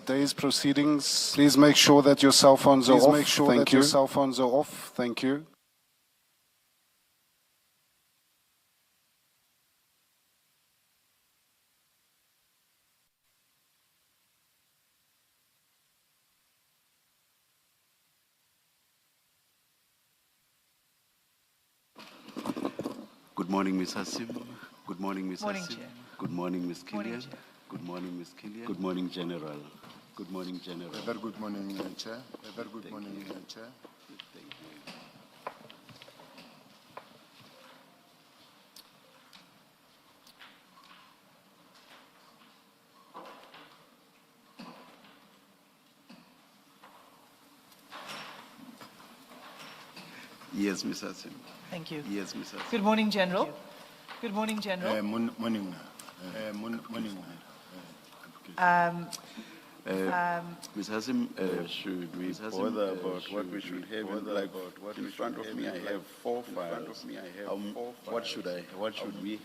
today's proceedings. Please make sure that your cell phones are off. Make sure that your cell phones are off. Thank you. Good morning, Ms. Hassim. Good morning, Ms. Morning, Hassim. Chair. Good morning, Ms. Killian. Morning, Chair. Good morning, Ms. Killian. Good morning, General. Good morning, General. A very good morning, Chair. A very good morning, Chair. Thank you. Yes, Ms. Hassim. Thank you. Yes, Ms. Hassim. Good morning, General. Good morning, General. Morning. Morning. Ms. Hassim, should we bother about what we should have in front of me? I have 4 files. What should we have? What should we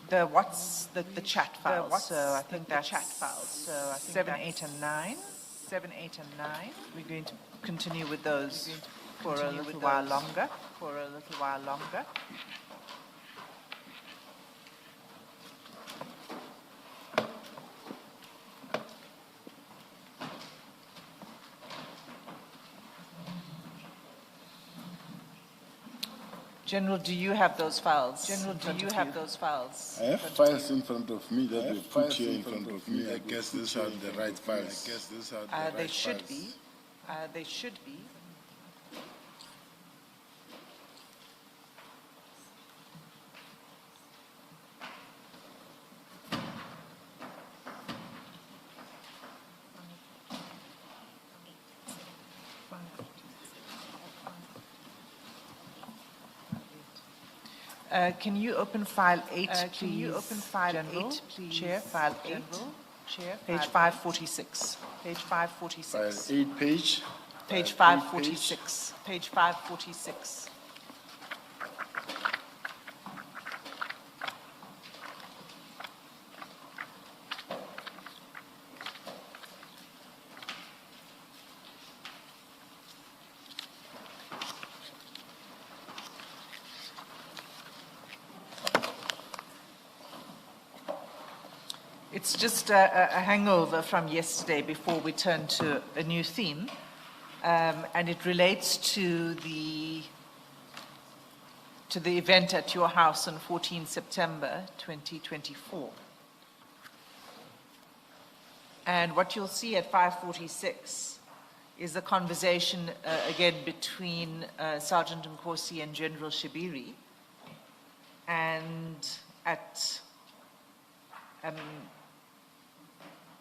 The chat files. So I think that's chat files. So I think 7, 8, and 9. 7, 8, and 9. We're going to continue with those for a little while longer. General, do you have those files? I have files in front of me that we put here in front of me. I guess these are the right files. They should be. They should be. Can you open file 8, please? Can you open file General? 8, please? Chair, file 8. Chair, page 546. Page 546. File 8 page. Page 546. Page 546. It's just a hangover from yesterday before we turn to a new theme, and it relates to the event at your house on 14 September 2024. And what you'll see at 546 is a conversation again between Sergeant Nkosi and General Shibiri, and at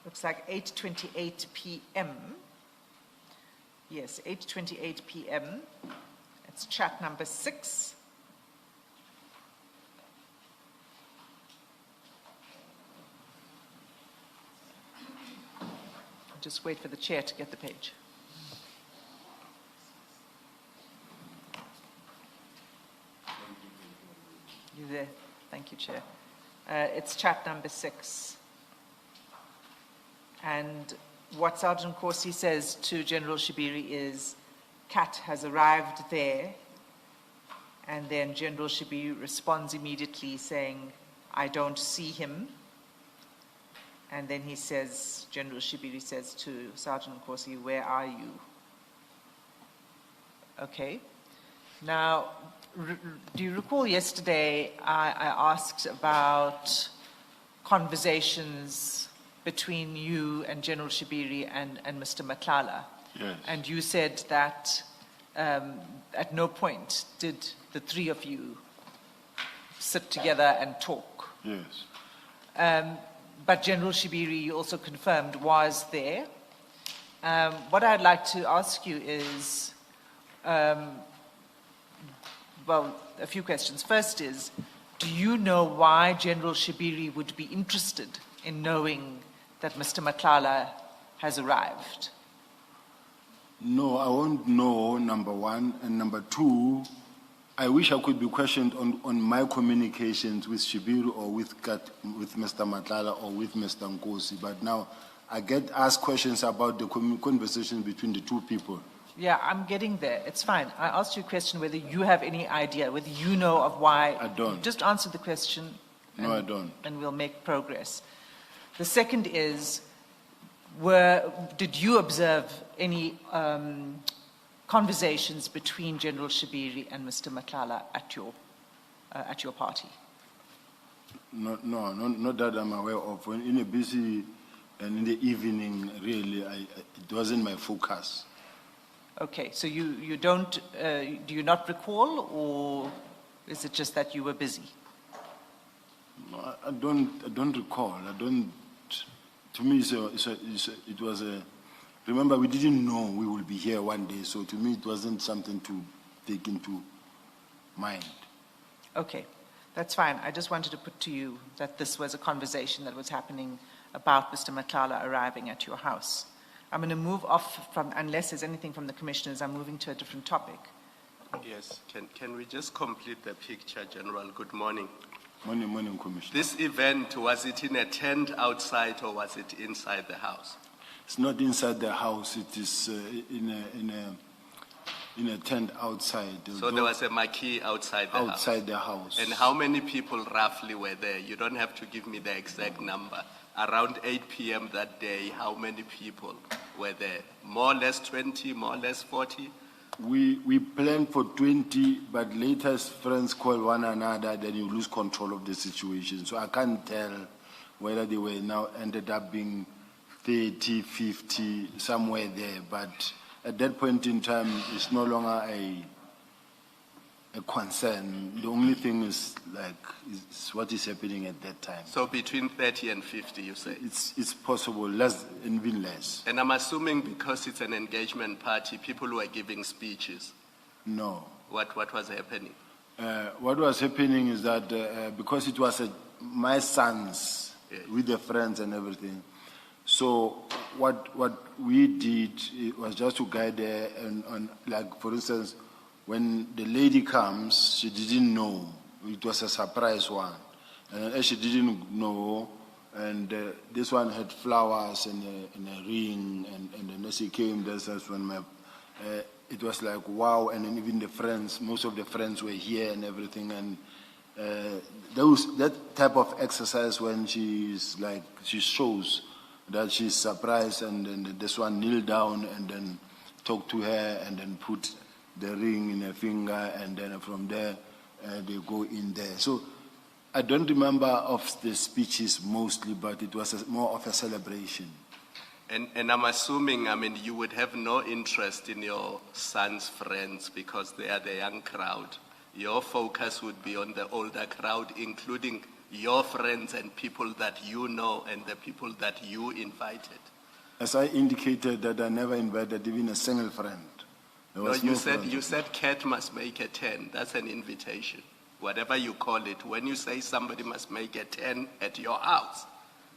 looks like 8:28 p.m. Yes, 8:28 p.m. It's chat number 6. I'll just wait for the chair to get the page. You there? Thank you, Chair. It's chat number 6. And what Sergeant Nkosi says to General Shibiri is, Kat has arrived there, and then General Shibiri responds immediately saying, I don't see him. And then he says, General Shibiri says to Sergeant Nkosi, where are you? Okay. Now, do you recall yesterday I asked about conversations between you and General Shibiri and Mr. Nhlanhla? Yes. And you said that at no point did the three of you sit together and talk. Yes. But General Shibiri also confirmed was there. What I'd like to ask you is, well, a few questions. First is, do you know why General Shibiri would be interested in knowing that Mr. Nhlanhla has arrived? No, I won't know, number one. And number two, I wish I could be questioned on my communications with Shibiri or with Mr. Nhlanhla or with Mr. Nkosi, but now I get asked questions about the conversation between the two people. Yeah, I'm getting there. It's fine. I asked you a question whether you have any idea, whether you know of why. I don't. Just answer the question. No, I don't. And we'll make progress. The second is, did you observe any conversations between General Shibiri and Mr. Nhlanhla at your party? No, not that I'm aware of. When in a busy and in the evening, really, it wasn't my focus. Okay, so you don't, do you not recall, or is it just that you were busy? No, I don't recall. To me, it was a. Remember, we didn't know we will be here one day, so to me, it wasn't something to take into mind. Okay, that's fine. I just wanted to put to you that this was a conversation that was happening about Mr. Nhlanhla arriving at your house. I'm going to move off from, unless there's anything from the commissioners, I'm moving to a different topic. Yes, can we just complete the picture, General? Good morning. Morning, Commissioner. This event, was it in a tent outside or was it inside the house? It's not inside the house. It is in a tent outside. So there was a marquee outside the house? Outside the house. And how many people roughly were there? You don't have to give me the exact number. Around 8 p.m. that day, how many people were there? More or less 20, more or less 40? We planned for 20, but later as friends call one another, then you lose control of the situation. So I can't tell whether they were now ended up being 30, 50, somewhere there. But at that point in time, it's no longer a concern. The only thing is is what is happening at that time. So between 30 and 50, you say? It's possible, less and even less. And I'm assuming because it's an engagement party, people were giving speeches. No. What was happening? What was happening is that because it was my sons, yes, with the friends and everything, so what we did was just to guide her on, like, for instance, when the lady comes, she didn't know. It was a surprise one. And she didn't know, and this one had flowers and a ring, and then as she came, that's when it was like, wow, and then even the friends, most of the friends were here and everything, and that type of exercise when she shows that she's surprised, and then this one kneel down and then talk to her and then put the ring in her finger, and then from there they go in there. So I don't remember of the speeches mostly, but it was more of a celebration. And I'm assuming, you would have no interest in your son's friends because they are the young crowd. Your focus would be on the older crowd, including your friends and people that you know and the people that you invited. As I indicated, that I never invited even a single friend. No, you said Cat must make a 10. That's an invitation. Whatever you call it, when you say somebody must make a 10 at your house,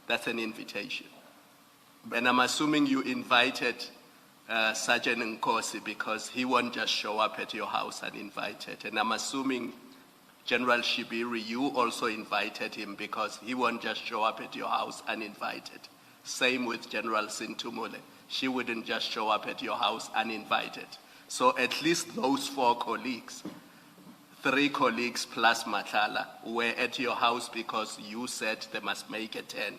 that's an invitation. And I'm assuming you invited Sergeant Nkosi because he won't just show up at your house uninvited. And I'm assuming General Shibiri, you also invited him because he won't just show up at your house uninvited. Same with General Sintumule. She wouldn't just show up at your house uninvited. So at least those 4 colleagues, 3 colleagues plus Nhlanhla, were at your house because you said they must make a 10.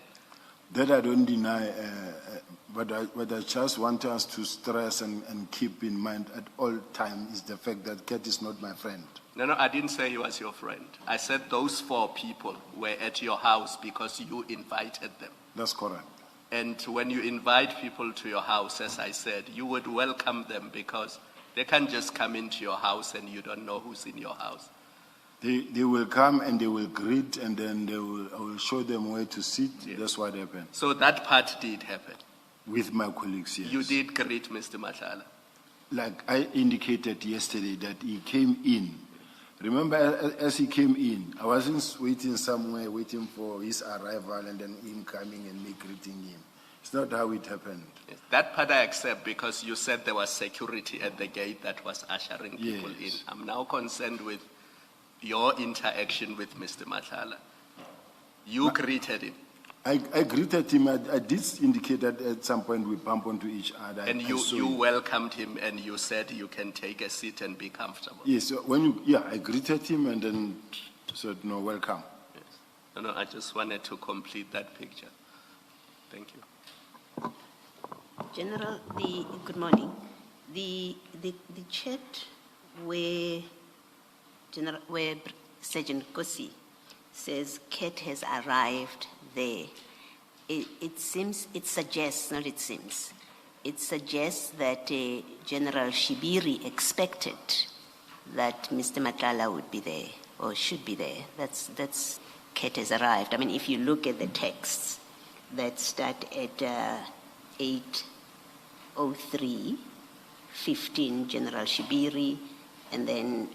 That I don't deny, but I just want us to stress and keep in mind at all times is the fact that Cat is not my friend. No, I didn't say he was your friend. I said those 4 people were at your house because you invited them. That's correct. And when you invite people to your house, as I said, you would welcome them because they can't just come into your house and you don't know who's in your house. They will come and they will greet, and then I will show them where to sit. Yes. That's what happened. So that part did happen? With my colleagues, yes. You did greet Mr. Nhlanhla? Like I indicated yesterday that he came in. Remember, as he came in, I wasn't waiting somewhere, waiting for his arrival and then him coming and me greeting him. It's not how it happened. Yes, that part I accept because you said there was security at the gate that was ushering people in. I'm now concerned with your interaction with Mr. Nhlanhla. You greeted him. I greeted him. I did indicate that at some point we bump into each other. And I you, saw you him. welcomed him and you said you can take a seat and be comfortable. Yes, I greeted him and then said, no, welcome. Yes. No, I just wanted to complete that picture. Thank you. General, good morning. The chat where Sergeant Kosi says Kat has arrived there, it suggests that General Shibiri expected that Mr. Nhlanhla would be there or should be there. That's Kat has arrived. I mean, if you look at the texts that start at 8:03:15, General Shibiri, and then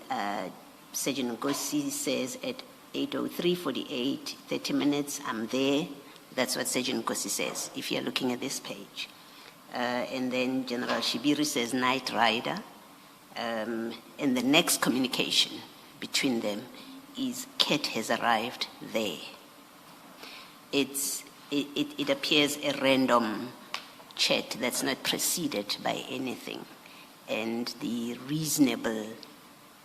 Sergeant Ngosi says at 8:03:48, 30 minutes, I'm there. That's what Sergeant Ngosi says, if you're looking at this page. And then General Shibiri says night rider. And the next communication between them is Kat has arrived there. It appears a random chat that's not preceded by anything. And the reasonable,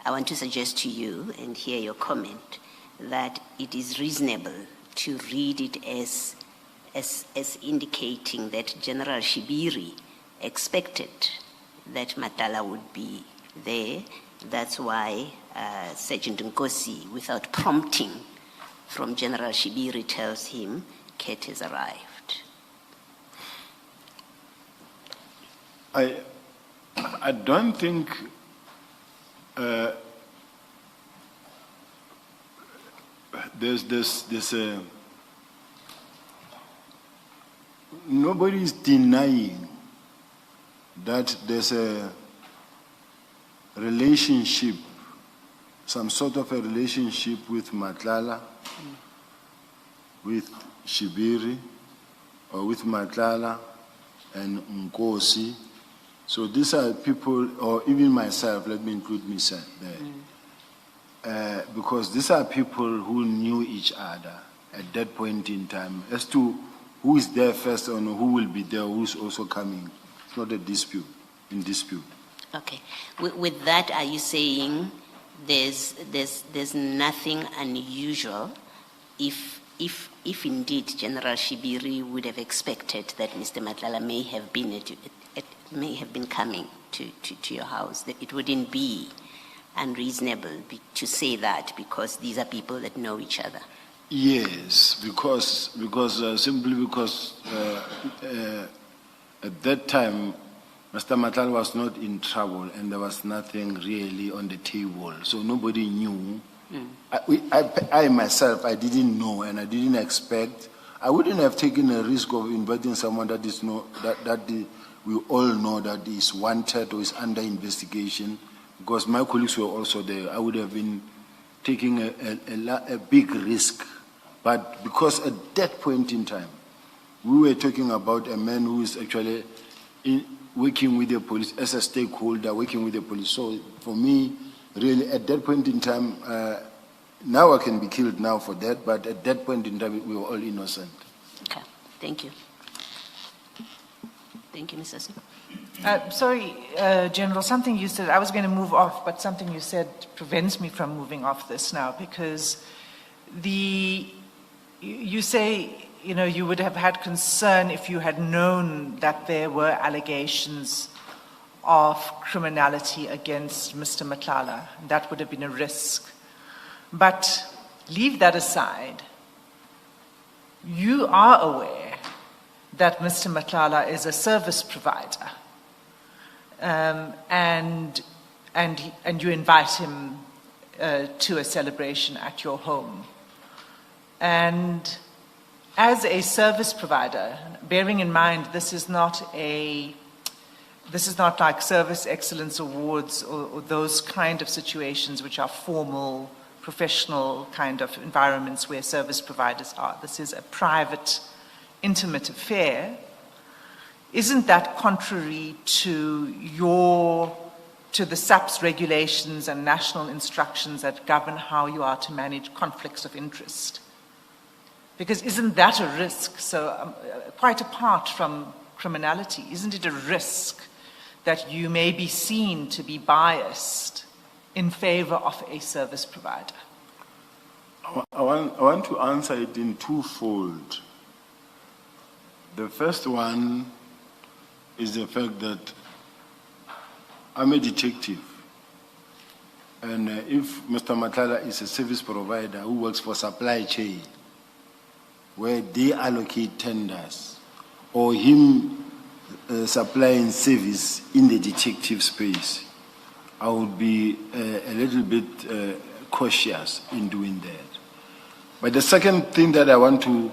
I want to suggest to you and hear your comment, that it is reasonable to read it as indicating that General Shibiri expected that Nhlanhla would be there. That's why Sergeant Ngosi, without prompting from General Shibiri, tells him Kat has arrived. I don't think there's a, nobody is denying that there's a relationship, some sort of a relationship with Nhlanhla, with Shibiri, or with Nhlanhla and Nkosi. So these are people, or even myself, let me include myself there. Because these are people who knew each other at that point in time. As to who is there first and who will be there, who's also coming, it's not a dispute, in dispute. Okay. With that, are you saying there's nothing unusual if indeed General Shibiri would have expected that Mr. Nhlanhla may have been coming to your house, that it wouldn't be unreasonable to say that because these are people that know each other? Yes, simply because at that time, Mr. Nhlanhla was not in trouble and there was nothing really on the table, so nobody knew. I myself, I didn't know and I didn't expect. I wouldn't have taken a risk of inviting someone that is we all know that is wanted or is under investigation, because my colleagues were also there. I would have been taking a big risk. But because at that point in time, we were talking about a man who is actually working with the police as a stakeholder, working with the police. So for me, really, at that point in time, now I can be killed now for that, but at that point in time, we were all innocent. Okay, thank you. Thank you, Mr. Singh. Sorry, General, something you said, I was going to move off, but something you said prevents me from moving off this now, because you say, you would have had concern if you had known that there were allegations of criminality against Mr. Nhlanhla. That would have been a risk. But leave that aside. You are aware that Mr. Nhlanhla is a service provider, and you invite him to a celebration at your home. And as a service provider, bearing in mind this is not like Service Excellence Awards or those kind of situations which are formal, professional kind of environments where service providers are. This is a private, intimate affair. Isn't that contrary to the SAP's regulations and national instructions that govern how you are to manage conflicts of interest? Because isn't that a risk? So quite apart from criminality, isn't it a risk that you may be seen to be biased in favor of a service provider? I want to answer it in twofold. The first one is the fact that I'm a detective. And if Mr. Nhlanhla is a service provider who works for supply chain, where they allocate tenders, or him supplying service in the detective space, I would be a little bit cautious in doing that. But the second thing that I want to...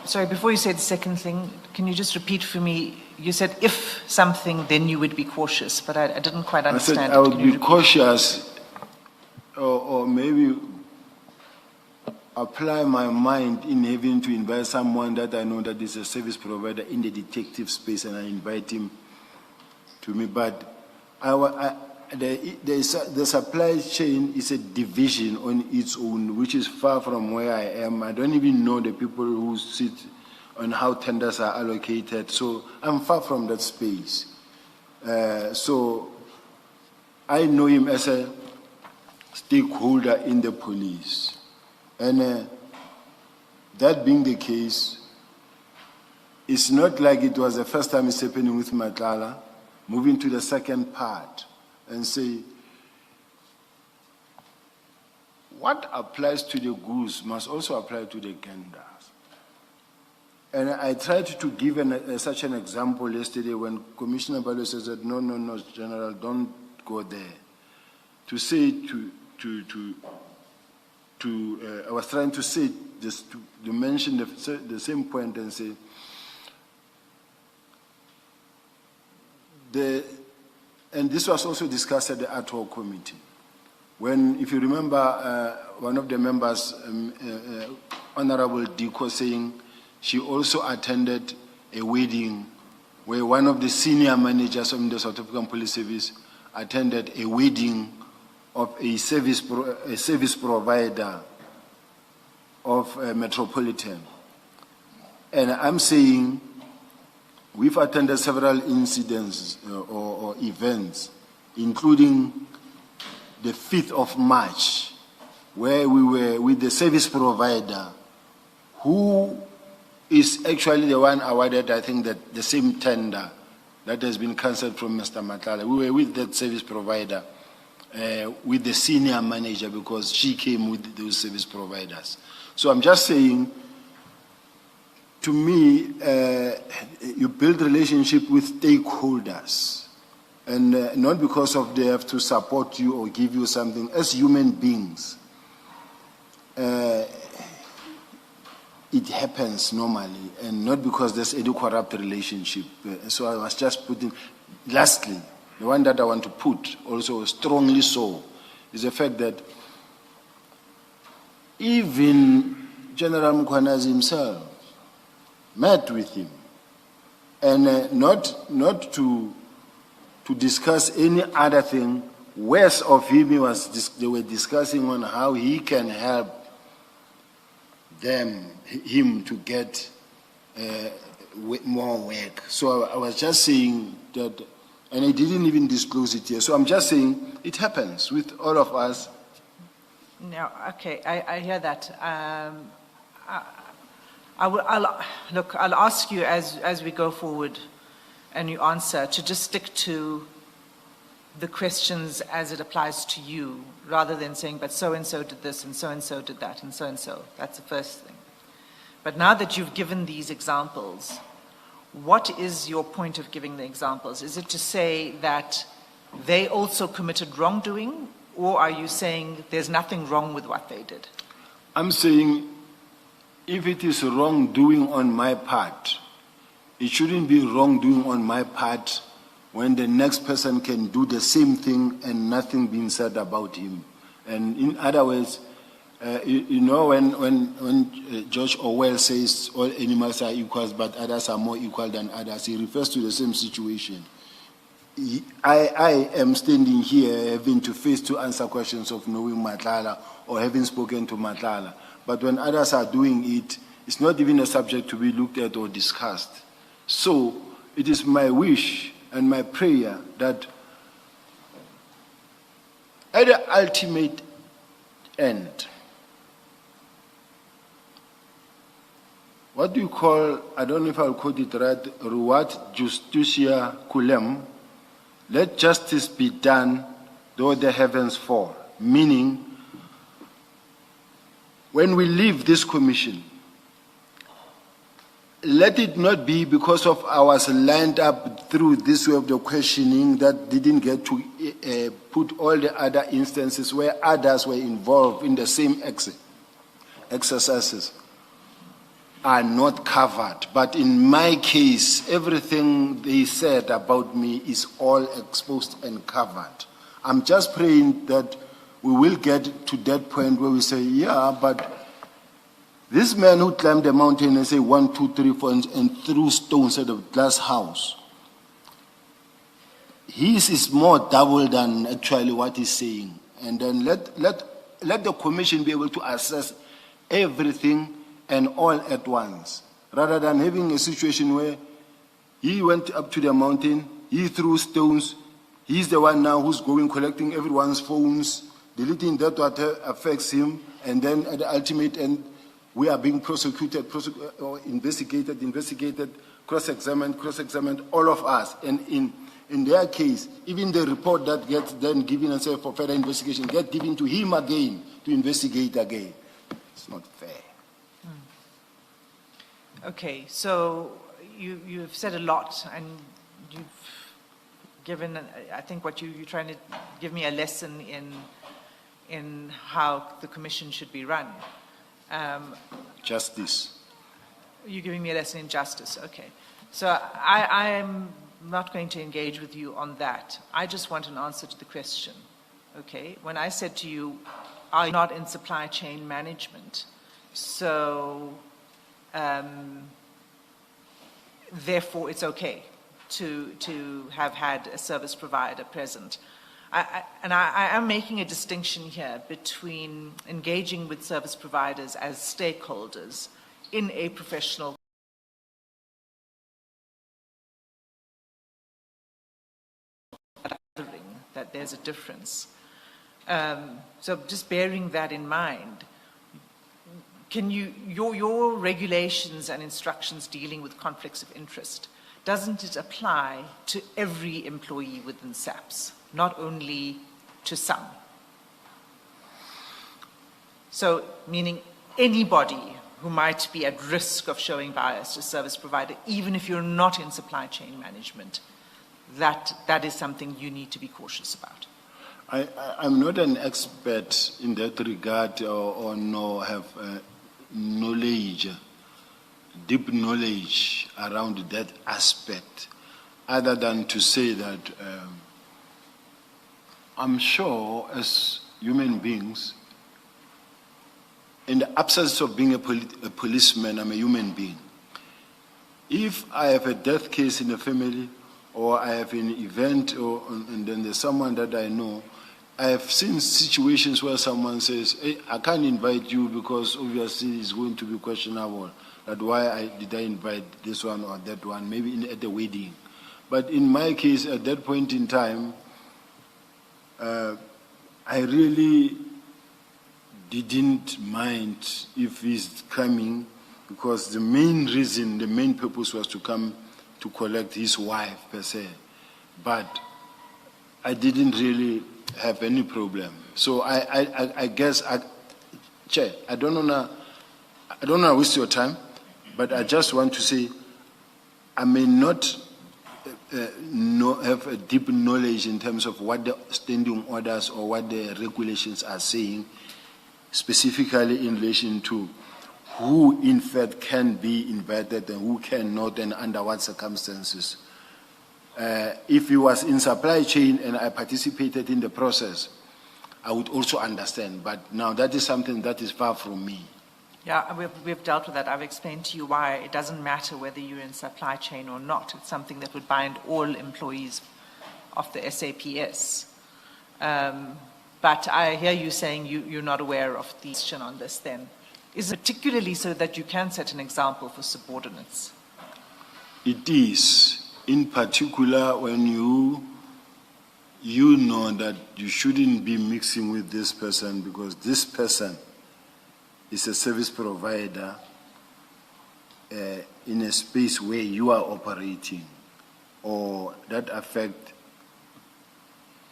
Sorry, before you say the second thing, can you just repeat for me? You said if something, then you would be cautious, but I didn't quite understand. I said I would be cautious, or maybe apply my mind in having to invite someone that I know that is a service provider in the detective space, and I invite him to me. But the supply chain is a division on its own, which is far from where I am. I don't even know the people who sit on how tenders are allocated. So I'm far from that space. So I know him as a stakeholder in the police. And that being the case, it's not like it was the first time it's happening with Nhlanhla. Moving to the second part and say, what applies to the goose must also apply to the genders. And I tried to give such an example yesterday when Commissioner Balo says that, no, General, don't go there. To say I was trying to say this, to mention the same point and say, and this was also discussed at the ad hoc committee. When, if you remember, one of the members, Honorable Diko, saying she also attended a wedding where one of the senior managers of the South African Police Service attended a wedding of a service provider of Metropolitan. And I'm saying we've attended several incidents or events, including the 5th of March, where we were with the service provider who is actually the one awarded, I think, that the same tender that has been cancelled from Mr. Nhlanhla. We were with that service provider, with the senior manager, because she came with those service providers. So I'm just saying, to me, you build relationship with stakeholders, and not because of they have to support you or give you something. As human beings, it happens normally, and not because there's any corrupt relationship. So I was just putting, lastly, the one that I want to put also strongly so, is the fact that even General Mkhwanazi himself met with him, and not to discuss any other thing. West of him, they were discussing on how he can help him to get more work. So I was just saying that, and I didn't even disclose it here. So I'm just saying it happens with all of us. No, okay, I hear that. I'll ask you as we go forward and you answer to just stick to the questions as it applies to you, rather than saying, but so-and-so did this, and so-and-so did that, and so-and-so. That's the first thing. But now that you've given these examples, what is your point of giving the examples? Is it to say that they also committed wrongdoing, or are you saying there's nothing wrong with what they did? I'm saying if it is wrongdoing on my part, it shouldn't be wrongdoing on my part when the next person can do the same thing and nothing being said about him. And in other words, you know, when George Orwell says all animals are equal, but others are more equal than others, he refers to the same situation. I am standing here having to face to answer questions of knowing Nhlanhla or having spoken to Nhlanhla. but when others are doing it, it's not even a subject to be looked at or discussed. So it is my wish and my prayer that at the ultimate end, what do you call, I don't know if I'll quote it right, ruat justitia culem, let justice be done though the heavens fall. Meaning, when we leave this commission, let it not be because of ours lined up through this way of the questioning that didn't get to put all the other instances where others were involved in the same exercises are not covered. But in my case, everything they said about me is all exposed and covered. I'm just praying that we will get to that point where we say, yeah, but this man who climbed the mountain and say 1, 2, 3, 4, and threw stones at the glass house, his is more double than actually what he's saying. And then let the commission be able to assess everything and all at once, rather than having a situation where he went up to the mountain, he threw stones, he's the one now who's going collecting everyone's phones, deleting that what affects him, and then at the ultimate end, we are being prosecuted, or investigated, cross-examined, all of us. And in their case, even the report that gets then given and said for further investigation, get given to him again to investigate again. It's not fair. Okay, so you've said a lot, and you've given, I think what you're trying to give me a lesson in how the commission should be run. Justice. You're giving me a lesson in justice, okay. So I am not going to engage with you on that. I just want an answer to the question, okay? When I said to you, are you not in supply chain management? So, therefore it's okay to have had a service provider present. I am making a distinction here between engaging with service providers as stakeholders in a professional that there's a difference. So just bearing that in mind, can your regulations and instructions dealing with conflicts of interest, doesn't it apply to every employee within SAPS, not only to some? So, meaning anybody who might be at risk of showing bias to service provider, even if you're not in supply chain management, that is something you need to be cautious about. I'm not an expert in that regard or no have knowledge, deep knowledge around that aspect, other than to say that I'm sure as human beings, in the absence of being a policeman, I'm a human being. If I have a death case in the family, or I have an event, and then there's someone that I know, I have seen situations where someone says, hey, I can't invite you because obviously it's going to be questionable. That why did I invite this one or that one, maybe at the wedding. But in my case, at that point in time, I really didn't mind if he's coming, because the main reason, the main purpose was to come to collect his wife per se. But I didn't really have any problem. So I guess, Chair, I don't want to waste your time, but I just want to say I may not have a deep knowledge in terms of what the standing orders or what the regulations are saying, specifically in relation to who in fact can be invited and who cannot and under what circumstances. If he was in supply chain and I participated in the process, I would also understand. But now that is something that is far from me. Yeah, we've dealt with that. I've explained to you why it doesn't matter whether you're in supply chain or not. It's something that would bind all employees of the SAPS. But I hear you saying you're not aware of the question on this then. Is it particularly so that you can set an example for subordinates? It is, in particular, when you know that you shouldn't be mixing with this person because this person is a service provider in a space where you are operating, or that affect,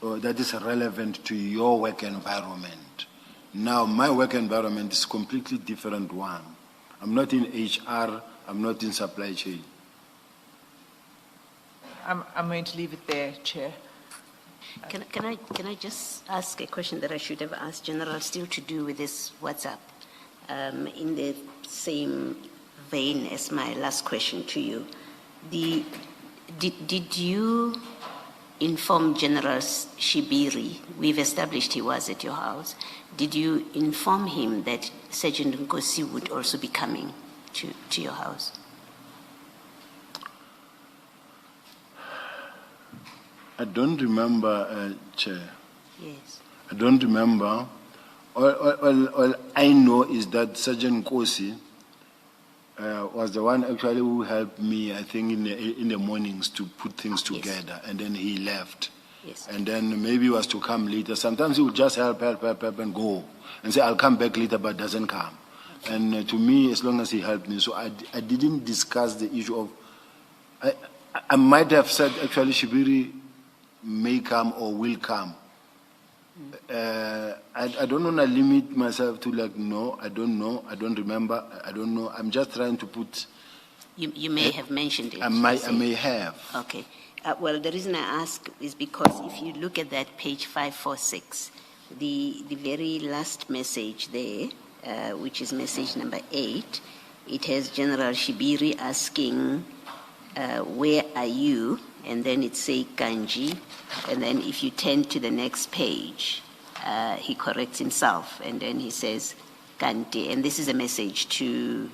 or that is relevant to your work environment. Now, my work environment is completely different one. I'm not in HR, I'm not in supply chain. I'm going to leave it there, Chair. Can I just ask a question that I should have asked General, still to do with this WhatsApp? In the same vein as my last question to you, did you inform General Shibiri? We've established he was at your house. Did you inform him that Sergeant Nkosi would also be coming to your house? I don't remember, Chair. Yes. I don't remember. All I know is that Sergeant Nkosi was the one actually who helped me, I think, in the mornings to put things together, and then he left. Yes. And then maybe he was to come later. Sometimes he would just help and go and say, I'll come back later, but doesn't come. And to me, as long as he helped me, so I didn't discuss the issue of, I might have said actually Shibiri may come or will come. I don't want to limit myself to like, no, I don't know, I don't remember, I don't know. I'm just trying to put... You may have mentioned it. I may have. Okay. Well, the reason I ask is because if you look at that page 546, the very last message there, which is message number 8, it has General Shibiri asking, where are you? And then it says Kanji. And then if you turn to the next page, he corrects himself. And then he says Kante. And this is a message to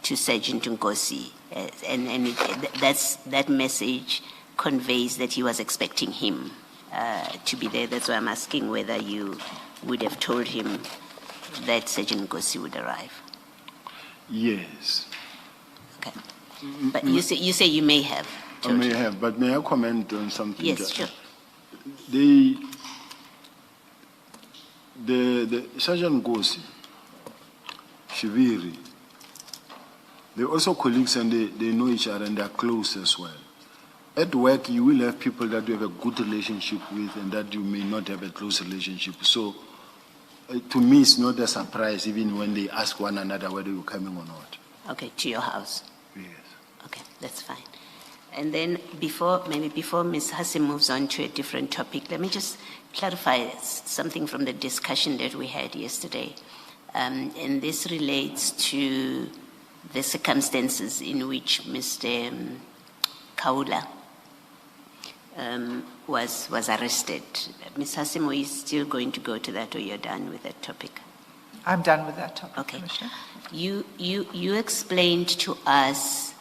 Sergeant Nkosi. And that message conveys that he was expecting him to be there. That's why I'm asking whether you would have told him that Sergeant Nkosi would arrive. Yes. Okay. But you say you may have. I may have, but may I comment on something? Yes, sure. The Sergeant Nkosi, Shibiri, they're also colleagues and they know each other and they're close as well. At work, you will have people that you have a good relationship with and that you may not have a close relationship. So, to me, it's not a surprise even when they ask one another whether you're coming or not. Okay, to your house. Yes. Okay, that's fine. And then before Ms. Hassim moves on to a different topic, let me just clarify something from the discussion that we had yesterday. And this relates to the circumstances in which Mr. Kaula was arrested. Ms. Hassim, are you still going to go to that, or you're done with that topic? I'm done with that topic, Okay. Commissioner. You explained to us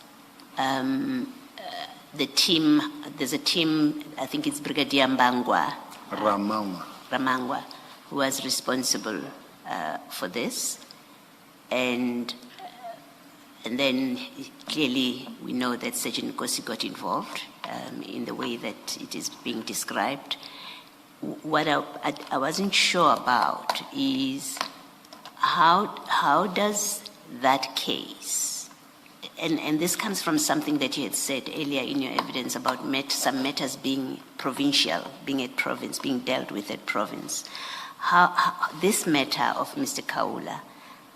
the team, there's a team, I think it's Brigadier Mbangwa. Ramangwa, who was responsible for this. And then clearly we know that Sergeant Nkosi got involved in the way that it is being described. What I wasn't sure about is how does that case, and this comes from something that you had said earlier in your evidence about some matters being provincial, being at province, being dealt with at province. How this matter of Mr. Kaula,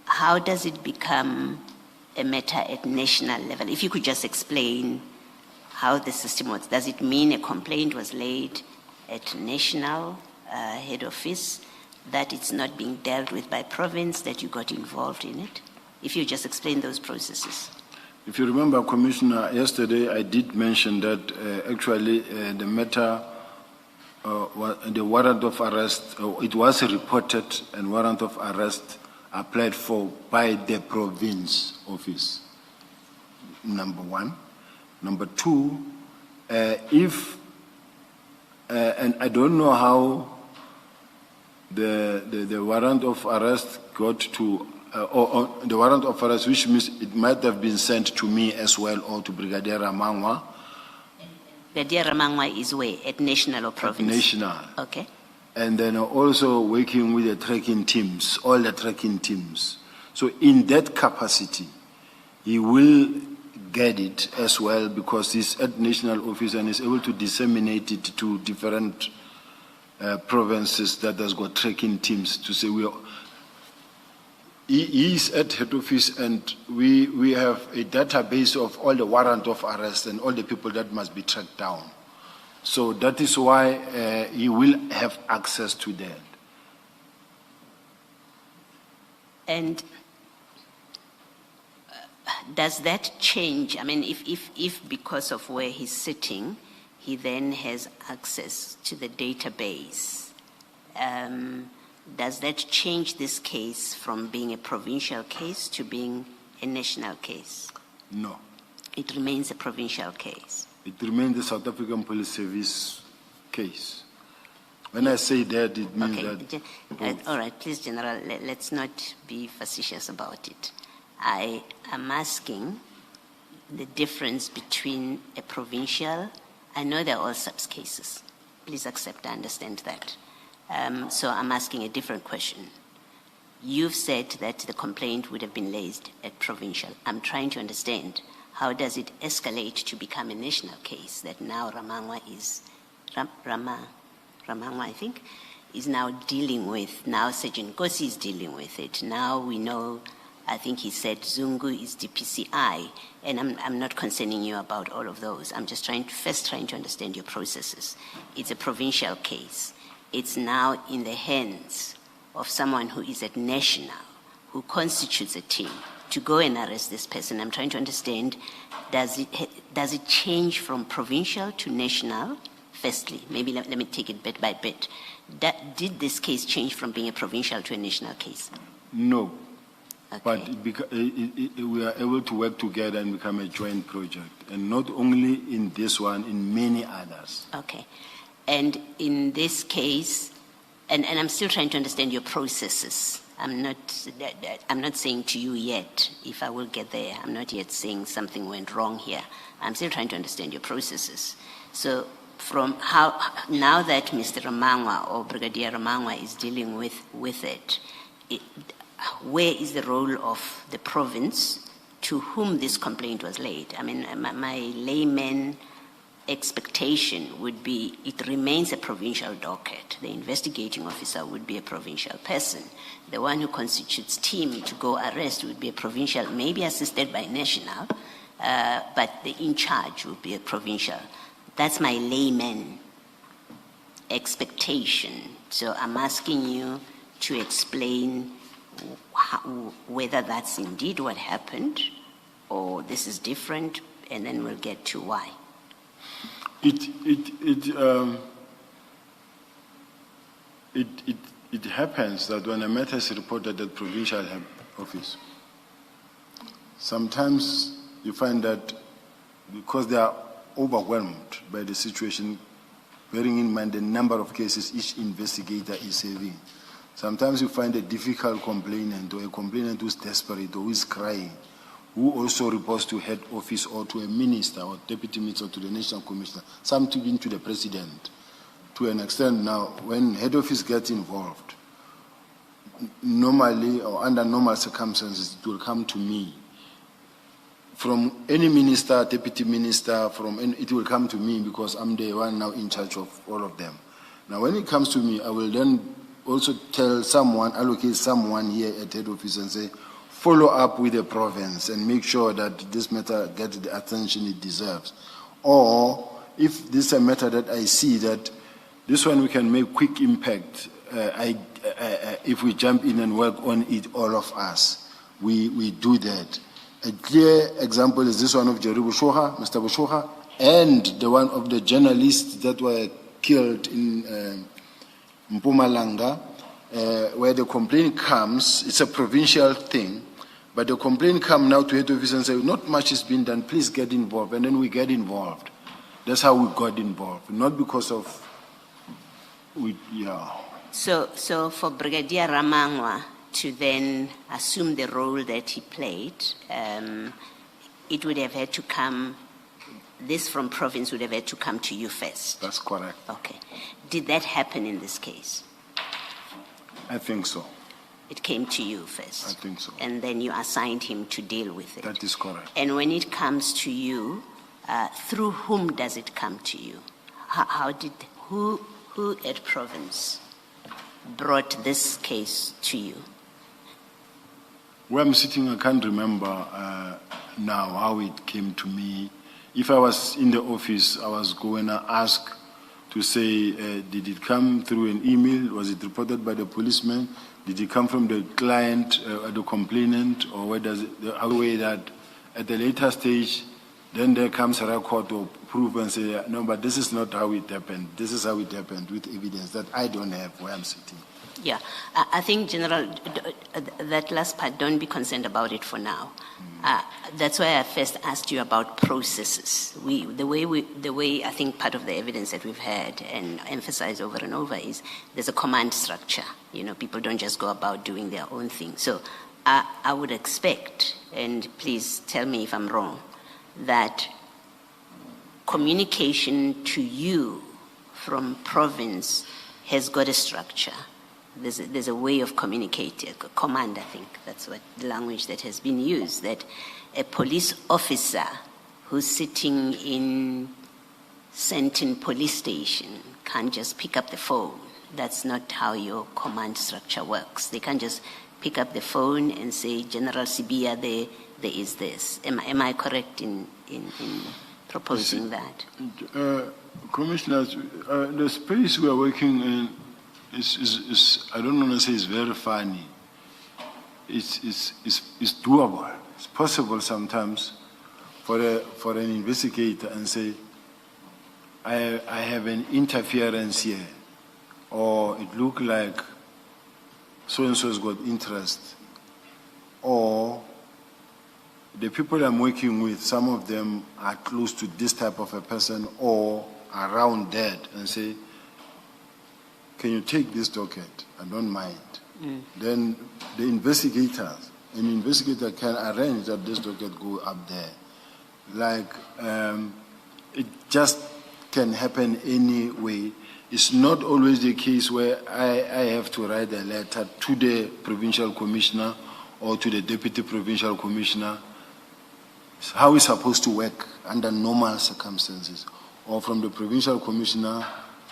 how does it become a matter at national level? If you could just explain how the system works. Does it mean a complaint was laid at national head office, that it's not being dealt with by province, that you got involved in it? If you just explain those processes. If you remember, Commissioner, yesterday I did mention that actually the matter, the warrant of arrest, it was reported and warrant of arrest applied for by the province office, number one. Number two, and I don't know how the warrant of arrest got to or the warrant of arrest, which means it might have been sent to me as well or to Brigadier Ramangwa. Brigadier Ramangwa is where? At national or province? National. Okay. And then also working with the tracking teams, all the tracking teams. So in that capacity, he will get it as well because he's at national office and is able to disseminate it to different provinces that has got tracking teams to say he is at head office and we have a database of all the warrant of arrest and all the people that must be tracked down. So that is why he will have access to that. And does that change? I mean, if because of where he's sitting, he then has access to the database, does that change this case from being a provincial case to being a national case? No. It remains a provincial case. It remains the South African Police Service case. When I say that, it means that... all right, please, General, let's not be facetious about it. I am asking the difference between a provincial, I know they're all subs cases. Please accept, I understand that. So I'm asking a different question. You've said that the complaint would have been raised at provincial. I'm trying to understand, how does it escalate to become a national case that now Ramangwa is, Ramangwa, I think, is now dealing with, now Sergeant Nkosi is dealing with it. Now we know, I think he said Zungu is DPCI, and I'm not concerning you about all of those. I'm just trying to understand your processes. It's a provincial case. It's now in the hands of someone who is at national, who constitutes a team to go and arrest this person. I'm trying to understand, does it change from provincial to national? Firstly, maybe let me take it bit by bit. Did this case change from being a provincial to a national case? No. Okay. But we are able to work together and become a joint project. And not only in this one, in many others. Okay. And in this case, and I'm still trying to understand your processes. I'm not saying to you yet, if I will get there, I'm not yet saying something went wrong here. I'm still trying to understand your processes. So from how, now that Mr. Ramangwa or Brigadier Ramangwa is dealing with it, where is the role of the province to whom this complaint was laid? I mean, my layman expectation would be it remains a provincial docket. The investigating officer would be a provincial person. The one who constitutes team to go arrest would be a provincial, maybe assisted by national, but the in charge would be a provincial. That's my layman expectation. So I'm asking you to explain whether that's indeed what happened or this is different, and then we'll get to why. It happens that when a matter is reported at provincial office, sometimes you find that because they are overwhelmed by the situation, bearing in mind the number of cases each investigator is having, sometimes you find a difficult complainant or a complainant who's desperate or who is crying, who also reports to head office or to a minister or deputy minister or to the national commissioner, some even to the president. To an extent now, when head office gets involved, normally or under normal circumstances, it will come to me. From any minister, deputy minister, it will come to me because I'm the one now in charge of all of them. Now when it comes to me, I will then also tell someone, allocate someone here at head office and say, follow up with the province and make sure that this matter gets the attention it deserves. Or if this is a matter that I see that this one we can make quick impact, if we jump in and work on it, all of us, we do that. A clear example is this one of Jerry Bushoha, Mr. Bushoha, and the one of the journalists that were killed in Mpumalanga, where the complaint comes, it's a provincial thing, but the complaint comes now to head office and say, not much is being done, please get involved, and then we get involved. That's how we got involved, not because of, So for Brigadier Ramangwa to then assume the role that he played, it would have had to come, this from province would have had to come to you first. That's correct. Okay. Did that happen in this case? I think so. It came to you first? I think so. And then you assigned him to deal with it? That is correct. And when it comes to you, through whom does it come to you? Who at province brought this case to you? Where I'm sitting, I can't remember now how it came to me. If I was in the office, I was going to ask to say, did it come through an email? Was it reported by the policeman? Did it come from the client or the complainant? Or where does it, the other way that at the later stage, then there comes a record or proof and say, no, but this is not how it happened. This is how it happened with evidence that I don't have where I'm sitting. Yeah, I think, General, that last part, don't be concerned about it for now. That's why I first asked you about processes. The way I think part of the evidence that we've had and emphasized over and over is there's a command structure. You know, people don't just go about doing their own thing. So I would expect, and please tell me if I'm wrong, that communication to you from province has got a structure. There's a way of communicating, a command, I think. That's what the language that has been used, that a police officer who's sitting in Senton police station can't just pick up the phone. That's not how your command structure works. They can't just pick up the phone and say, General Sibiya, there is this. Am I correct in proposing that? Commissioners, the space we are working in is I don't want to say it's very funny. It's doable. It's possible sometimes for an investigator and say, I have an interference here, or it look like so-and-so's got interest, or the people I'm working with, some of them are close to this type of a person or around that, and say, can you take this docket? I don't mind. Then the an investigator can arrange that this docket go up there. Like, it just can happen any way. It's not always the case where I have to write a letter to the provincial commissioner or to the deputy provincial commissioner. It's how it's supposed to work under normal circumstances, or from the provincial commissioner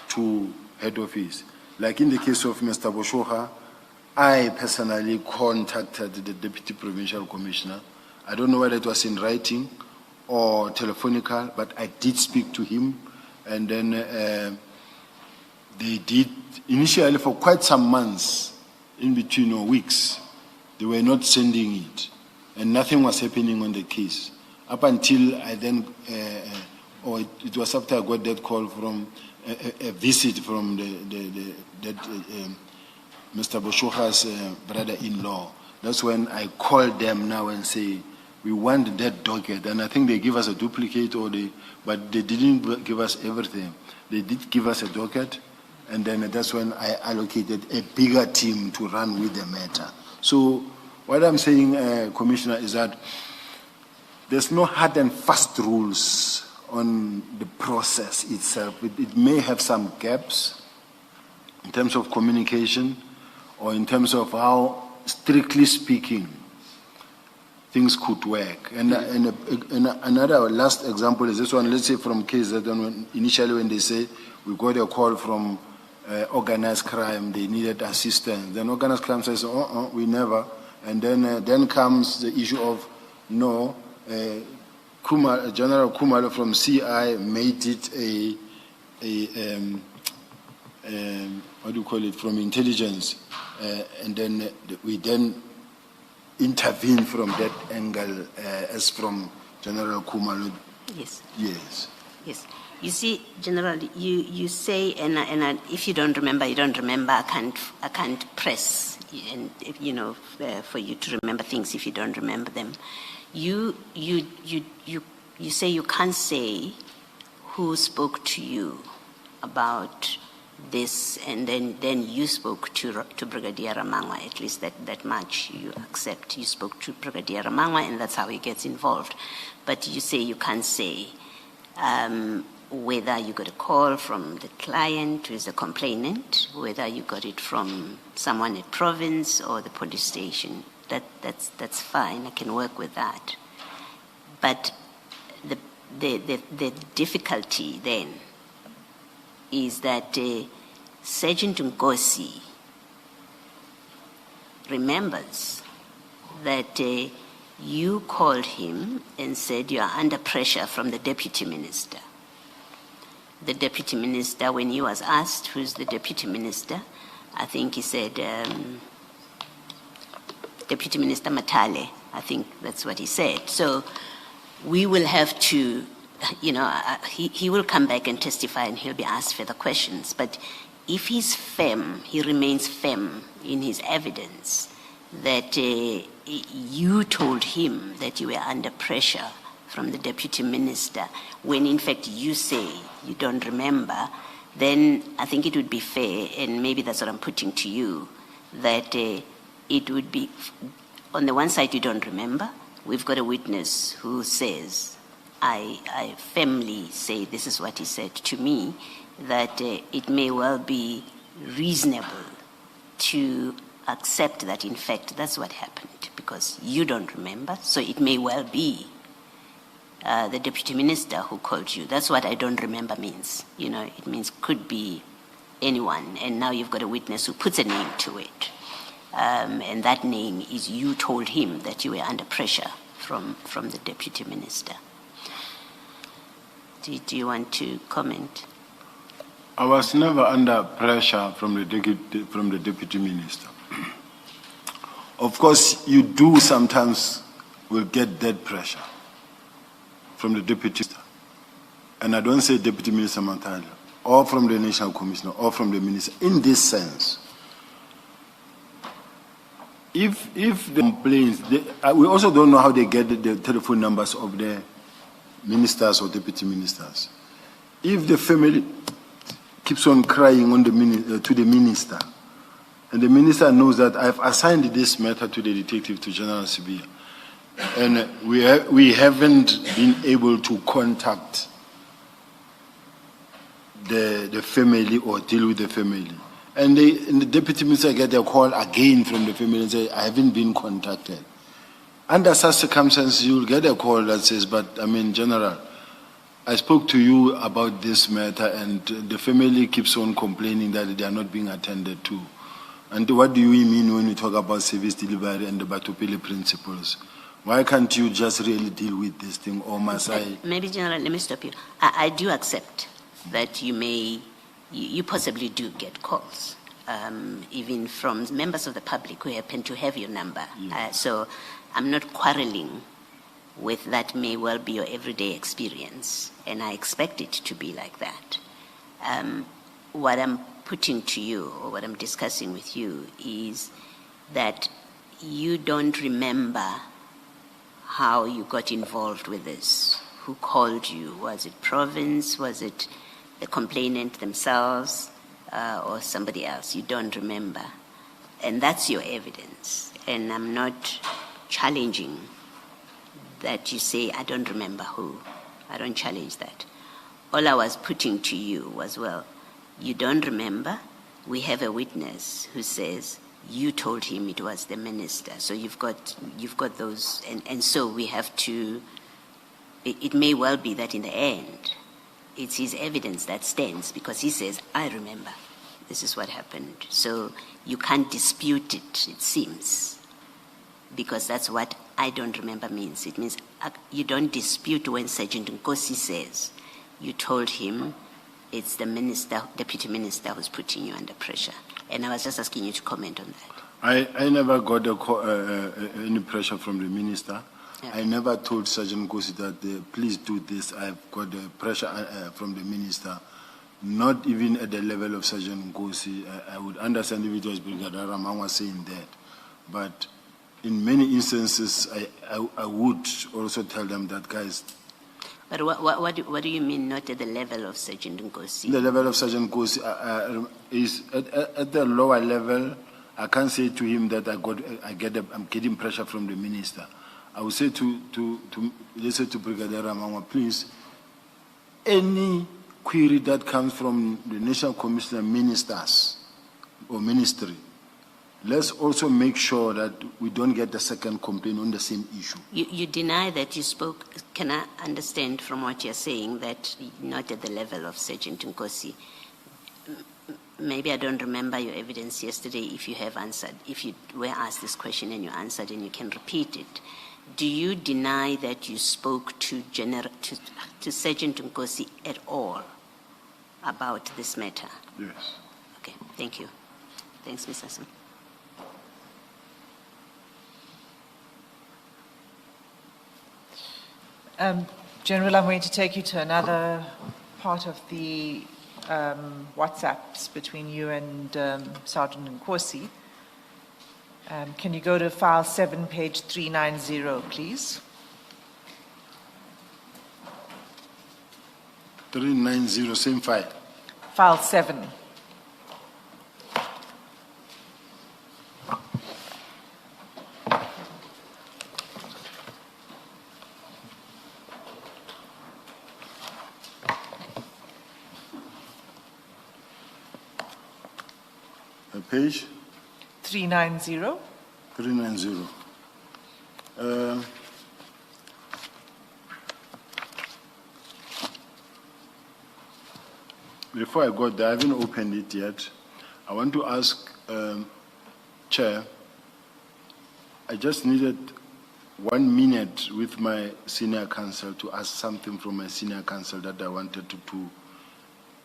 to head office. Like in the case of Mr. Boshoha, I personally contacted the deputy provincial commissioner. I don't know whether it was in writing or telephonical, but I did speak to him, and then they did, initially for quite some months, in between, or weeks, they were not sending it, and nothing was happening on the case. Up until I then, or it was after I got that call from a visit from Mr. Boshoha's brother-in-law. That's when I called them now and say, we want that docket, and I think they give us a duplicate, but they didn't give us everything. They did give us a docket, and then that's when I allocated a bigger team to run with the matter. So what I'm saying, Commissioner, is that there's no hard and fast rules on the process itself. It may have some gaps in terms of communication or in terms of how, strictly speaking, things could work. And another last example is this one. Let's say from KZN, initially when they say we got a call from organized crime, they needed assistance. Then organized crime says, we never. And then comes the issue of, no, General Kumalo from CI made it what do you call it, from intelligence, and then we then intervene from that angle as from General Kumalo. Yes. Yes. Yes. You see, General, you say, and if you don't remember, you don't remember. I can't press, and for you to remember things if you don't remember them. You say you can't say who spoke to you about this, and then you spoke to Brigadier Ramangwa, at least that much you accept. You spoke to Brigadier Ramangwa, and that's how he gets involved. But you say you can't say whether you got a call from the client who is the complainant, whether you got it from someone at province or the police station. That's fine. I can work with that. But the difficulty then is that Sergeant Nkosi remembers that you called him and said you are under pressure from the deputy minister. The deputy minister, when he was asked who's the deputy minister, I think he said Deputy Minister Matale. I think that's what he said. So we will have to, he will come back and testify and he'll be asked further questions. But if he's firm, he remains firm in his evidence that you told him that you were under pressure from the deputy minister, when in fact you say you don't remember, then I think it would be fair, and maybe that's what I'm putting to you, that it would be, on the one side you don't remember, we've got a witness who says, I firmly say this is what he said to me, that it may well be reasonable to accept that in fact that's what happened, because you don't remember, so it may well be the deputy minister who called you. That's what I don't remember means. It means could be anyone, and now you've got a witness who puts a name to it. And that name is you told him that you were under pressure from the deputy minister. Do you want to comment? I was never under pressure from the deputy minister. Of course, you do sometimes will get that pressure from the deputy minister. And I don't say Deputy Minister Nhlanhla, or from the National Commissioner, or from the minister, in this sense. If the complaints, we also don't know how they get the telephone numbers of the ministers or deputy ministers. If the family keeps on crying on to the minister, and the minister knows that I've assigned this matter to the detective, to General Sibiya, and we haven't been able to contact the family or deal with the family. And the deputy minister get a call again from the family and say, I haven't been contacted. Under such circumstances, you'll get a call that says, but General, I spoke to you about this matter and the family keeps on complaining that they are not being attended to. And what do you mean when you talk about service delivery and the Batopele principles? Why can't you just really deal with this thing, or must I? Maybe, General, let me stop you. I do accept that you possibly do get calls, even from members of the public who happen to have your number. Yes. So I'm not quarreling with that. May well be your everyday experience, and I expect it to be like that. What I'm putting to you, or what I'm discussing with you, is that you don't remember how you got involved with this. Who called you? Was it province? Was it the complainant themselves, or somebody else? You don't remember. And that's your evidence. And I'm not challenging that you say, I don't remember who. I don't challenge that. All I was putting to you was, well, you don't remember. We have a witness who says you told him it was the minister. So you've got those, and so we have to, it may well be that in the end, it's his evidence that stands, because he says, I remember, this is what happened. So you can't dispute it, it seems, because that's what I don't remember means. It means you don't dispute when Sergeant Nkosi says you told him it's the minister, deputy minister, who's putting you under pressure. And I was just asking you to comment on that. I never got any pressure from the minister. Yeah. I never told Sergeant Nkosi that please do this. I've got the pressure from the minister. Not even at the level of Sergeant Nkosi. I would understand if it was Brigadier Ramangwa saying that. But in many instances, I would also tell them that, guys, But what do you mean not at the level of Sergeant Nkosi? The level of Sergeant Nkosi is at the lower level. I can't say to him that I'm getting pressure from the minister. I would say let's say to Brigadier Ramangwa, please, any query that comes from the National Commission of Ministers or Ministry, let's also make sure that we don't get the second complaint on the same issue. You deny that you spoke. Can I understand from what you're saying that not at the level of Sergeant Nkosi? Maybe I don't remember your evidence yesterday. If you have answered, if you were asked this question and you answered and you can repeat it, do you deny that you spoke to Sergeant Nkosi at all about this matter? Yes. Okay, thank you. Thanks, Ms. Hassan. General, I'm going to take you to another part of the WhatsApps between you and Sergeant Nkosi. Can you go to file 7, page 390, please? 390, same file. File 7. Page? 390. 390. Before I go there, I haven't opened it yet. I want to ask, Chair, I just needed 1 minute with my senior counsel to ask something from my senior counsel that I wanted to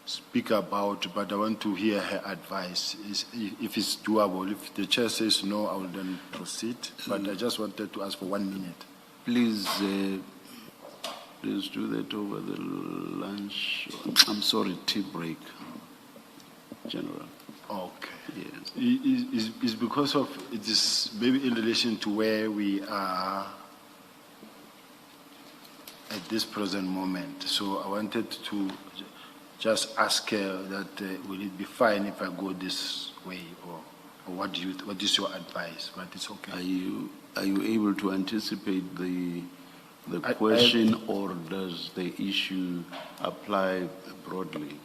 speak about, but I want to hear her advice. If it's doable. If the chair says no, I will then proceed. But I just wanted to ask for 1 minute. Please, please do that over the lunch. I'm sorry, tea break, General. Okay. Yes. It's because of, it is maybe in relation to where we are at this present moment. So I wanted to just ask her that will it be fine if I go this way, or what is your advice? But it's okay. Are you able to anticipate the question, or does the issue apply broadly?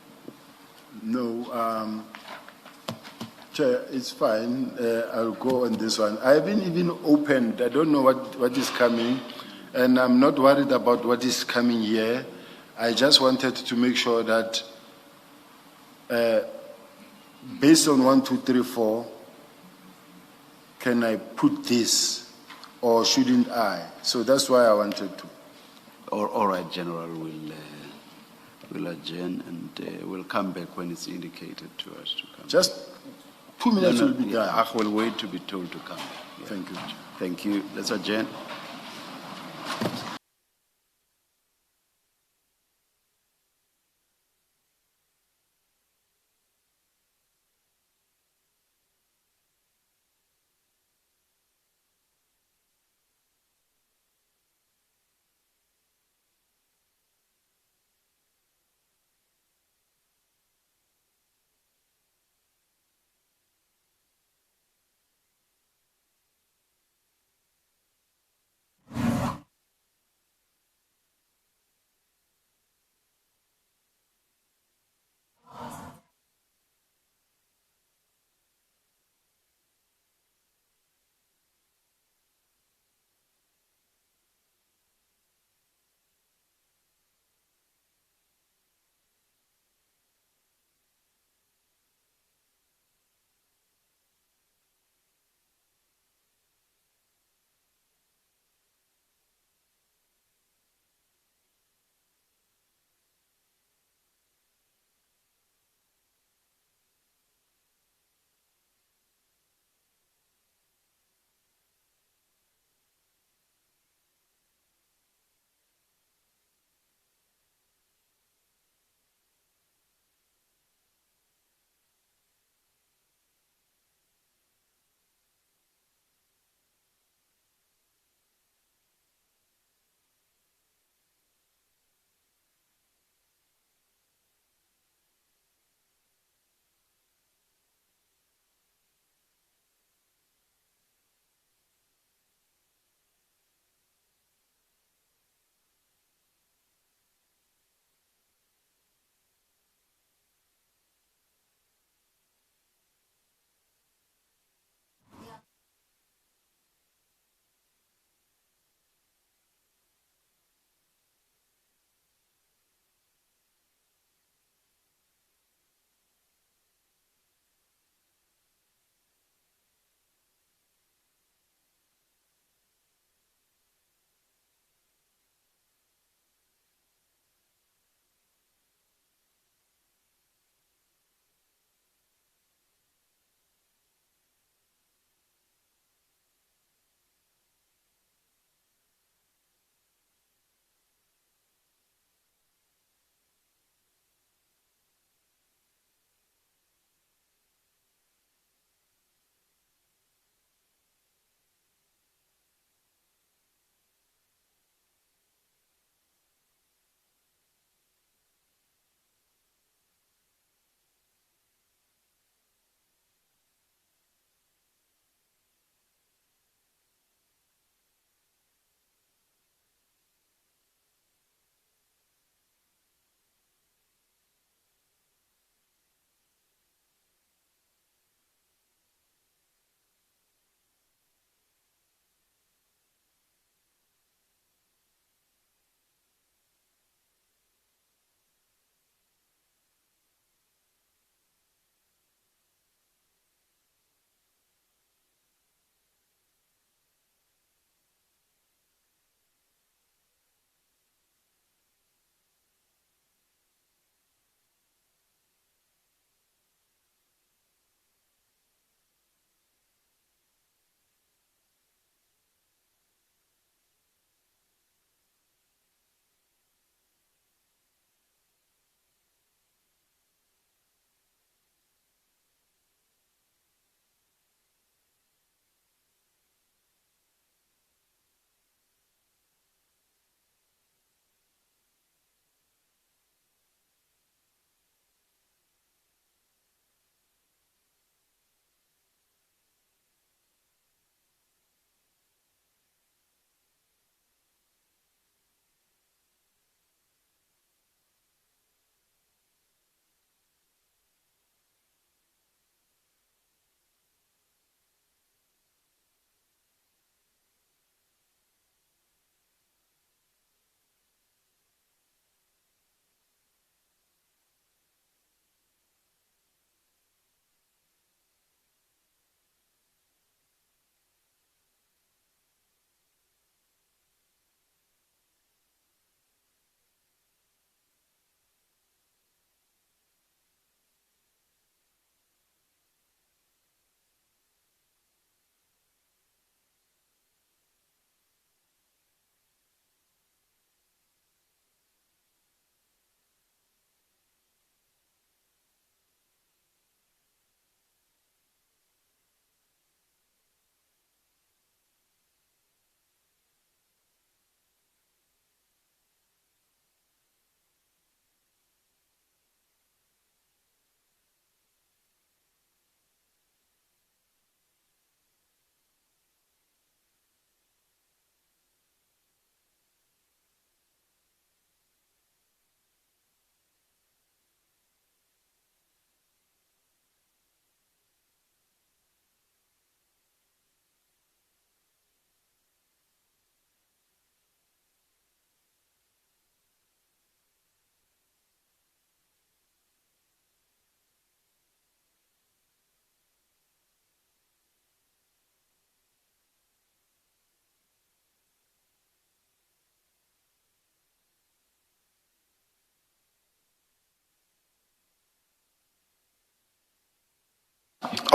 No, Chair, it's fine. I'll go on this one. I haven't even opened. I don't know what is coming, and I'm not worried about what is coming here. I just wanted to make sure that based on 1, 2, 3, 4, can I put this or shouldn't I? So that's why I wanted to. All right, General, we'll adjourn and we'll come back when it's indicated to us to come. Just 2 minutes will be done. I will wait to be told to come back. Yeah. Thank you. Thank you. Let's adjourn.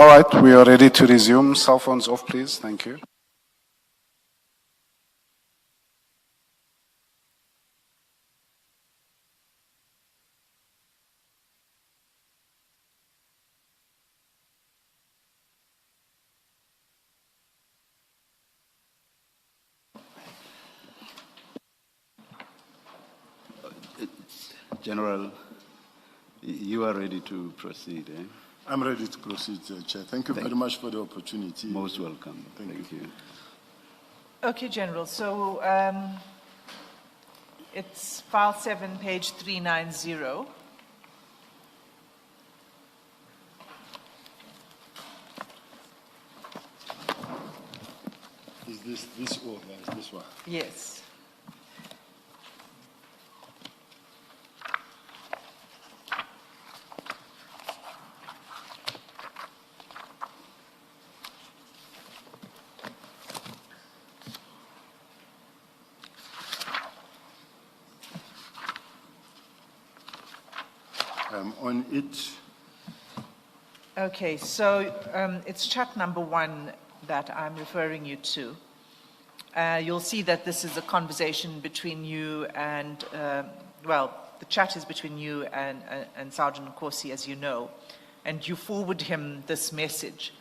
All right, we are ready to resume. Cell phones off, please. Thank you. General, you are ready to proceed, eh? I'm ready to proceed, Chair. Thank you very much for the opportunity. Most welcome. Thank you. Okay, General. So it's file 7, page 390. Is this or is this one? Yes. On it, Okay, so it's chat number 1 that I'm referring you to. You'll see that this is a conversation between you and, well, the chat is between you and Sergeant Nkosi, as you know, and you forward him this message.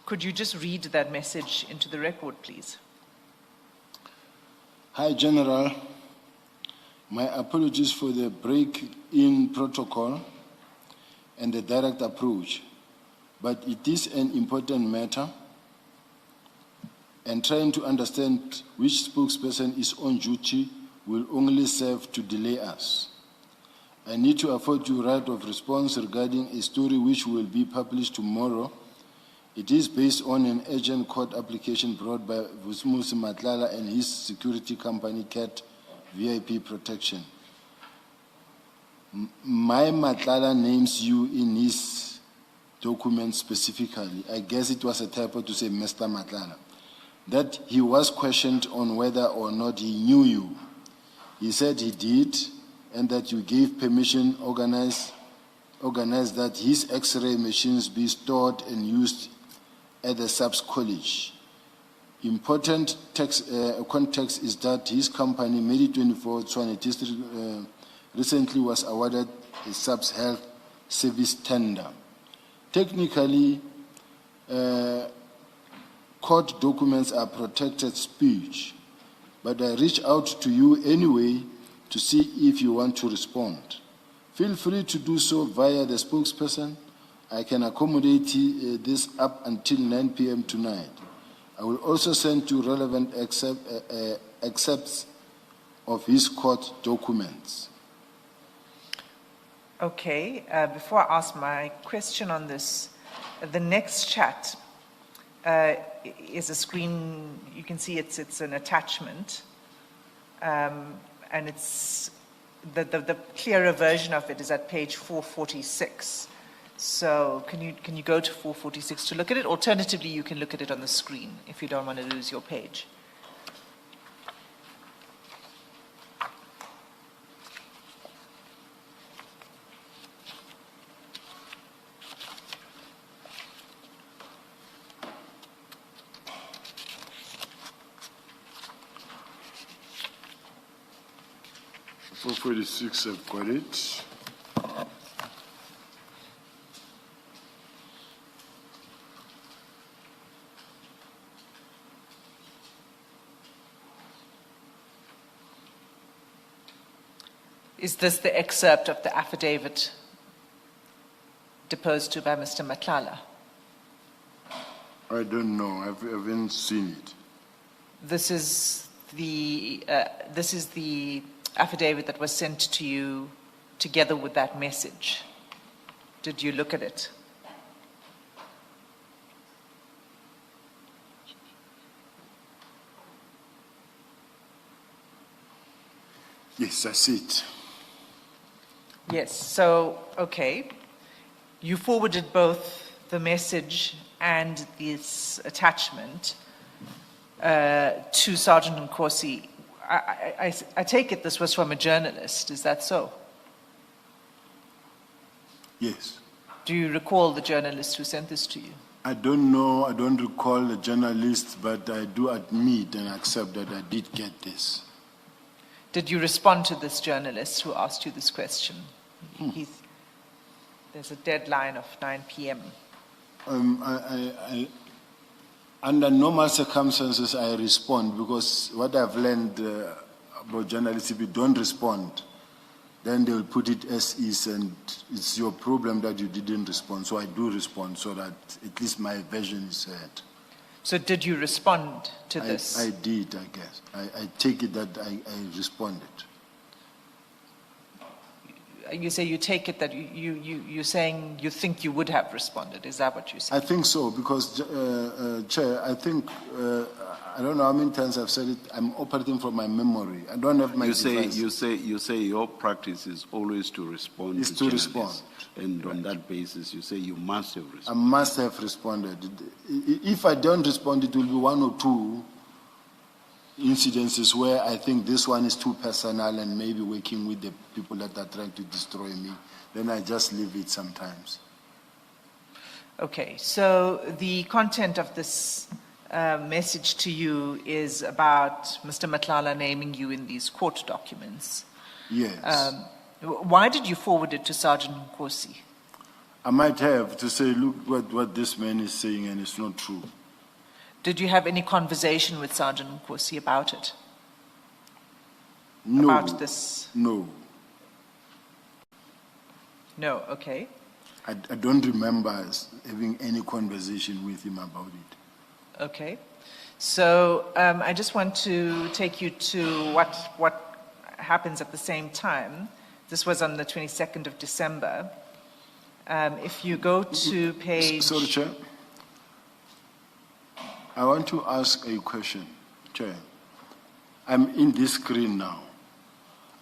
Could you just read that message into the record, please? Hi, General. My apologies for the break-in protocol and the direct approach, but it is an important matter, and trying to understand which spokesperson is on duty will only serve to delay us. I need to afford you right of response regarding a story which will be published tomorrow. It is based on an urgent court application brought by Vusumusi Nhlanhla and his security company, CAT VIP Protection. My Nhlanhla names you in his document specifically. I guess it was a typo to say Mr. Nhlanhla. That he was questioned on whether or not he knew you. He said he did, and that you gave permission organized that his X-ray machines be stored and used at the SAPS college. Important context is that his company, Medi24 Tshwane District, recently was awarded a SAPS health service tender. Technically, court documents are protected speech, but I reach out to you anyway to see if you want to respond. Feel free to do so via the spokesperson. I can accommodate this up until 9 p.m. tonight. I will also send you relevant excerpts of his court documents. Okay, before I ask my question on this, the next chat is a screen, you can see it's an attachment, and it's, the clearer version of it is at page 446. So can you go to 446 to look at it? Alternatively, you can look at it on the screen if you don't want to lose your page. For 46, I've got it. Is this the excerpt of the affidavit deposed to by Mr. Nhlanhla? I don't know. I haven't seen it. This is the affidavit that was sent to you together with that message. Did you look at it? Yes, I see it. Yes, so, okay. You forwarded both the message and this attachment to Sergeant Nkosi. I take it this was from a journalist, is that so? Yes. Do you recall the journalist who sent this to you? I don't know, I don't recall the journalist, but I do admit and accept that I did get this. Did you respond to this journalist who asked you this question? There's a deadline of 9 p.m. Under normal circumstances, I respond because what I've learned about journalists, if you don't respond, then they will put it as is, and it's your problem that you didn't respond. So I do respond so that at least my version is heard. So did you respond to this? I did, I guess. I take it that I responded. You say you take it that you're saying you think you would have responded. Is that what you said? I think so, because, Chair, I think, I don't know how many times I've said it, I'm operating from my memory. I don't have my device. You say your practice is always to respond Is to to journalists. respond. And on that basis, you say you must have I responded. must have responded. If I don't respond, it will be one or two incidences where I think this one is too personal and maybe working with the people that are trying to destroy me. Then I just leave it sometimes. Okay, so the content of this message to you is about Mr. Nhlanhla naming you in these court documents. Yes. Why did you forward it to Sergeant Nkosi? I might have to say, look what this man is saying, and it's not true. Did you have any conversation with Sergeant Nkosi about it? No. About this? No. No, okay. I don't remember having any conversation with him about it. Okay. So I just want to take you to what happens at the same time. This was on the 22nd of December. If you go to page... Sorry, Chair. I want to ask a question, Chair. I'm in this screen now.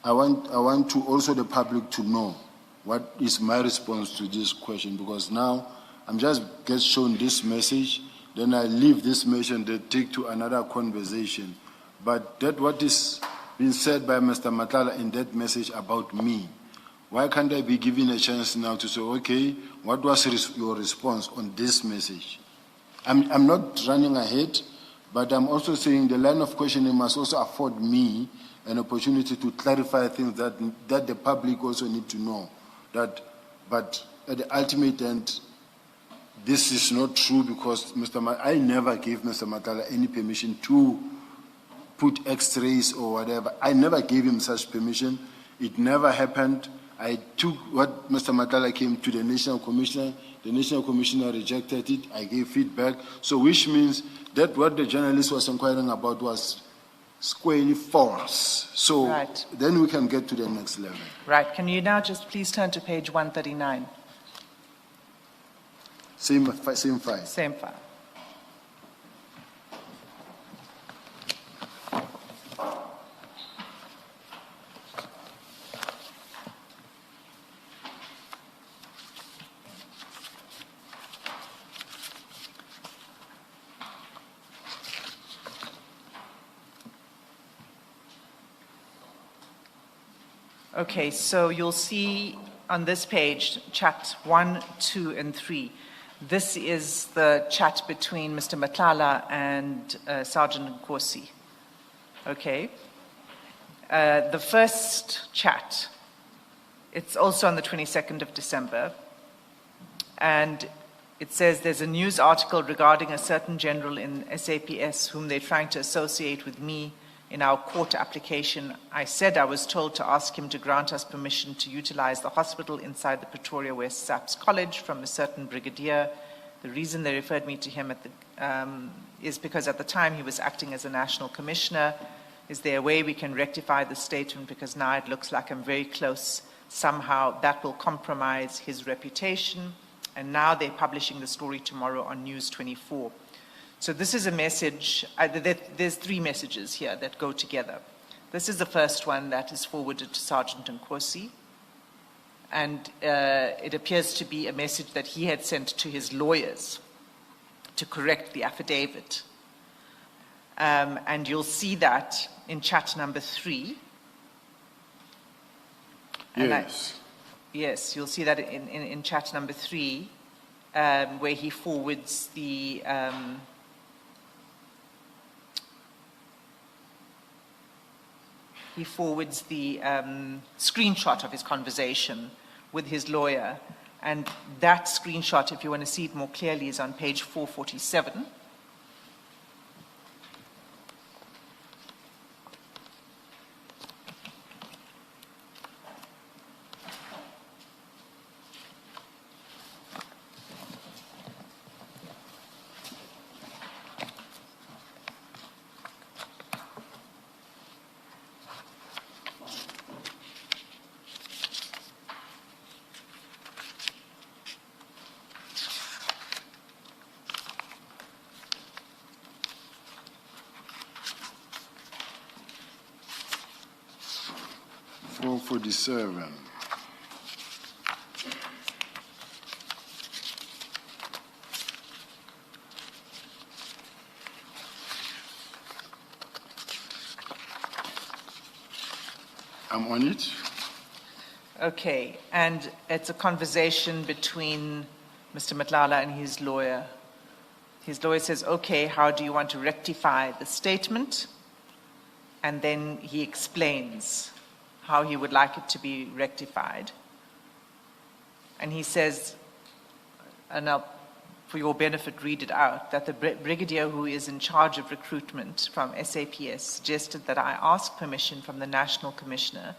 I want to also the public to know what is my response to this question, because now I'm just get shown this message, then I leave this message and they take to another conversation. But that what is being said by Mr. Nhlanhla in that message about me, why can't I be given a chance now to say, okay, what was your response on this message? I'm not running ahead, but I'm also saying the line of questioning must also afford me an opportunity to clarify things that the public also need to know. But at the ultimate end, this is not true, because I never gave Mr. Nhlanhla any permission to put X-rays or whatever. I never gave him such permission. It never happened. I took what Mr. Nhlanhla came to the National Commissioner. The National Commissioner rejected it. I gave feedback. So which means that what the journalist was inquiring about was squarely false. So Right. Then we can get to the next level. Right, can you now just please turn to page 139? Same file. Same file. Okay, so you'll see on this page, chat 1, 2, and 3. This is the chat between Mr. Nhlanhla and Sergeant Nkosi. Okay. The first chat, it's also on the 22nd of December, and it says there's a news article regarding a certain general in SAPS whom they're trying to associate with me in our court application. I said I was told to ask him to grant us permission to utilize the hospital inside the Pretoria West SAPS College from a certain brigadier. The reason they referred me to him is because at the time he was acting as a national commissioner. Is there a way we can rectify the statement, because now it looks like I'm very close? Somehow that will compromise his reputation. And now they're publishing the story tomorrow on News 24. So this is a message, there's 3 messages here that go together. This is the first one that is forwarded to Sergeant Nkosi, and it appears to be a message that he had sent to his lawyers to correct the affidavit. And you'll see that in chat number 3. And Yes. yes, you'll see that in chat number 3. where he forwards the screenshot of his conversation with his lawyer. And that screenshot, if you want to see it more clearly, is on page 447. Seven. I'm on it. Okay, and it's a conversation between Mr. Nhlanhla and his lawyer. His lawyer says, okay, how do you want to rectify the statement? And then he explains how he would like it to be rectified. And he says, and I'll, for your benefit, read it out, that the brigadier who is in charge of recruitment from SAPS suggested that I ask permission from the National Commissioner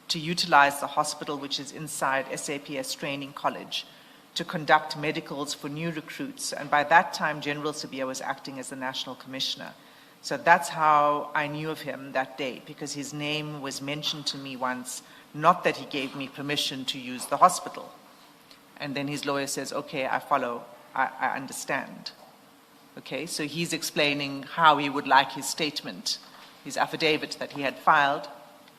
to utilize the hospital which is inside SAPS Training College to conduct medicals for new recruits. And by that time, General Sibiya was acting as the National Commissioner. So that's how I knew of him that day, because his name was mentioned to me once, not that he gave me permission to use the hospital. And then his lawyer says, okay, I follow, I understand. Okay, so he's explaining how he would like his statement, his affidavit that he had filed,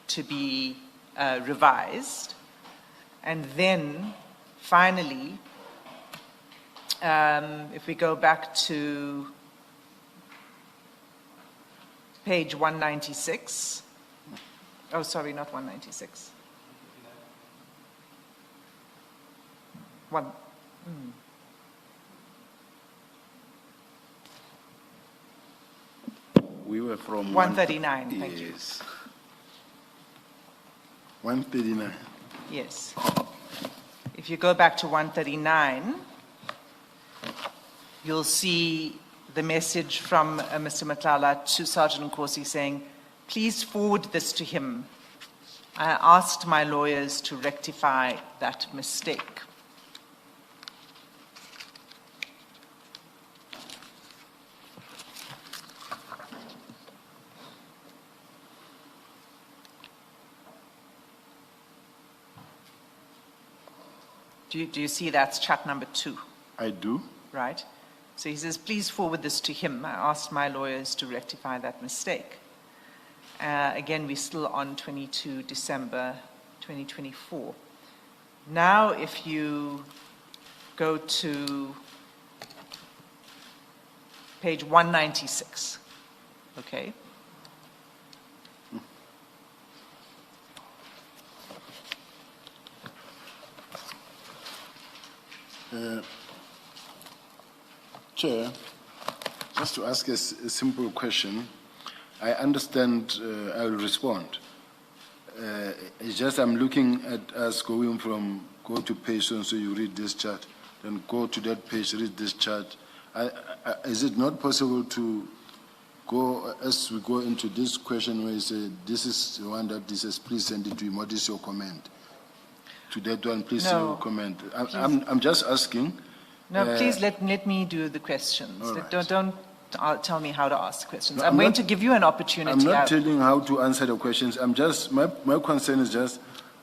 to be revised. And then, finally, if we go back to page 196. Oh, sorry, not 196. We were from 139, thank you. Yes. 139. Yes. If you go back to 139, you'll see the message from Mr. Nhlanhla to Sergeant Nkosi saying, please forward this to him. I asked my lawyers to rectify that mistake. Do you see that's chat number 2? I do. Right? So he says, please forward this to him. I asked my lawyers to rectify that mistake. Again, we're still on 22 December 2024. Now, if you go to page 196, okay? Chair, just to ask a simple question. I understand, I'll respond. It's just I'm looking at us going from, go to page so you read this chart, then go to that page, read this chart. Is it not possible to go, as we go into this question where you say, this is the one that this says, please send it to him, what is your comment? To that one, please No, comment. I'm just asking. No, please let me do the questions. Right. Don't tell me how to ask the questions. No, I'm going to give you an opportunity. I'm not telling how to answer the questions. I'm just, my concern is just,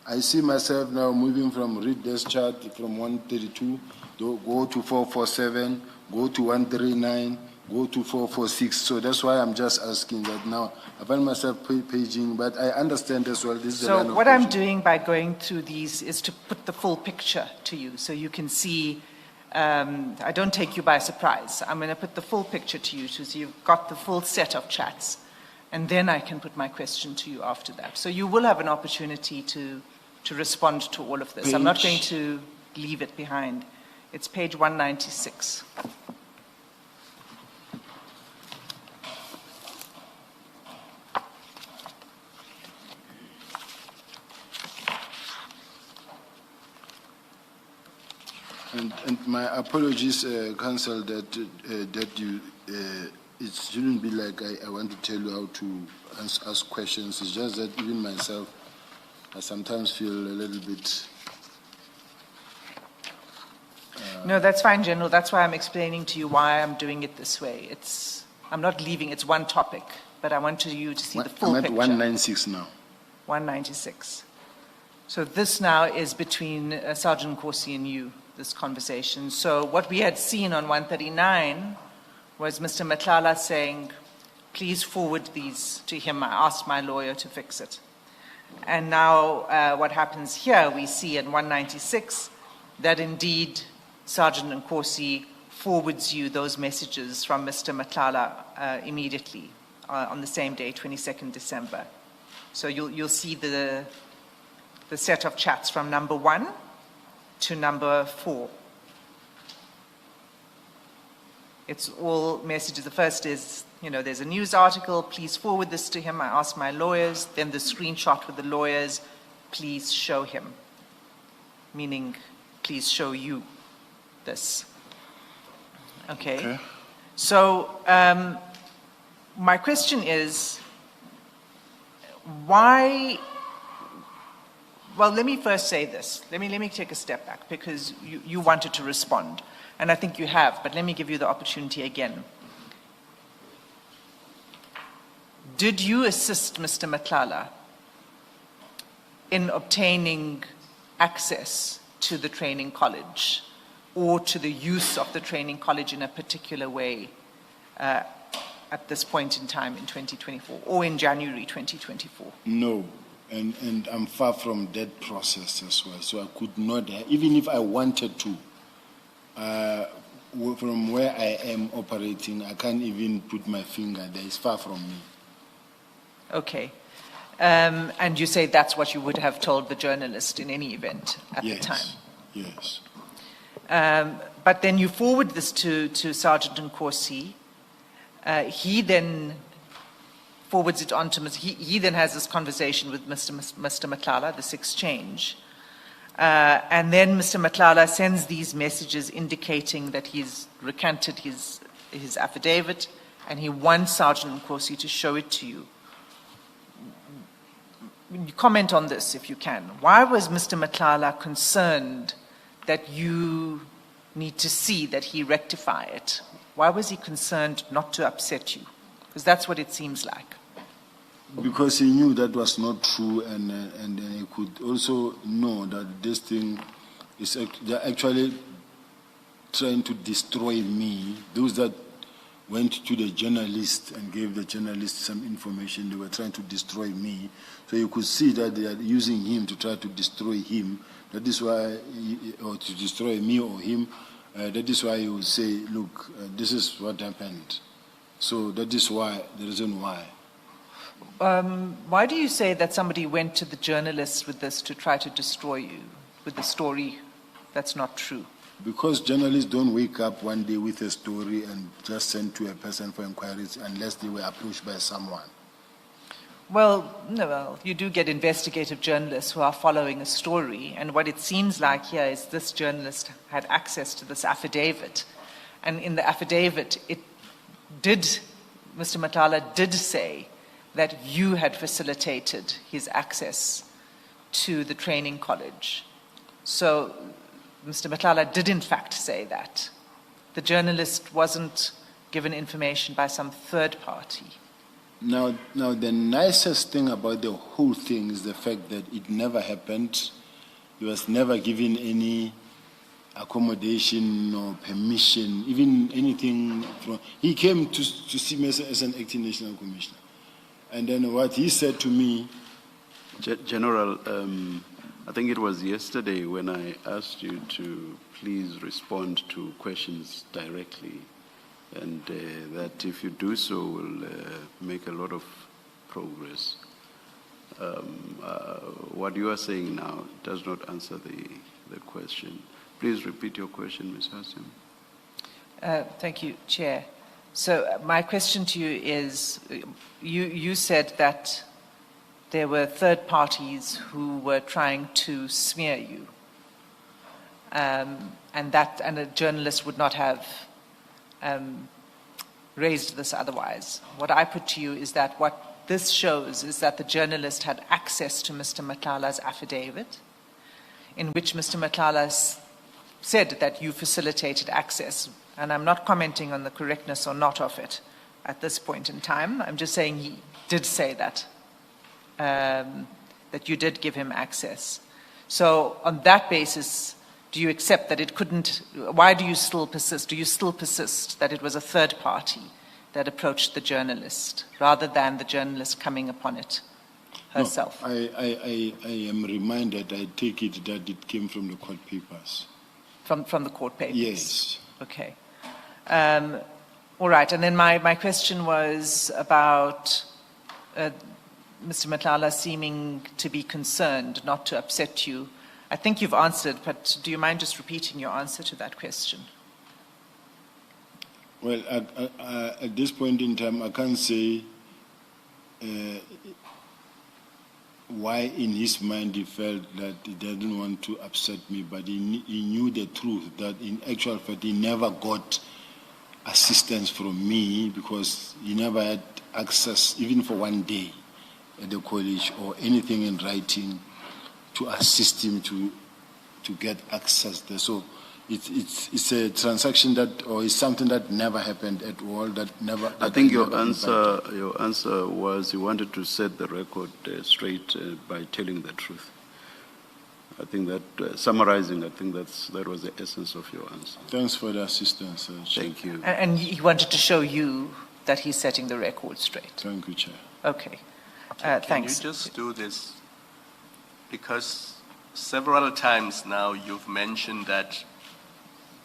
I see myself now moving from read this chart from 132, go to 447, go to 139, go to 446. So that's why I'm just asking that now. I find myself paging, but I understand as well. This is So what I'm doing by going through these is to put the full picture to you so you can see. I don't take you by surprise. I'm going to put the full picture to you so you've got the full set of chats, and then I can put my question to you after that. So you will have an opportunity to respond to all of this. I'm not going to leave it behind. It's page 196. And my apologies, Council, that you, it shouldn't be like I want to tell you how to ask questions. It's just that even myself, I sometimes feel a little bit. No, that's fine, General. That's why I'm explaining to you why I'm doing it this way. I'm not leaving, it's one topic, but I want you to see the full I'm picture. at 196 now. 196. So this now is between Sergeant Nkosi and you, this conversation. So what we had seen on 139 was Mr. Nhlanhla saying, please forward these to him. I asked my lawyer to fix it. And now what happens here, we see in 196 that indeed Sergeant Nkosi forwards you those messages from Mr. Nhlanhla immediately on the same day, 22nd December. So you'll see the set of chats from number 1 to number 4. It's all messages. The first is, there's a news article, please forward this to him. I asked my lawyers. Then the screenshot with the lawyers, please show him. Meaning, please show you this. Okay. So my question is, why? Well, let me first say this. Let me take a step back, because you wanted to respond, and I think you have, but let me give you the opportunity again. Did you assist Mr. Nhlanhla in obtaining access to the training college or to the use of the training college in a particular way at this point in time in 2024 or in January 2024? No, and I'm far from that process as well. So I could not, even if I wanted to, from where I am operating, I can't even put my finger there. It's far from me. Okay. And you say that's what you would have told the journalist in any event at the time? Yes. But then you forward this to Sergeant Nkosi. He then forwards it on to he then has this conversation with Mr. Nhlanhla, this exchange. And then Mr. Nhlanhla sends these messages indicating that he's recanted his affidavit and he wants Sergeant Nkosi to show it to you. Comment on this if you can. Why was Mr. Nhlanhla concerned that you need to see that he rectify it? Why was he concerned not to upset you? Because that's what it seems like. Because he knew that was not true, and he could also know that this thing is they're actually trying to destroy me. Those that went to the journalist and gave the journalist some information, they were trying to destroy me. So you could see that they are using him to try to destroy him. That is why, or to destroy me or him. That is why he would say, look, this is what happened. So that is why, the reason why. Why do you say that somebody went to the journalist with this to try to destroy you, with the story that's not true? Because journalists don't wake up one day with a story and just send to a person for inquiries unless they were approached by someone. Well, no, well, you do get investigative journalists who are following a story, and what it seems like here is this journalist had access to this affidavit, and in the affidavit, Mr. Nhlanhla did say that you had facilitated his access to the training college. So Mr. Nhlanhla did in fact say that. The journalist wasn't given information by some third party. Now, the nicest thing about the whole thing is the fact that it never happened. He was never given any accommodation or permission, even anything from. He came to see me as an acting national commissioner. And then what he said to me. General, I think it was yesterday when I asked you to please respond to questions directly, and that if you do so will make a lot of progress. What you are saying now does not answer the question. Please repeat your question, Ms. Hassan. Thank you, Chair. So my question to you is, you said that there were third parties who were trying to smear you, and a journalist would not have raised this otherwise. What I put to you is that what this shows is that the journalist had access to Mr. Nhlanhla's affidavit, in which Mr. Nhlanhla said that you facilitated access. And I'm not commenting on the correctness or not of it at this point in time. I'm just saying he did say that, that you did give him access. So on that basis, do you accept that it couldn't, why do you still persist? Do you still persist that it was a third party that approached the journalist rather than the journalist coming upon it herself? No, I am reminded, I take it that it came from the court papers. From the court papers? Yes. Okay. All right, and then my question was about Mr. Nhlanhla seeming to be concerned, not to upset you. I think you've answered, but do you mind just repeating your answer to that question? Well, at this point in time, I can't say why in his mind he felt that he didn't want to upset me, but he knew the truth, that in actual fact he never got assistance from me because he never had access, even for one day at the college or anything in writing to assist him to get access there. So it's a transaction that, or it's something that never happened at all. I think your answer was you wanted to set the record straight by telling the truth. I think that summarizing, I think that was the essence of your answer. Thanks for the assistance, Chair. Thank you. And he wanted to show you that he's setting the record straight. Thank you, Chair. Okay. Can Thanks. you just do this? Because several times now you've mentioned that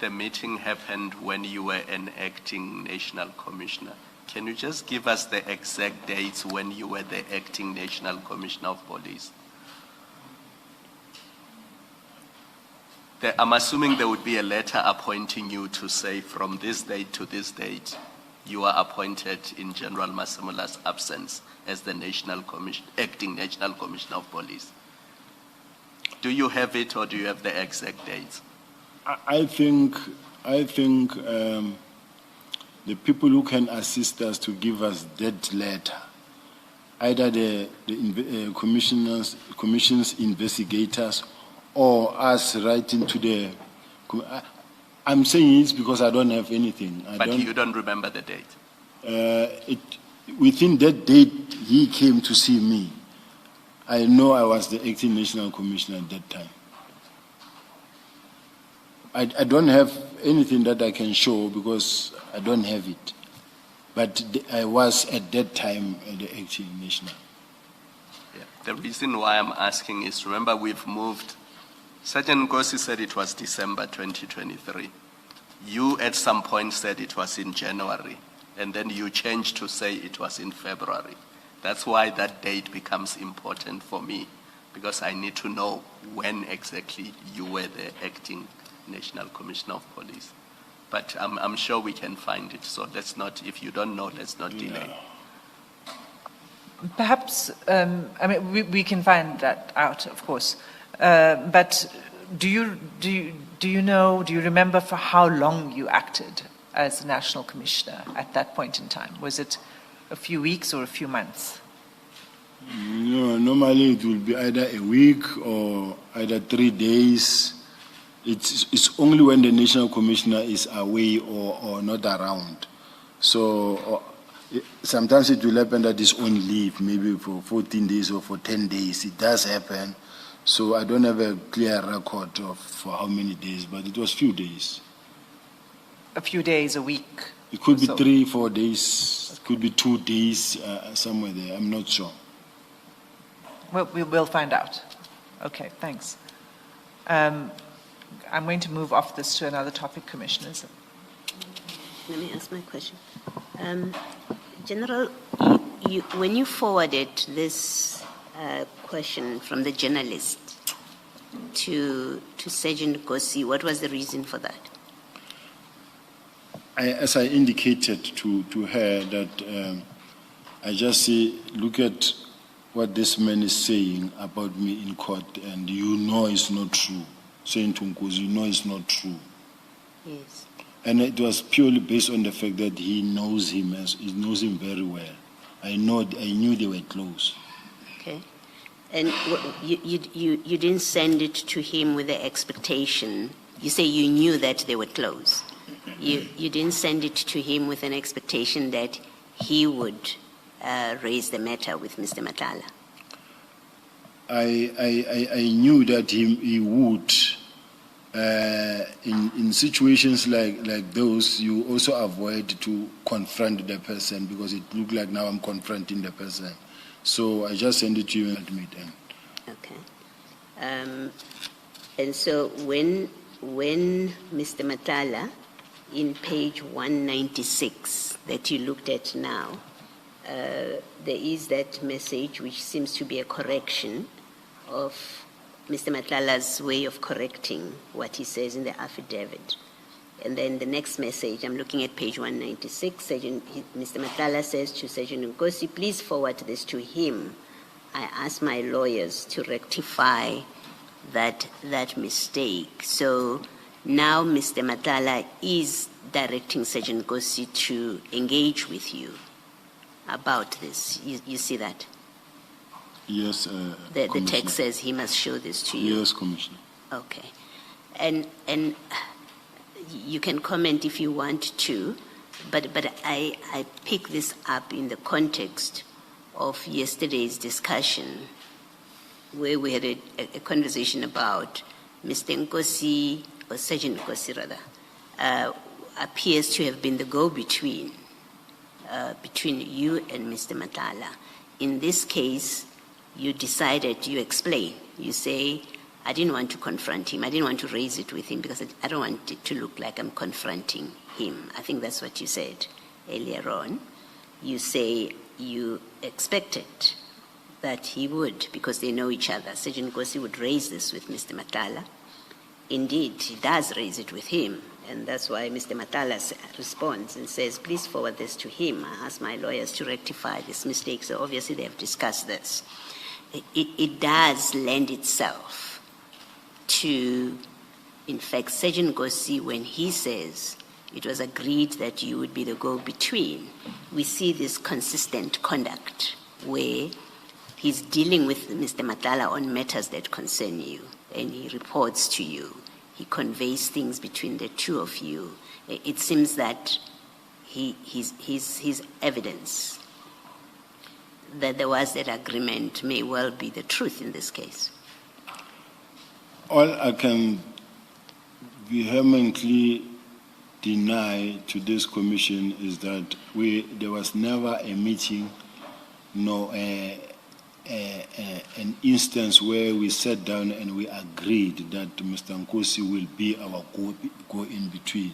the meeting happened when you were an acting national commissioner. Can you just give us the exact dates when you were the acting national commissioner of police? I'm assuming there would be a letter appointing you to say from this date to this date, you are appointed in General Masamula's absence as the acting national commissioner of police. Do you have it or do you have the exact dates? I think the people who can assist us to give us that letter, either the commission's investigators or us writing to the. I'm saying it's because I don't have anything. You don't remember the date? Within that date, he came to see me. I know I was the acting national commissioner at that time. I don't have anything that I can show because I don't have it. But I was at that time the acting national. Yeah. The reason why I'm asking is, remember we've moved. Sergeant Nkosi said it was December 2023. You at some point said it was in January, and then you changed to say it was in February. That's why that date becomes important for me, because I need to know when exactly you were the acting National Commissioner of Police. But I'm sure we can find it, so let's not, if you don't know, let's not delay. Perhaps, I mean, we can find that out, of course. But do you remember for how long you acted as National Commissioner at that point in time? Was it a few weeks or a few months? No, normally it will be either a week or either 3 days. It's only when the National Commissioner is away or not around. So sometimes it will happen that it's on leave, maybe for 14 days or for 10 days. It does happen. So I don't have a clear record of for how many days, but it was few days. A few days, a week? It could be 3, 4 days. It could be 2 days, somewhere there. I'm not sure. Well, we'll find out. Okay, thanks. I'm going to move off this to another topic, Commissioners. Let me ask my question. General, when you forwarded this question from the journalist, to Sergeant Nkosi. What was the reason for that? As I indicated to her that I just say, look at what this man is saying about me in court, and you know it's not true. Saying to Nkosi, you know it's not true. Yes. And it was purely based on the fact that he knows him, he knows him very well. I knew they were close. Okay. And you didn't send it to him with the expectation. You say you knew that they were close. You didn't send it to him with an expectation that he would raise the matter with Mr. Nhlanhla. I knew that he would. In situations like those, you also avoid to confront the person because it looked like now I'm confronting the person. So I just send it to you and admit them. Okay. And so when Mr. Nhlanhla, in page 196 that you looked at now, there is that message which seems to be a correction of Mr. Nhlanhla's way of correcting what he says in the affidavit. And then the next message, I'm looking at page 196, Mr. Nhlanhla says to Sergeant Nkosi, please forward this to him. I asked my lawyers to rectify that mistake. So now Mr. Nhlanhla is directing Sergeant Nkosi to engage with you about this. You see that? Yes, the text says he must show this to you. Yes, Commissioner. Okay. And you can comment if you want to, but I pick this up in the context of yesterday's discussion where we had a conversation about Mr. Nkosi, or Sergeant Nkosi rather, appears to have been the go-between between you and Mr. Nhlanhla. In this case, you decided, you explain, you say, I didn't want to confront him. I didn't want to raise it with him because I don't want it to look like I'm confronting him. I think that's what you said earlier on. You say you expected that he would, because they know each other. Sergeant Nkosi would raise this with Mr. Nhlanhla. Indeed, he does raise it with him. And that's why Mr. Nhlanhla responds and says, please forward this to him. I asked my lawyers to rectify this mistake. So obviously they have discussed this. It does lend itself to, in fact, Sergeant Nkosi, when he says it was agreed that you would be the go-between, we see this consistent conduct where he's dealing with Mr. Nhlanhla on matters that concern you, and he reports to you. He conveys things between the two of you. It seems that his evidence that there was that agreement may well be the truth in this case. All I can vehemently deny to this commission is that there was never a meeting nor an instance where we sat down and we agreed that Mr. Nkosi will be our go-in-between.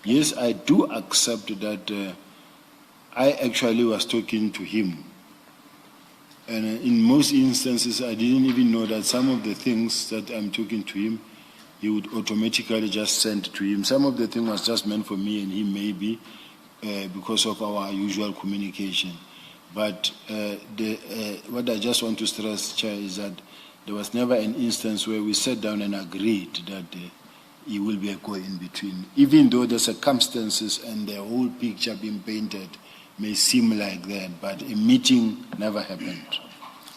Yes, I do accept that I actually was talking to him. And in most instances, I didn't even know that some of the things that I'm talking to him, he would automatically just send to him. Some of the things was just meant for me and him maybe because of our usual communication. But what I just want to stress, Chair, is that there was never an instance where we sat down and agreed that he will be a go-in-between. Even though the circumstances and the whole picture being painted may seem like that, but a meeting never happened.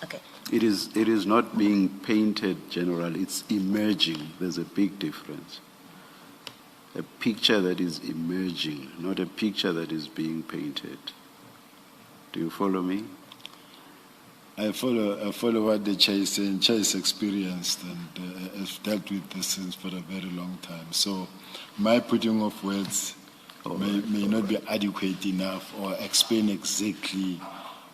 Okay. It is not being painted, General. It's emerging. There's a big difference. A picture that is emerging, not a picture that is being painted. Do you follow me? I follow what the Chair is saying. Chair is experienced and has dealt with this since for a very long time. So my putting of words may not be adequate enough or explain exactly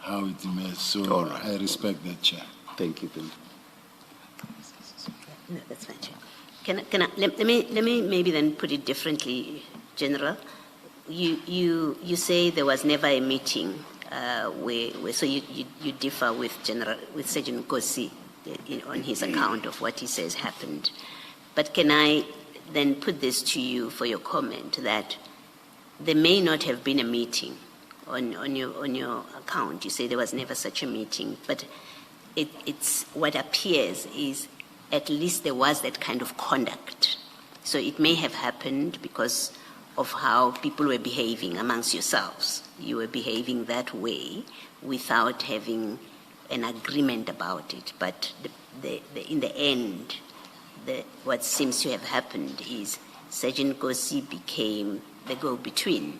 how it emerged. So right. I respect that, Chair. Thank you, then. No, that's fine, Chair. Let me maybe then put it differently, General. You say there was never a meeting where so you differ with Sergeant Nkosi on his account of what he says happened. But can I then put this to you for your comment that there may not have been a meeting on your account. You say there was never such a meeting, but it's what appears is at least there was that kind of conduct. So it may have happened because of how people were behaving amongst yourselves. You were behaving that way without having an agreement about it. But in the end, what seems to have happened is Sergeant Nkosi became the go-between,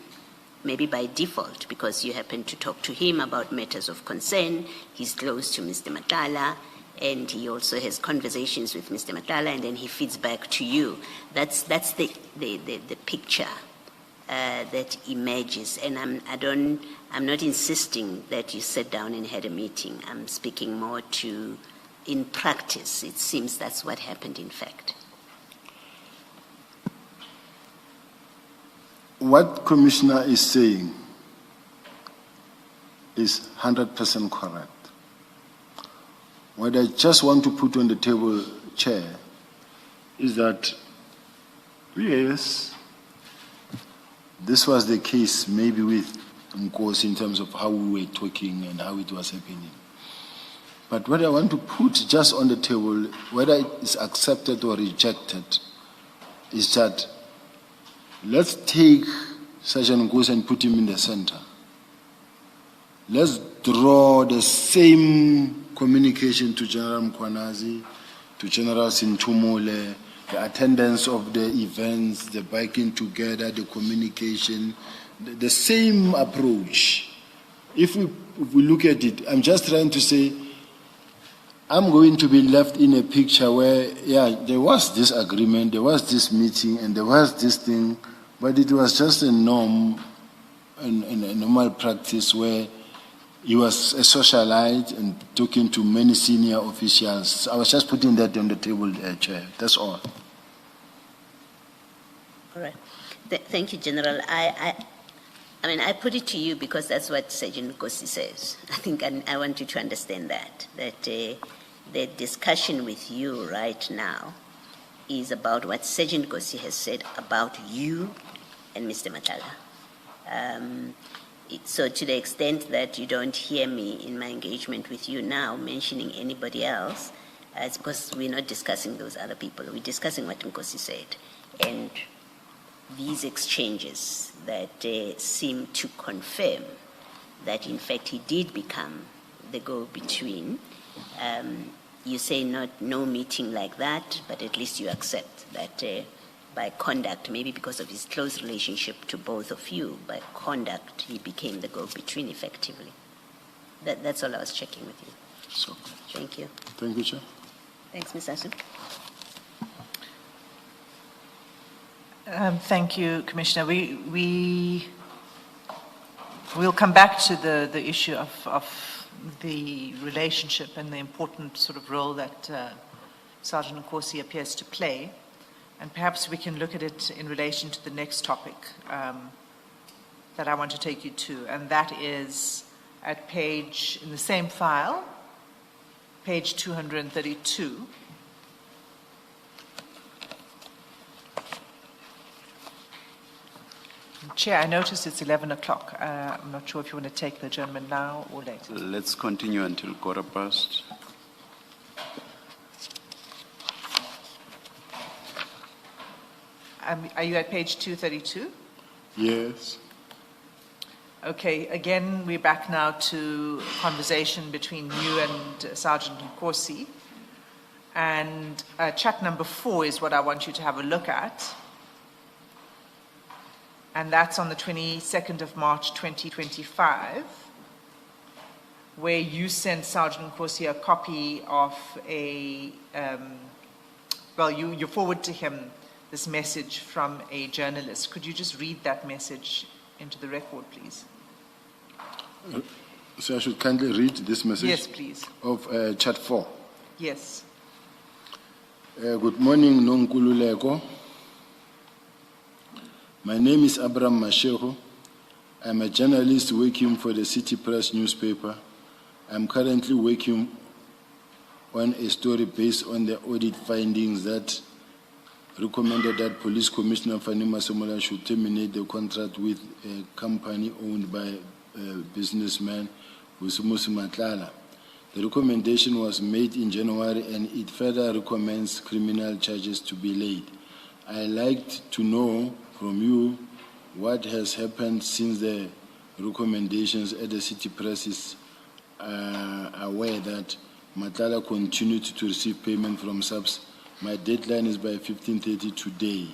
maybe by default, because you happen to talk to him about matters of concern. He's close to Mr. Nhlanhla, and he also has conversations with Mr. Nhlanhla, and then he feeds back to you. That's the picture that emerges. And I'm not insisting that you sat down and had a meeting. I'm speaking more to, in practice, it seems that's what happened in fact. What Commissioner is saying is 100% correct. What I just want to put on the table, Chair, is that, yes, this was the case maybe with Nkosi in terms of how we were talking and how it was happening. But what I want to put just on the table, whether it is accepted or rejected, is that let's take Sergeant Nkosi and put him in the center. Let's draw the same communication to General Mkhwanazi, to General Sintumule, the attendance of the events, the biking together, the communication, the same approach. If we look at it, I'm just trying to say, I'm going to be left in a picture where, yeah, there was this agreement, there was this meeting, and there was this thing, but it was just a norm, and a normal practice where he was a socialite and talking to many senior officials. I was just putting that on the table, Chair. That's all. All right. Thank you, General. I mean, I put it to you because that's what Sergeant Nkosi says. I think I want you to understand that the discussion with you right now is about what Sergeant Nkosi has said about you and Mr. Nhlanhla. So to the extent that you don't hear me in my engagement with you now mentioning anybody else, it's because we're not discussing those other people. We're discussing what Nkosi said. And these exchanges that seem to confirm that, in fact, he did become the go-between. You say no meeting like that, but at least you accept that by conduct, maybe because of his close relationship to both of you, by conduct, he became the go-between effectively. That's all I was checking with you. So, thank you. Thank you, Chair. Thanks, Ms. Asu. Thank you, Commissioner. We'll come back to the issue of the relationship and the important sort of role that Sergeant Nkosi appears to play. And perhaps we can look at it in relation to the next topic that I want to take you to, and that is at page, in the same file, page 232. Chair, I noticed it's 11 o'clock. I'm not sure if you want to take the adjournment now or later. Let's continue until past. Are you at page 232? Yes. Okay, again, we're back now to a conversation between you and Sergeant Nkosi. And chat number 4 is what I want you to have a look at. And that's on the 22nd of March, 2025, where you sent Sergeant Nkosi a copy of a, you forward to him this message from a journalist. Could you just read that message into the record, please? So I should kindly read this message? Yes, please. Of chat 4. Yes. Good morning, Nonkululeko. My name is Abraham Mashego. I'm a journalist working for the City Press newspaper. I'm currently working on a story based on the audit findings that recommended that Police Commissioner Fani Masemola should terminate the contract with a company owned by a businessman, Nhlanhla. The recommendation was made in January and it further recommends criminal charges to be laid. I'd like to know from you what has happened since the recommendations at the city press is aware that Nhlanhla continued to receive payment from subs. My deadline is by 15:30 today.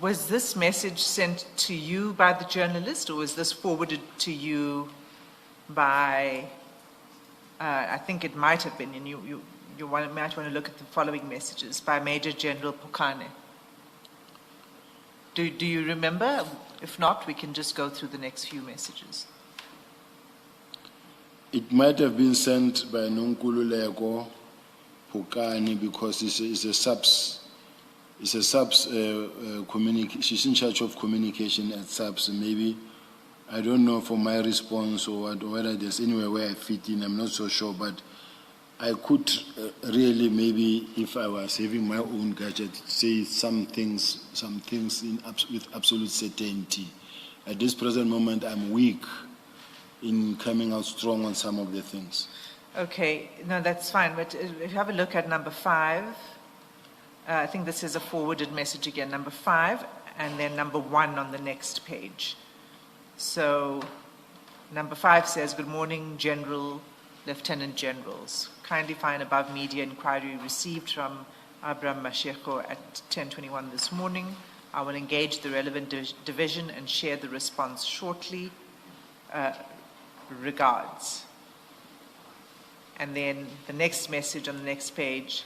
Was this message sent to you by the journalist, or was this forwarded to you by, I think it might have been, and you might want to look at the following messages, by Major General Pokane? Do you remember? If not, we can just go through the next few messages. It might have been sent by Nonkululeko Pokane because it's a subs communication. She's in charge of communication at subs. Maybe, I don't know for my response or whether there's anywhere where I fit in. I'm not so sure, but I could really, maybe if I was having my own gadget, say some things with absolute certainty. At this present moment, I'm weak in coming out strong on some of the things. Okay, no, that's fine. But if you have a look at number 5, I think this is a forwarded message again, number 5, and then number 1 on the next page. So number 5 says, "Good morning, General, Lieutenant Generals. Kindly find above media inquiry received from Abraham Mashego at 10:21 this morning. I will engage the relevant division and share the response shortly. Regards." And then the next message on the next page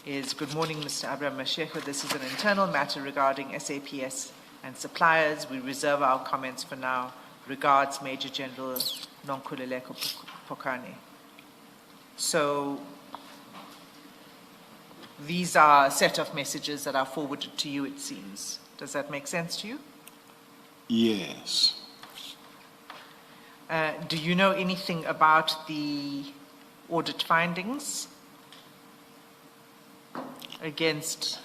is, "Good morning, Mr. Abraham Mashego. This is an internal matter regarding SAPS and suppliers. We reserve our comments for now. Regards, Major General Nonkululeko Pokane." So these are a set of messages that are forwarded to you, it seems. Does that make sense to you? Yes. Do you know anything about the audit findings against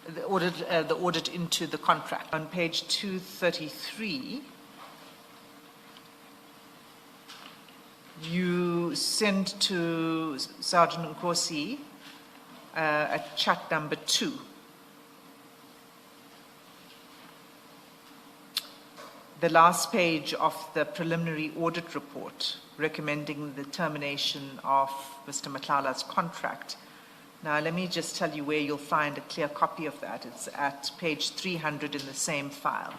the audit into the contract? On page 233, you sent to Sergeant Nkosi at chat number 2. The last page of the preliminary audit report recommending the termination of Mr. Nhlanhla's contract. Now, let me just tell you where you'll find a clear copy of that. It's at page 300 in the same file.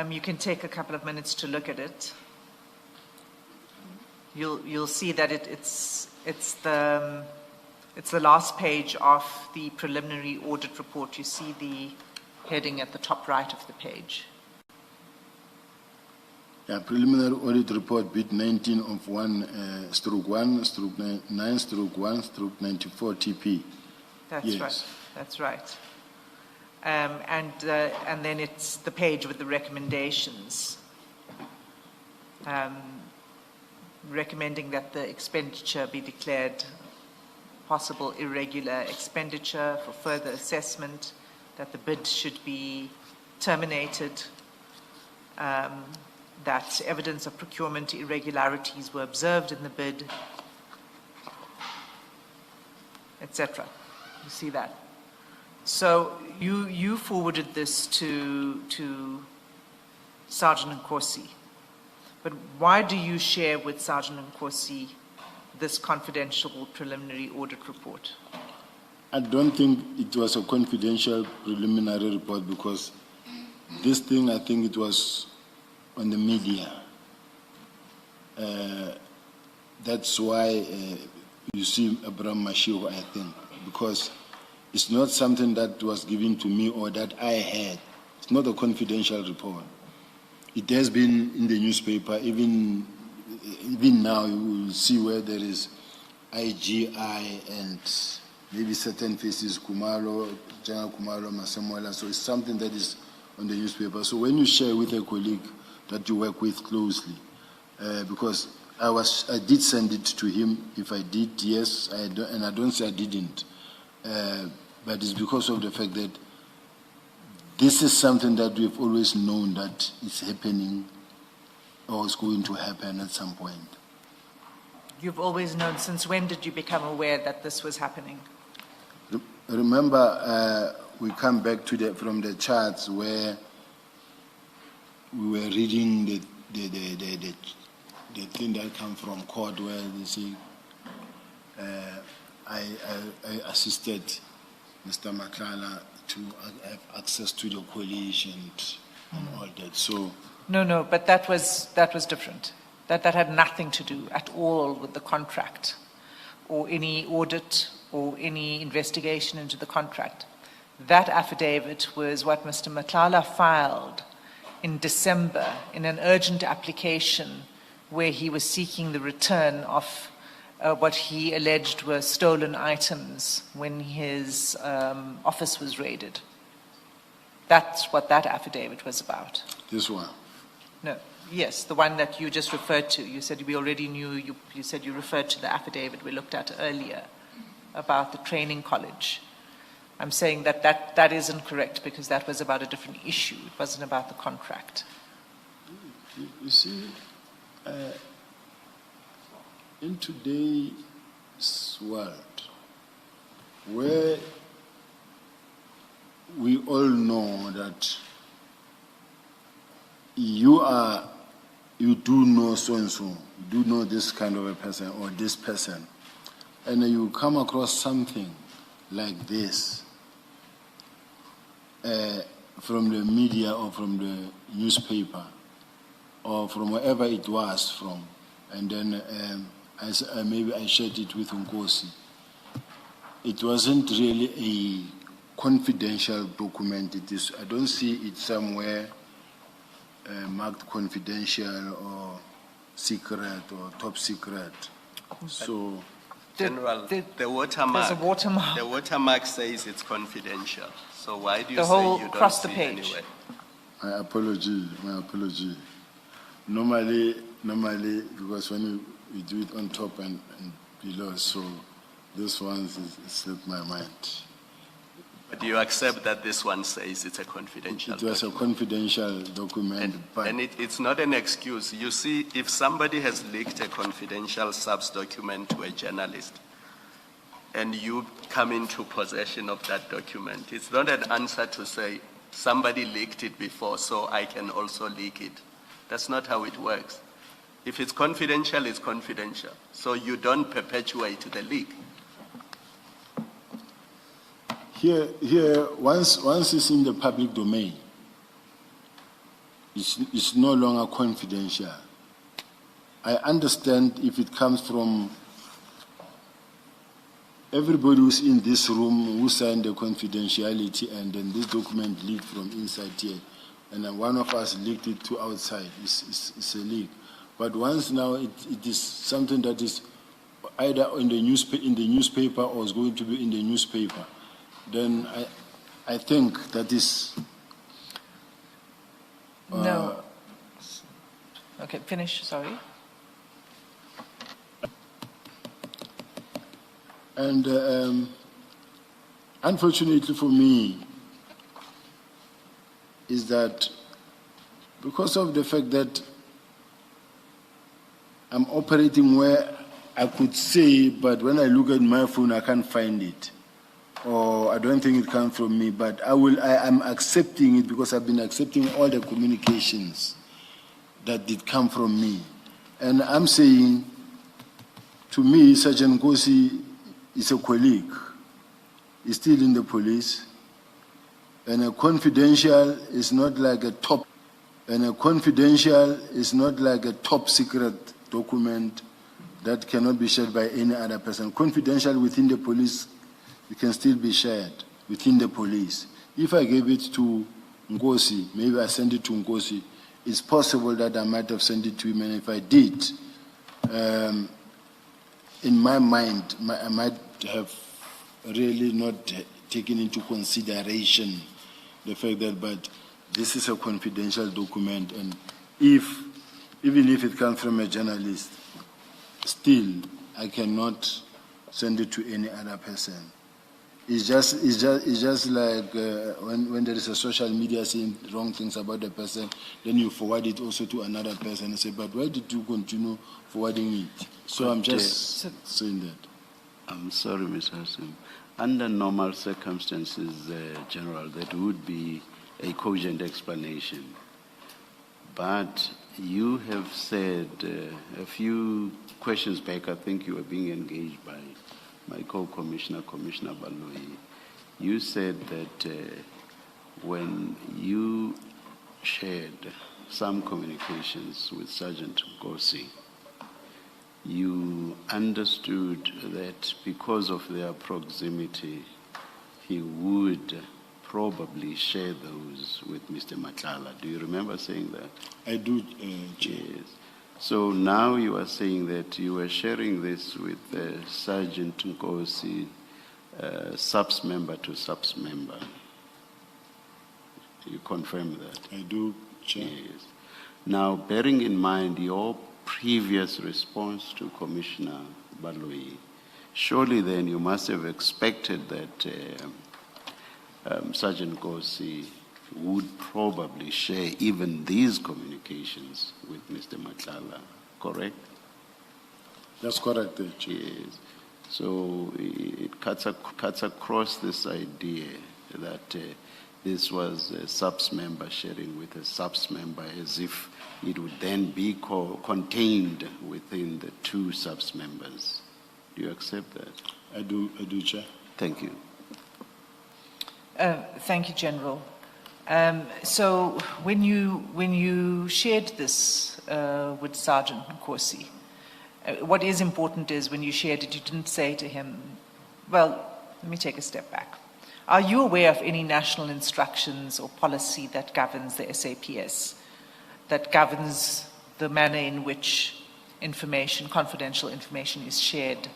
You can take a couple of minutes to look at it. You'll see that it's the last page of the preliminary audit report. You see the heading at the top right of the page. Yeah, preliminary audit report bit 19 of 1/1/9/1/94 TP. That's Yes. right. That's right. And then it's the page with the recommendations, recommending that the expenditure be declared possible irregular expenditure for further assessment, that the bid should be terminated, that evidence of procurement irregularities were observed in the bid, etc. You see that? So you forwarded this to Sergeant Nkosi, but why do you share with Sergeant Nkosi this confidential preliminary audit report? I don't think it was a confidential preliminary report because this thing, I think it was on the media. That's why you see Abraham Mashego, I think, because It's not something that was given to me or that I had. It's not a confidential report. It has been in the newspaper. Even now, you will see where there is IGI and maybe certain faces, Kumalo, General Kumalo, Masemola. So it's something that is on the newspaper. So when you share with a colleague that you work with closely, because I did send it to him. If I did, yes, and I don't say I didn't. But it's because of the fact that this is something that we've always known that is happening or is going to happen at some point. You've always known. Since when did you become aware that this was happening? Remember, we come back to from the charts where we were reading the thing that come from court where they say I assisted Mr. Nhlanhla to have access to the coalition and all that. So No, but that was different. That had nothing to do at all with the contract or any audit or any investigation into the contract. That affidavit was what Mr. Nhlanhla filed in December in an urgent application where he was seeking the return of what he alleged were stolen items when his office was raided. That's what that affidavit was about. this one. No, yes, the one that you just referred to. You said we already knew, you said you referred to the affidavit we looked at earlier about the training college. I'm saying that isn't correct because that was about a different issue. It wasn't about the contract. You see, in today's world, where we all know that you do know so-and-so, you do know this kind of a person or this person, and you come across something like this from the media or from the newspaper or from wherever it was from, and then maybe I shared it with Nkosi. It wasn't really a confidential document. It is. I don't see it somewhere marked confidential or secret or top secret. So, General, the there's a watermark. watermark. The watermark says it's confidential. So why do you The say whole you don't across the see page. anyway? my apology. Normally, because when we do it on top and below, so this one slipped my mind. But do you accept that this one says it's a confidential It was a document? confidential document, but And it's not an excuse. You see, if somebody has leaked a confidential subs document to a journalist, and you come into possession of that document, it's not an answer to say, somebody leaked it before, so I can also leak it. That's not how it works. If it's confidential, it's confidential. So you don't perpetuate the leak. Here, once it's in the public domain, it's no longer confidential. I understand if it comes from everybody who's in this room who signed the confidentiality, and then this document leaked from inside here, and then one of us leaked it to outside. It's a leak. But once now it is something that is either in the newspaper or is going to be in the newspaper, then I think that is. No. Okay, finish, sorry. And unfortunately for me, is that because of the fact that I'm operating where I could say, but when I look at my phone, I can't find it. Or I don't think it comes from me, but I'm accepting it because I've been accepting all the communications that did come from me. And I'm saying, to me, Sergeant Nkosi is a colleague. He's still in the police. And a confidential is not like a top, secret document that cannot be shared by any other person. Confidential within the police it can still be shared within the police. If I gave it to Nkosi, maybe I send it to Nkosi, it's possible that I might have sent it to him, and if I did, in my mind, I might have really not taken into consideration the fact that, but this is a confidential document, and even if it comes from a journalist, still I cannot send it to any other person. It's just like when there is a social media saying wrong things about the person, then you forward it also to another person and say, but why did you continue forwarding it? So I'm just saying that. I'm sorry, Mr. Hassim. Under normal circumstances, General, that would be a cogent explanation. But you have said a few questions back, I think you were being engaged by my co-commissioner, Commissioner Baloyi. You said that when you shared some communications with Sergeant Nkosi, you understood that because of their proximity, he would probably share those with Mr. Nhlanhla. Do you remember saying that? I do, Yes. So now you are saying that you were sharing this with Sergeant Nkosi, subs member to subs member. You confirm that? I do, Chair. Yes. Now, bearing in mind your previous response to Commissioner Baloyi, surely then you must have expected that Sergeant Nkosi would probably share even these communications with Mr. Nhlanhla, correct? That's correct, Chair. Yes. So it cuts across this idea that this was a subs member sharing with a subs member, as if it would then be contained within the two subs members. Do you accept that? I do, Chair. Thank you. Thank you, General. So when you shared this with Sergeant Nkosi, what is important is when you shared it, you didn't say to him, well, let me take a step back. Are you aware of any national instructions or policy that governs the SAPS, that governs the manner in which information, confidential information, is shared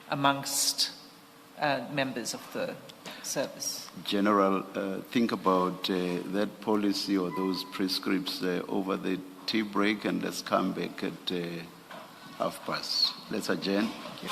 amongst members of the service? General, think about that policy or those prescripts over the tea break, and let's come back at 12:30. Let's adjourn. Thank you.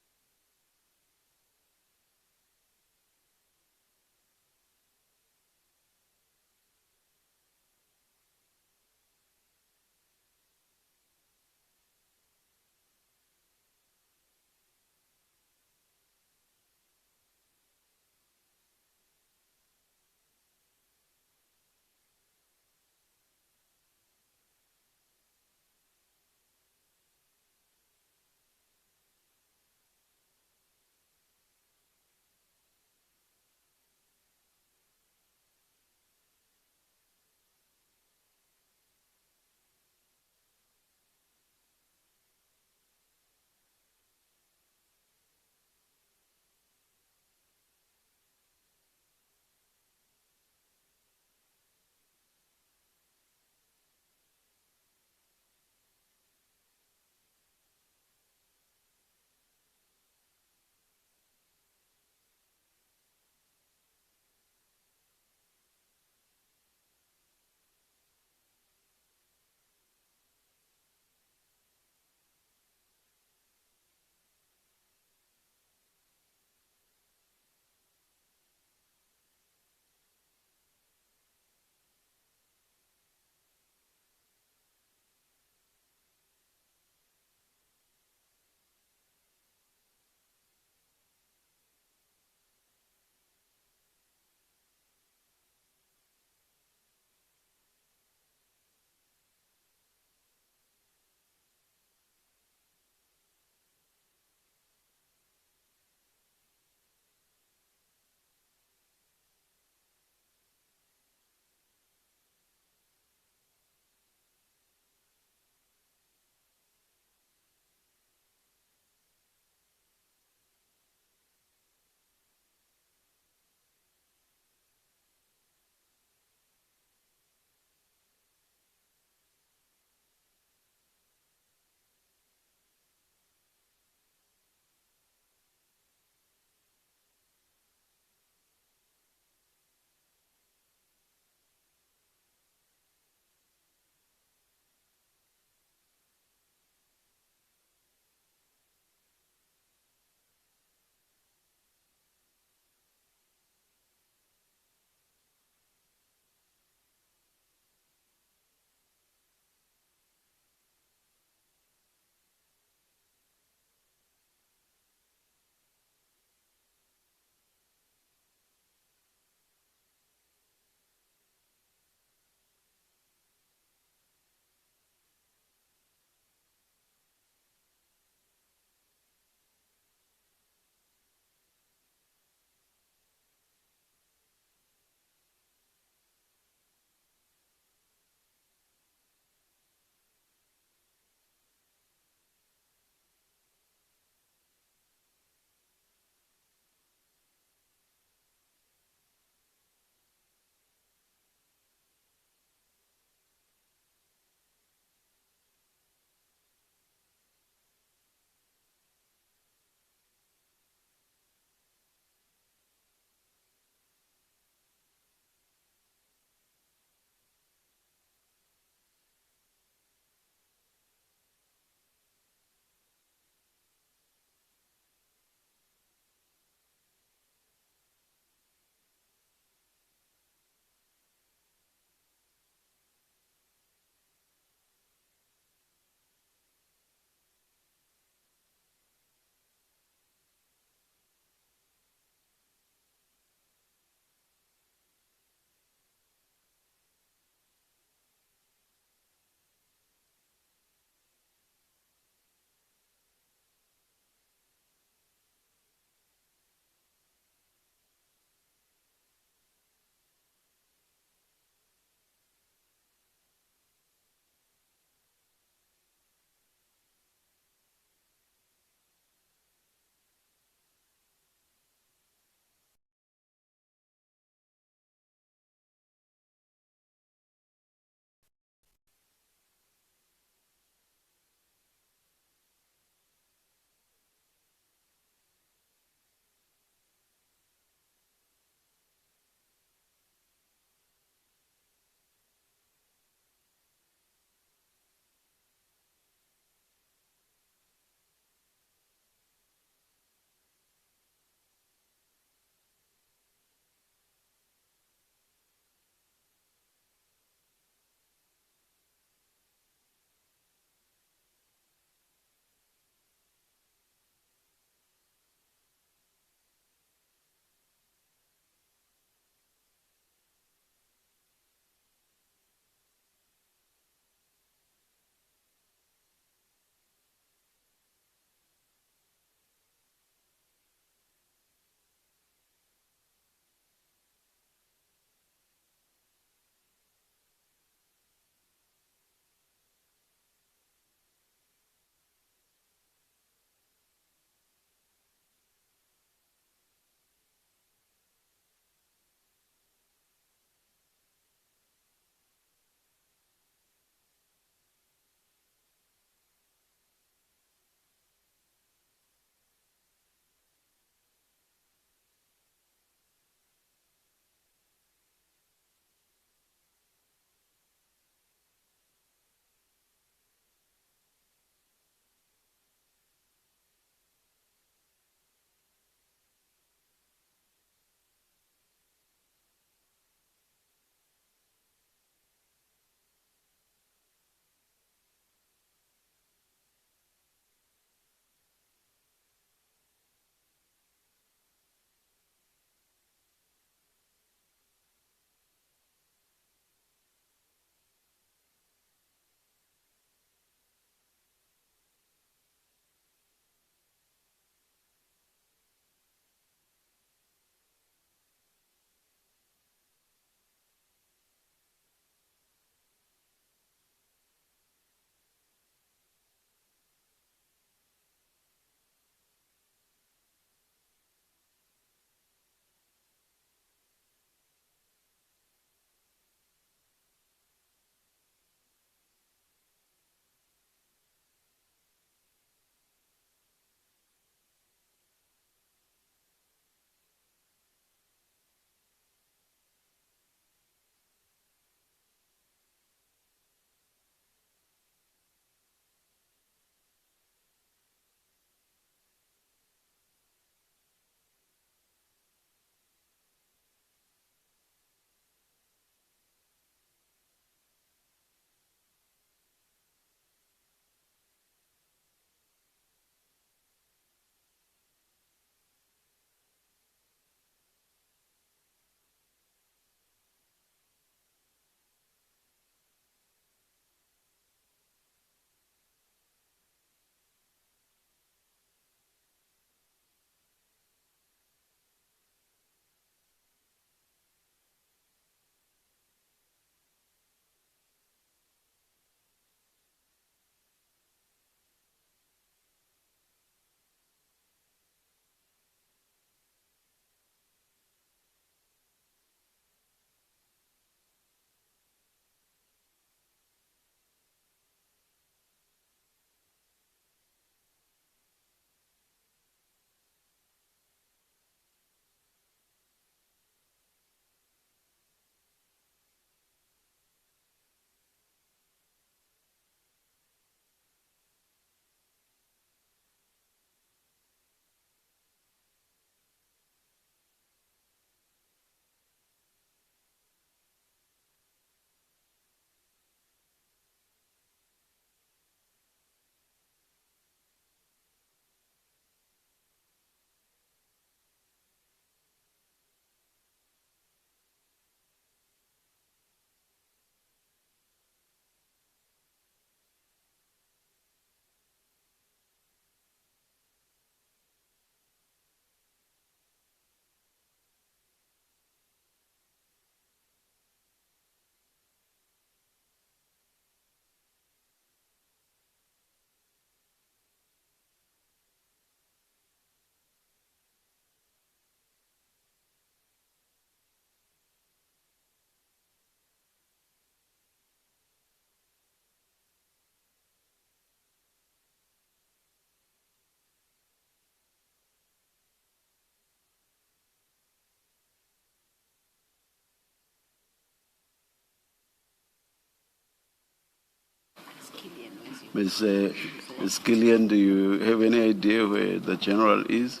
Ms. Gillian, do you have any idea where the general is?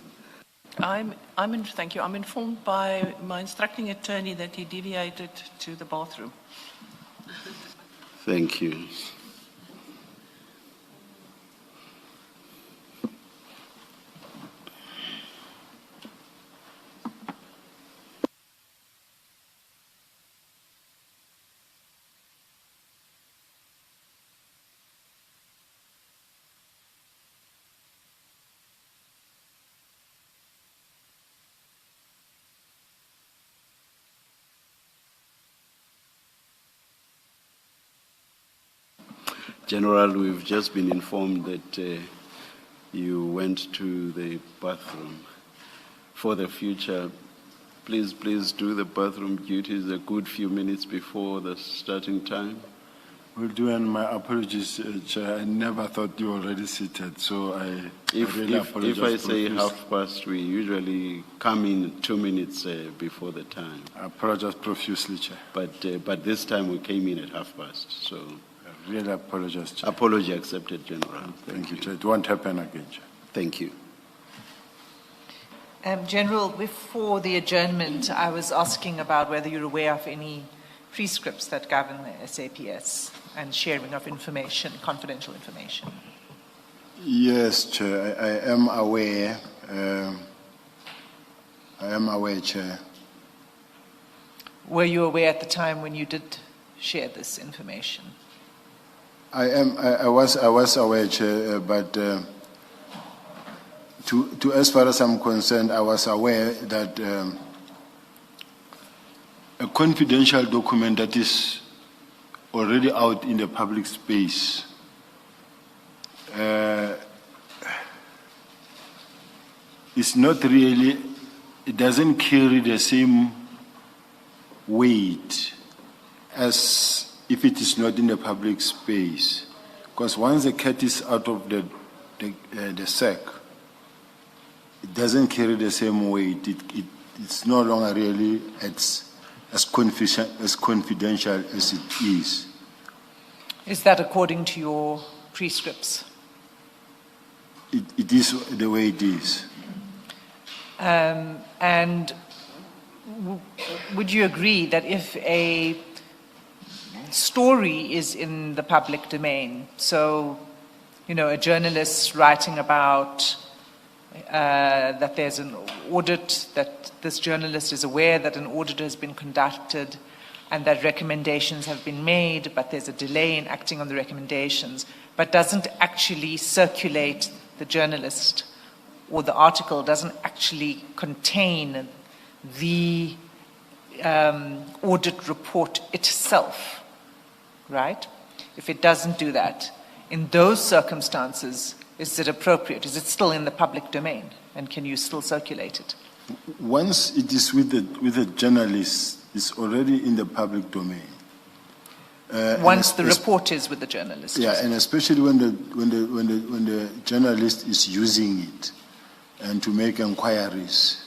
Thank you. I'm informed by my instructing attorney that he deviated to the bathroom. Thank you. General, we've just been informed that you went to the bathroom. For the future, please do the bathroom duties a good few minutes before the starting time. Will do, and my apologies, Chair. I never thought you were already seated, so I really apologize. If I say 1:30, we usually come in 2 minutes before the time. I apologize profusely, Chair. But this time we came in at 1:30, so. I really apologize, Chair. Apology accepted, General. Thank you, Chair. It won't happen again, Chair. Thank you. General, before the adjournment, I was asking about whether you're aware of any prescripts that govern the SAPS and sharing of information, confidential information. Yes, Chair. I am aware. Chair. Were you aware at the time when you did share this information? I was aware, Chair, but to as far as I'm concerned, I was aware that a confidential document that is already out in the public space is not really, it doesn't carry the same weight as if it is not in the public space. Because once the cat is out of the sack, it doesn't carry the same weight. It's no longer really as confidential as it is. Is that according to your prescripts? It is the way it is. And would you agree that if a story is in the public domain, so, a journalist writing about that there's an audit, that this journalist is aware that an audit has been conducted and that recommendations have been made, but there's a delay in acting on the recommendations, but doesn't actually circulate the journalist, or the article doesn't actually contain the audit report itself, right? If it doesn't do that, in those circumstances, is it appropriate? Is it still in the public domain? And can you still circulate it? Once it is with the journalist, it's already in the public domain. Once the report is with the journalist. Yeah, and especially when the journalist is using it and to make inquiries,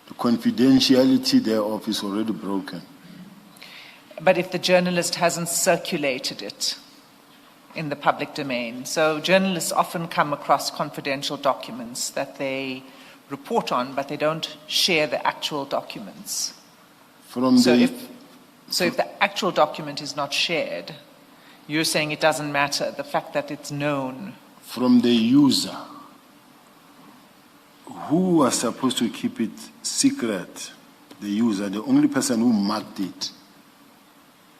the confidentiality thereof is already broken. But if the journalist hasn't circulated it in the public domain, so journalists often come across confidential documents that they report on, but they don't share the actual documents. So if the actual document is not shared, you're saying it doesn't matter, the fact that it's known. From the user, who was supposed to keep it secret, the user, the only person who marked it,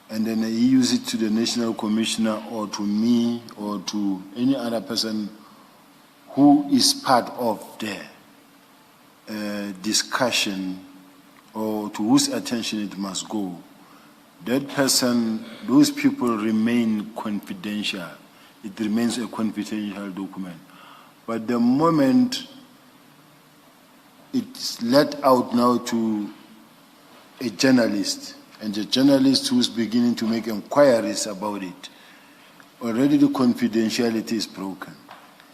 and then he used it to the National Commissioner or to me or to any other person who is part of the discussion or to whose attention it must go. That person, those people remain confidential. It remains a confidential document. But the moment it's let out now to a journalist, and the journalist who's beginning to make inquiries about it, already the confidentiality is broken.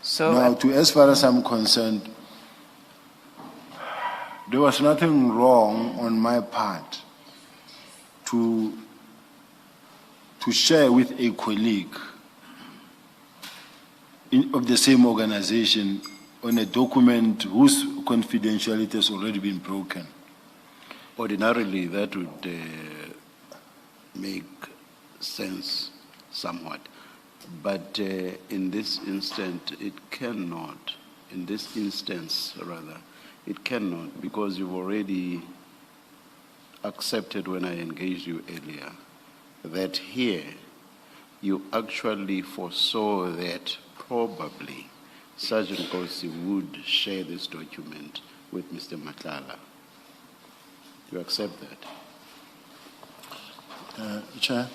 So now, as far as I'm concerned, there was nothing wrong on my part to share with a colleague of the same organization on a document whose confidentiality has already been broken? Ordinarily, that would make sense somewhat. But in this instance, it cannot. In this instance, rather, it cannot, because you've already accepted when I engaged you earlier that here you actually foresaw that probably Sergeant Nkosi would share this document with Mr. Nhlanhla. You accept that? Chair,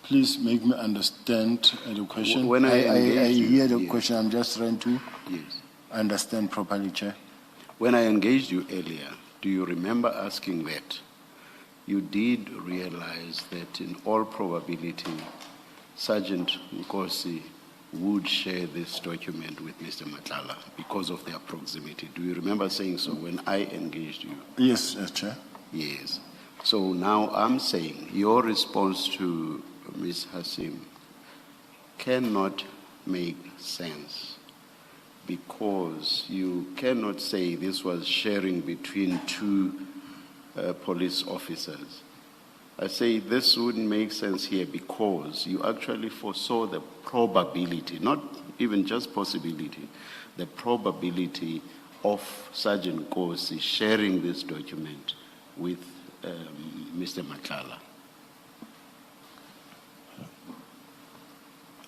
please make me understand the question. When I hear the yes. question, I'm just trying to Yes. understand properly, Chair. When I engaged you earlier, do you remember asking that? You did realize that in all probability, Sergeant Nkosi would share this document with Mr. Nhlanhla because of their proximity. Do you remember saying so when I engaged you? Yes, Chair. Yes. So now I'm saying your response to Ms. Hassim cannot make sense because you cannot say this was sharing between two police officers. I say this wouldn't make sense here because you actually foresaw the probability, not even just possibility, the probability of Sergeant Nkosi sharing this document with Mr. Nhlanhla.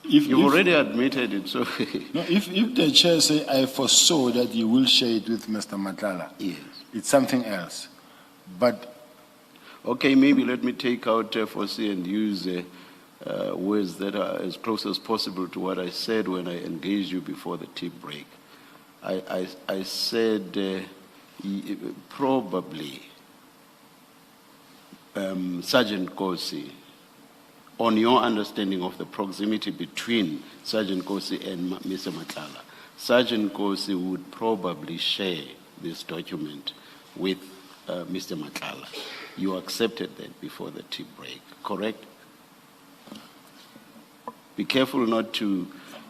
You've already admitted it, so... No, if the chair say, I foresaw that you will share it with Mr. Nhlanhla, Yes. it's something else. But Okay, maybe let me take out foresee and use words that are as close as possible to what I said when I engaged you before the tea break. I said probably Sergeant Nkosi, on your understanding of the proximity between Sergeant Nkosi and Mr. Nhlanhla, Sergeant Nkosi would probably share this document with Mr. Nhlanhla. You accepted that before the tea break, correct? Be careful not to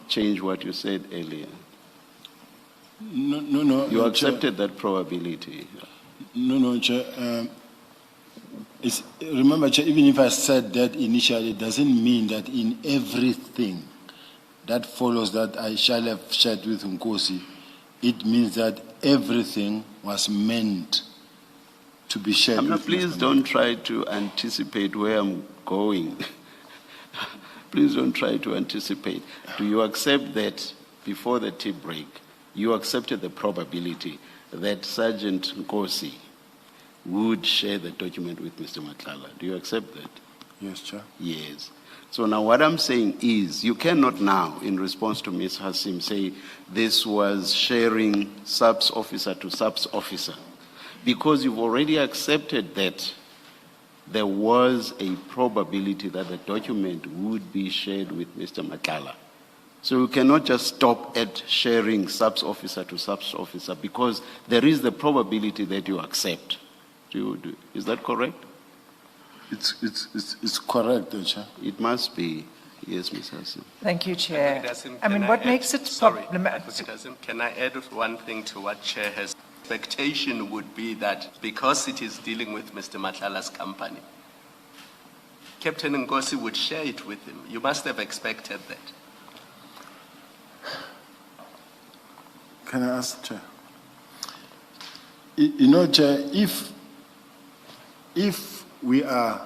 change what you said earlier. no. You accepted that probability. No, Chair. Remember, Chair, even if I said that initially, it doesn't mean that in everything that follows that I shall have shared with Nkosi, it means that everything was meant to be shared with Please Mr. don't try to anticipate where I'm going. Please don't try to anticipate. Do you accept that before the tea break, you accepted the probability that Sergeant Nkosi would share the document with Mr. Nhlanhla? Do you accept that? Yes, Chair. Yes. So now what I'm saying is you cannot now, in response to Ms. Hassim, say this was sharing subs officer to subs officer, because you've already accepted that there was a probability that the document would be shared with Mr. Nhlanhla. So you cannot just stop at sharing subs officer to subs officer because there is the probability that you accept. Is that correct? It's correct, Chair. It must be. Yes, Ms. Hassan. Thank you, Chair. Can I mean, what makes it sorry, problematic? Can I add one thing to what Chair has? Expectation would be that because it is dealing with Mr. Nhlanhla's company, Captain Nkosi would share it with him. You must have expected that. Can I ask, Chair? You know, Chair, if we are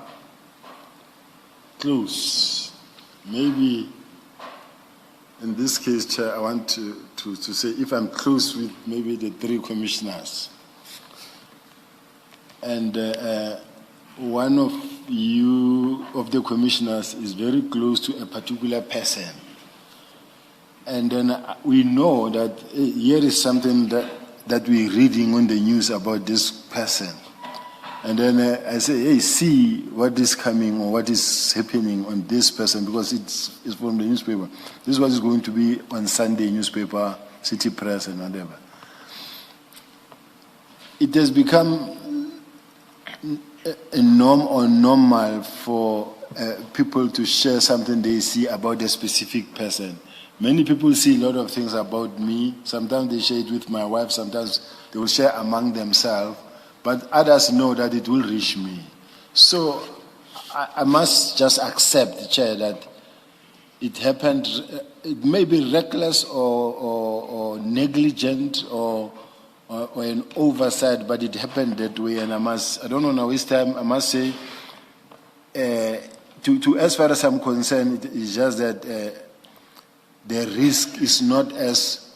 close, maybe in this case, Chair, I want to say if I'm close with maybe the three commissioners, and one of the commissioners is very close to a particular person, and then we know that here is something that we're reading on the news about this person. And then I say, hey, see what is coming or what is happening on this person because it's from the newspaper. This is what is going to be on Sunday newspaper, City Press and whatever. It has become a norm or normal for people to share something they see about a specific person. Many people see a lot of things about me. Sometimes they share it with my wife, sometimes they will share among themselves, but others know that it will reach me. So I must just accept, Chair, that it happened. It may be reckless or negligent or an oversight, but it happened that way. And I don't know now this time, I must say, to as far as I'm concerned, it is just that the risk is not as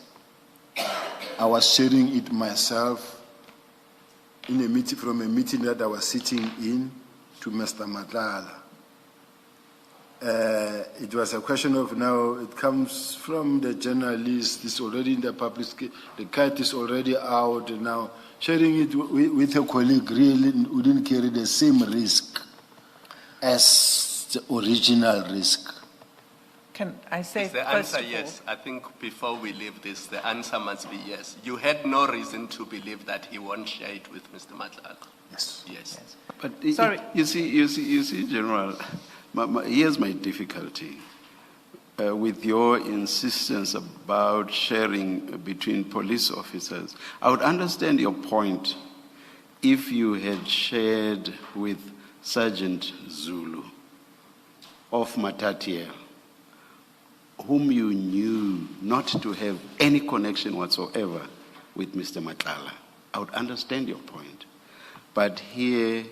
I was sharing it myself in a meeting, from a meeting that I was sitting in to Mr. Madlanga. It was a question of now, it comes from the journalist, it's already in the public, the cat is already out, and now sharing it with a colleague really wouldn't carry the same risk as the original risk. Can I say Is the first answer of all, yes? I think before we leave this, the answer must be yes. You had no reason to believe that he won't share it with Mr. Madlanga. Yes. Yes. But Sorry. you see, General, here's my difficulty with your insistence about sharing between police officers. I would understand your point if you had shared with Sergeant Zulu of Matatiele, whom you knew not to have any connection whatsoever with Mr. Nhlanhla. I would understand your point. But here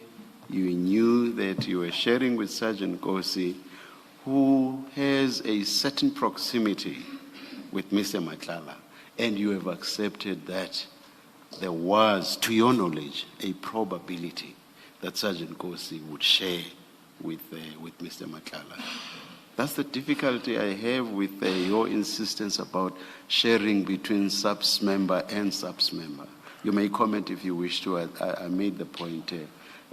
you knew that you were sharing with Sergeant Nkosi, who has a certain proximity with Mr. Nhlanhla, and you have accepted that there was, to your knowledge, a probability that Sergeant Nkosi would share with Mr. Nhlanhla. That's the difficulty I have with your insistence about sharing between subs member and subs member. You may comment if you wish to. I made the point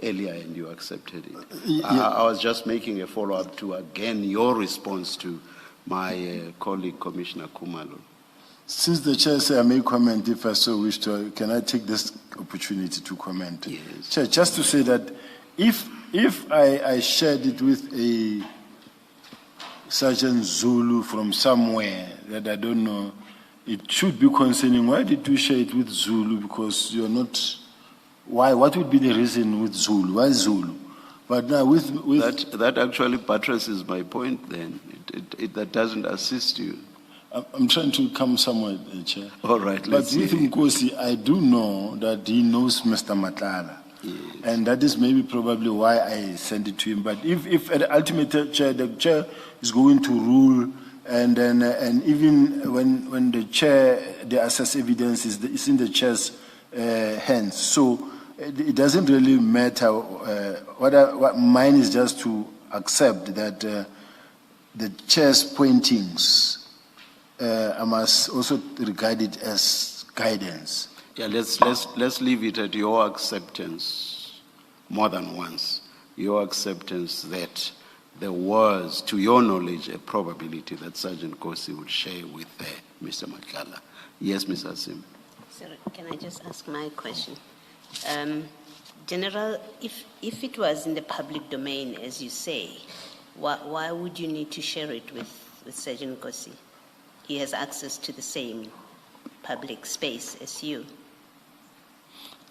earlier and you accepted it. Yeah. I was just making a follow-up to, again, your response to my colleague, Commissioner Khumalo. Since the Chair said I may comment if I so wish to, can I take this opportunity to comment? Yes. Chair, just to say that if I shared it with a Sergeant Zulu from somewhere that I don't know, it should be concerning. Why did you share it with Zulu? Because you're not. Why? What would be the reason with Zulu? Why Zulu? But now with that actually buttresses my point. Then that doesn't assist you. I'm trying to come somewhere, Chair. All right. But with Nkosi, I do know that he knows Mr. Nhlanhla. Yes. And that is maybe probably why I sent it to him. But if at the ultimate Chair, the Chair is going to rule, and then and even when the Chair, the assess evidence is in the Chair's hands. So it doesn't really matter. What mine is just to accept that the Chair's pointings, I must also regard it as guidance. Yeah, let's leave it at your acceptance more than once. Your acceptance that there was, to your knowledge, a probability that Sergeant Nkosi would share with Mr. Nhlanhla. Yes, Ms. Asim. Sir, can I just ask my question? General, if it was in the public domain, as you say, why would you need to share it with Sergeant Nkosi? He has access to the same public space as you.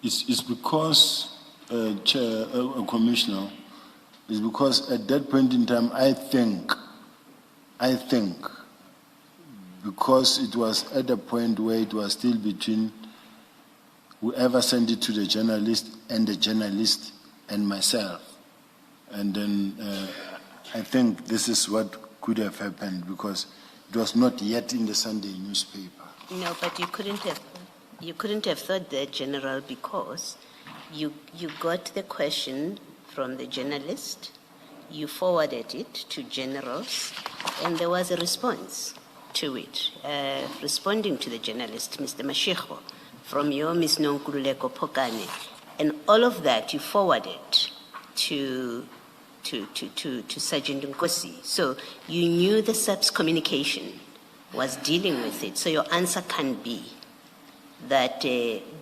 It's because, Chair, Commissioner, it's because at that point in time, I think, because it was at a point where it was still between whoever sent it to the journalist and myself. And then I think this is what could have happened because it was not yet in the Sunday newspaper. No, but you couldn't have thought that, General, because you got the question from the journalist, you forwarded it to generals, and there was a response to it. Responding to the journalist, Mr. Mashego, from your Ms. Nonkululeko Pokane, and all of that you forwarded to Sergeant Nkosi. So you knew the SAPS communication was dealing with it, so your answer can be that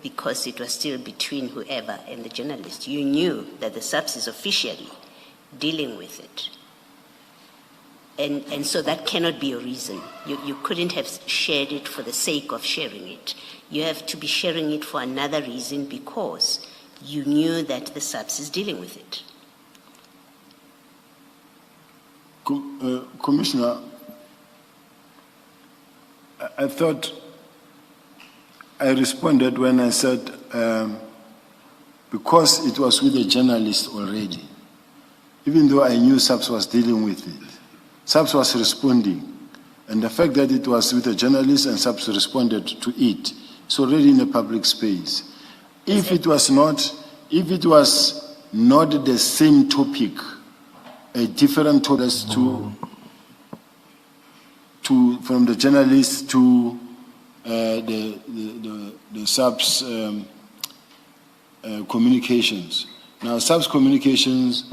because it was still between whoever and the journalist, you knew that the SAPS is officially dealing with it. And so that cannot be a reason. You couldn't have shared it for the sake of sharing it. You have to be sharing it for another reason because you knew that the SAPS is dealing with it. Commissioner, I thought I responded when I said because it was with a journalist already, even though I knew SAPS was dealing with it, SAPS was responding. And the fact that it was with a journalist and SAPS responded to it, it's already in a public space. If it was not the same topic, a different topic from the journalist to the SAPS communications. Now, SAPS communications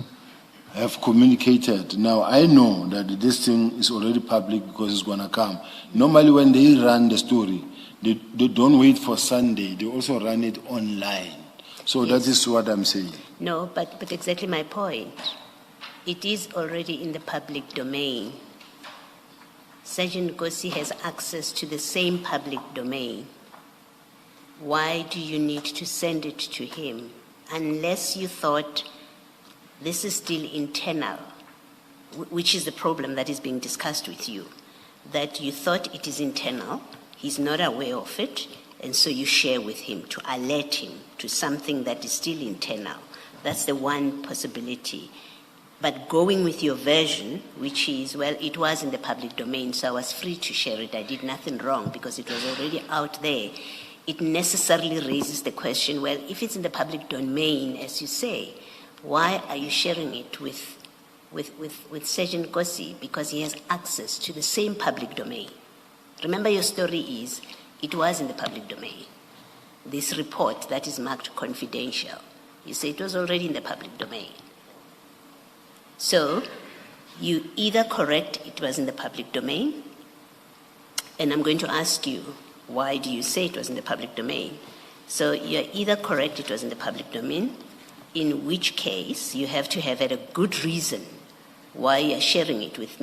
have communicated. Now, I know that this thing is already public because it's going to come. Normally, when they run the story, they don't wait for Sunday. They also run it online. So yes. That is what I'm saying. No, but exactly my point. It is already in the public domain. Sergeant Nkosi has access to the same public domain. Why do you need to send it to him? Unless you thought this is still internal, which is the problem that is being discussed with you, that you thought it is internal, he's not aware of it, and so you share with him to alert him to something that is still internal. That's the one possibility. But going with your version, which is, well, it was in the public domain, so I was free to share it. I did nothing wrong because it was already out there. It necessarily raises the question, well, if it's in the public domain, as you say, why are you sharing it with Sergeant Nkosi? Because he has access to the same public domain. Remember, your story is, it was in the public domain. This report that is marked confidential, you say it was already in the public domain. So, you either correct it was in the public domain, and I'm going to ask you, why do you say it was in the public domain? So, you're either correct it was in the public domain, in which case you have to have had a good reason why you're sharing it with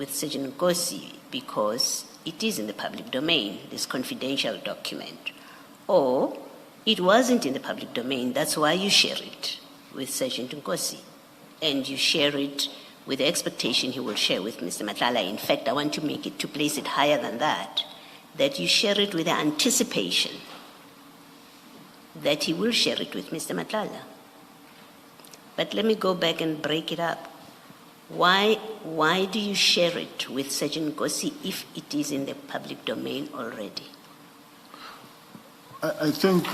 Sergeant Nkosi, because it is in the public domain, this confidential document. Or it wasn't in the public domain, that's why you share it with Sergeant Nkosi. And you share it with the expectation he will share with Mr. Nhlanhla. In fact, I want to place it higher than that you share it with the anticipation that he will share it with Mr. Nhlanhla. But let me go back and break it up. Why do you share it with Sergeant Nkosi if it is in the public domain already? I think,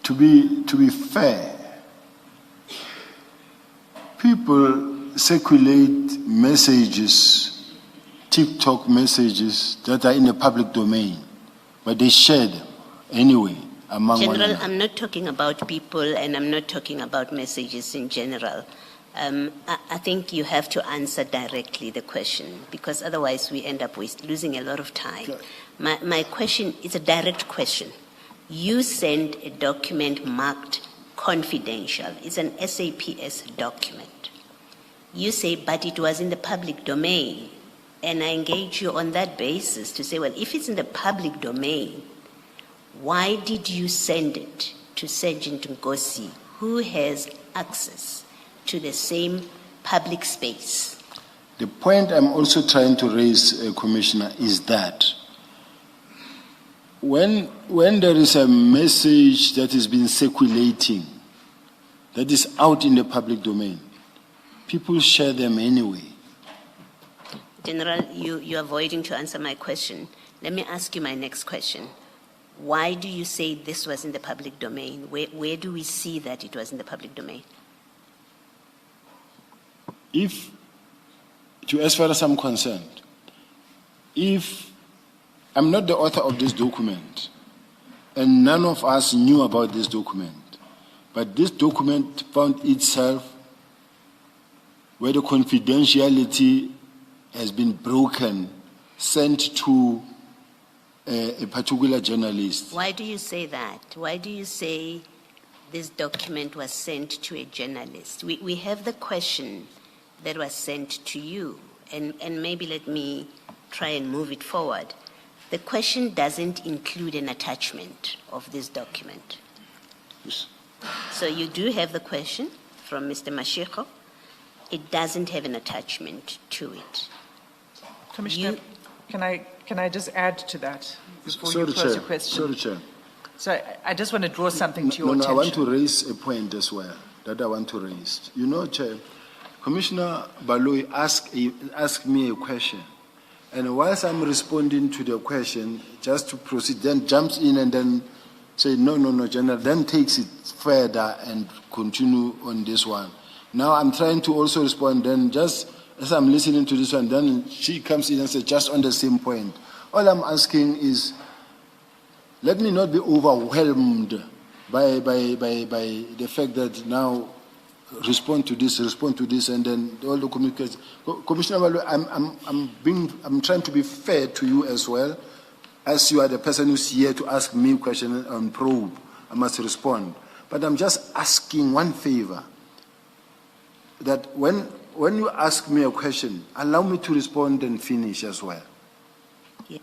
to be fair, people circulate messages, TikTok messages that are in the public domain, but they share them anyway among General, one another. I'm not talking about people and I'm not talking about messages in general. I think you have to answer directly the question, because otherwise we end up losing a lot of time. Okay. My question is a direct question. You send a document marked confidential. It's an SAPS document. You say, but it was in the public domain. And I engage you on that basis to say, well, if it's in the public domain, why did you send it to Sergeant Nkosi, who has access to the same public space? The point I'm also trying to raise, Commissioner, is that when there is a message that has been circulating, that is out in the public domain, people share them anyway. General, you're avoiding to answer my question. Let me ask you my next question. Why do you say this was in the public domain? Where do we see that it was in the public domain? As far as I'm concerned, if I'm not the author of this document, and none of us knew about this document, but this document found itself where the confidentiality has been broken, sent to a particular journalist. Why do you say that? Why do you say this document was sent to a journalist? We have the question that was sent to you, and maybe let me try and move it forward. The question doesn't include an attachment of this document. Yes. So you do have the question from Mr. Mashiko. It doesn't have an attachment to it. Commissioner, can I just add to that before Sorry, you close Chair. your question? Sorry, Chair. So I just want to draw something to your No, attention. I want to raise a point as well that I want to raise. You know, Chair, Commissioner Baloyi asked me a question. And whilst I'm responding to the question, just to proceed, then jumps in and then say, no, General, then takes it further and continue on this one. Now I'm trying to also respond, then just as I'm listening to this one, then she comes in and says, just on the same point. All I'm asking is, let me not be overwhelmed by the fact that now respond to this, and then all the communications. Commissioner Balu, I'm trying to be fair to you as well, as you are the person who's here to ask me questions on probe. I must respond, but I'm just asking one favor. That when you ask me a question, allow me to respond and finish as well. Yes.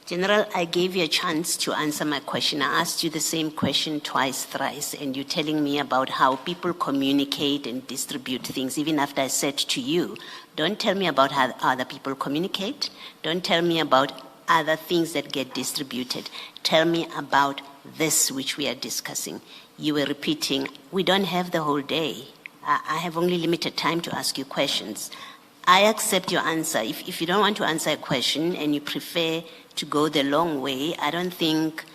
General, I gave you a chance to answer my question. I asked you the same question twice, thrice, and you're telling me about how people communicate and distribute things, even after I said to you, don't tell me about how other people communicate. Don't tell me about other things that get distributed. Tell me about this which we are discussing. You were repeating, we don't have the whole day. I have only limited time to ask you questions. I accept your answer. If you don't want to answer a question and you prefer to go the long way, I don't think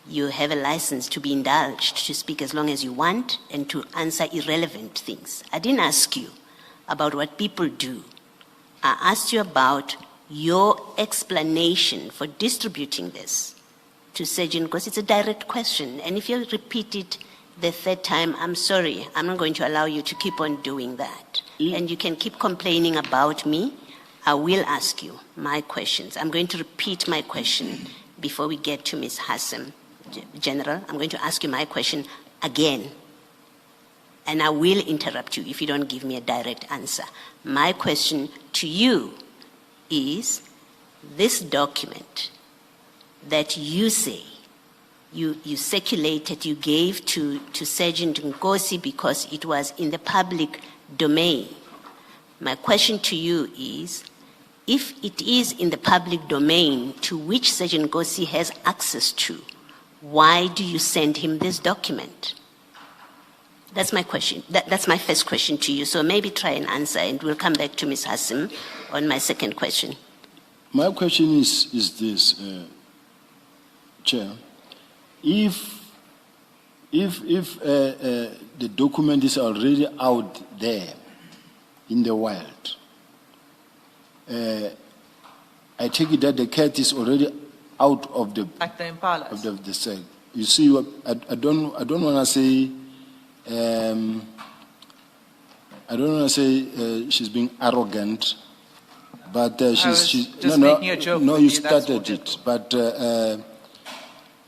you have a license to be indulged to speak as long as you want and to answer irrelevant things. I didn't ask you about what people do. I asked you about your explanation for distributing this to Sergeant, because it's a direct question. And if you repeat it the third time, I'm sorry, I'm not going to allow you to keep on doing that. And you can keep complaining about me. I will ask you my questions. I'm going to repeat my question before we get to Ms. Hassan. General, I'm going to ask you my question again. And I will interrupt you if you don't give me a direct answer. My question to you is, this document that you say you circulated, you gave to Sergeant Nkosi because it was in the public domain. My question to you is, if it is in the public domain to which Sergeant Nkosi has access to, why do you send him this document? That's my question. That's my first question to you. So maybe try and answer, and we'll come back to Ms. Hassan on my second question. My question is this, Chair. If the document is already out there in the wild, I take it that the cat is already out of the Like the impalas. of the cell. You see, what I don't want to say. I don't want to say she's being arrogant, but she's just making a joke no, with you you, that's started all. it. But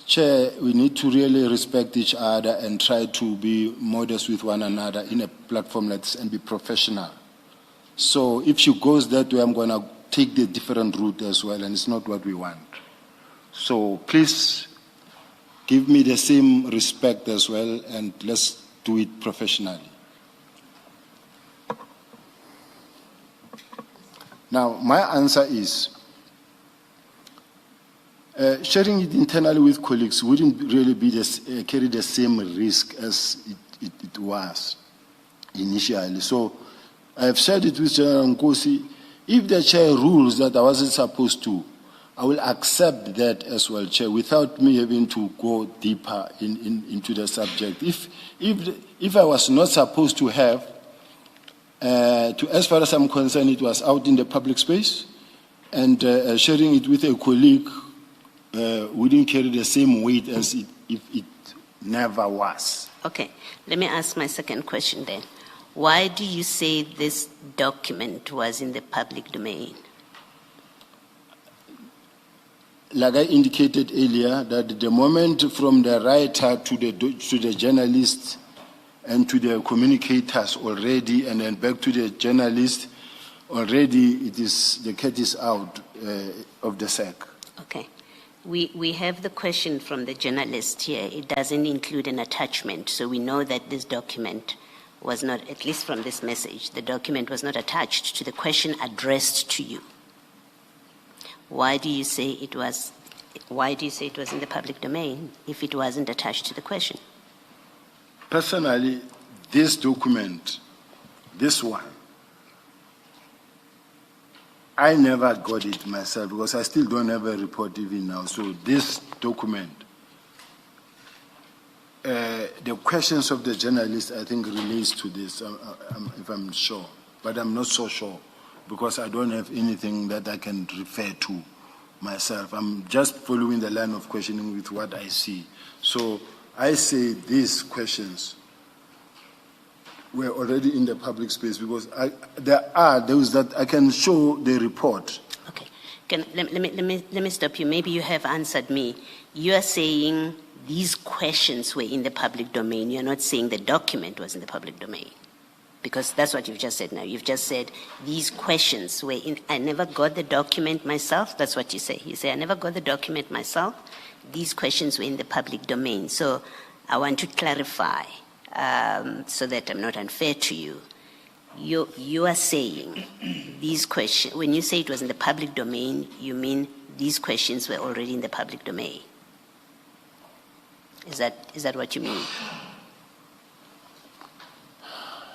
Chair, we need to really respect each other and try to be modest with one another in a platform like this and be professional. So if she goes that way, I'm going to take the different route as well, and it's not what we want. So please give me the same respect as well, and let's do it professionally. Now, my answer is, sharing it internally with colleagues wouldn't really be carry the same risk as it was initially. So I've shared it with General Nkosi. If the chair rules that I wasn't supposed to, I will accept that as well, Chair, without me having to go deeper into the subject. If I was not supposed to have, as far as I'm concerned, it was out in the public space, and sharing it with a colleague wouldn't carry the same weight as if it never was. Okay, let me ask my second question then. Why do you say this document was in the public domain? Like I indicated earlier, that the moment from the writer to the journalist and to the communicators already, and then back to the journalist, already the cat is out of the sack. Okay. We have the question from the journalist here. It doesn't include an attachment, so we know that this document was not, at least from this message, the document was not attached to the question addressed to you. Why do you say it was in the public domain if it wasn't attached to the question? Personally, this document, this one, I never got it myself because I still don't have a report even now. So this document, the questions of the journalist, I think, relates to this, if I'm sure. But I'm not so sure because I don't have anything that I can refer to myself. I'm just following the line of questioning with what I see. So I say these questions were already in the public space because there are those that I can show the report. Okay. Let me stop you. Maybe you have answered me. You are saying these questions were in the public domain. You're not saying the document was in the public domain. Because that's what you've just said now. You've just said these questions were in, I never got the document myself. That's what you say. You say, I never got the document myself. These questions were in the public domain. So I want to clarify so that I'm not unfair to you. You are saying these questions, when you say it was in the public domain, you mean these questions were already in the public domain. Is that what you mean?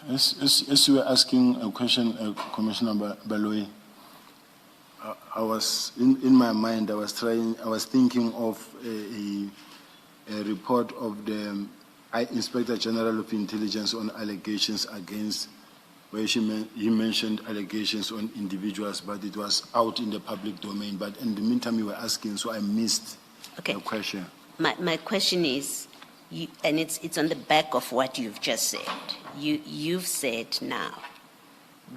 As you were asking a question, Commissioner Baloyi, I was in my mind. I was thinking of a report of the Inspector General of Intelligence on allegations against, where he mentioned allegations on individuals, but it was out in the public domain. But in the meantime, you were asking, so I missed the question. My question is, and it's on the back of what you've just said. You've said now,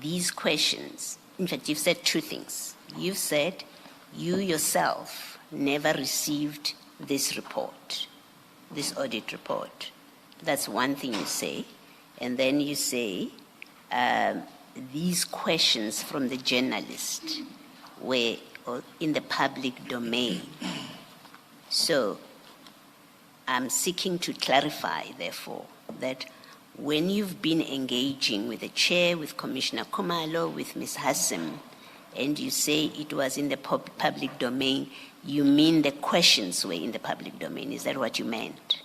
these questions, in fact, you've said two things. You've said you yourself never received this report, this audit report. That's one thing you say. And then you say these questions from the journalist were in the public domain. So I'm seeking to clarify, therefore, that when you've been engaging with the chair, with Commissioner Khumalo, with Ms. Hassim, and you say it was in the public domain, you mean the questions were in the public domain. Is that what you meant?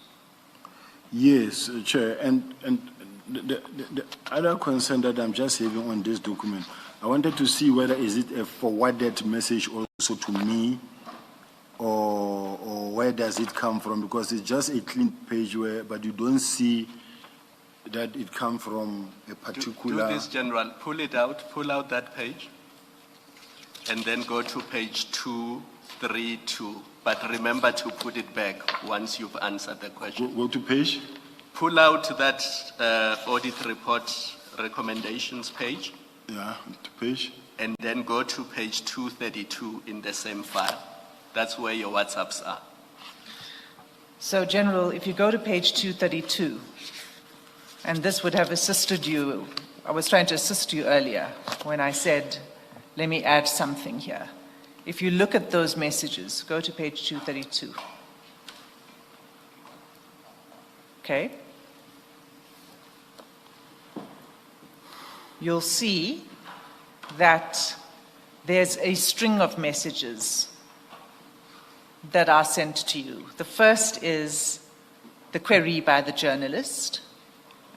Yes, Chair. And the other concern that I'm just having on this document, I wanted to see whether is it a forwarded message also to me, or where does it come from? Because it's just a clean page but you don't see that it come from a particular. Do this, General. Pull out that page, and then go to page 232. But remember to put it back once you've answered the question. Go to page. Pull out that audit report recommendations page. Yeah, to page. And then go to page 232 in the same file. That's where your WhatsApps are. So, General, if you go to page 232, and this would have assisted you, I was trying to assist you earlier when I said, let me add something here. If you look at those messages, go to page 232. Okay? You'll see that there's a string of messages that are sent to you. The first is the query by the journalist,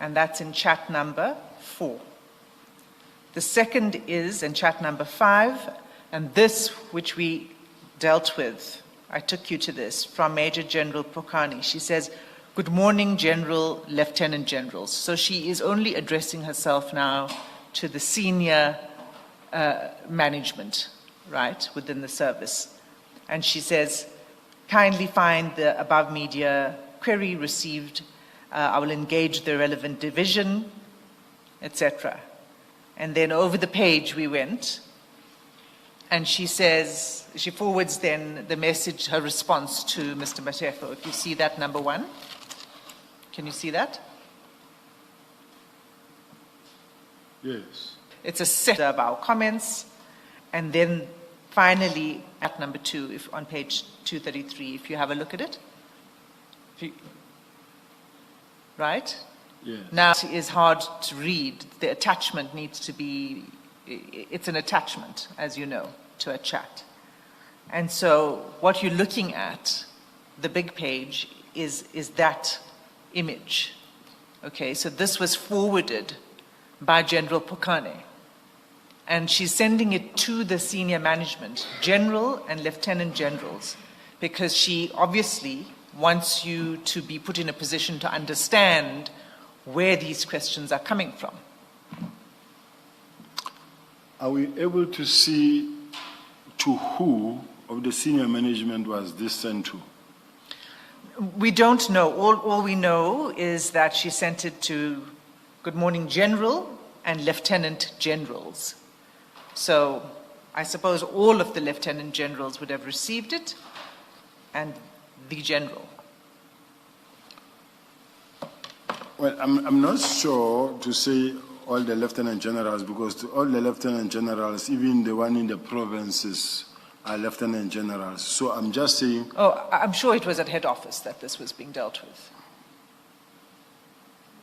and that's in chat number 4. The second is in chat number 5, and this, which we dealt with, I took you to this, from Major General Pokani. She says, "Good morning, General, Lieutenant Generals." So she is only addressing herself now to the senior management, right, within the service. And she says, kindly find the above media query received. I will engage the relevant division etc. And then over the page we went, and she says, she forwards then the message, her response to Mr. Matefo. If you see that, number 1. Can you see that? Yes. It's a set of our comments, and then finally at number 2, if on page 233, if you have a look at it. Right? Yes. Now it is hard to read. The attachment needs to be, it's an attachment, as you know, to a chat. And so what you're looking at, the big page, is that image. Okay, so this was forwarded by General Pokane. And she's sending it to the senior management, general and lieutenant generals, because she obviously wants you to be put in a position to understand where these questions are coming from. Are we able to see to who of the senior management was this sent to? We don't know. All we know is that she sent it to Good Morning General and Lieutenant Generals. So I suppose all of the Lieutenant Generals would have received it, and the General. Well, I'm not sure to say all the Lieutenant Generals, because all the Lieutenant Generals, even the one in the provinces, are Lieutenant Generals. So I'm just saying... Oh, I'm sure it was at head office that this was being dealt with.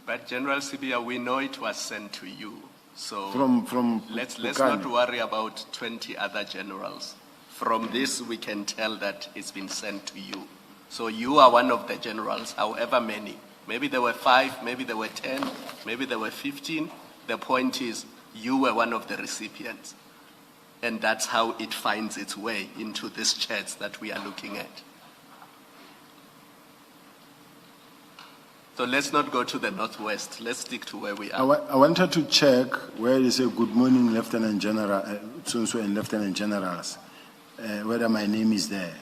But General Sibiya, we know it was sent to you. So From let's Bukane. not worry about 20 other generals. From this, we can tell that it's been sent to you. So you are one of the generals, however many. Maybe there were 5, maybe there were 10, maybe there were 15. The point is, you were one of the recipients. And that's how it finds its way into these chats that we are looking at. So let's not go to the northwest. Let's stick to where we are. I wanted to check where it says good morning, Lieutenant General, so and Lieutenant Generals, whether my name is there.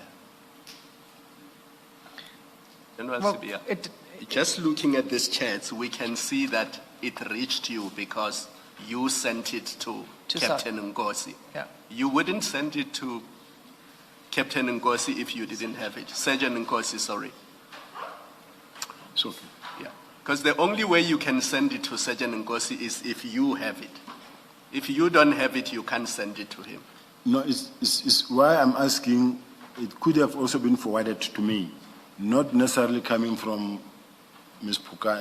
General Well, Sibiya, it- just looking at these chats, we can see that it reached you because you sent it to Captain Nkosi. Yeah. You wouldn't send it to Captain Nkosi if you didn't have it. Sergeant Nkosi, sorry. So, Yeah. Because the only way you can send it to Sergeant Nkosi is if you have it. If you don't have it, you can't send it to him. no, it's why I'm asking, it could have also been forwarded to me, not necessarily coming from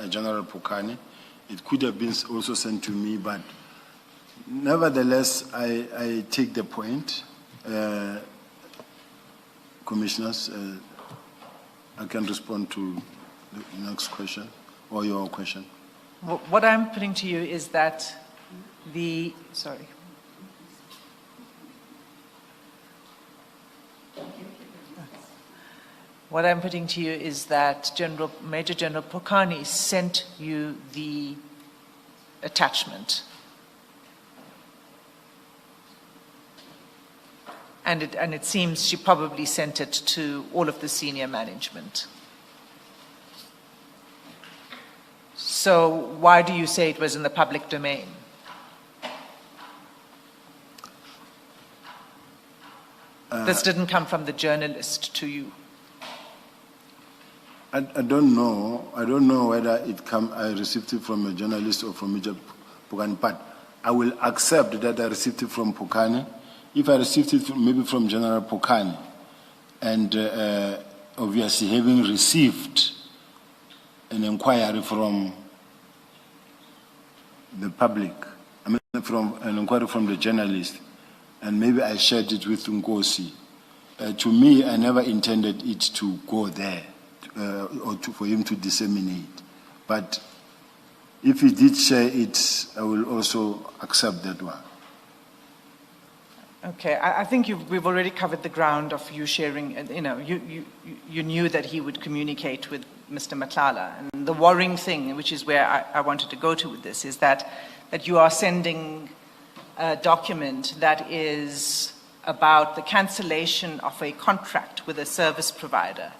General Pokane. It could have been also sent to me, but nevertheless, I take the point. Commissioners, I can respond to the next question or your question. What I'm putting to you is that sorry. What I'm putting to you is that Major General Pokane sent you the attachment. And it seems she probably sent it to all of the senior management. So why do you say it was in the public domain? This didn't come from the journalist to you. I don't know. I don't know whether I received it from a journalist or from Major Pokane, but I will accept that I received it from Pokane. If I received it maybe from General Pokane, and obviously having received an inquiry from the public, I mean from an inquiry from the journalist, and maybe I shared it with Nkosi. To me, I never intended it to go there. For him to disseminate. But if he did share it, I will also accept that one. Okay, I think we've already covered the ground of you sharing, you knew that he would communicate with Mr. Nhlanhla. And the worrying thing, which is where I wanted to go to with this, is that you are sending a document that is about the cancellation of a contract with a service provider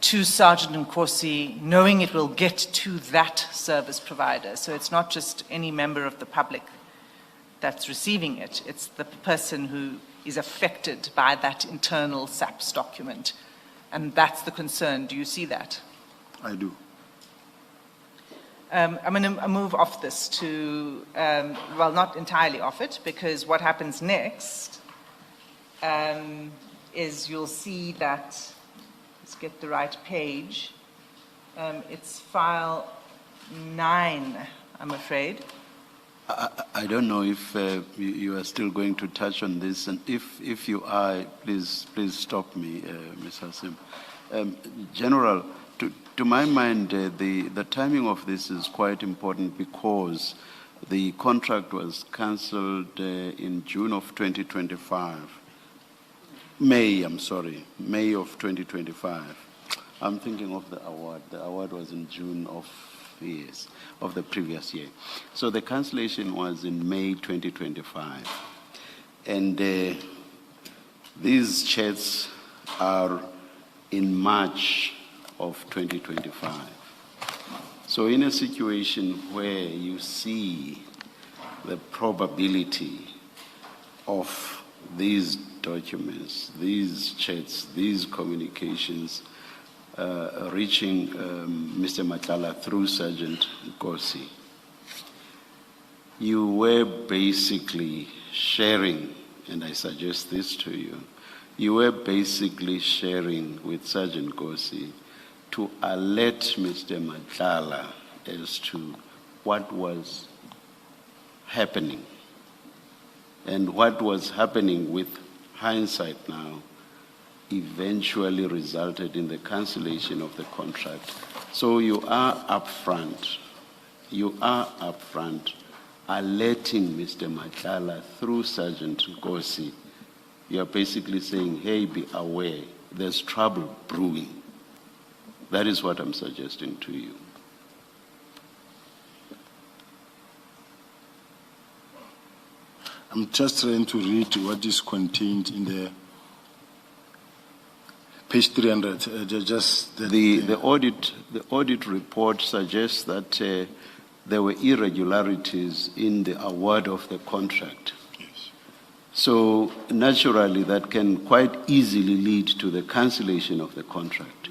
to Sergeant Nkosi, knowing it will get to that service provider. So it's not just any member of the public that's receiving it, it's the person who is affected by that internal SAPS document. And that's the concern. Do you see that? I do. I'm going to move off this to, well, not entirely off it, because what happens next is you'll see that, let's get the right page, it's file 9, I'm afraid. I don't know if you are still going to touch on this, and if you are, please stop me, Ms. Hassim. General, to my mind, the timing of this is quite important because the contract was cancelled in June of 2025. May of 2025. I'm thinking of the award. The award was in June of the previous year. So the cancellation was in May 2025. And these chats are in March of 2025. So in a situation where you see the probability of these documents, these chats, these communications reaching Mr. Nhlanhla through Sergeant Nkosi, you were basically sharing, and I suggest this to you, you were basically sharing with Sergeant Nkosi to alert Mr. Nhlanhla as to what was happening. And what was happening, with hindsight now, eventually resulted in the cancellation of the contract. So you are upfront alerting Mr. Nhlanhla through Sergeant Nkosi. You are basically saying, hey, be aware, there's trouble brewing. That is what I'm suggesting to you. I'm just trying to read what is contained in the page 300. The audit report suggests that there were irregularities in the award of the contract. Yes. So naturally, that can quite easily lead to the cancellation of the contract.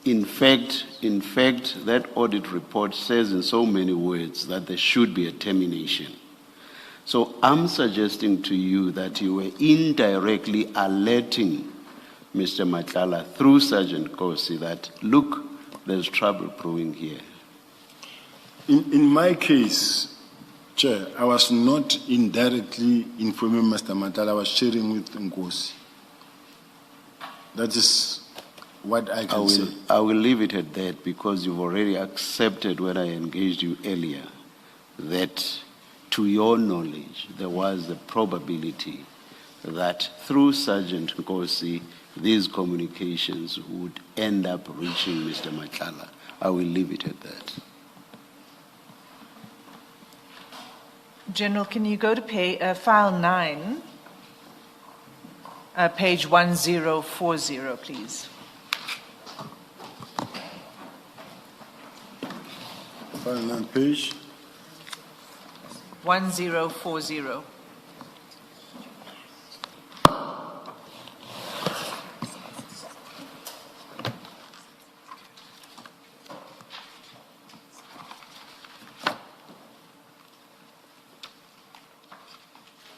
In fact, that audit report says in so many words that there should be a termination. So I'm suggesting to you that you were indirectly alerting Mr. Nhlanhla through Sergeant Nkosi that, look, there's trouble brewing here. In my case, Chair, I was not indirectly informing Mr. Nhlanhla, I was sharing with Nkosi. That is what I can say. I will leave it at that because you've already accepted when I engaged you earlier that, to your knowledge, there was a probability that through Sergeant Nkosi, these communications would end up reaching Mr. Nhlanhla. I will leave it at that. General, can you go to file 9, page 1040, please? File 9, page 1040.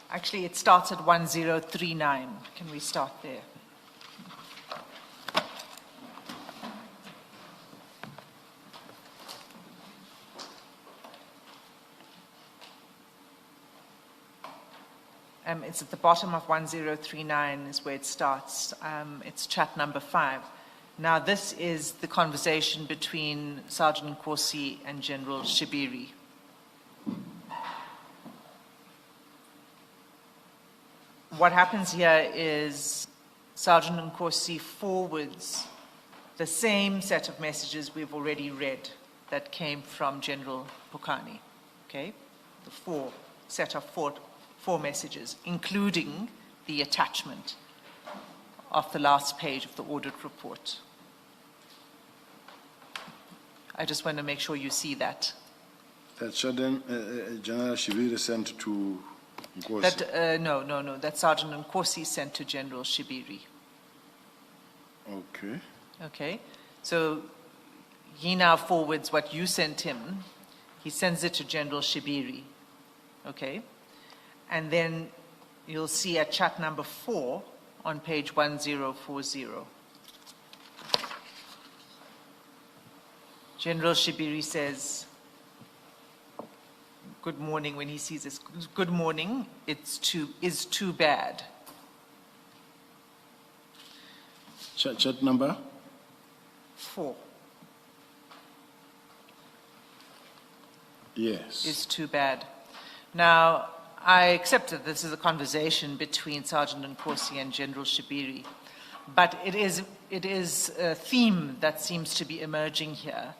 Actually, it starts at 1039. Can we start there? It's at the bottom of 1039 is where it starts. It's chat number 5. Now, this is the conversation between Sergeant Nkosi and General Shibiri. What happens here is Sergeant Nkosi forwards the same set of messages we've already read that came from General Bukani, okay? The set of four messages, including the attachment of the last page of the audit report. I just want to make sure you see that. That General Shibiri sent to Nkosi. That, no, that Sergeant Nkosi sent to General Shibiri. Okay. Okay, so he now forwards what you sent him. He sends it to General Shibiri. Okay, and then you'll see at chat number 4 on page 1040. General Shibiri says, good morning when he sees this. Good morning, is too bad. Chat number? 4 Yes. is too bad. Now, I accept that this is a conversation between Sergeant Nkosi and General Shibiri, but it is a theme that seems to be emerging here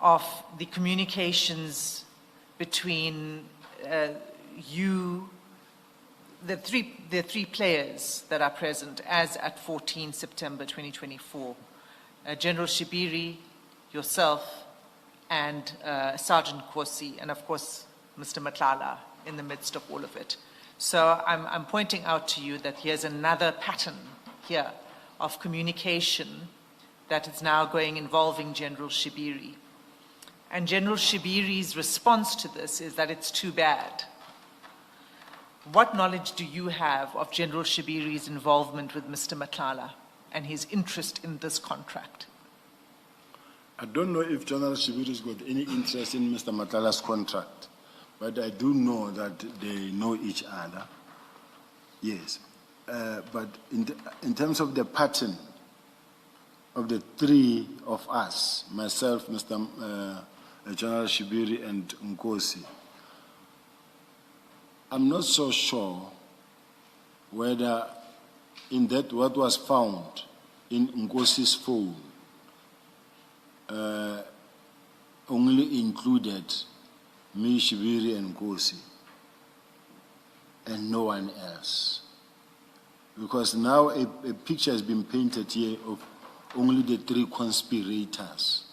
of the communications between you, the three players that are present as at 14 September 2024. General Shibiri, yourself, and Sergeant Nkosi, and of course, Mr. Nhlanhla in the midst of all of it. So I'm pointing out to you that here's another pattern here of communication that is now involving General Shibiri. And General Shibiri's response to this is that it's too bad. What knowledge do you have of General Shibiri's involvement with Mr. Nhlanhla and his interest in this contract? I don't know if General Shibiri's got any interest in Mr. Nhlanhla's contract, but I do know that they know each other. Yes. But in terms of the pattern of the three of us, myself, Mr. General Shibiri, and Nkosi, I'm not so sure whether in that what was found in Nkosi's phone only included me, Shibiri, and Nkosi, and no one else. Because now a picture has been painted here of only the three conspirators,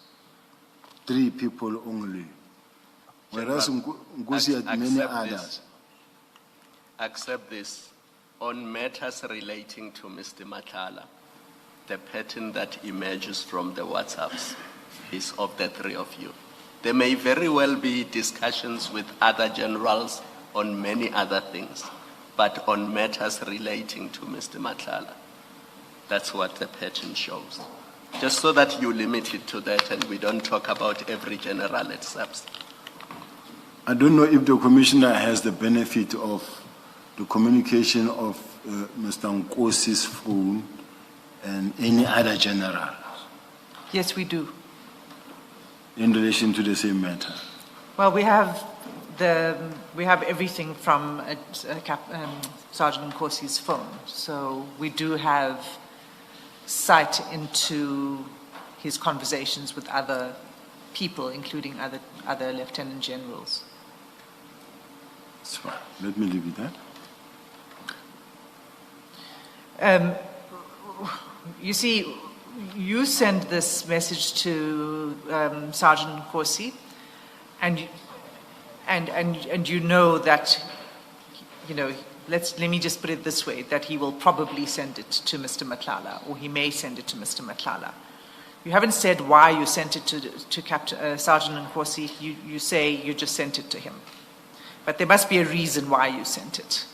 3 people only, whereas Nkosi had many others. Accept this. On matters relating to Mr. Nhlanhla, the pattern that emerges from the WhatsApps is of the 3 of you. There may very well be discussions with other generals on many other things, but on matters relating to Mr. Nhlanhla, that's what the pattern shows. Just so that you limit it to that and we don't talk about every general at SAPS. I don't know if the commissioner has the benefit of the communication of Mr. Nkosi's phone and any other general. Yes, we do. In relation to the same matter. Well, we have everything from Sergeant Nkosi's phone, so we do have sight into his conversations with other people, including other lieutenant generals. That's fine. Let me leave it there. You see, you send this message to Sergeant Nkosi, and you know that, let me just put it this way, that he will probably send it to Mr. Nhlanhla, or he may send it to Mr. Nhlanhla. You haven't said why you sent it to Captain Sergeant Nkosi. You say you just sent it to him, but there must be a reason why you sent it.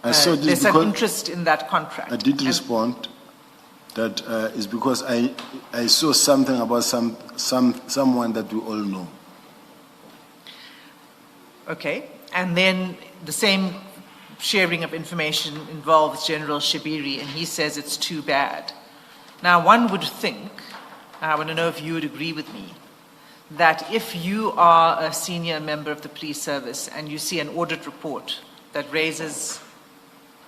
There's an interest in that contract. I did respond that is because I saw something about someone that we all know. Okay, and then the same sharing of information involves General Shibiri, and he says it's too bad. Now, one would think, I want to know if you would agree with me, that if you are a senior member of the police service and you see an audit report that raises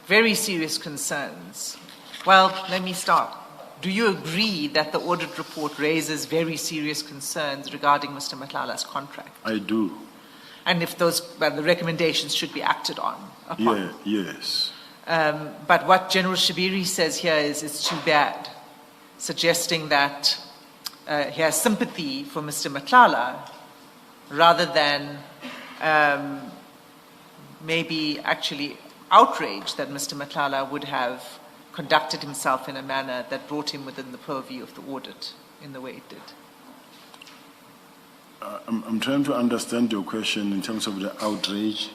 very serious concerns, well, let me start. Do you agree that the audit report raises very serious concerns regarding Mr. Nhlanhla's contract? I do. And if the recommendations should be acted upon? Yeah, yes. But what General Shibiri says here is it's too bad, suggesting that he has sympathy for Mr. Nhlanhla, rather than maybe actually outraged that Mr. Nhlanhla would have conducted himself in a manner that brought him within the purview of the audit in the way it did. I'm trying to understand your question in terms of the outrage.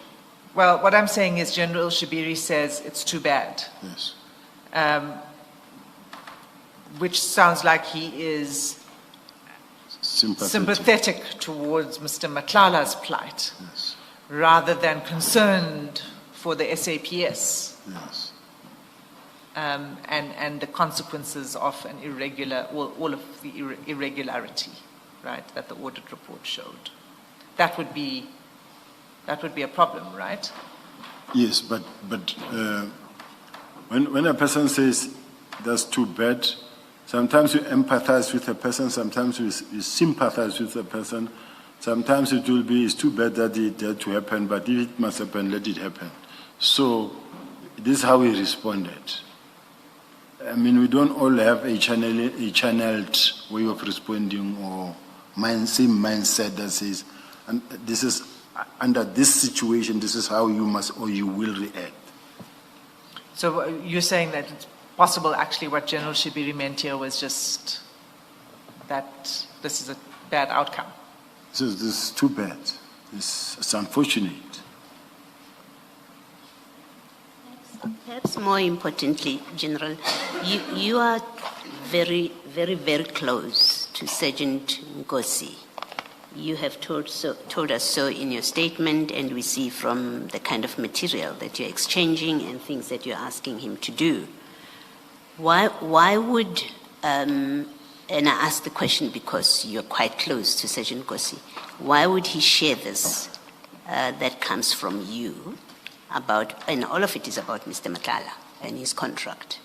Well, what I'm saying is General Shibiri says it's too bad, Yes. which sounds like he is sympathetic towards Mr. Nhlanhla's plight, Yes. rather than concerned for the SAPS Yes. and the consequences of an irregular, all of the irregularity, right, that the audit report showed. That would be a problem, right? Yes, but when a person says that's too bad, sometimes you empathize with a person, sometimes you sympathize with a person, sometimes it will be, it's too bad that it had to happen, but if it must happen, let it happen. So this is how we responded. I mean, we don't all have a channeled way of responding or same mindset that says, and this is, under this situation, this is how you must or you will react. So you're saying that it's possible actually what General Shibiri meant here was just that this is a bad outcome? So this is too bad. It's unfortunate. Perhaps more importantly, General, you are very, very, very close to Sergeant Nkosi. You have told us so in your statement, and we see from the kind of material that you're exchanging and things that you're asking him to do. Why would, and I ask the question because you're quite close to Sergeant Nkosi, why would he share this that comes from you about, and all of it is about Mr. Nhlanhla and his contract?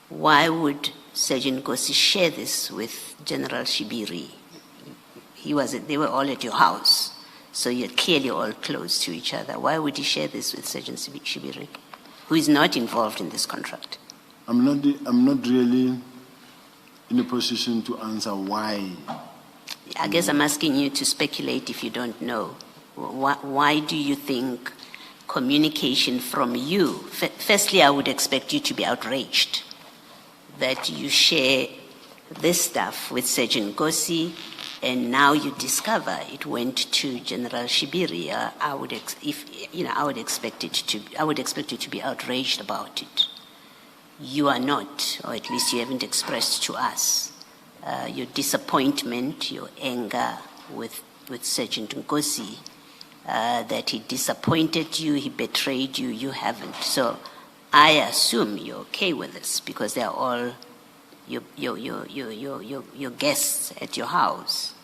Why would Sergeant Nkosi share this with General Shibiri? They were all at your house, so you're clearly all close to each other. Why would he share this with Sergeant Shibiri, who is not involved in this contract? I'm not really in a position to answer why. I guess I'm asking you to speculate if you don't know. Why do you think communication from you? Firstly, I would expect you to be outraged that you share this stuff with Sergeant Nkosi, and now you discover it went to General Shibiri. I would expect you to be outraged about it. You are not, or at least you haven't expressed to us your disappointment, your anger with Sergeant Nkosi, that he disappointed you, he betrayed you. You haven't. So I assume you're okay with this because they're all your guests at your house,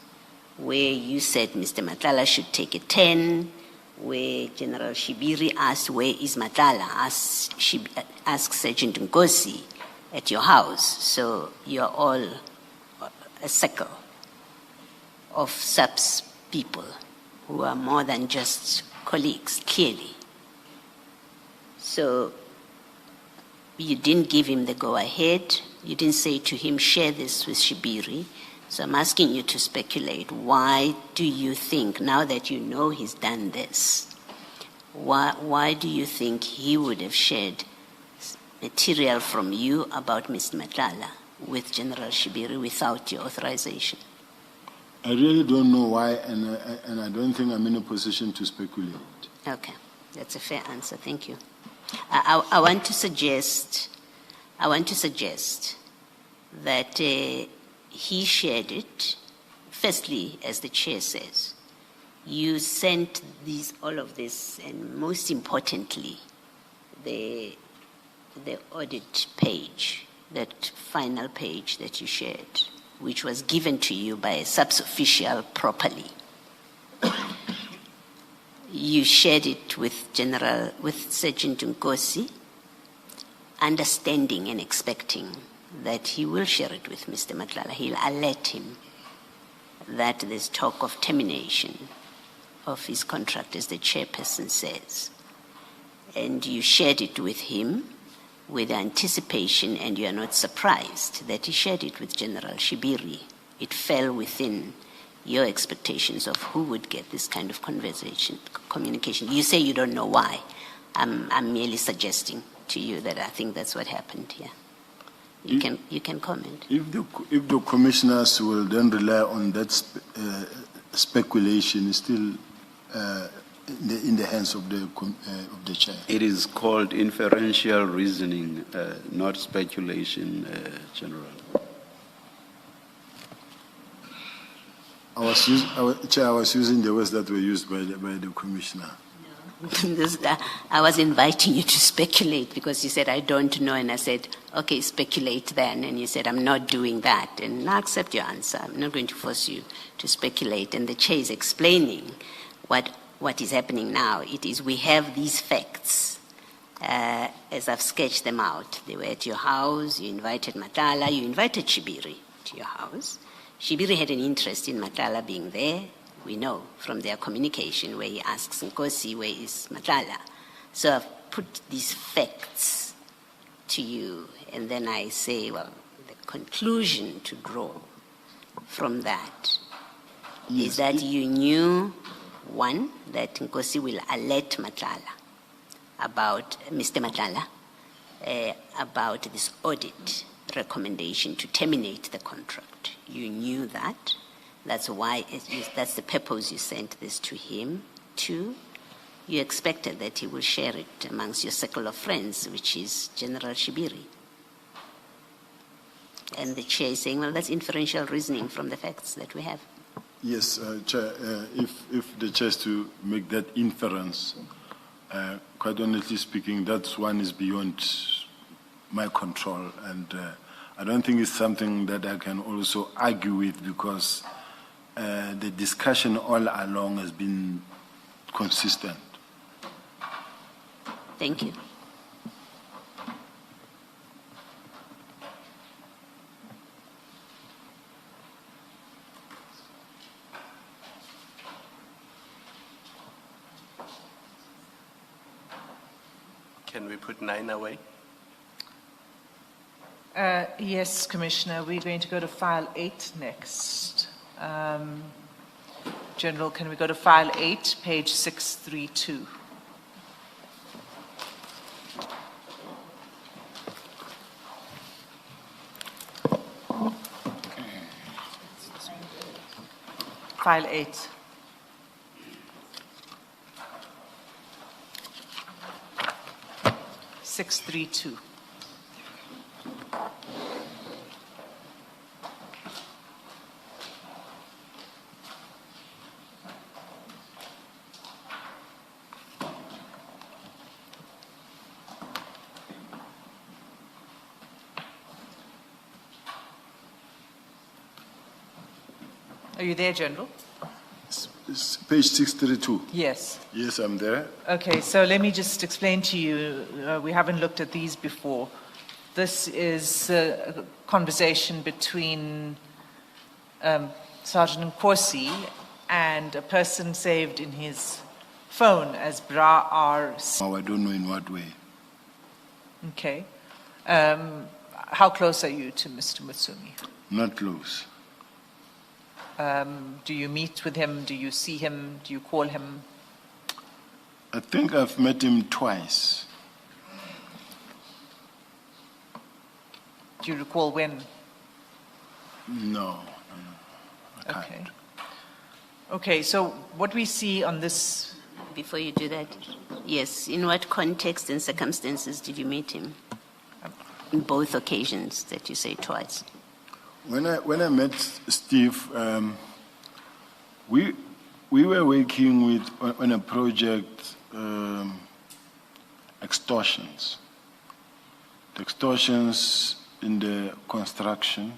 where you said Mr. Nhlanhla should take a 10, where General Shibiri asked, where is Nhlanhla? Asked Sergeant Nkosi at your house. So you're all a circle of SAPS people who are more than just colleagues, clearly. So you didn't give him the go-ahead. You didn't say to him, share this with Shibiri. So I'm asking you to speculate. Why do you think, now that you know he's done this, why do you think he would have shared material from you about Mr. Nhlanhla with General Shibiri without your authorization? I really don't know why, and I don't think I'm in a position to speculate. Okay, that's a fair answer. Thank you. I want to suggest that he shared it. Firstly, as the chair says, you sent all of this, and most importantly, the audit page, that final page that you shared, which was given to you by a sub-official properly. You shared it with Sergeant Nkosi, understanding and expecting that he will share it with Mr. Nhlanhla. He'll alert him that there's talk of termination of his contract, as the chairperson says. And you shared it with him with anticipation, and you are not surprised that he shared it with General Shibiri it fell within your expectations of who would get this kind of communication. You say you don't know why. I'm merely suggesting to you that I think that's what happened here. You can comment. If the commissioners will then rely on that speculation, is still in the hands of the chair. It is called inferential reasoning, not speculation, General. I was using the words that were used by the commissioner. I was inviting you to speculate because you said, I don't know, and I said, okay, speculate then, and you said, I'm not doing that, and I accept your answer. I'm not going to force you to speculate, and the chair is explaining what is happening now. It is we have these facts, as I've sketched them out. They were at your house, you invited Nhlanhla, you invited Shibiri to your house. Shibiri had an interest in Nhlanhla being there. We know from their communication where he asks Nkosi, where is Nhlanhla? So I've put these facts to you, and then I say, well, the conclusion to draw from that is that you knew, one, that Nkosi will alert Nhlanhla about Mr. Nhlanhla, about this audit recommendation to terminate the contract. You knew that. That's why, that's the purpose you sent this to him. Two, you expected that he will share it amongst your circle of friends, which is General Shibiri. And the chair is saying, well, that's inferential reasoning from the facts that we have. Yes, Chair, if the chair is to make that inference, quite honestly speaking, that one is beyond my control, and I don't think it's something that I can also argue with, because the discussion all along has been consistent. Thank you. Can we put 9 away? Yes, Commissioner, we're going to go to file 8 next. General, can we go to file 8, page 632? File 8. (632). Are you there, General? It's page 632. Yes. Yes, I'm there. Okay, so let me just explain to you, we haven't looked at these before. This is a conversation between Sergeant Nkosi and a person saved in his phone as Bra R. Oh, I don't know in what way. Okay. How close are you to Mr. Mutsumi? Not close. Do you meet with him? Do you see him? Do you call him? I think I've met him twice. Do you recall when? No, I can't. Okay. Okay, so what we see on this... Before you do that, yes, in what context and circumstances did you meet him? In both occasions that you say twice. When I met Steve, we were working on a project, extortions. The extortions in the construction,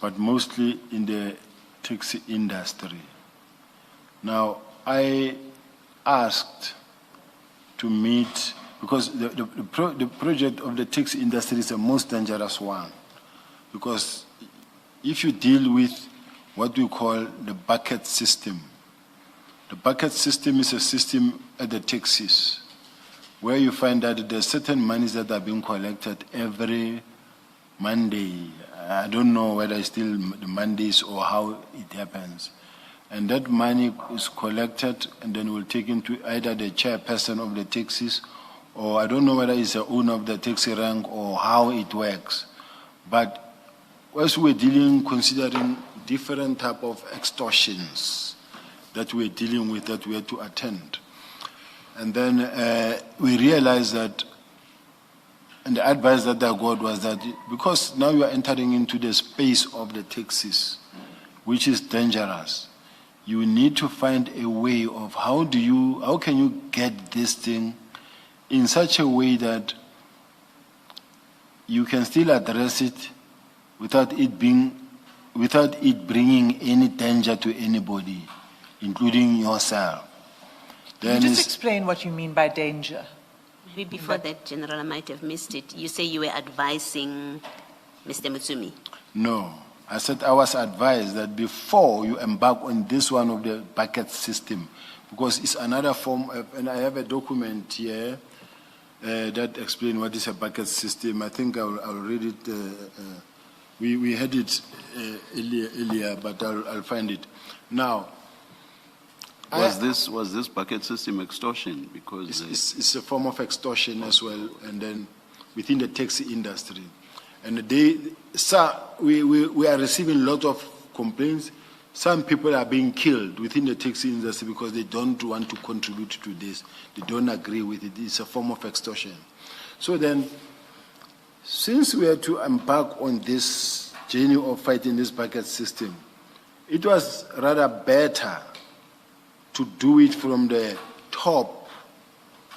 but mostly in the taxi industry. Now, I asked to meet, because the project of the taxi industry is the most dangerous one. Because if you deal with what we call the bucket system, the bucket system is a system at the taxis where you find that there are certain monies that are being collected every Monday. I don't know whether it's still the Mondays or how it happens. And that money is collected and then will take into either the chairperson of the taxis, or I don't know whether it's the owner of the taxi rank or how it works. But as we're considering different type of extortions that we're dealing with that we had to attend. And then we realized that, and the advice that I got was that because now you are entering into the space of the taxis, which is dangerous, you need to find a way of how can you get this thing in such a way that you can still address it without it bringing any danger to anybody, including yourself. Can you just explain what you mean by danger? Maybe before that, General, I might have missed it. You say you were advising Mr. Mutsumi. No, I said I was advised that before you embark on this one of the bucket system, because it's another form of, and I have a document here that explains what is a bucket system. I think I'll read it. We had it earlier, but I'll find it now. Was this bucket system extortion? Because it's a form of extortion as well, and then within the taxi industry. And we are receiving a lot of complaints. Some people are being killed within the taxi industry because they don't want to contribute to this. They don't agree with it. It's a form of extortion. So then, since we had to embark on this journey of fighting this bucket system, it was rather better to do it from the top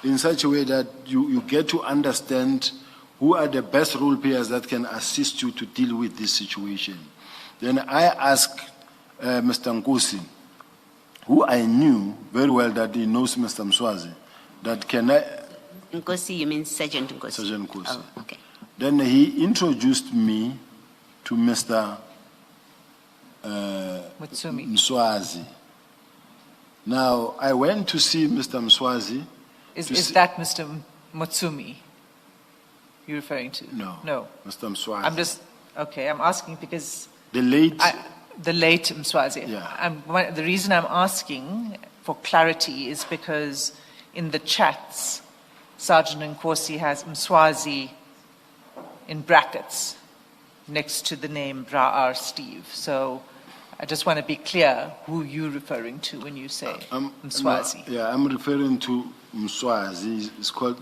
in such a way that you get to understand who are the best role players that can assist you to deal with this situation. Then I asked Mr. Nkosi, who I knew very well that he knows Mr. Mkhwanazi, that can I... Nkosi, you mean Sergeant Nkosi? Sergeant Nkosi. Oh, okay. Then he introduced me to Mr. Mkhwanazi. Now, I went to see Mr. Mkhwanazi. Is that Mr. Mutsumi you're referring to? No. No. Mr. Mkhwanazi. I'm asking because... The late Mkhwanazi. Yeah. The reason I'm asking for clarity is because in the chats, Sergeant Nkosi has Mkhwanazi in brackets next to the name Bra R. Steve. So I just want to be clear who you're referring to when you say Mkhwanazi. I'm referring to Mkhwanazi.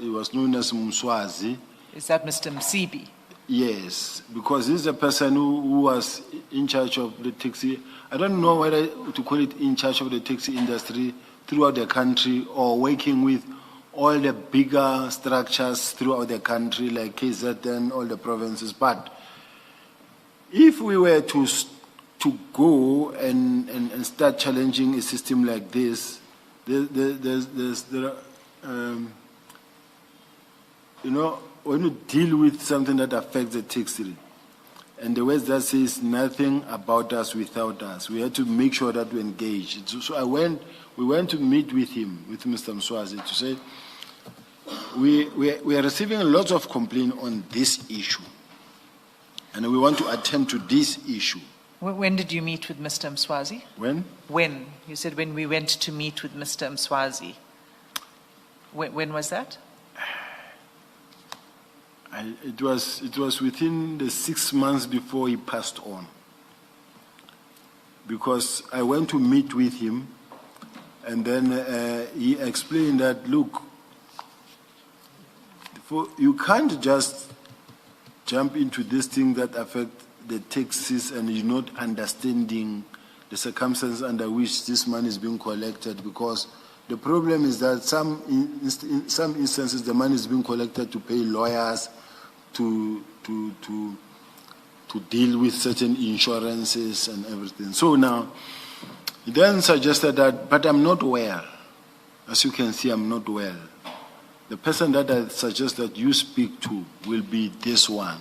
It was known as Mkhwanazi. Is that Mr. Msibi? Yes, because he's a person who was in charge of the taxi. I don't know whether to call it in charge of the taxi industry throughout the country or working with all the bigger structures throughout the country like KZN, all the provinces. But if we were to go and start challenging a system like this, when you deal with something that affects the taxi, and the West that says nothing about us without us, we had to make sure that we engage. So we went to meet with him, with Mr. Mkhwanazi, to say, we are receiving lots of complaints on this issue, and we want to attend to this issue. When did you meet with Mr. Mkhwanazi? When? When? You said when we went to meet with Mr. Mkhwanazi. When was that? It was within the 6 months before he passed on. Because I went to meet with him, and then he explained that, look, you can't just jump into this thing that affects the taxes and you're not understanding the circumstances under which this money is being collected, because the problem is that in some instances the money is being collected to pay lawyers, to deal with certain insurances and everything. So now, he then suggested that, but I'm not well. As you can see, I'm not well. The person that I suggest that you speak to will be this one,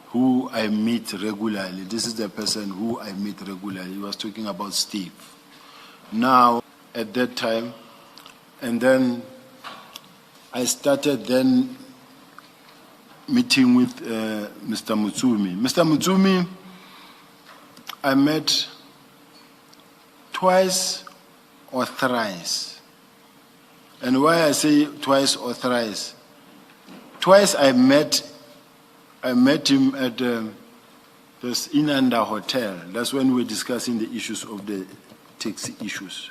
who I meet regularly. This is the person who I meet regularly. He was talking about Steve. Now, at that time, and then I started then meeting with Mr. Mutsumi. Mr. Mutsumi, I met twice or thrice. And why I say twice or thrice? Twice I met him at this Nhlanhla Hotel. That's when we were discussing the issues of the taxi issues.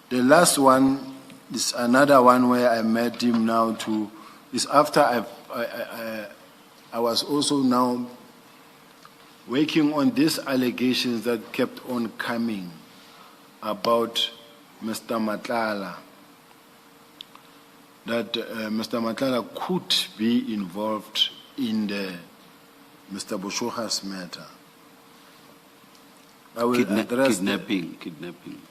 The last one is another one where I met him now too. Is after I was also now working on these allegations that kept on coming about Mr. Nhlanhla, that Mr. Nhlanhla could be involved in the Mr. Boshoga's matter. I will address kidnapping.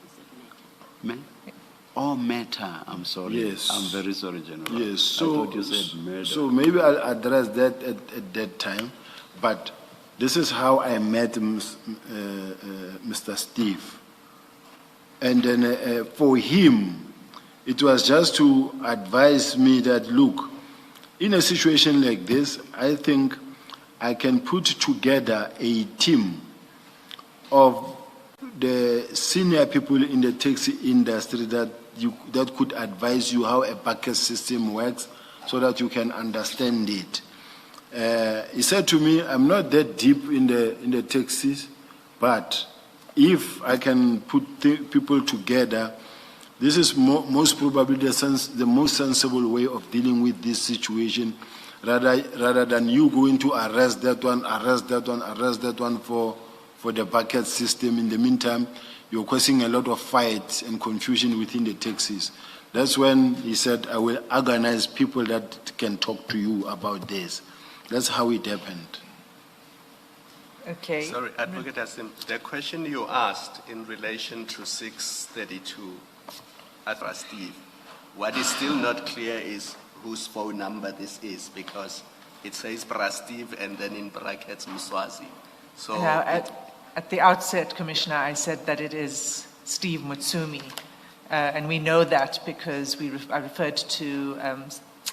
Oh, matter. I'm sorry. Yes. I'm very sorry, General. Yes, I thought you said murder. So maybe I'll address that at that time, but this is how I met Mr. Steve. And then for him, it was just to advise me that, look, in a situation like this, I think I can put together a team of the senior people in the taxi industry that could advise you how a bucket system works so that you can understand it. He said to me, I'm not that deep in the taxis, but if I can put people together, this is most probably the most sensible way of dealing with this situation, rather than you going to arrest that one for the bucket system. In the meantime, you're causing a lot of fights and confusion within the taxis. That's when he said, I will organize people that can talk to you about this. That's how it happened. Okay. Sorry, Advocate Asim, the question you asked in relation to 632, Advocate Steve, what is still not clear is whose phone number this is, because it says Bra Steve and then in brackets Mkhwanazi. So Now, at the outset, Commissioner, I said that it is Steve Mutsumi, and we know that because I referred to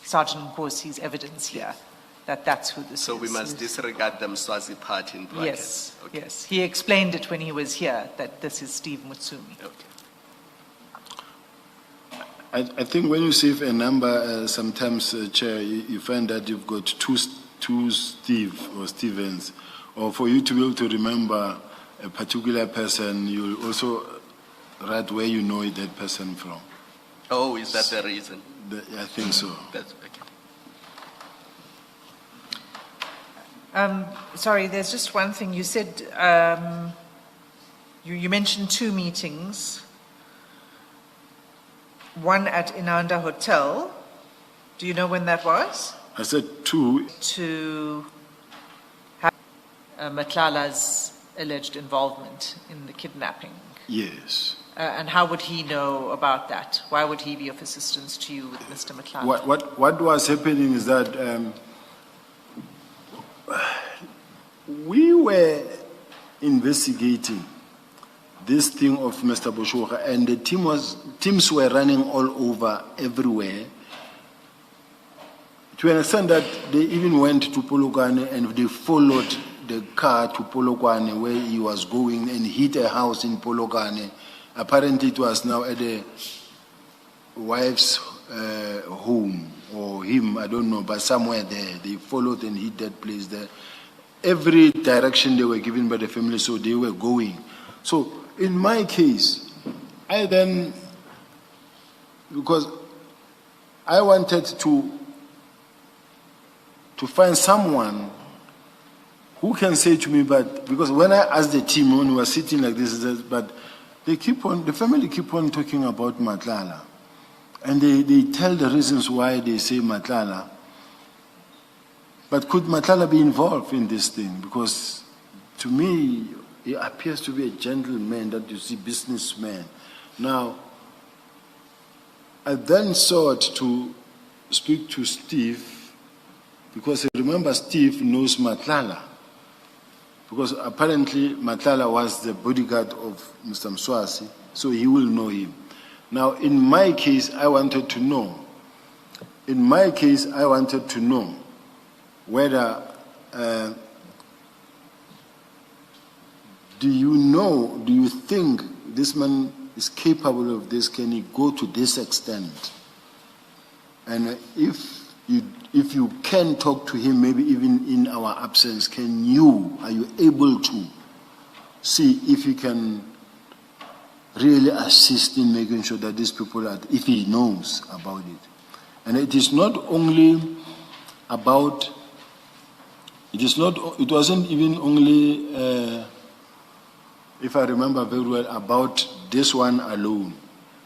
Sergeant Nkosi's evidence here, that's who this is. So we must disregard the Mkhwanazi part in brackets. Yes, Okay. yes. He explained it when he was here, that this is Steve Mutsumi. Okay. I think when you save a number, sometimes, Chair, you find that you've got two Steve or Stevens, or for you to be able to remember a particular person, you'll also write where you know that person from. Oh, is that the reason? I think so. That's okay. Sorry, there's just one thing. You said, you mentioned two meetings. One at Inanda Hotel. Do you know when that was? I said two. To have Nhlanhla's alleged involvement in the kidnapping. Yes. And how would he know about that? Why would he be of assistance to you with Mr. Nhlanhla? What was happening is that we were investigating this thing of Mr. Boshoga, and the teams were running all over everywhere, to an extent that they even went to Polokwane and they followed the car to Polokwane where he was going and hit a house in Polokwane. Apparently it was now at the wife's home, or him, I don't know, but somewhere there. They followed and hit that place there. Every direction they were given by the family, so they were going. So in my case, I then, because I wanted to find someone who can say to me, but because when I asked the team when we were sitting like this, but the family keep on talking about Nhlanhla, and they tell the reasons why they say Nhlanhla. But could Nhlanhla be involved in this thing? Because to me, he appears to be a gentleman that you see, businessman. Now, I then sought to speak to Steve, because remember, Steve knows Nhlanhla. Because apparently Nhlanhla was the bodyguard of Mr. Mkhwanazi, so he will know him. Now, in my case, I wanted to know whether do you think this man is capable of this? Can he go to this extent? And if you can talk to him, maybe even in our absence, are you able to see if he can really assist in making sure that these people are, if he knows about it? And it is not only about, it wasn't even only, if I remember very well, about this one alone.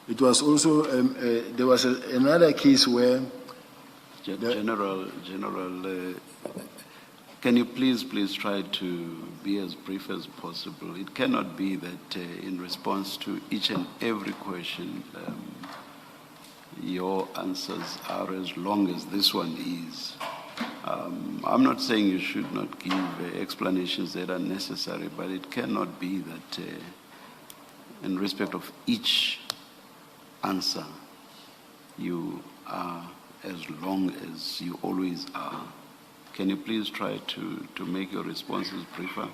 It was also, there was another case where... General, can you please try to be as brief as possible? It cannot be that in response to each and every question, your answers are as long as this one is. I'm not saying you should not give explanations that are necessary, but it cannot be that in respect of each answer, you are as long as you always are. Can you please try to make your responses briefer?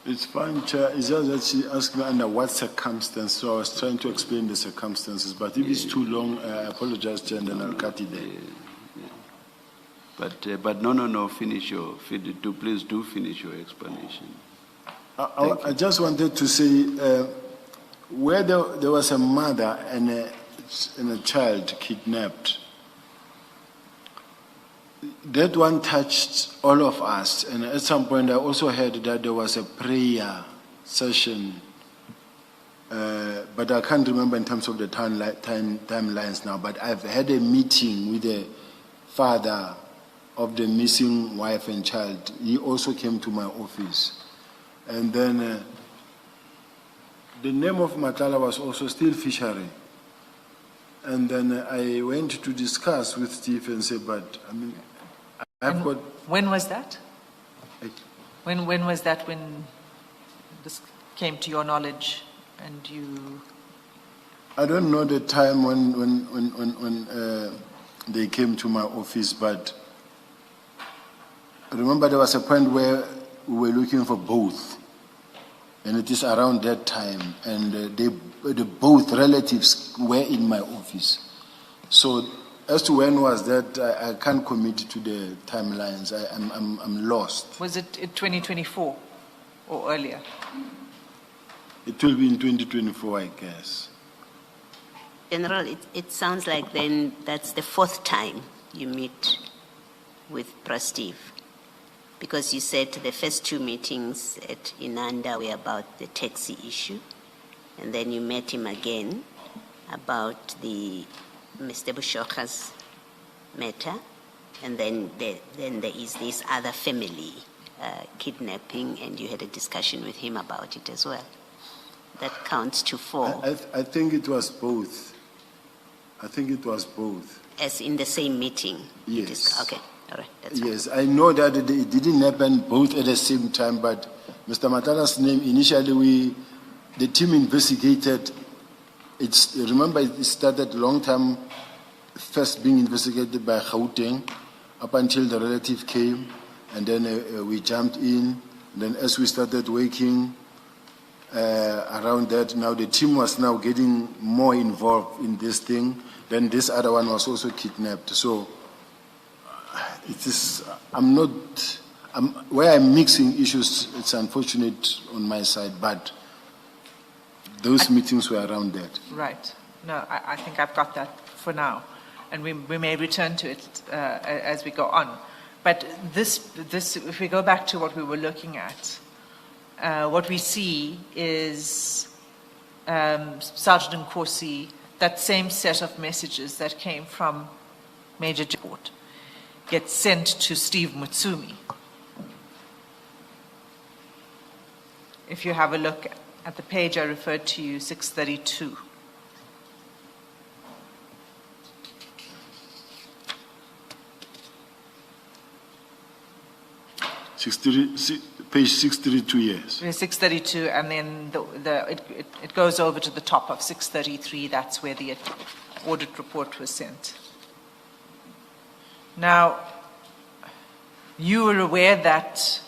It's fine, Chair. It's just that she asked me under what circumstance, so I was trying to explain the circumstances. But if it's too long, I apologize, Chair, and then I'll cut it there. But no, finish your, please do finish your explanation. I just wanted to say, where there was a mother and a child kidnapped, that one touched all of us. And at some point, I also heard that there was a prayer session, but I can't remember in terms of the timelines now. But I've had a meeting with the father of the missing wife and child. He also came to my office. And then the name of Nhlanhla was also still Fishery. And then I went to discuss with Steve and said, but I mean, I've got... When was that? When was that when this came to your knowledge and you... I don't know the time when they came to my office, but I remember there was a point where we were looking for both. And it is around that time, and the both relatives were in my office. So as to when was that, I can't commit to the timelines. I'm lost. Was it in 2024 or earlier? It will be in 2024, I guess. General, it sounds like then that's the fourth time you meet with Steve. Because you said the first two meetings at Inanda were about the taxi issue, and then you met him again about the Mr. Bushokha's matter, and then there is this other family kidnapping, and you had a discussion with him about it as well. That counts to 4. I think it was both. I think it was both. As in the same meeting? Yes. Okay. All right, that's yes, fine. I know that it didn't happen both at the same time, but Mr. Matala's name, initially the team investigated. Remember, it started a long time, first being investigated by Gauteng, up until the relative came, and then we jumped in. And then as we started working around that, now the team was now getting more involved in this thing. Then this other one was also kidnapped. So it is, where I'm mixing issues, it's unfortunate on my side, but those meetings were around that. Right. No, I think I've got that for now. And we may return to it as we go on. But this, if we go back to what we were looking at, what we see is Sergeant Nkosi, that same set of messages that came from Major Jort, gets sent to Steve Mutsumi. If you have a look at the page I referred to you, 632. Page 632, yes. 632, and then it goes over to the top of 633. That's where the audit report was sent. Now, you were aware that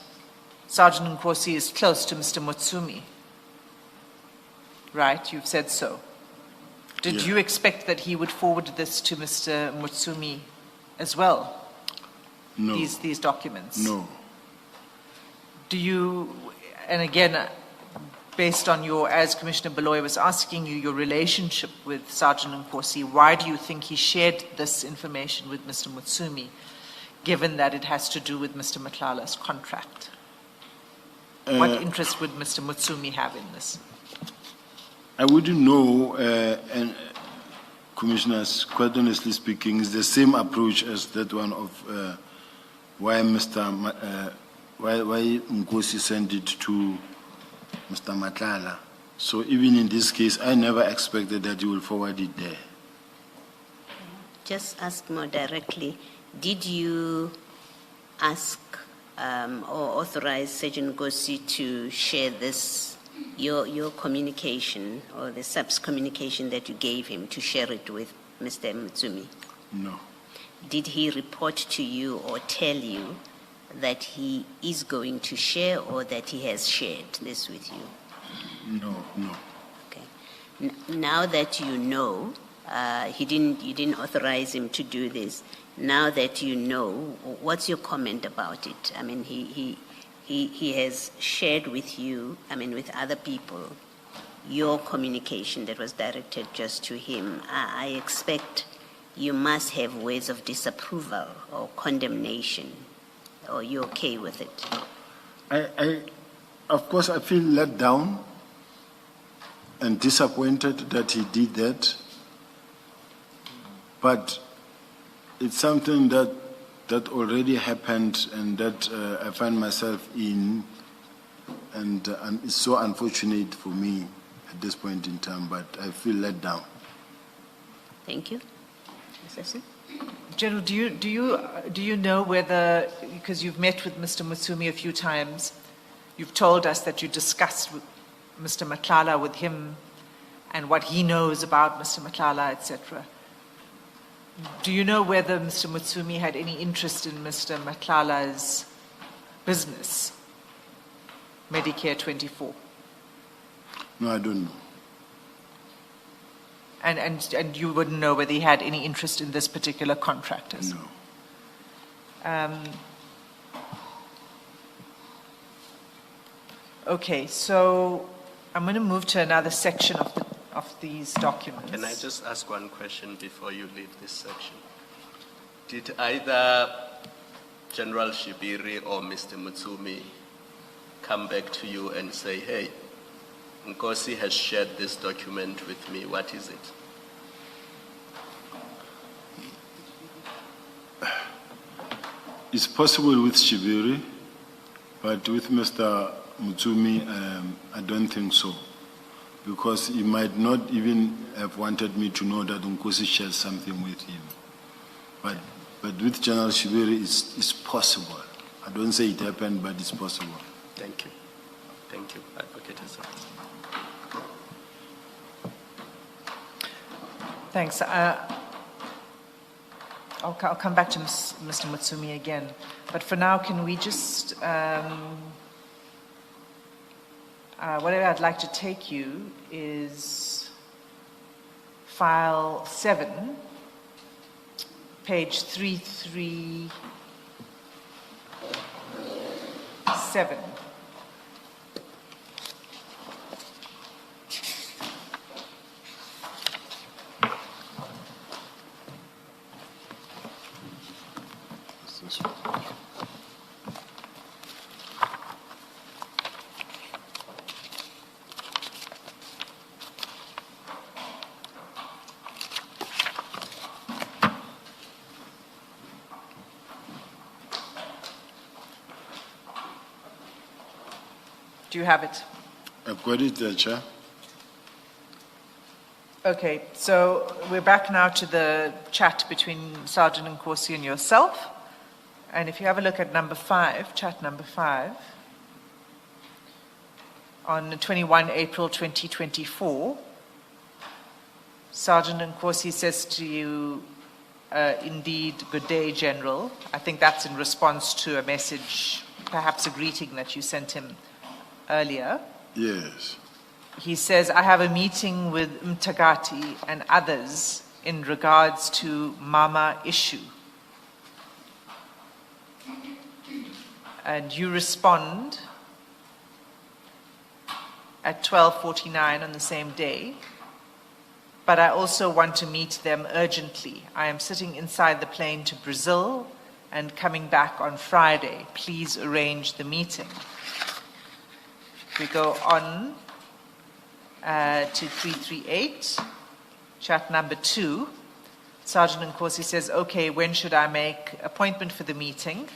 Sergeant Nkosi is close to Mr. Mutsumi, right? You've said so. Did Yeah. you expect that he would forward this to Mr. Mutsumi as well? No. These documents? No. Do you, and again, based on your, as Commissioner Beloy was asking you, your relationship with Sergeant Nkosi, why do you think he shared this information with Mr. Mutsumi, given that it has to do with Mr. Nhlanhla's contract? What interest would Mr. Mutsumi have in this? I wouldn't know, and Commissioners, quite honestly speaking, is the same approach as that one of why Nkosi sent it to Mr. Nhlanhla. So even in this case, I never expected that you will forward it there. Just ask more directly, did you ask or authorize Sergeant Nkosi to share this, your communication or the subs communication that you gave him, to share it with Mr. Mutsumi? No. Did he report to you or tell you that he is going to share or that he has shared this with you? No, no. Okay. Now that you know, you didn't authorize him to do this. Now that you know, what's your comment about it? I mean, he has shared with you, I mean, with other people, your communication that was directed just to him. I expect you must have words of disapproval or condemnation, or you're okay with it? Of course, I feel let down and disappointed that he did that. But it's something that already happened and that I find myself in, and it's so unfortunate for me at this point in time, but I feel let down. Thank you. Mr. Singh? General, do you know whether, because you've met with Mr. Mutsumi a few times, you've told us that you discussed with Mr. Nhlanhla with him and what he knows about Mr. Nhlanhla, etc. Do you know whether Mr. Mutsumi had any interest in Mr. Nhlanhla's business, Medicare 24? No, I don't know. And you wouldn't know whether he had any interest in this particular contractors? No. Okay, so I'm going to move to another section of these documents. Can I just ask one question before you leave this section? Did either General Shibiri or Mr. Mutsumi come back to you and say, hey, Nkosi has shared this document with me, what is it? It's possible with Shibiri, but with Mr. Mutsumi, I don't think so. Because he might not even have wanted me to know that Nkosi shared something with him. But with General Shibiri, it's possible. I don't say it happened, but it's possible. Thank you. Thank you, Advocate Hassan. Thanks. I'll come back to Mr. Mutsumi again. But for now, can we just, whatever I'd like to take you is file 7, page 337. Do you have it? I've got it there, Chair. Okay, so we're back now to the chat between Sergeant Nkosi and yourself. And if you have a look at number 5, chat number 5, on 21 April 2024, Sergeant Nkosi says to you, indeed, good day, General. I think that's in response to a message, perhaps a greeting that you sent him earlier. Yes. He says, I have a meeting with Mkhwanazi and others in regards to Mama issue. And you respond at 12:49 on the same day, but I also want to meet them urgently. I am sitting inside the plane to Brazil and coming back on Friday. Please arrange the meeting. We go on to 338, chat number 2. Sergeant Nkosi says, okay, when should I make appointment for the meeting?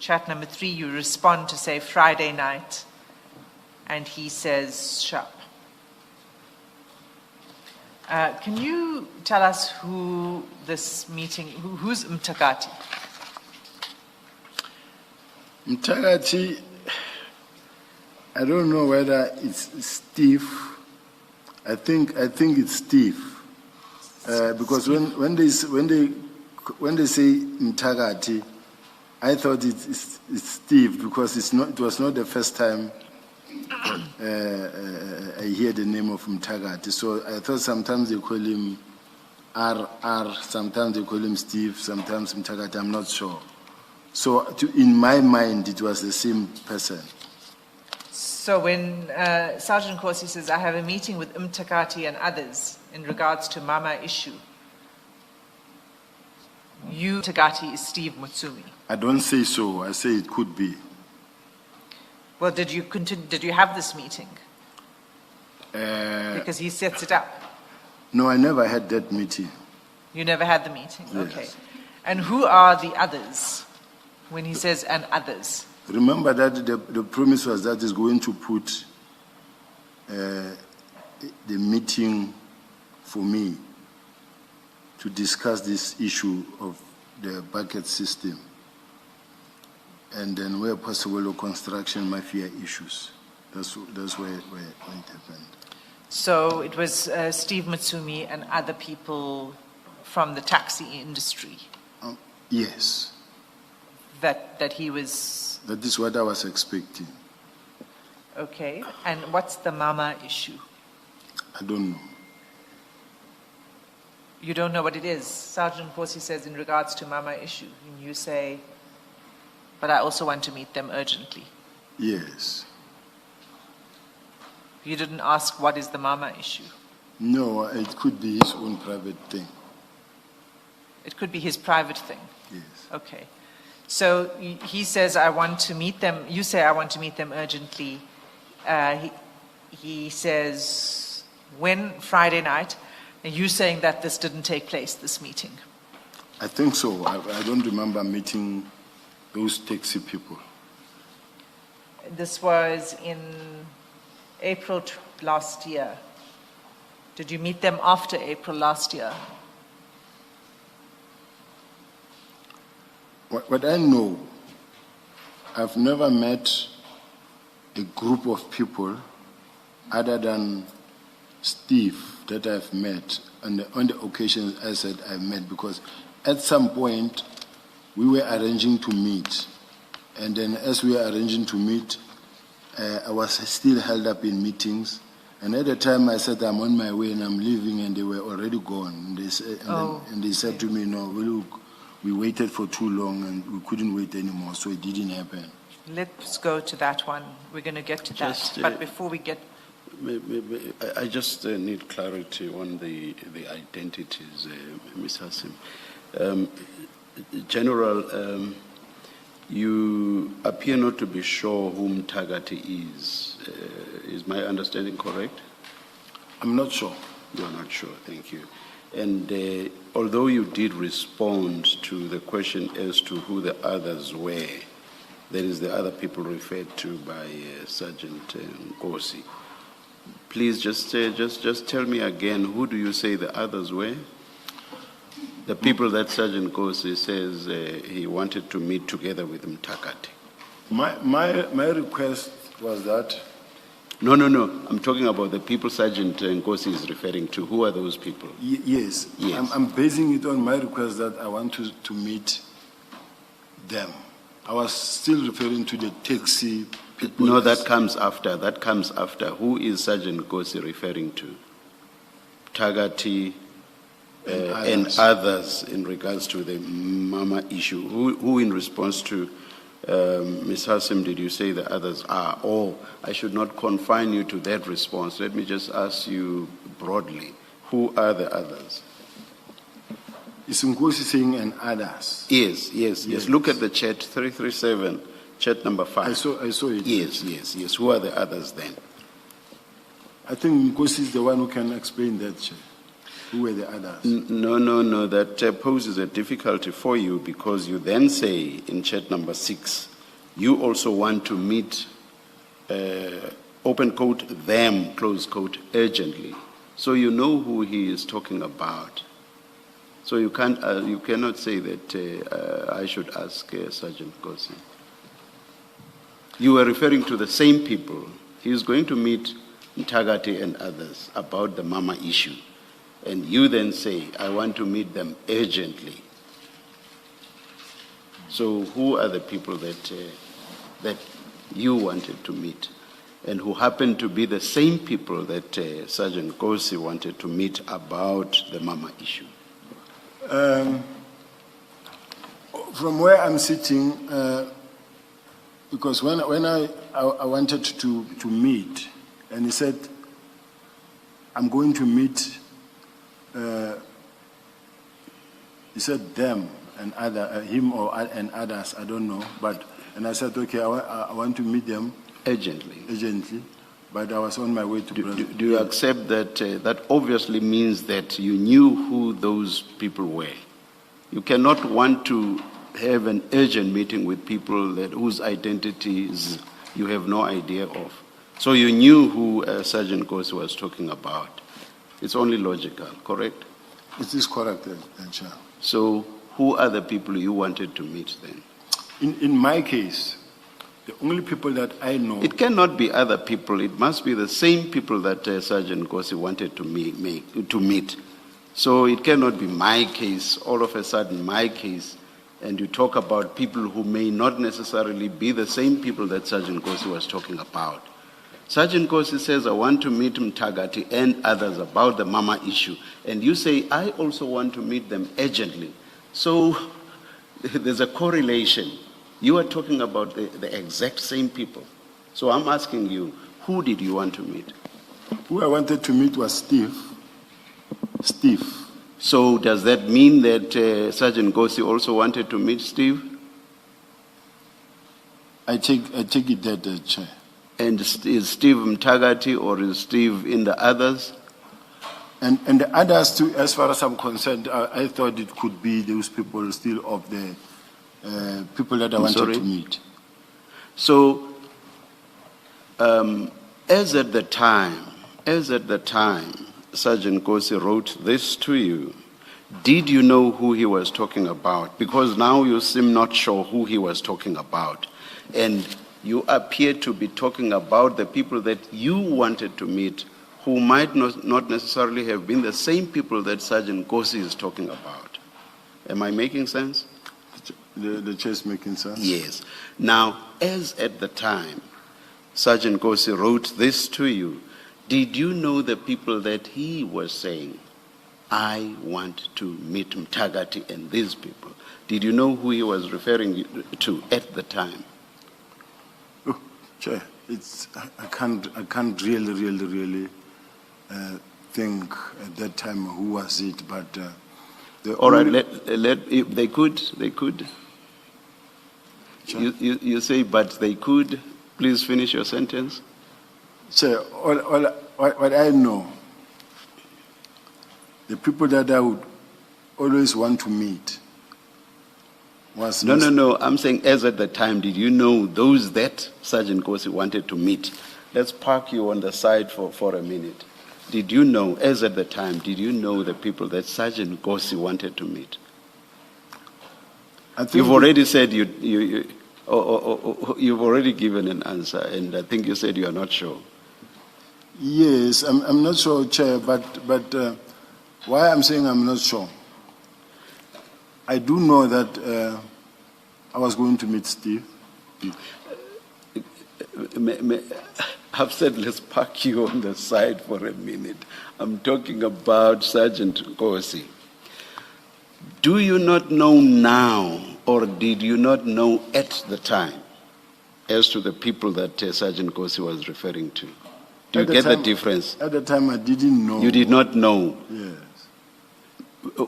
Chat number 3, you respond to say Friday night, and he says sharp. Can you tell us who this meeting, who's Mkhwanazi? Mkhwanazi, I don't know whether it's Steve. I think it's Steve, because when they say Mkhwanazi, I thought it's Steve, because it was not the first time I hear the name of Mkhwanazi. So I thought sometimes they call him RR, sometimes they call him Steve, sometimes Mkhwanazi. I'm not sure. So in my mind, it was the same person. So when Sergeant Nkosi says, I have a meeting with Mkhwanazi and others in regards to Mama issue, Mkhwanazi is Steve Mutsumi. I don't say so. I say it could be. Well, did you have this meeting? Because he sets it up. No, I never had that meeting. You never had the meeting? Yes. Okay. And who are the others when he says and others? Remember that the promise was that he's going to put the meeting for me to discuss this issue of the bucket system, and then where possible the construction mafia issues. That's where it happened. So it was Steve Mutsumi and other people from the taxi industry. Yes. That he was. That is what I was expecting. Okay. And what's the Mama issue? I don't know. You don't know what it is. Sergeant Nkosi says in regards to Mama issue, and you say, but I also want to meet them urgently. Yes. You didn't ask what is the Mama issue? No, it could be his own private thing. It could be his private thing? Yes. Okay. So he says, I want to meet them. You say, I want to meet them urgently. He says, when? Friday night. And you saying that this didn't take place, this meeting? I think so. I don't remember meeting those taxi people. This was in April last year. Did you meet them after April last year? What I know, I've never met a group of people other than Steve that I've met on the occasions I said I met, because at some point we were arranging to meet, and then as we were arranging to meet, I was still held up in meetings, and at the time I said I'm on my way and I'm leaving, and they were already gone. And they said to me, no, look, we waited for too long and we couldn't wait anymore, so it didn't happen. Let's go to that one. We're going to get to that. But before we get... I just need clarity on the identities, Ms. Hassim. General, you appear not to be sure whom Mkhwanazi is. Is my understanding correct? I'm not sure. You're not sure, thank you. And although you did respond to the question as to who the others were, that is the other people referred to by Sergeant Nkosi, please just tell me again, who do you say the others were? The people that Sergeant Nkosi says he wanted to meet together with Mkhwanazi. My request was that No. I'm talking about the people Sergeant Nkosi is referring to. Who are those people? Yes. Yes. I'm basing it on my request that I want to meet them. I was still referring to the taxi people. No, that comes after. That comes after. Who is Sergeant Nkosi referring to? Tagati and others in regards to the Mama issue. Who in response to Ms. Hassim did you say the others are? Or I should not confine you to that response. Let me just ask you broadly. Who are the others? Is Nkosi saying and others? Yes. Look at the chat, 337, chat number 5. I saw it. Yes. Who are the others then? I think Nkosi is the one who can explain that, Chair. Who were the others? No. That poses a difficulty for you because you then say in chat number 6, you also want to meet, open quote, them, close quote, urgently. So you know who he is talking about. So you cannot say that I should ask Sergeant Nkosi. You were referring to the same people. He is going to meet Ntagati and others about the Mama issue. And you then say, I want to meet them urgently. So who are the people that you wanted to meet and who happen to be the same people that Sergeant Nkosi wanted to meet about the Mama issue? From where I'm sitting, because when I wanted to meet, and he said, I'm going to meet, he said them and him and others, I don't know, and I said, okay, I want to meet them urgently, but I was on my way to Brazil. Do you accept that that obviously means that you knew who those people were? You cannot want to have an urgent meeting with people whose identities you have no idea of. So you knew who Sergeant Nkosi was talking about. It's only logical, correct? It is correct, Chair. So who are the people you wanted to meet then? In my case, the only people that I know... It cannot be other people. It must be the same people that Sergeant Nkosi wanted to meet. So it cannot be my case, all of a sudden my case, and you talk about people who may not necessarily be the same people that Sergeant Nkosi was talking about. Sergeant Nkosi says, I want to meet Mtagati and others about the Mama issue. And you say, I also want to meet them urgently. So there's a correlation. You are talking about the exact same people. So I'm asking you, who did you want to meet? Who I wanted to meet was Steve. So does that mean that Sergeant Nkosi also wanted to meet Steve? I take it that, Chair. And is Steve Mtagati or is Steve in the others? And the others too, as far as I'm concerned, I thought it could be those people still of the people that I wanted to meet. So, as at the time, Sergeant Nkosi wrote this to you, did you know who he was talking about? Because now you seem not sure who he was talking about. And you appear to be talking about the people that you wanted to meet who might not necessarily have been the same people that Sergeant Nkosi is talking about. Am I making sense? The chair is making sense? Yes. Now, as at the time Sergeant Nkosi wrote this to you, did you know the people that he was saying, I want to meet Mtagati and these people? Did you know who he was referring to at the time? Oh, Chair, I can't really think at that time who was it, but all right, if they could. Chair? You say, but they could. Please finish your sentence. Chair, what I know, the people that I would always want to meet was... No. I'm saying as at the time, did you know those that Sergeant Nkosi wanted to meet? Let's park you on the side for a minute. Did you know, as at the time, did you know the people that Sergeant Nkosi wanted to meet? You've already said you've already given an answer, and I think you said you are not sure. Yes, I'm not sure, Chair, but why I'm saying I'm not sure, I do know that I was going to meet Steve. I've said let's park you on the side for a minute. I'm talking about Sergeant Nkosi. Do you not know now, or did you not know at the time, as to the people that Sergeant Nkosi was referring to? Do you get the difference? At the time, I didn't know. You did not know. Yes.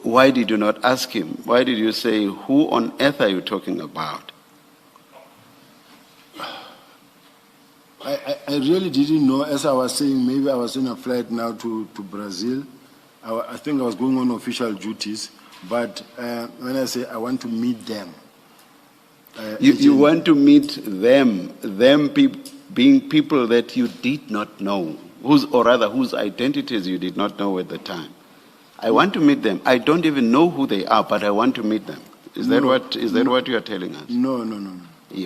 Why did you not ask him? Why did you say, who on earth are you talking about? I really didn't know. As I was saying, maybe I was in a flight now to Brazil. I think I was going on official duties. But when I say I want to meet them. You want to meet them being people that you did not know, whose identities you did not know at the time. I want to meet them. I don't even know who they are, but I want to meet them. Is that what you are telling us? No.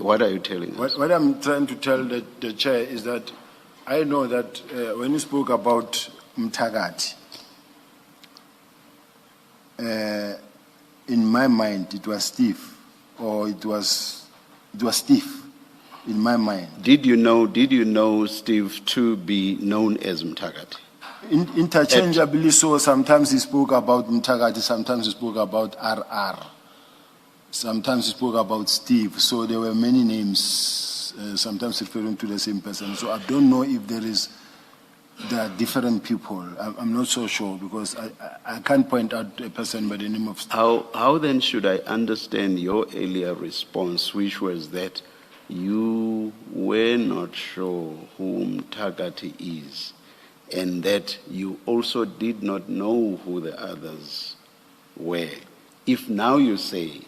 What are you telling us? What I'm trying to tell the chair is that I know that when you spoke about Mthakathi, in my mind it was Steve, or it was Steve. In my mind. Did you know Steve to be known as Mthakathi? Interchangeably so. Sometimes he spoke about Mthakathi, sometimes he spoke about RR, sometimes he spoke about Steve. So there were many names, sometimes referring to the same person. So I don't know if there are different people. I'm not so sure, because I can't point out a person by the name of Steve. How then should I understand your earlier response, which was that you were not sure who Mthakathi is, and that you also did not know who the others were? If now you say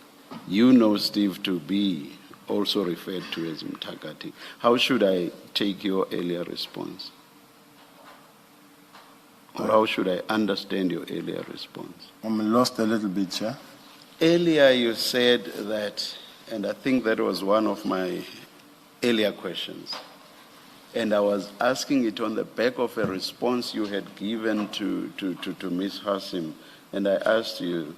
you know Steve to be also referred to as Mthakathi, how should I take your earlier response? Or how should I understand your earlier response? I'm lost a little bit, Chair. Earlier you said that, and I think that was one of my earlier questions, and I was asking it on the back of a response you had given to Ms. Hassim, and I asked you,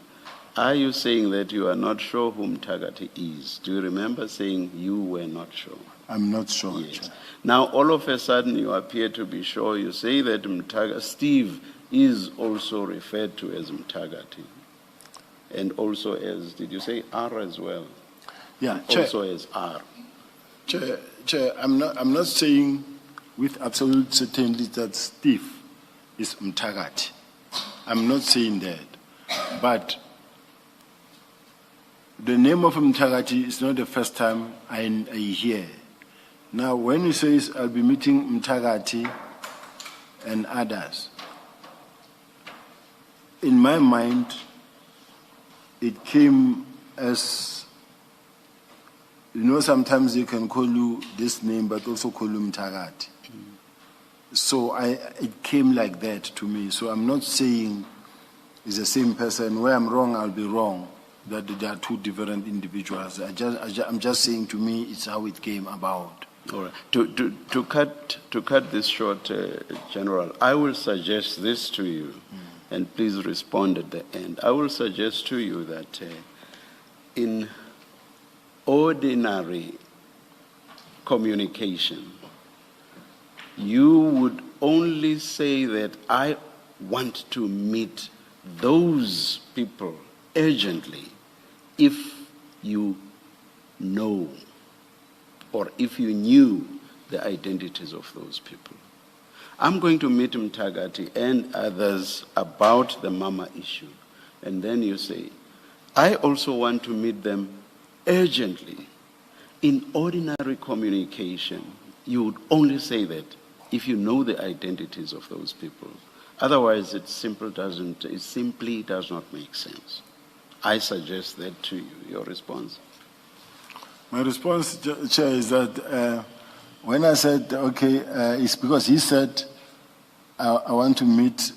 are you saying that you are not sure who Mthakathi is? Do you remember saying you were not sure? I'm not sure. Yes. Now, all of a sudden, you appear to be sure. You say that Steve is also referred to as Mthakathi, and also as, did you say R as well? Yeah, also as R. Chair, I'm not saying with absolute certainty that Steve is Mthakathi. I'm not saying that. But the name of Mthakathi is not the first time I hear. Now, when he says I'll be meeting Mthakathi and others, in my mind, it came as, sometimes they can call you this name, but also call you Mthakathi. So it came like that to me. So I'm not saying it's the same person. Where I'm wrong, I'll be wrong. That there are two different individuals. I'm just saying, to me, it's how it came about. All right. To cut this short, General, I will suggest this to you, and please respond at the end. I will suggest to you that in ordinary communication, you would only say that I want to meet those people urgently if you know, or if you knew the identities of those people. I'm going to meet Mthakathi and others about the Mama issue. And then you say, I also want to meet them urgently. In ordinary communication, you would only say that if you know the identities of those people. Otherwise, it simply does not make sense. I suggest that to you. Your response? My response, Chair, is that when I said, okay, it's because he said, I want to meet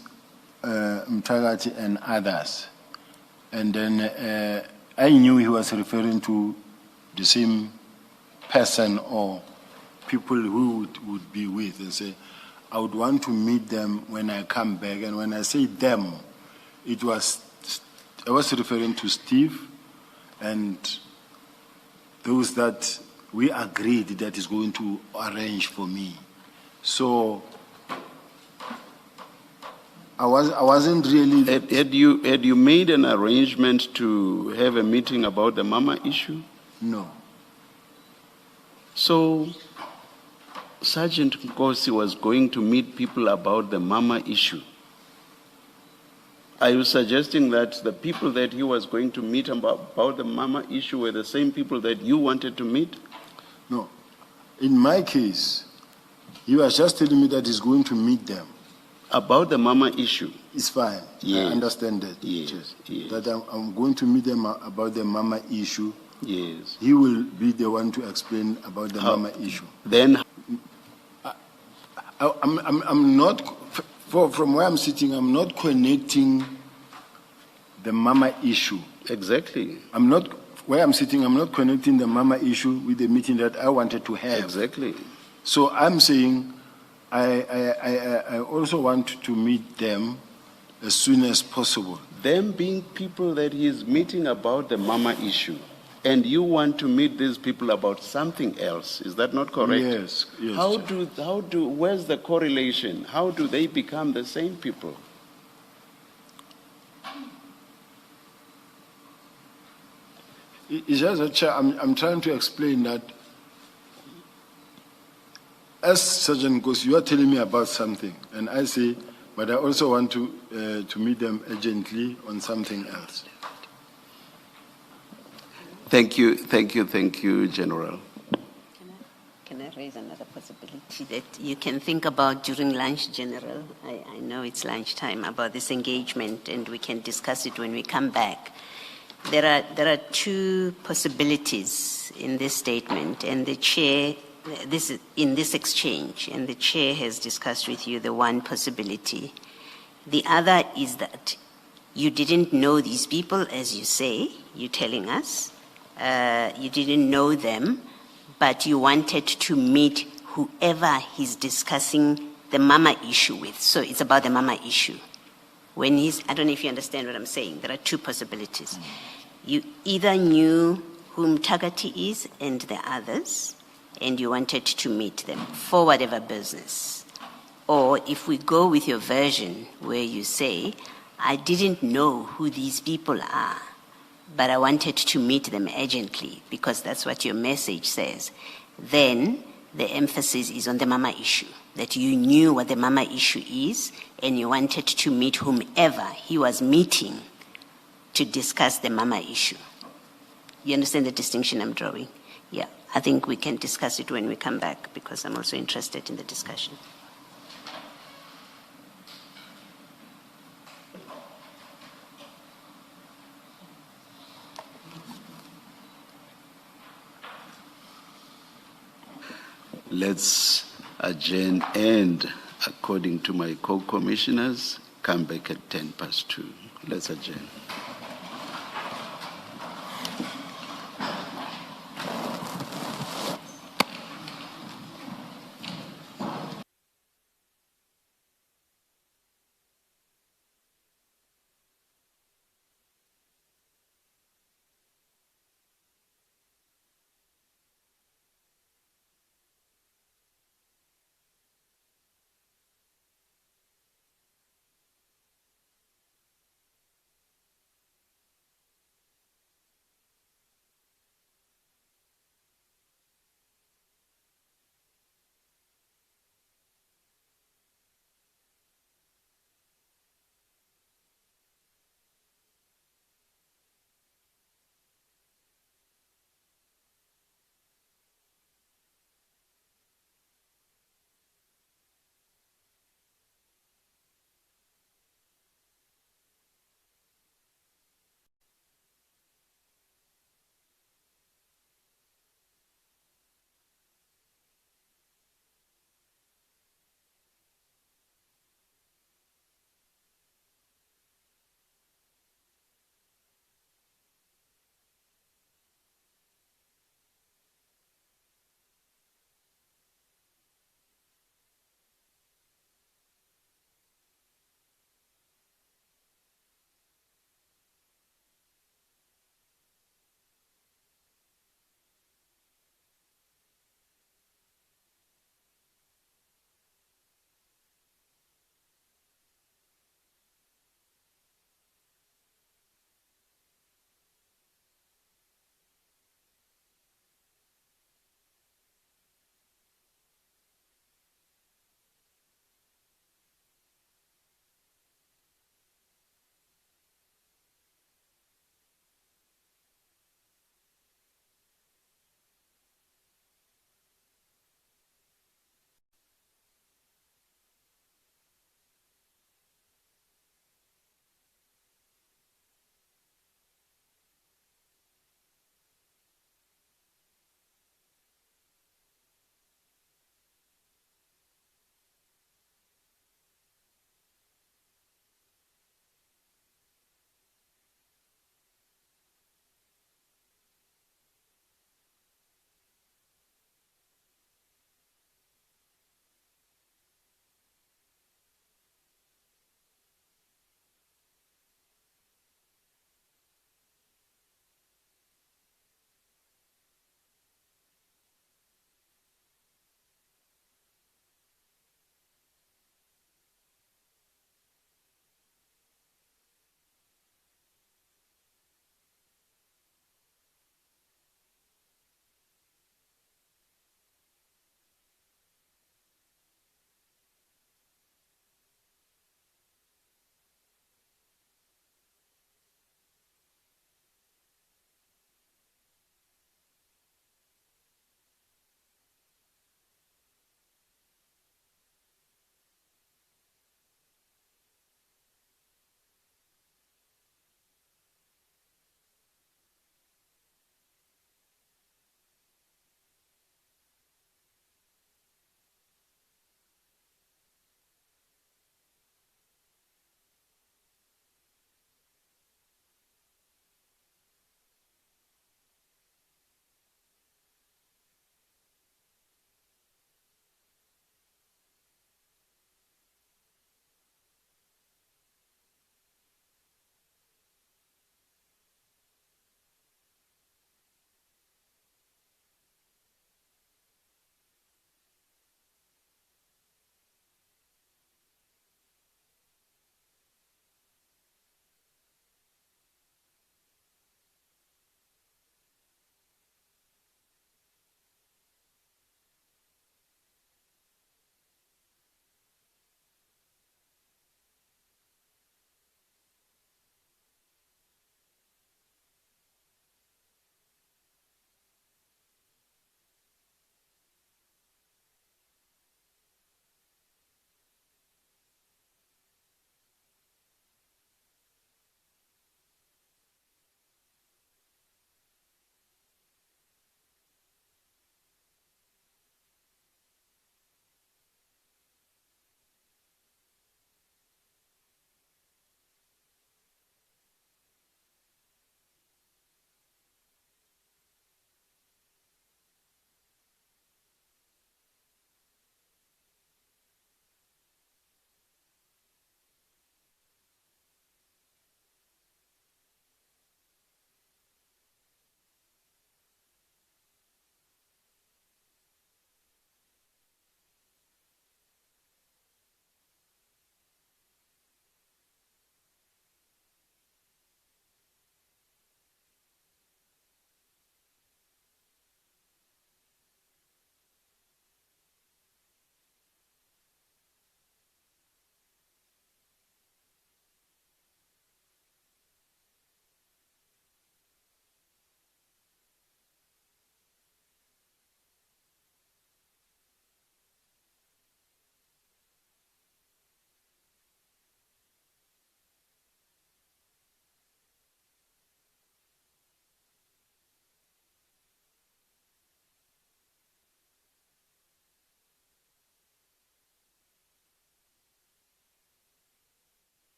Mthakathi and others. And then I knew he was referring to the same person or people who would be with, and say, I would want to meet them when I come back. And when I say them, I was referring to Steve and those that we agreed that is going to arrange for me. So I wasn't really. Had you made an arrangement to have a meeting about the Mama issue? No. So Sergeant Nkosi was going to meet people about the Mama issue. Are you suggesting that the people that he was going to meet about the Mama issue were the same people that you wanted to meet? No. In my case, he was just telling me that he's going to meet them. About the Mama issue? It's fine. Yes. I understand that. Yes. Yes. That I'm going to meet them about the Mama issue. Yes. He will be the one to explain about the Mama issue. Then I'm not, from where I'm sitting, I'm not connecting the Mama issue. exactly. Where I'm sitting, I'm not connecting the Mama issue with the meeting that I wanted to have. Exactly. So I'm saying I also want to meet them as soon as possible. Them being people that he is meeting about the Mama issue, and you want to meet these people about something else. Is that not correct? Yes. Where's the correlation? How do they become the same people? It's just that, Chair, I'm trying to explain that as Sergeant goes, you are telling me about something, and I say, but I also want to meet them urgently on something else. Thank you, General. Can I raise another possibility that you can think about during lunch, General? I know it's lunchtime, about this engagement, and we can discuss it when we come back. There are two possibilities in this statement, and the Chair, in this exchange, and the Chair has discussed with you the one possibility. The other is that you didn't know these people, as you say, you're telling us. You didn't know them, but you wanted to meet whoever he's discussing the Mama issue with. So it's about the Mama issue. I don't know if you understand what I'm saying. There are two possibilities. You either knew whom Tagati is and the others, and you wanted to meet them for whatever business. Or if we go with your version where you say, I didn't know who these people are, but I wanted to meet them urgently because that's what your message says, then the emphasis is on the Mama issue, that you knew what the Mama issue is and you wanted to meet whomever he was meeting to discuss the Mama issue. You understand the distinction I'm drawing? Yeah, I think we can discuss it when we come back because I'm also interested in the discussion. Let's adjourn and, according to my co-commissioners, come back at 2:10. Let's adjourn.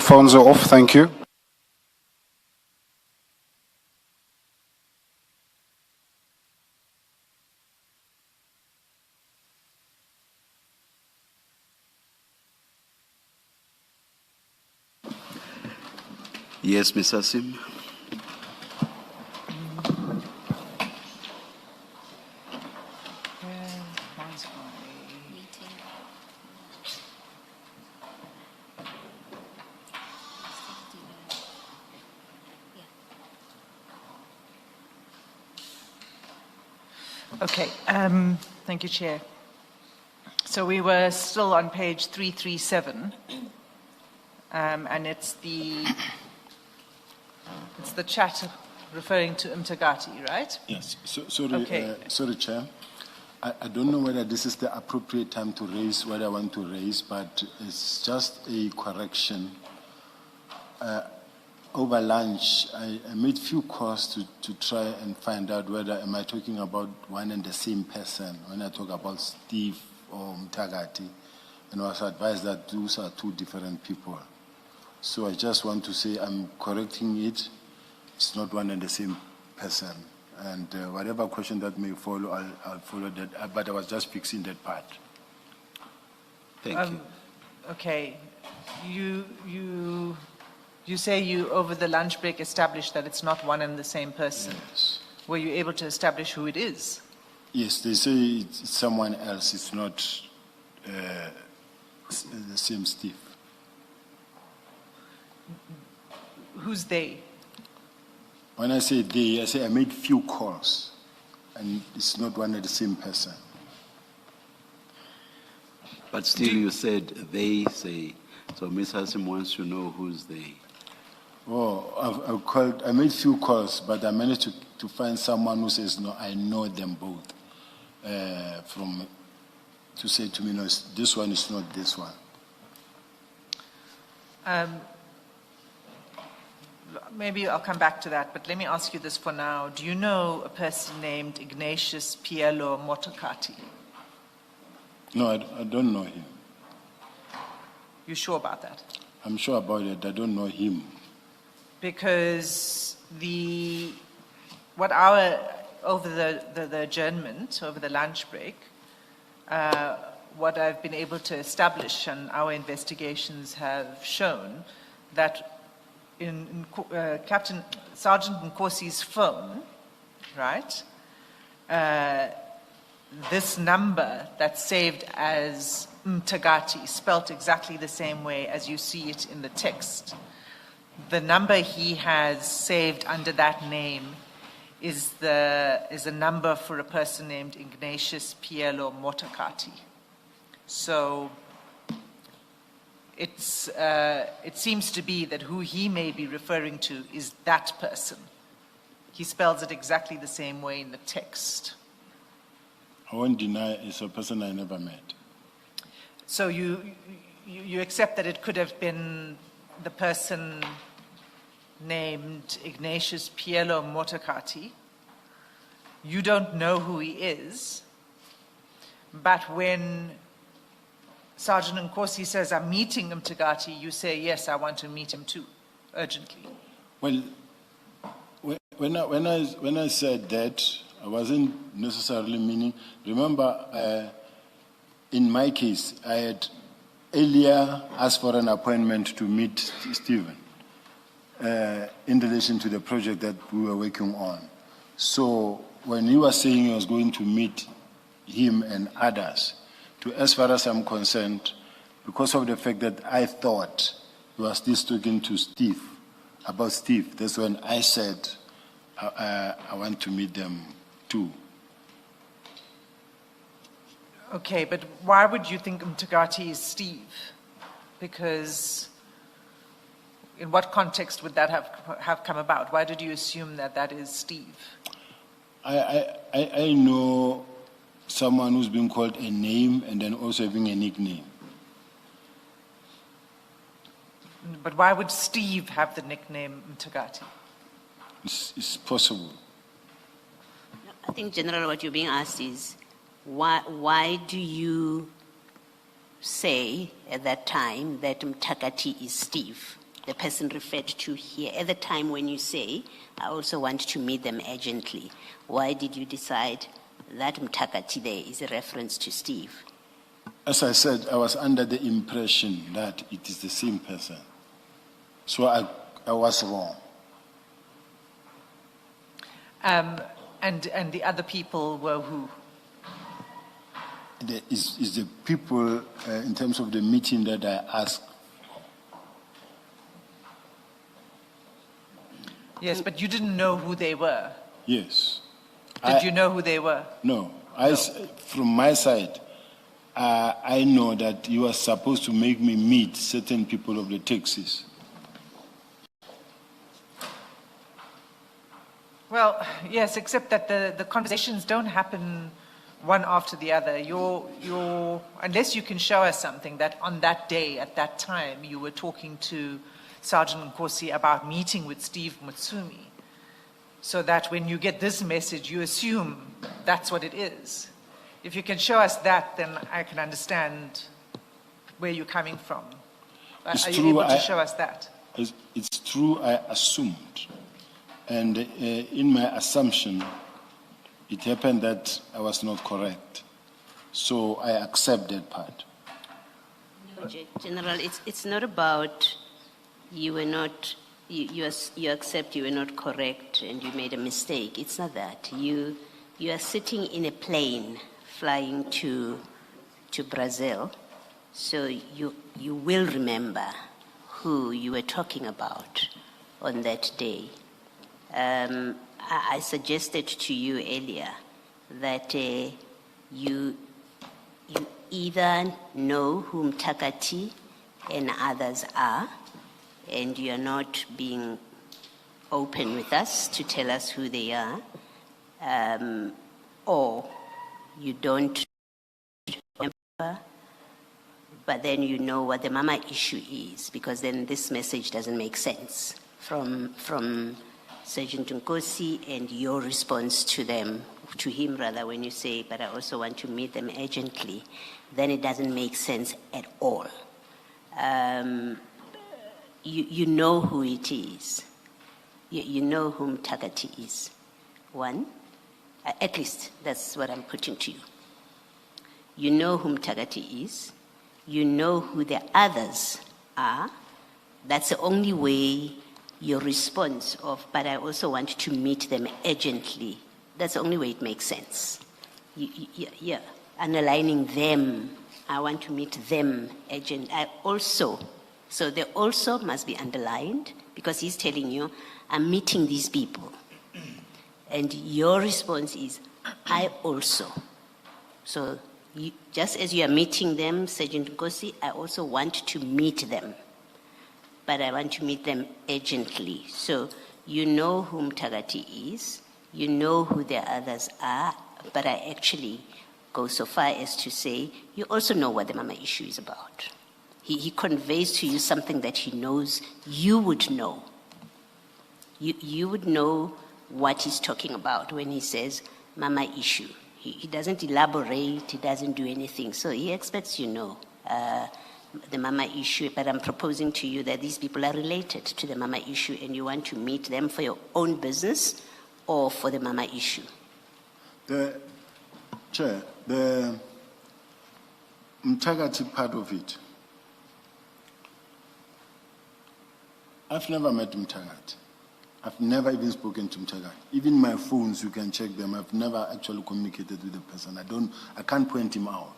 phones are off, thank you. Yes, Ms. Asim. Okay, thank you, Chair. So we were still on page 337, and it's the chat referring to Mkhwanazi, right? Yes, sorry, Okay. sorry, Chair. I don't know whether this is the appropriate time to raise what I want to raise, but it's just a correction. Over lunch, I made few calls to try and find out whether am I talking about one and the same person when I talk about Steve or Mkhwanazi, and I was advised that those are two different people. So I just want to say I'm correcting it. It's not one and the same person. And whatever question that may follow, I'll follow that. But I was just fixing that part. Thank you. Okay, you say you, over the lunch break, established that it's not one and the same person. Yes. Were you able to establish who it is? Yes, they say it's someone else. It's not the same Steve. Who's they? When I say they, I say I made few calls, and it's not one and the same person. But still you said they say. So Ms. Asim wants to know who's they. Oh, I made few calls, but I managed to find someone who says, no, I know them both. To say to me, no, this one is not this one. Maybe I'll come back to that, but let me ask you this for now. Do you know a person named Ignatius Pielo Mkhwanazi? No, I don't know him. You sure about that? I'm sure about it. I don't know him. Because over the adjournment, over the lunch break, what I've been able to establish and our investigations have shown that in Sergeant Nkosi's phone, right, this number that's saved as Mkhwanazi, spelt exactly the same way as you see it in the text. The number he has saved under that name is a number for a person named Ignatius Pielo Mkhwanazi. So it seems to be that who he may be referring to is that person. He spells it exactly the same way in the text. I won't deny it's a person I never met. So you accept that it could have been the person named Ignatius Pielo Mkhwanazi. You don't know who he is, but when Sergeant Nkosi says, I'm meeting Mkhwanazi, you say, yes, I want to meet him too, urgently. Well, when I said that, I wasn't necessarily meaning, remember, in my case, I had earlier asked for an appointment to meet Stephen in relation to the project that we were working on. So when he was saying he was going to meet him and others, as far as I'm concerned, because of the fact that I thought he was still talking to Steve, about Steve, that's when I said I want to meet them too. Okay, but why would you think Mkhwanazi is Steve? Because in what context would that have come about? Why did you assume that that is Steve? I know someone who's been called a name and then also having a nickname. But why would Steve have the nickname Mkhwanazi? It's possible. I think, General, what you're being asked is, why do you say at that time that Mkhwanazi is Steve? the person referred to here, at the time when you say, I also want to meet them urgently, why did you decide that Mtakati there is a reference to Steve? As I said, I was under the impression that it is the same person. So I was wrong. And the other people were who? Is the people, in terms of the meeting that I asked. Yes, but you didn't know who they were. Yes. Did you know who they were? No. From my side, I know that you are supposed to make me meet certain people of the taxis. Well, yes, except that the conversations don't happen one after the other. Unless you can show us something that on that day, at that time, you were talking to Sergeant Nkosi about meeting with Steve Mutsumi, so that when you get this message, you assume that's what it is. If you can show us that, then I can understand where you're coming from. Are you able to show us that? It's true, I assumed. And in my assumption, it happened that I was not correct. So I accept that part. No, General, it's not about you were not, you accept you were not correct and you made a mistake. It's not that. You are sitting in a plane flying to Brazil, so you will remember who you were talking about on that day. I suggested to you earlier that you either know whom Takati and others are, and you are not being open with us to tell us who they are, or you don't remember, but then you know what the Mama issue is, because then this message doesn't make sense from Sergeant Nkosi and your response to him rather, when you say, but I also want to meet them urgently, then it doesn't make sense at all. You know who it is. You know whom Takati is. One, at least that's what I'm putting to you. You know whom Takati is. You know who the others are. That's the only way your response of, but I also want to meet them urgently, that's the only way it makes sense. Yeah, underlining them, I want to meet them urgent. So they also must be underlined, because he's telling you, I'm meeting these people. And your response is, I also. So just as you are meeting them, Sergeant Nkosi, I also want to meet them. But I want to meet them urgently. So you know whom Takati is, you know who the others are, but I actually go so far as to say, you also know what the Mama issue is about. He conveys to you something that he knows you would know. You would know what he's talking about when he says Mama issue. He doesn't elaborate, he doesn't do anything. So he expects you know the Mama issue, but I'm proposing to you that these people are related to the Mama issue and you want to meet them for your own business or for the Mama issue. The Chair, the Mtakati part of it, I've never met Mtakati. I've never even spoken to Mtakati. Even my phones, you can check them. I've never actually communicated with the person. I can't point him out.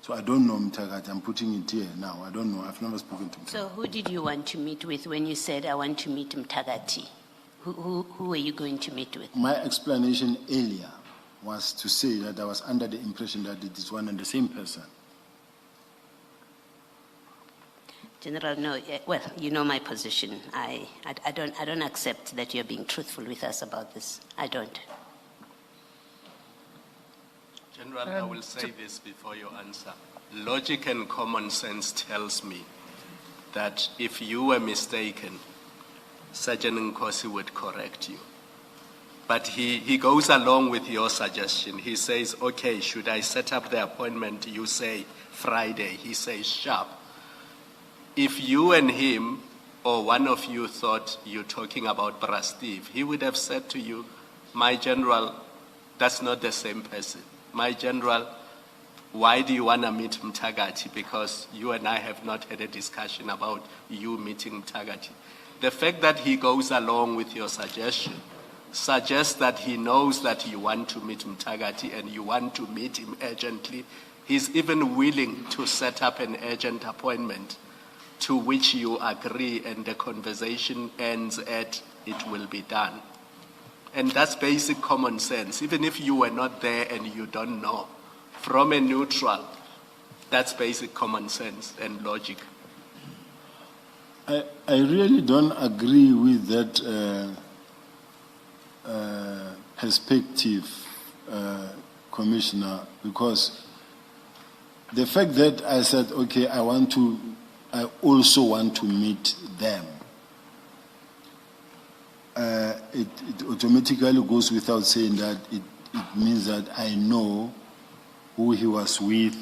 So I don't know Mtakati. I'm putting it here now. I don't know. I've never spoken to Mtakati. So who did you want to meet with when you said, I want to meet Mtakati? Who were you going to meet with? My explanation earlier was to say that I was under the impression that it is one and the same person. General, no, well, you know my position. I don't accept that you're being truthful with us about this. I don't. General, I will say this before you answer. Logic and common sense tells me that if you were mistaken, Sergeant Nkosi would correct you. But he goes along with your suggestion. He says, okay, should I set up the appointment? You say Friday. He says sharp. If you and him or one of you thought you're talking about Bra Steve, he would have said to you, my general, that's not the same person. My general, why do you want to meet Mtagati? Because you and I have not had a discussion about you meeting Mtagati. The fact that he goes along with your suggestion suggests that he knows that you want to meet Mtagati and you want to meet him urgently. He's even willing to set up an urgent appointment to which you agree, and the conversation ends at it will be done. And that's basic common sense. Even if you were not there and you don't know, from a neutral, that's basic common sense and logic. I really don't agree with that perspective, Commissioner, because the fact that I said, okay, I also want to meet them, it automatically goes without saying that it means that I know who he was with,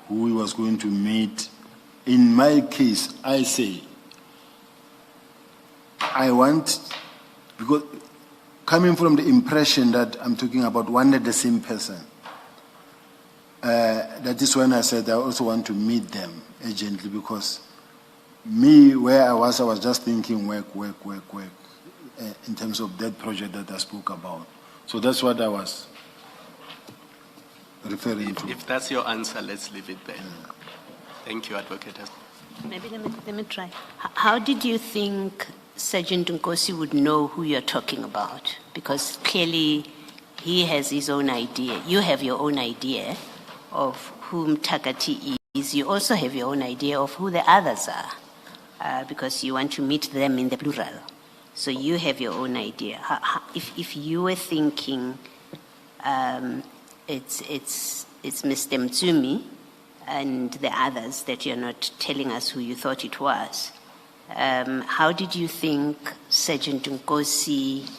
who he was going to meet. In my case, I say, I want, because coming from the impression that I'm talking about one and the same person, that is when I said I also want to meet them urgently, because me, where I was just thinking work, in terms of that project that I spoke about. So that's what I was referring to. If that's your answer, let's leave it there. Yeah. Thank you, Advocate. Maybe let me try. How did you think Sergeant Nkosi would know who you're talking about? Because clearly he has his own idea. You have your own idea of whom Mtagati is. You also have your own idea of who the others are, because you want to meet them in the plural. So you have your own idea. If you were thinking it's Mr. Mtsumi and the others that you're not telling us who you thought it was, how did you think Sergeant Nkosi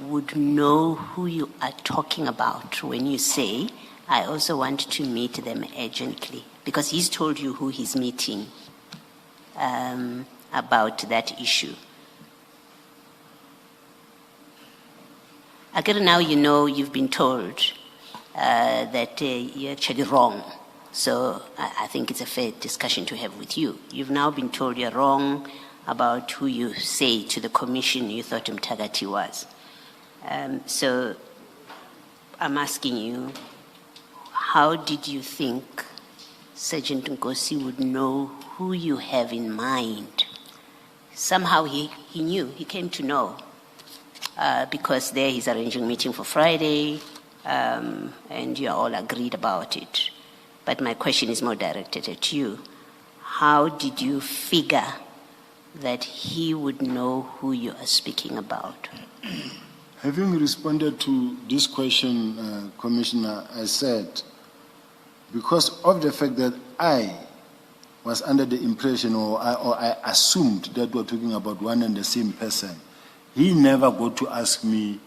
would know who you are talking about when you say, I also want to meet them urgently? Because he's told you who he's meeting about that issue. Again, now you know you've been told that you're actually wrong. So I think it's a fair discussion to have with you. You've now been told you're wrong about who you say to the commission you thought Mtagati was. So I'm asking you, how did you think Sergeant Nkosi would know who you have in mind? Somehow he knew, he came to know, because there he's arranging a meeting for Friday, and you're all agreed about it. But my question is more directed at you. How did you figure that he would know who you are speaking about? Having responded to this question, Commissioner, I said, because of the fact that I was under the impression or I assumed that we're talking about one and the same person, he never got to ask me,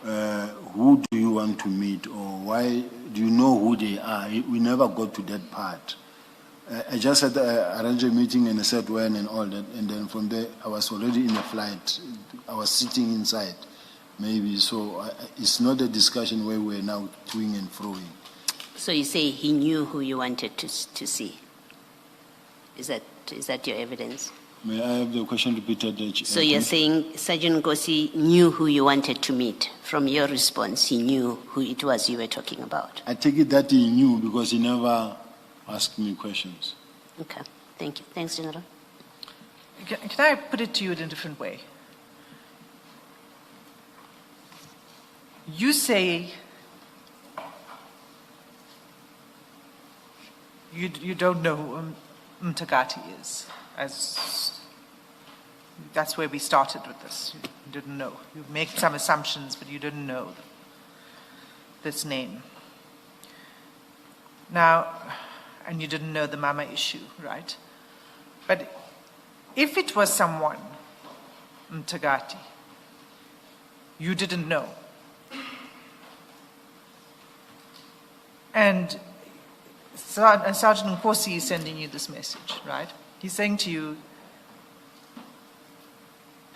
who do you want to meet, or why do you know who they are? We never got to that part. I just had arranged a meeting and I said when and all that, and then from there I was already in a flight. I was sitting inside, maybe. So it's not a discussion where we're now toing and froing. So you say he knew who you wanted to see. Is that your evidence? May I have the question repeated? So you're saying Sergeant Nkosi knew who you wanted to meet. From your response, he knew who it was you were talking about. I take it that he knew because he never asked me questions. Okay, thank you. Thanks, General. Can I put it to you in a different way? You say you don't know who Mtagati is. That's where we started with this. You didn't know. You make some assumptions, but you didn't know this name. Now, and you didn't know the Mama issue, right? But if it was someone, Mtagati, you didn't know, and Sergeant Nkosi is sending you this message, right? He's saying to you,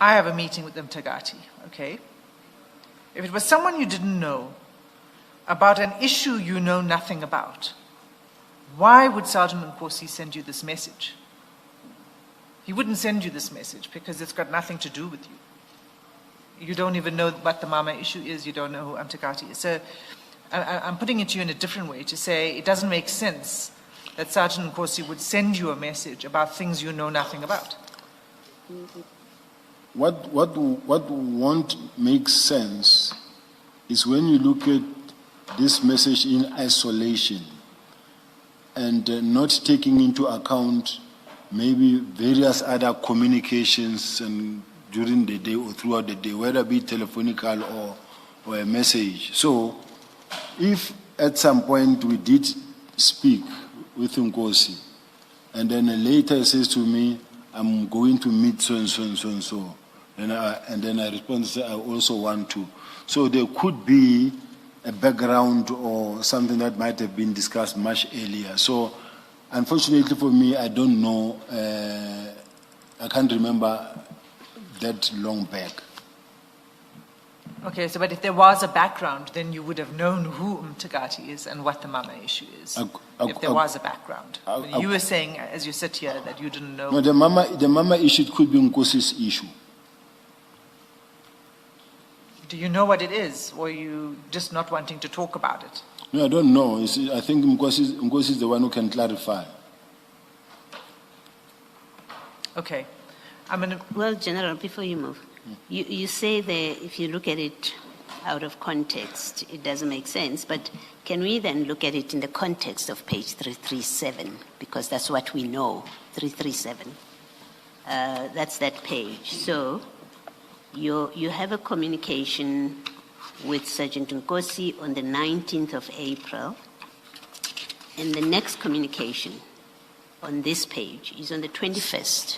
I have a meeting with Mkhwanazi, okay? If it was someone you didn't know about an issue you know nothing about, why would Sergeant Nkosi send you this message? He wouldn't send you this message because it's got nothing to do with you. You don't even know what the Mama issue is. You don't know who Mkhwanazi is. So I'm putting it to you in a different way to say it doesn't make sense that Sergeant Nkosi would send you a message about things you know nothing about. What won't make sense is when you look at this message in isolation and not taking into account maybe various other communications and during the day or throughout the day, whether it be telephonical or a message. So if at some point we did speak with Nkosi and then later he says to me, I'm going to meet so and so and so and so, and then I respond, say, I also want to. So there could be a background or something that might have been discussed much earlier. So unfortunately for me, I don't know, I can't remember that long back. Okay, so but if there was a background, then you would have known who Mkhwanazi is and what the Mama issue is. If there was a background. You were saying, as you sit here, that you didn't know. No, the Mama issue could be Nkosi's issue. Do you know what it is, or are you just not wanting to talk about it? No, I don't know. I think Nkosi is the one who can clarify. Okay. Well, General, before you move, you say that if you look at it out of context, it doesn't make sense, but can we then look at it in the context of page 337? Because that's what we know, 337. That's that page. So you have a communication with Sergeant Nkosi on the 19th of April, and the next communication on this page is on the 21st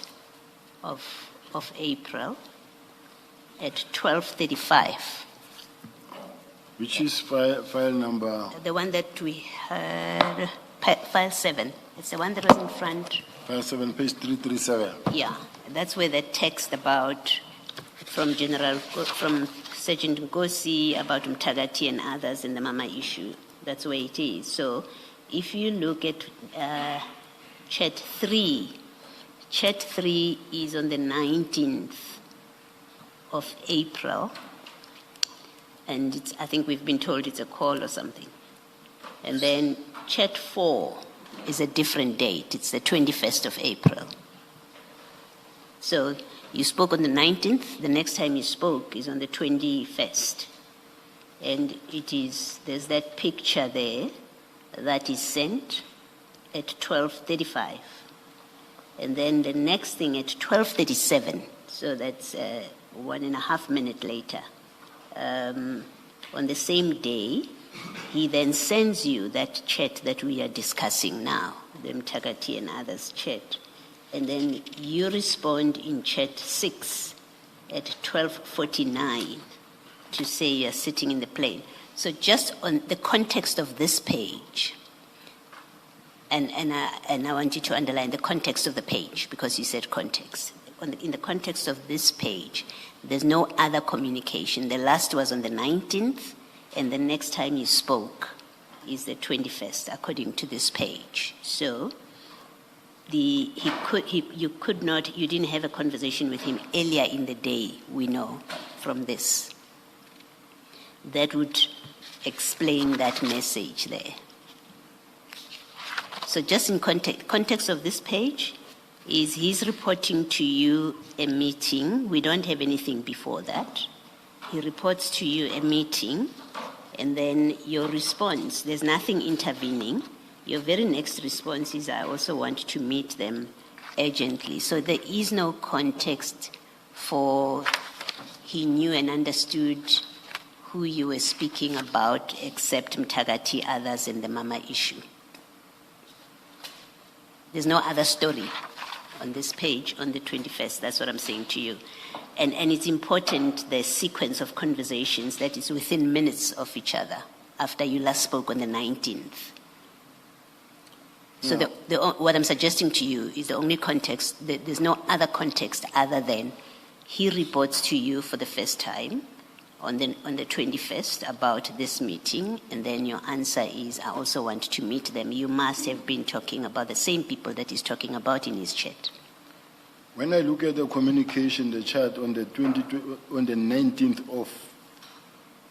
of April at 12:35. Which is file number? The one that we had, file 7. It's the one that was in front. File 7, page 337. Yeah, that's where the text about from Sergeant Nkosi about Mkhwanazi and others in the Mama issue. That's where it is. So if you look at chat 3 is on the 19th of April, and I think we've been told it's a call or something. And then chat 4 is a different date. It's the 21st of April. So you spoke on the 19th. The next time you spoke is on the 21st. And there's that picture there that is sent at 12:35. And then the next thing at 12:37, so that's 1.5 minutes later, on the same day, he then sends you that chat that we are discussing now, the Mkhwanazi and others chat. And then you respond in chat 6 at 12:49 to say you're sitting in the plane. So just on the context of this page, and I want you to underline the context of the page because you said context. In the context of this page, there's no other communication. The last was on the 19th, and the next time you spoke is the 21st, according to this page. So you didn't have a conversation with him earlier in the day, we know from this. That would explain that message there. So just in context of this page, is he's reporting to you a meeting. We don't have anything before that. He reports to you a meeting, and then your response, there's nothing intervening. Your very next response is, I also want to meet them urgently. So there is no context for he knew and understood who you were speaking about except Mkhwanazi, others, and the Mama issue. There's no other story on this page on the 21st. That's what I'm saying to you. And it's important, the sequence of conversations that is within minutes of each other after you last spoke on the 19th. So what I'm suggesting to you is the only context, there's no other context other than He reports to you for the first time on the 21st about this meeting, and then your answer is, I also want to meet them. You must have been talking about the same people that he's talking about in his chat. When I look at the communication, the chat on the 19th of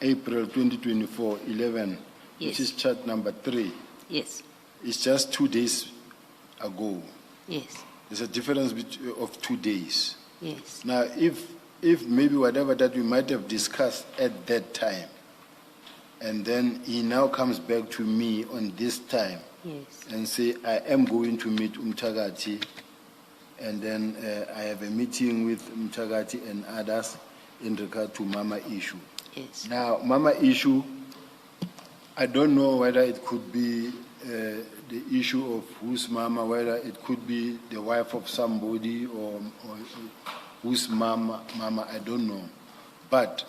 April 2024, 11, Yes. which is chat number 3, Yes, it's just 2 days ago. yes, There's a difference of 2 days. yes. Now, if maybe whatever that we might have discussed at that time, and then he now comes back to me on this time Yes. and say, I am going to meet Umtagati, and then I have a meeting with Umtagati and others in regard to Mama issue. Yes. Now, Mama issue, I don't know whether it could be the issue of whose Mama, whether it could be the wife of somebody or whose Mama, I don't know. But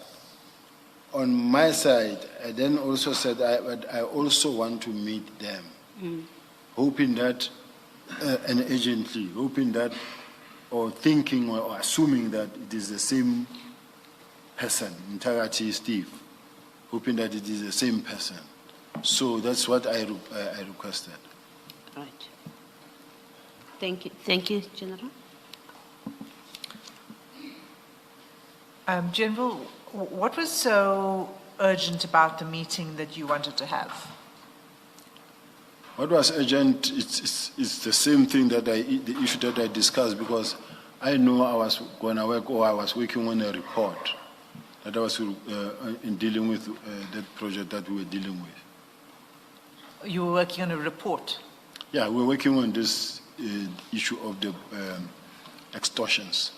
on my side, I then also said I also want to meet them, hoping that, and urgently, hoping that, or thinking or assuming that it is the same person, Ntagati Steve, hoping that it is the same person. So that's what I requested. Right. Thank you. Thank you, General. General, what was so urgent about the meeting that you wanted to have? What was urgent, it's the same thing that the issue that I discussed, because I know I was going to work, or I was working on a report that I was in dealing with that project that we were dealing with. You were working on a report. Yeah, we're working on this issue of the extortions.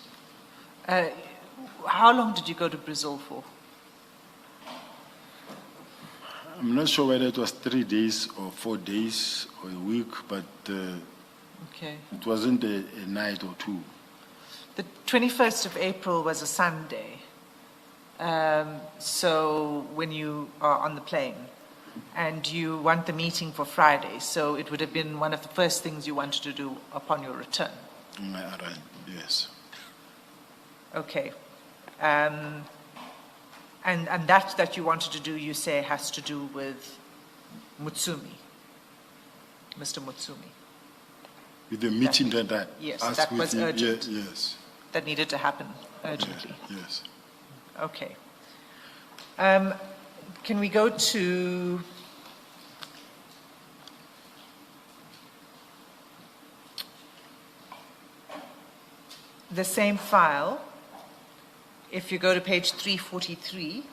How long did you go to Brazil for? I'm not sure whether it was 3 days or 4 days or a week, but Okay. it wasn't a night or two. The 21st of April was a Sunday. So when you are on the plane, and you want the meeting for Friday, so it would have been one of the first things you wanted to do upon your return. Right, yes. Okay. And that you wanted to do, you say, has to do with Mutsumi, Mr. Mutsumi. With the meeting that I Yes, asked that with was him, urgent. Yes. That needed to happen urgently. Yes. Okay. Can we go to the same file? If you go to page 343,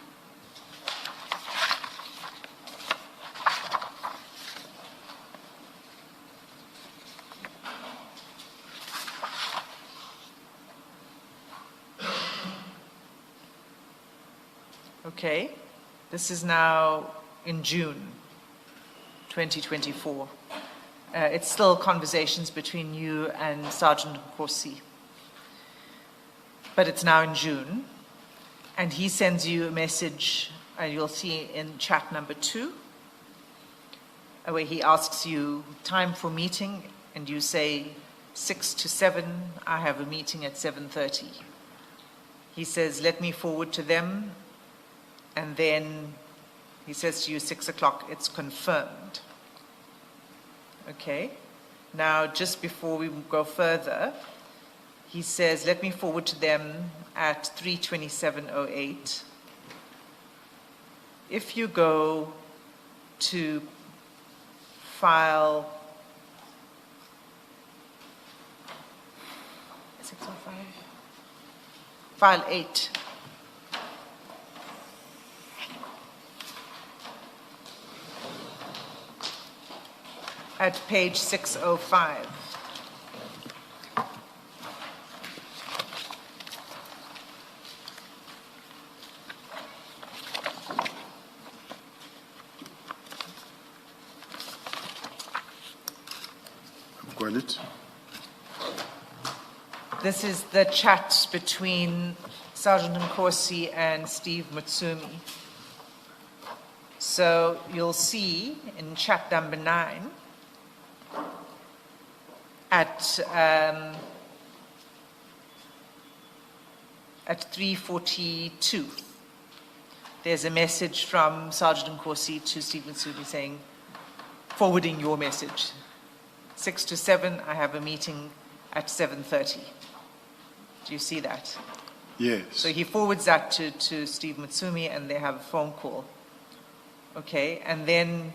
okay, this is now in June 2024. It's still conversations between you and Sergeant Nkosi. But it's now in June, and he sends you a message, you'll see in chat number 2, where he asks you time for meeting, and you say 6 to 7, I have a meeting at 7:30. He says, let me forward to them, and then he says to you 6 o'clock, it's confirmed. Okay, now just before we go further, he says, let me forward to them at 3:27:08. If you go to file 605, file 8, at page 605. Got it? This is the chat between Sergeant Nkosi and Steve Mutsumi. So you'll see in chat number 9 at at 3:42, there's a message from Sergeant Nkosi to Stephen Sudi saying, forwarding your message. 6 to 7, I have a meeting at 7:30. Do you see that? Yes. So he forwards that to Steve Mutsumi and they have a phone call. Okay, and then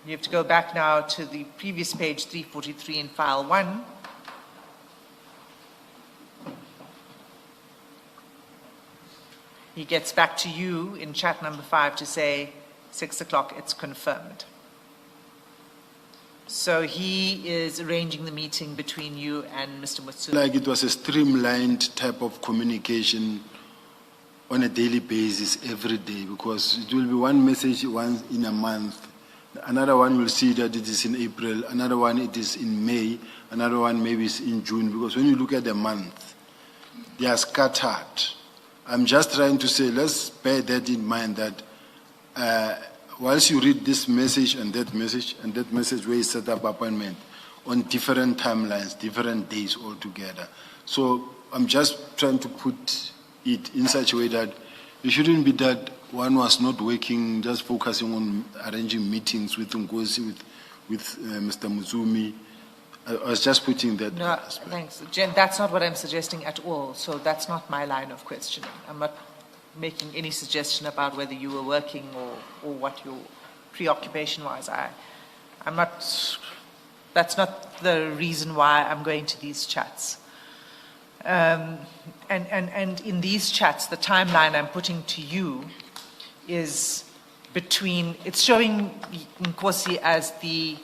you have to go back now to the previous page, 343 in file 1. He gets back to you in chat number 5 to say, 6 o'clock, it's confirmed. So he is arranging the meeting between you and Mr. Mutsumi. Like it was a streamlined type of communication on a daily basis every day, because it will be one message once in a month. Another one will see that it is in April, another one it is in May, another one maybe is in June, because when you look at the month, they are scattered. I'm just trying to say, let's bear that in mind, that whilst you read this message and that message where you set up appointment on different timelines, different days altogether. So I'm just trying to put it in such a way that it shouldn't be that one was not working, just focusing on arranging meetings with Nkosi, with Mr. Mutsumi. I was just putting that. No, thanks. Jen, that's not what I'm suggesting at all. So that's not my line of questioning. I'm not making any suggestion about whether you were working or what your preoccupation was. I'm not, that's not the reason why I'm going to these chats. And in these chats, the timeline I'm putting to you is between, it's showing Nkosi as the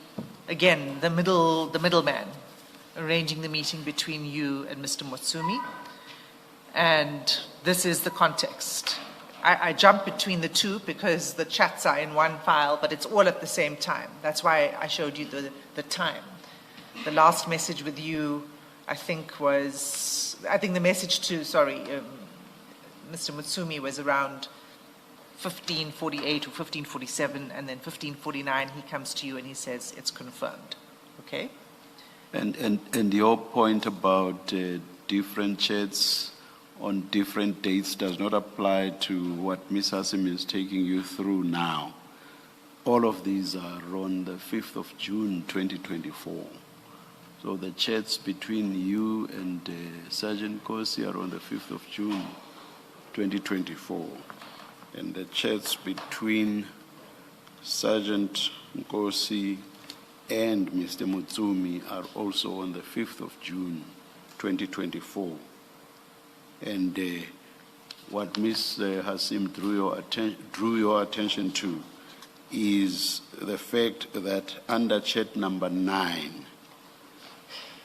middleman, arranging the meeting between you and Mr. Mutsumi. And this is the context. I jump between the two because the chats are in one file, but it's all at the same time. That's why I showed you the time. The last message with you, I think the message to, Mr. Mutsumi was around 15:48 or 15:47, and then 15:49 he comes to you and he says it's confirmed. Okay? And your point about different chats on different dates does not apply to what Ms. Hassim is taking you through now. All of these are on the 5th of June 2024. So the chats between you and Sergeant Nkosi are on the 5th of June 2024. And the chats between Sergeant Nkosi and Mr. Mutsumi are also on the 5th of June 2024. And what Ms. Hassim drew your attention to is the fact that under chat number 9,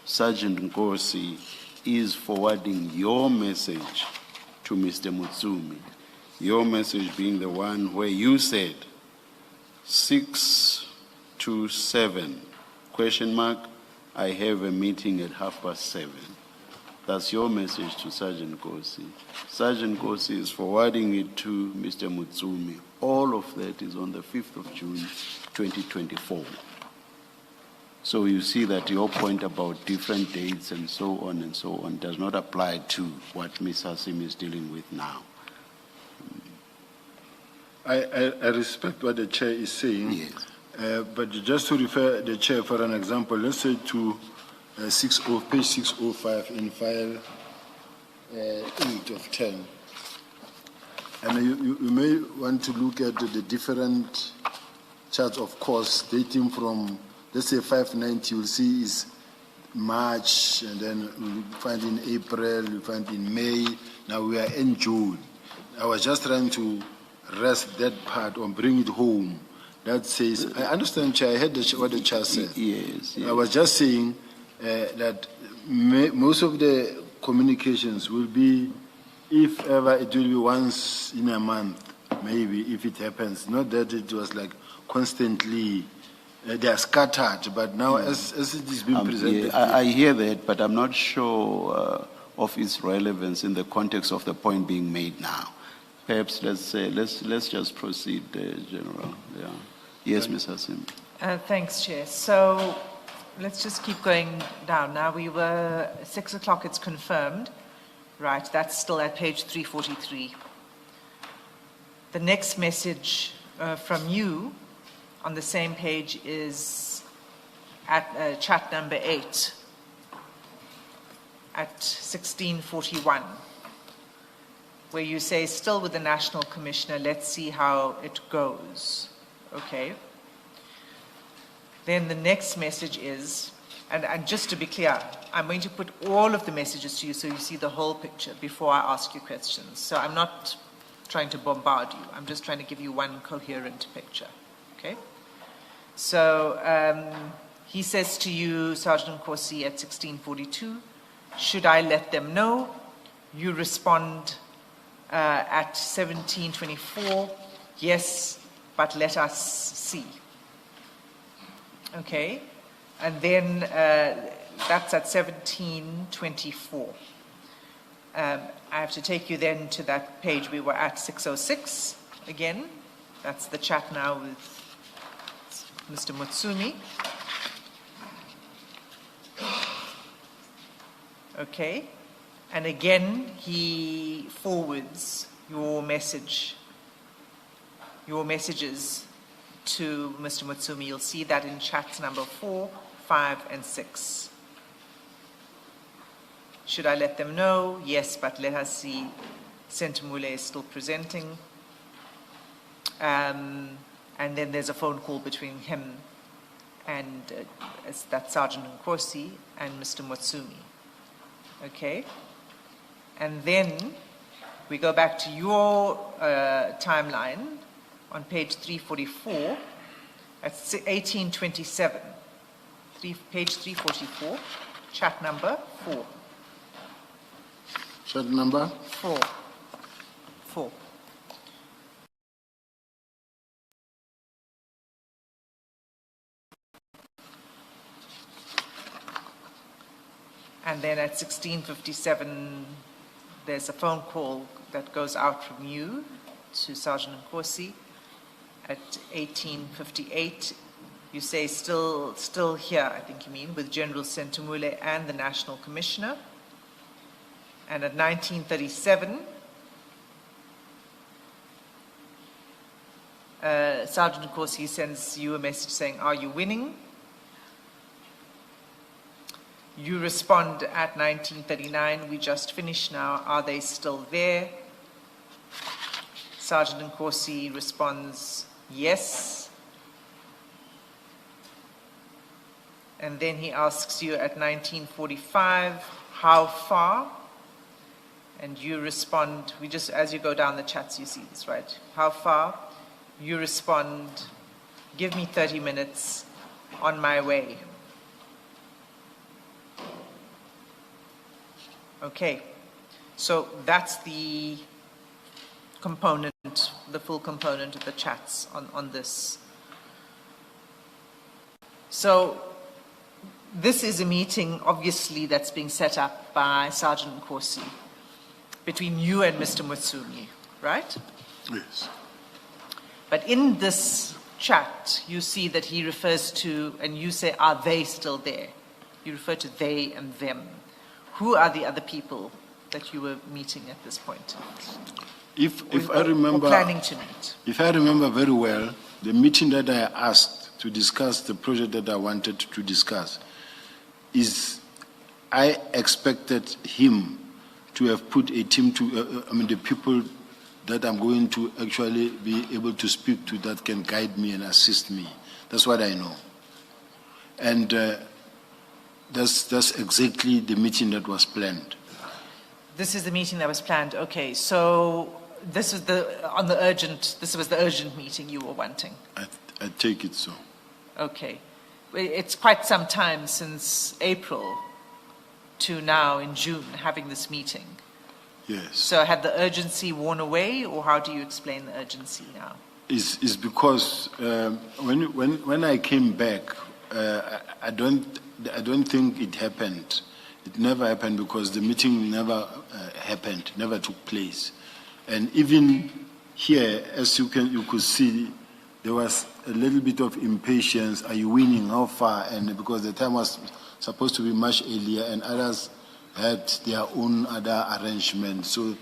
Sergeant Nkosi is forwarding your message to Mr. Mutsumi. Your message being the one where you said 6 to 7, ? I have a meeting at 7:30. That's your message to Sergeant Nkosi. Sergeant Nkosi is forwarding it to Mr. Mutsumi. All of that is on the 5th of June 2024. So you see that your point about different dates and so on does not apply to what Ms. Hassim is dealing with now. I respect what the chair is saying, Yes. but just to refer the chair for an example, let's say to page 605 in file 8 of 10. And you may want to look at the different charts of course dating from, let's say 590, you'll see is March, and then we'll find in April, we'll find in May. Now we are in June. I was just trying to rest that part or bring it home. That says, I understand, Chair, I heard what the Chair said. Yes. I was just saying that most of the communications will be, if ever, it will be once in a month, maybe, if it happens. Not that it was like constantly, they are scattered, but now as it is being presented. Yeah, I hear that, but I'm not sure of its relevance in the context of the point being made now. Perhaps let's just proceed, General. Yeah. Yes, Ms. Hassim. Thanks, Chair. So let's just keep going down. Now we were 6 o'clock, it's confirmed. Right, that's still at page 343. The next message from you on the same page is at chat number 8 at 1641, where you say, still with the National Commissioner, let's see how it goes. Okay. Then the next message is, and just to be clear, I'm going to put all of the messages to you so you see the whole picture before I ask you questions. So I'm not trying to bombard you. I'm just trying to give you one coherent picture. Okay? So he says to you, Sergeant Nkosi, at 1642, should I let them know? You respond at 1724, yes, but let us see. Okay? And then that's at 1724. I have to take you then to that page we were at, 606 again. That's the chat now with Mr. Mutsumi. Okay. And again, he forwards your messages to Mr. Mutsumi. You'll see that in chats number 4, 5, and 6. Should I let them know? Yes, but let us see. Sentamule is still presenting. And then there's a phone call between him and that's Sergeant Nkosi and Mr. Mutsumi. Okay? And then we go back to your timeline on page 344 at 1827. Page 344, chat number 4. Chat number? 4. And then at 1657, there's a phone call that goes out from you to Sergeant Nkosi. At 1858, you say still here, I think you mean, with General Sentamule and the National Commissioner. And at 1937, Sergeant Nkosi sends you a message saying, are you winning? You respond at 1939, we just finished now, are they still there? Sergeant Nkosi responds, yes. And then he asks you at 1945, how far? And you respond, as you go down the chats, you see this, right? How far? You respond, give me 30 minutes, on my way. Okay, so that's the component, the full component of the chats on this. So this is a meeting, obviously, that's being set up by Sergeant Nkosi between you and Mr. Mutsumi, right? Yes. But in this chat, you see that he refers to, and you say, are they still there? You refer to they and them. Who are the other people that you were meeting at this point? If I remember, or planning to meet. If I remember very well, the meeting that I asked to discuss the project that I wanted to discuss is I expected him to have put a team to, the people that I'm going to actually be able to speak to that can guide me and assist me. That's what I know. And that's exactly the meeting that was planned. This is the meeting that was planned. Okay, so this was the urgent meeting you were wanting. I take it so. Okay. It's quite some time since April to now in June having this meeting. Yes. So had the urgency worn away, or how do you explain the urgency now? Is because when I came back, I don't think it happened. It never happened because the meeting never happened, never took place. And even here, as you could see, there was a little bit of impatience. Are you winning? How far? And because the time was supposed to be much earlier, and others had their own other arrangements. So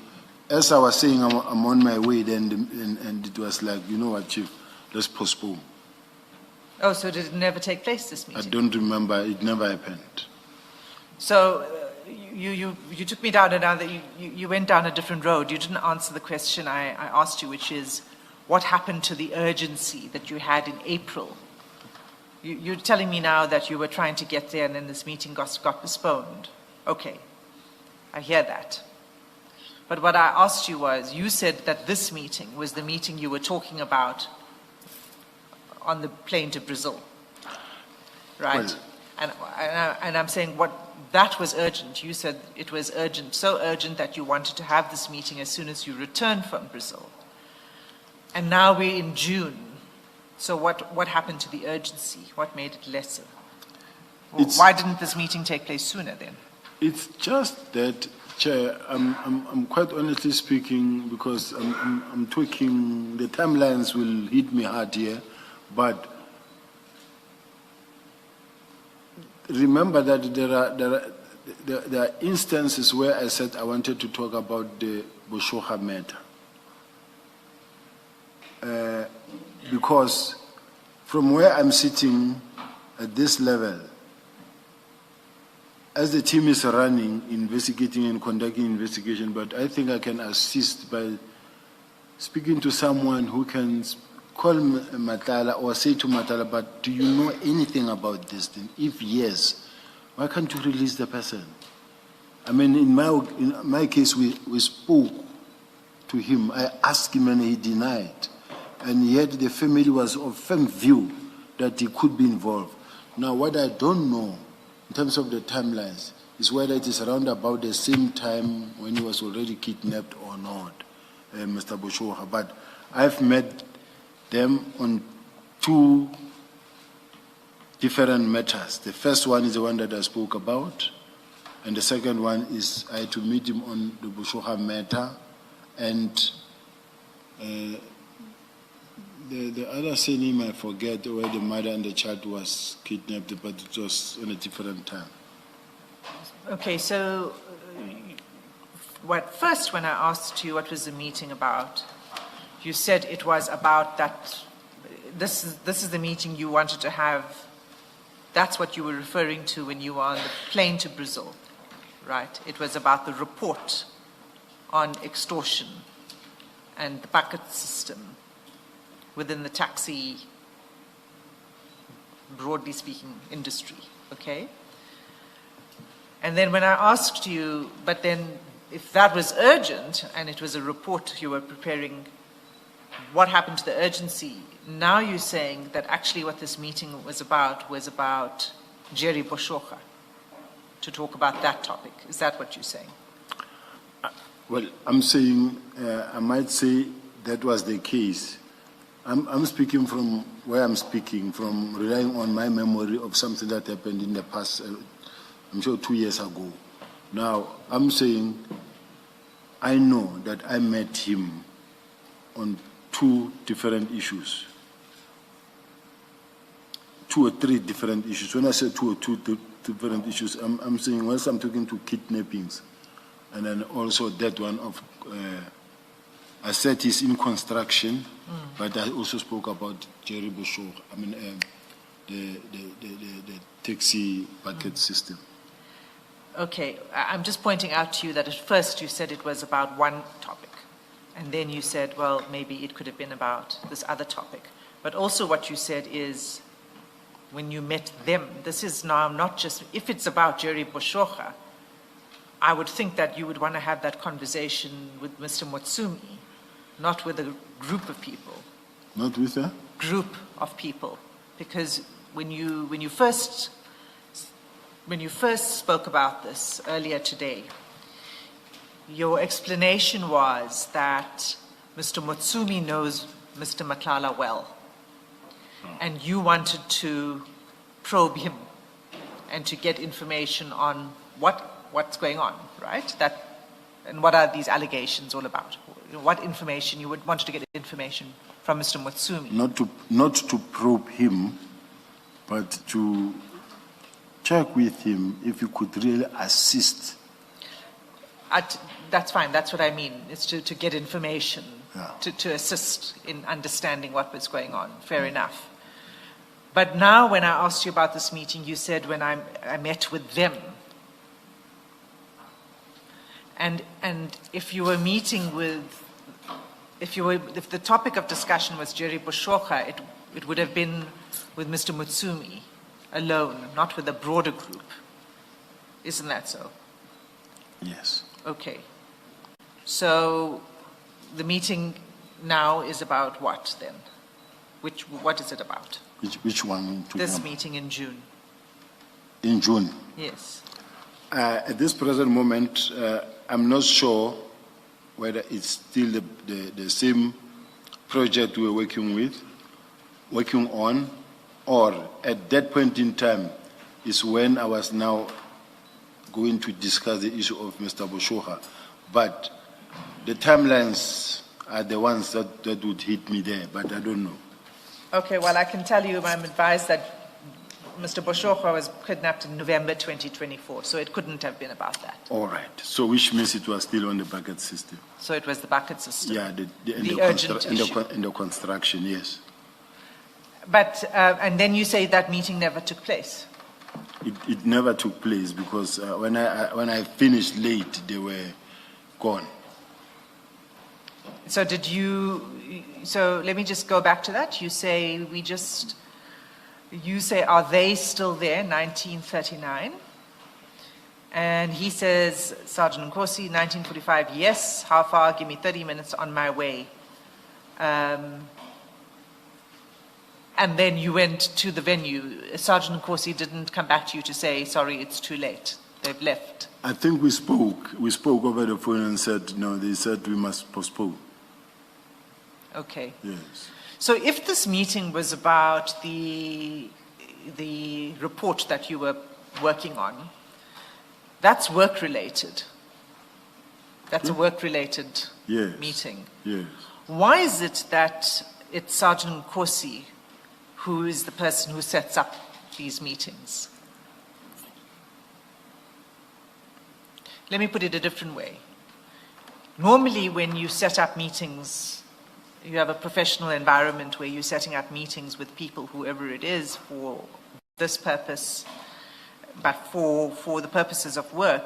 as I was saying, I'm on my way then, and it was like, you know what, Chief, let's postpone. Oh, so did it never take place, this I meeting? don't remember, it never happened. So you took me down you went down a different road. You didn't answer the question I asked you, which is, what happened to the urgency that you had in April? You're telling me now that you were trying to get there and then this meeting got postponed. Okay, I hear that. But what I asked you was, you said that this meeting was the meeting you were talking about on the plane to Brazil, right? Well, and I'm saying that was urgent. You said it was urgent, so urgent that you wanted to have this meeting as soon as you returned from Brazil. And now we're in June. So what happened to the urgency? What made it lesser? Why didn't this meeting take place sooner then? It's just that, Chair, I'm quite honestly speaking, because I'm tweaking, the timelines will hit me hard here, but remember that there are instances where I said I wanted to talk about the Boshoga matter. Because from where I'm sitting at this level, as the team is running, investigating and conducting investigation, but I think I can assist by speaking to someone who can call Nhlanhla or say to Nhlanhla, but do you know anything about this thing? If yes, why can't you release the person? I mean, in my case, we spoke to him. I asked him and he denied. And yet the family was of firm view that he could be involved. Now, what I don't know in terms of the timelines is whether it is around about the same time when he was already kidnapped or not, Mr. Boshoga. But I've met them on two different matters. The first one is the one that I spoke about, and the second one is I had to meet him on the Boshoga matter, and the other surname I forget, where the mother and the child was kidnapped, but it was on a different time. Okay, so first when I asked you what was the meeting about, you said it was about that, this is the meeting you wanted to have, that's what you were referring to when you were on the plane to Brazil, right? It was about the report on extortion and the bucket system within the taxi, broadly speaking, industry, okay? And then when I asked you, but then if that was urgent and it was a report you were preparing, what happened to the urgency? Now you're saying that actually what this meeting was about Jerry Boshoga, to talk about that topic. Is that what you're saying? Well, I'm saying, I might say that was the case. I'm speaking from where I'm speaking, from relying on my memory of something that happened in the past, I'm sure 2 years ago. Now, I'm saying I know that I met him on two different issues. 2 or 3 different issues. When I say 2 or 2 different issues, I'm saying once I'm talking to kidnappings, and then also that one of, I said he's in construction, but I also spoke about Jerry Boshoga, I mean, the taxi bucket system. Okay, I'm just pointing out to you that at first you said it was about one topic, and then you said, well, maybe it could have been about this other topic. But also what you said is, when you met them, this is now not just, if it's about Jerry Boshoga, I would think that you would want to have that conversation with Mr. Motsumi, not with a group of people. Not with a? Group of people. Because when you first spoke about this earlier today, your explanation was that Mr. Motsumi knows Mr. Nhlanhla well, and you wanted to probe him and to get information on what's going on, right? And what are these allegations all about? What information, you would want to get information from Mr. Motsumi? Not to probe him, but to check with him if he could really assist That's fine, that's what I mean. It's to get information, Yeah. to assist in understanding what was going on. Fair enough. But now when I asked you about this meeting, you said when I met with them. And if you were meeting with, if the topic of discussion was Jerry Boshocha, it would have been with Mr. Mutsumi alone, not with a broader group. Isn't that so? Yes. Okay. So the meeting now is about what then? What is it about? Which one? This meeting in June. In June. Yes. At this present moment, I'm not sure whether it's still the same project we're working on, or at that point in time is when I was now going to discuss the issue of Mr. Boshocha. But the timelines are the ones that would hit me there, but I don't know. Okay, well, I can tell you I'm advised that Mr. Boshocha was kidnapped in November 2024, so it couldn't have been about that. All right. So which means it was still on the bucket system. So it was the bucket system. Yeah, the urgent issue. In the construction, yes. But, and then you say that meeting never took place. It never took place because when I finished late, they were gone. So so let me just go back to that. You say are they still there, 1939? And he says, Sergeant Nkosi, 1945, yes, how far? Give me 30 minutes, on my way. And then you went to the venue. Sergeant Nkosi didn't come back to you to say, sorry, it's too late. They've left. I think we spoke over the phone and said, no, they said we must postpone. Okay. Yes. So if this meeting was about the report that you were working on, that's work-related. That's a work-related meeting. Yes. Why is it that it's Sergeant Nkosi who is the person who sets up these meetings? Let me put it a different way. Normally, when you set up meetings, you have a professional environment where you're setting up meetings with people, whoever it is, for this purpose, but for the purposes of work,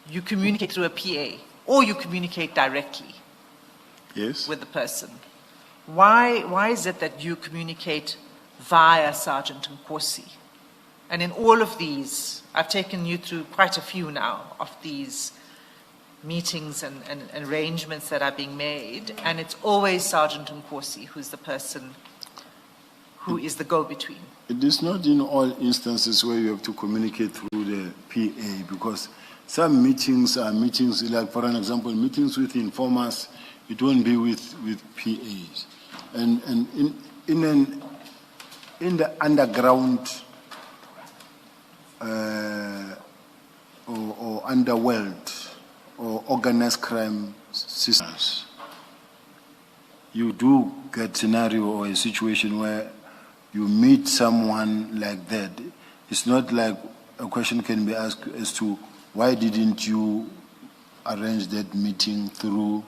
you communicate through a PA, or you communicate directly with the person. Why is it that you communicate via Sergeant Nkosi? And in all of these, I've taken you through quite a few now of these meetings and arrangements that are being made, and it's always Sergeant Nkosi who's the person who is the go-between. It is not in all instances where you have to communicate through the PA, because some meetings are meetings, like for an example, meetings with informers, it won't be with PAs. And in the underground or underworld or organized crime systems, you do get scenario or a situation where you meet someone like that. It's not like a question can be asked as to why didn't you arrange that meeting through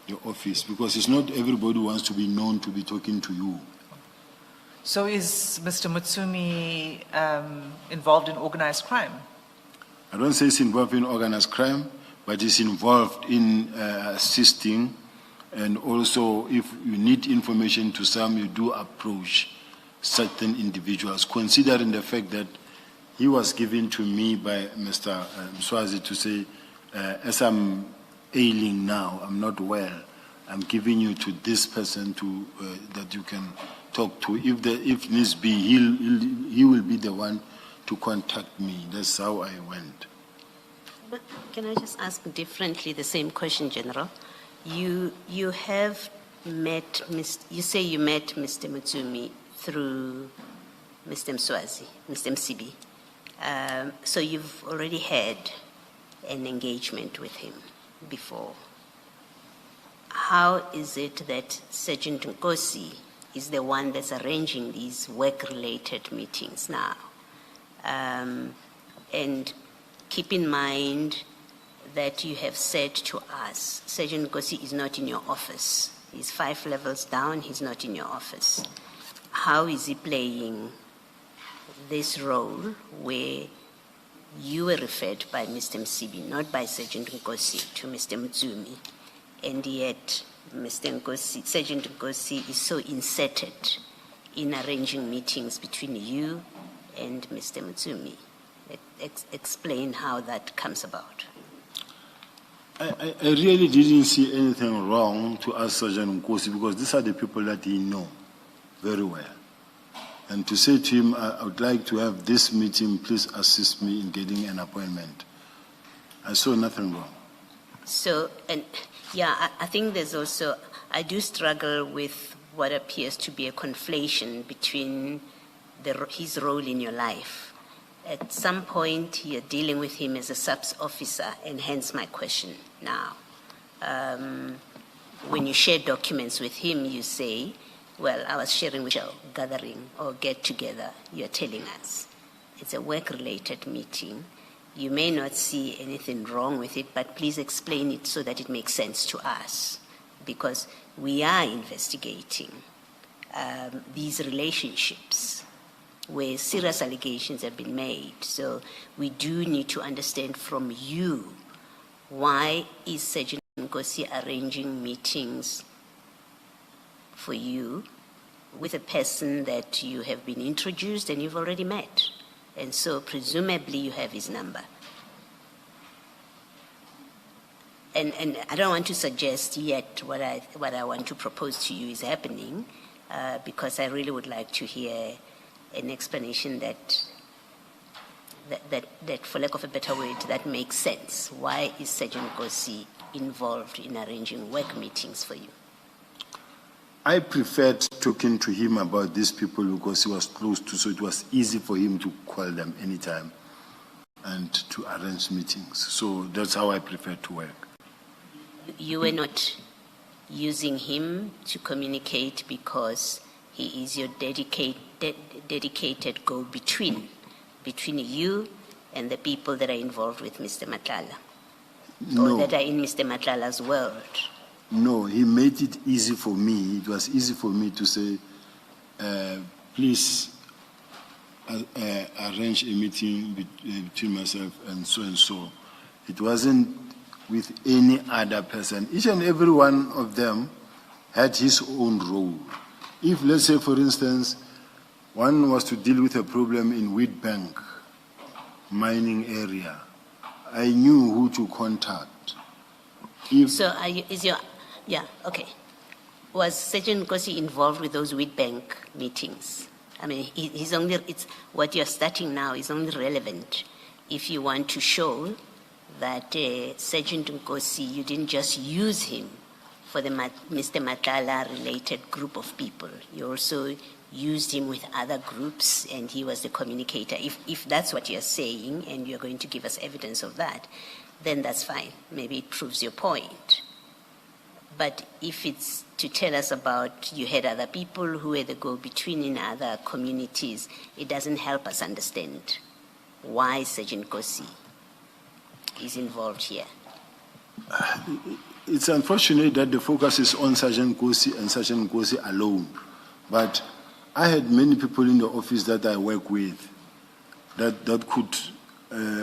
your office, because it's not everybody wants to be known to be talking to you. So is Mr. Mutsumi involved in organized crime? I don't say he's involved in organized crime, but he's involved in assisting, and also if you need information to some, you do approach certain individuals, considering the fact that he was given to me by Mr. Mkhwanazi to say, as I'm ailing now, I'm not well, I'm giving you to this person to that you can talk to. If needs be, he will be the one to contact me. That's how I went. But can I just ask differently the same question, General? You have met, you say you met Mr. Mutsumi through Mr. Mkhwanazi, Mr. Msibi. So you've already had an engagement with him before. How is it that Sergeant Nkosi is the one that's arranging these work-related meetings now? And keep in mind that you have said to us, Sergeant Nkosi is not in your office. He's 5 levels down, he's not in your office. How is he playing this role where you were referred by Mr. Msibi, not by Sergeant Nkosi, to Mr. Mtsumi, and yet Mr. Nkosi, Sergeant Nkosi is so inserted in arranging meetings between you and Mr. Mtsumi? Explain how that comes about. I really didn't see anything wrong to ask Sergeant Nkosi, because these are the people that he knows very well. And to say to him, I would like to have this meeting, please assist me in getting an appointment. I saw nothing wrong. So, and yeah, I think there's also, I do struggle with what appears to be a conflation between his role in your life. At some point, you're dealing with him as a subs officer, and hence my question now. When you share documents with him, you say, well, I was sharing with a gathering or get together. You're telling us it's a work-related meeting. You may not see anything wrong with it, but please explain it so that it makes sense to us, because we are investigating these relationships where serious allegations have been made. So we do need to understand from you, why is Sergeant Nkosi arranging meetings for you with a person that you have been introduced and you've already met? And so presumably you have his number. And I don't want to suggest yet what I want to propose to you is happening, because I really would like to hear an explanation that, for lack of a better word, that makes sense. Why is Sergeant Nkosi involved in arranging work meetings for you? I preferred talking to him about these people because he was close to, so it was easy for him to call them anytime and to arrange meetings. So that's how I prefer to work. You were not using him to communicate because he is your dedicated go-between between you and the people that are involved with Mr. Nhlanhla, No. or that are in Mr. Nhlanhla's world. No, he made it easy for me. It was easy for me to say, please arrange a meeting between myself and so. It wasn't with any other person. Each and every one of them had his own role. If, let's say, for instance, one was to deal with a problem in Wheatbank mining area, I knew who to contact. So was Sergeant Nkosi involved with those Wheatbank meetings? I mean, he's only, it's what you're starting now is only relevant if you want to show that Sergeant Nkosi, you didn't just use him for the Mr. Nhlanhla related group of people. You also used him with other groups and he was the communicator. If that's what you're saying and you're going to give us evidence of that, then that's fine. Maybe it proves your point. But if it's to tell us about you had other people who were the go-between in other communities, it doesn't help us understand why Sergeant Nkosi is involved here. It's unfortunate that the focus is on Sergeant Nkosi and Sergeant Nkosi alone. But I had many people in the office that I work with that could,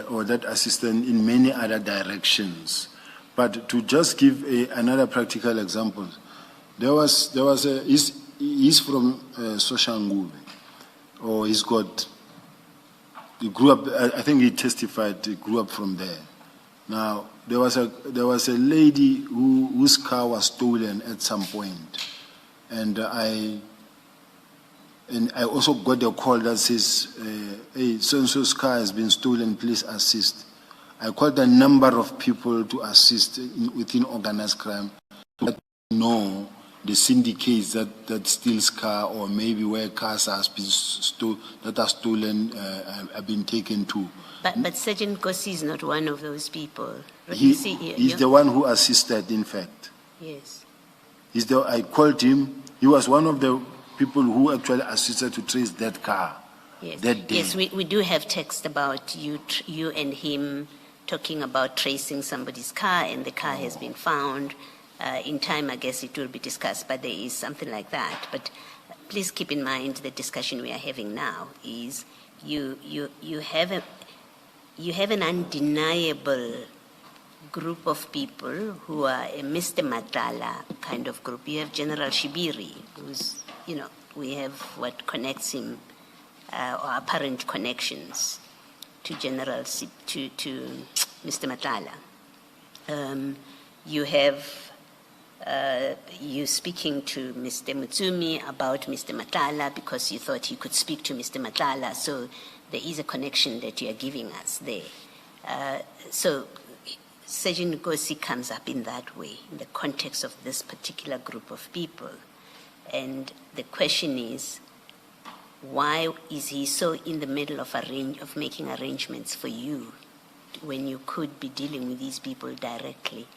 or that assisted in many other directions. But to just give another practical example, he's from Soshanguve, or he grew up, I think he testified, he grew up from there. Now, there was a lady whose car was stolen at some point, and I also got a call that says, hey, so-and-so's car has been stolen, please assist. I called a number of people to assist within organized crime to let them know the syndicates that steals car, or maybe where cars that are stolen have been taken to. But Sergeant Nkosi is not one of those people. He's the one who assisted, in fact. Yes. I called him. He was one of the people who actually assisted to trace that car. Yes. That day. Yes, we do have text about you and him talking about tracing somebody's car and the car has been found. In time, I guess it will be discussed, but there is something like that. But please keep in mind the discussion we are having now is you have an undeniable group of people who are a Mr. Madlanga kind of group. You have General Shibiri, who's, we have what connects him, or apparent connections to to Mr. Madlanga. You have you speaking to Mr. Mutsumi about Mr. Madlanga because you thought you could speak to Mr. Madlanga, so there is a connection that you are giving us there. So Sergeant Nkosi comes up in that way, in the context of this particular group of people. And the question is, why is he so in the middle of making arrangements for you when you could be dealing with these people directly?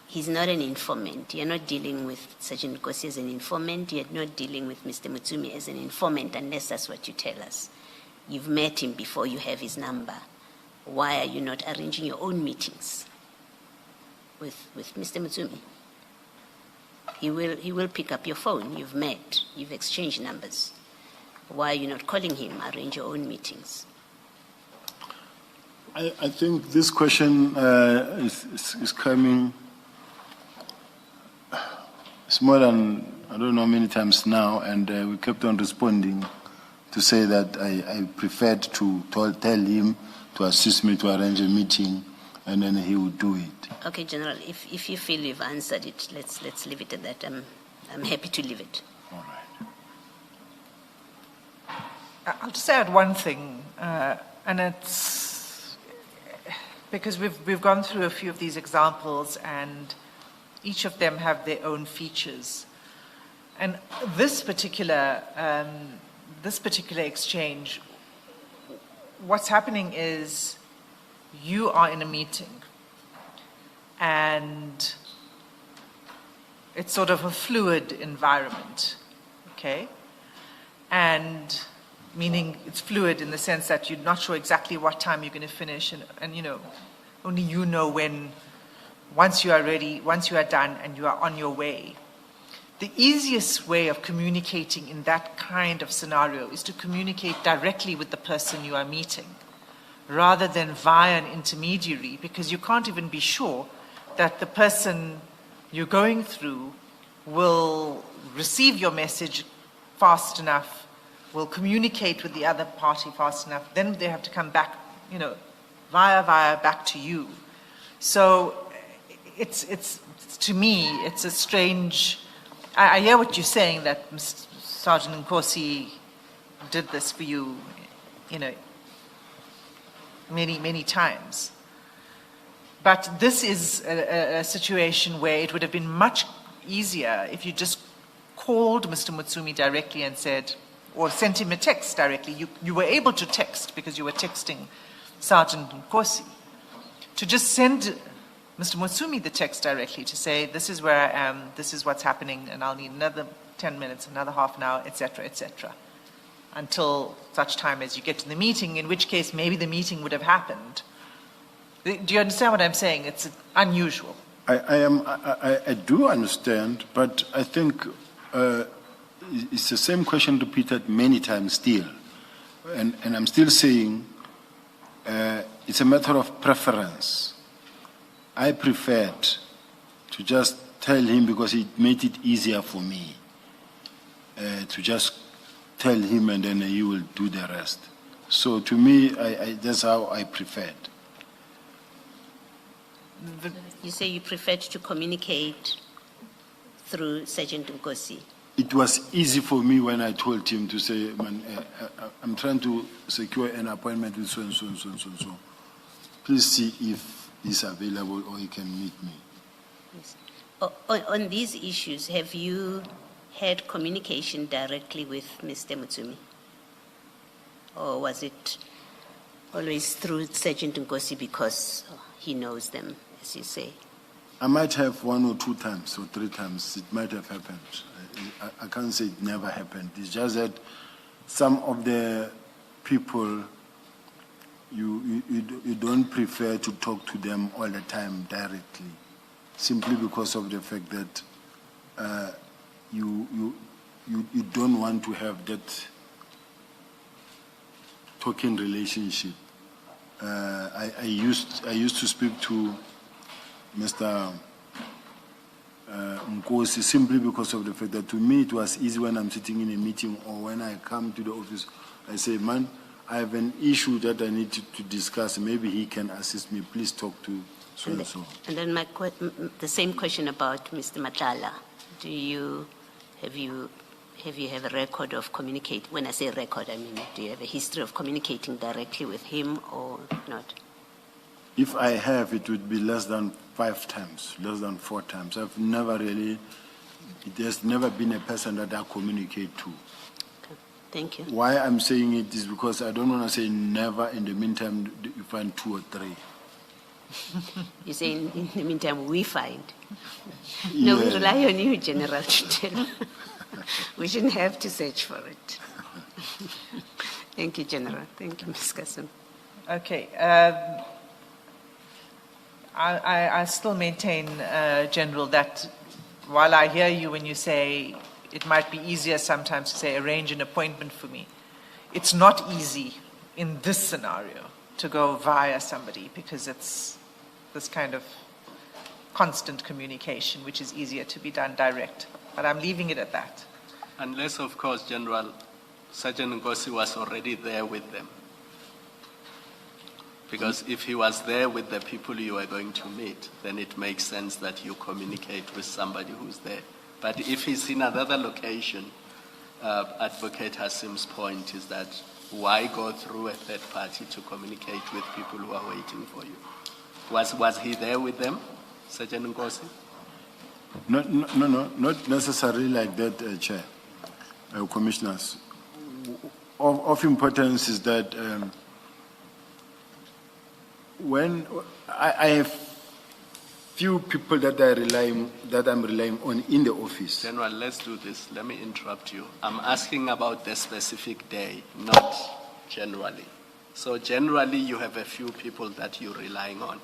He's not an informant. You're not dealing with Sergeant Nkosi as an informant. You're not dealing with Mr. Mutsumi as an informant, unless that's what you tell us. You've met him before, you have his number. Why are you not arranging your own meetings with Mr. Mutsumi? He will pick up your phone. You've met. You've exchanged numbers. Why are you not calling him? Arrange your own meetings. I think this question is coming. It's more than, I don't know, many times now, and we kept on responding to say that I preferred to tell him to assist me to arrange a meeting, and then he would do it. Okay, General, if you feel you've answered it, let's leave it at that. I'm happy to leave it. All right. I'll just add one thing, and it's because we've gone through a few of these examples, and each of them have their own features. And this particular exchange, what's happening is you are in a meeting, and it's sort of a fluid environment, okay? And meaning it's fluid in the sense that you're not sure exactly what time you're going to finish, and only you know when, once you are ready, once you are done and you are on your way. The easiest way of communicating in that kind of scenario is to communicate directly with the person you are meeting, rather than via an intermediary, because you can't even be sure that the person you're going through will receive your message fast enough, will communicate with the other party fast enough. Then they have to come back, via back to you. So it's to me, it's a strange. I hear what you're saying, that Sergeant Nkosi did this for you, many times. But this is a situation where it would have been much easier if you just called Mr. Mutsumi directly and said, or sent him a text directly. You were able to text because you were texting Sergeant Nkosi. To just send Mr. Mutsumi the text directly to say, this is where I am, this is what's happening, and I'll need another 10 minutes, another half an hour, etc., until such time as you get to the meeting, in which case maybe the meeting would have happened. Do you understand what I'm saying? It's unusual. I do understand, but I think it's the same question repeated many times still. And I'm still saying it's a matter of preference. I preferred to just tell him, because it made it easier for me to just tell him, and then he will do the rest. So to me, that's how I preferred. You say you preferred to communicate through Sergeant Nkosi. It was easy for me when I told him to say, man, I'm trying to secure an appointment with so and so and so and so and so. Please see if he's available or he can meet me. Yes. On these issues, have you had communication directly with Mr. Mutsumi? Or was it always through Sergeant Nkosi because he knows them, as you say? I might have 1 or 2 times or 3 times. It might have happened. I can't say it never happened. It's just that some of the people you don't prefer to talk to them all the time directly, simply because of the fact that you don't want to have that talking relationship. I used to speak to Mr. Mkhwanazi simply because of the fact that to me it was easy when I'm sitting in a meeting or when I come to the office, I say, man, I have an issue that I need to discuss. Maybe he can assist me. Please talk to so and so. And then the same question about Mr. Nhlanhla. Have you have a record of communicate? When I say record, I mean, do you have a history of communicating directly with him or not? If I have, it would be less than 5 times, less than 4 times. I've never really, there's never been a person that I communicate to. Okay. Thank you. Why I'm saying it is because I don't want to say never. In the meantime, you find 2 or 3. You say in the meantime, we find. No, we rely on you, General, to tell. We shouldn't have to search for it. Thank you, General. Thank you, Ms. Kassim. Okay. I still maintain, General, that while I hear you when you say it might be easier sometimes to say arrange an appointment for me, it's not easy in this scenario to go via somebody because it's this kind of constant communication, which is easier to be done direct. But I'm leaving it at that. Unless, of course, General Sergeant Nkosi was already there with them. Because if he was there with the people you are going to meet, then it makes sense that you communicate with somebody who's there. But if he's in another location, Advocate Hassim's point is that why go through a third party to communicate with people who are waiting for you? Was he there with them, Sergeant Nkosi? No, not necessarily like that, Chair. Commissioners. Of importance is that when I have few people that I'm relying on in the office. General, let's do this. Let me interrupt you. I'm asking about the specific day, not generally. So generally, you have a few people that you're relying on.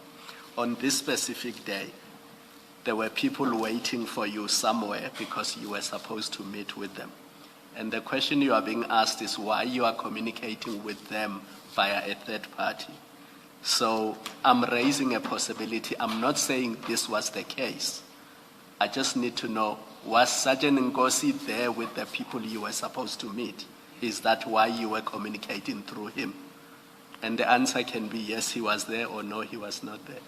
On this specific day, there were people waiting for you somewhere because you were supposed to meet with them. And the question you are being asked is why you are communicating with them via a third party. So I'm raising a possibility. I'm not saying this was the case. I just need to know, was Sergeant Nkosi there with the people you were supposed to meet? Is that why you were communicating through him? And the answer can be yes, he was there, or no, he was not there.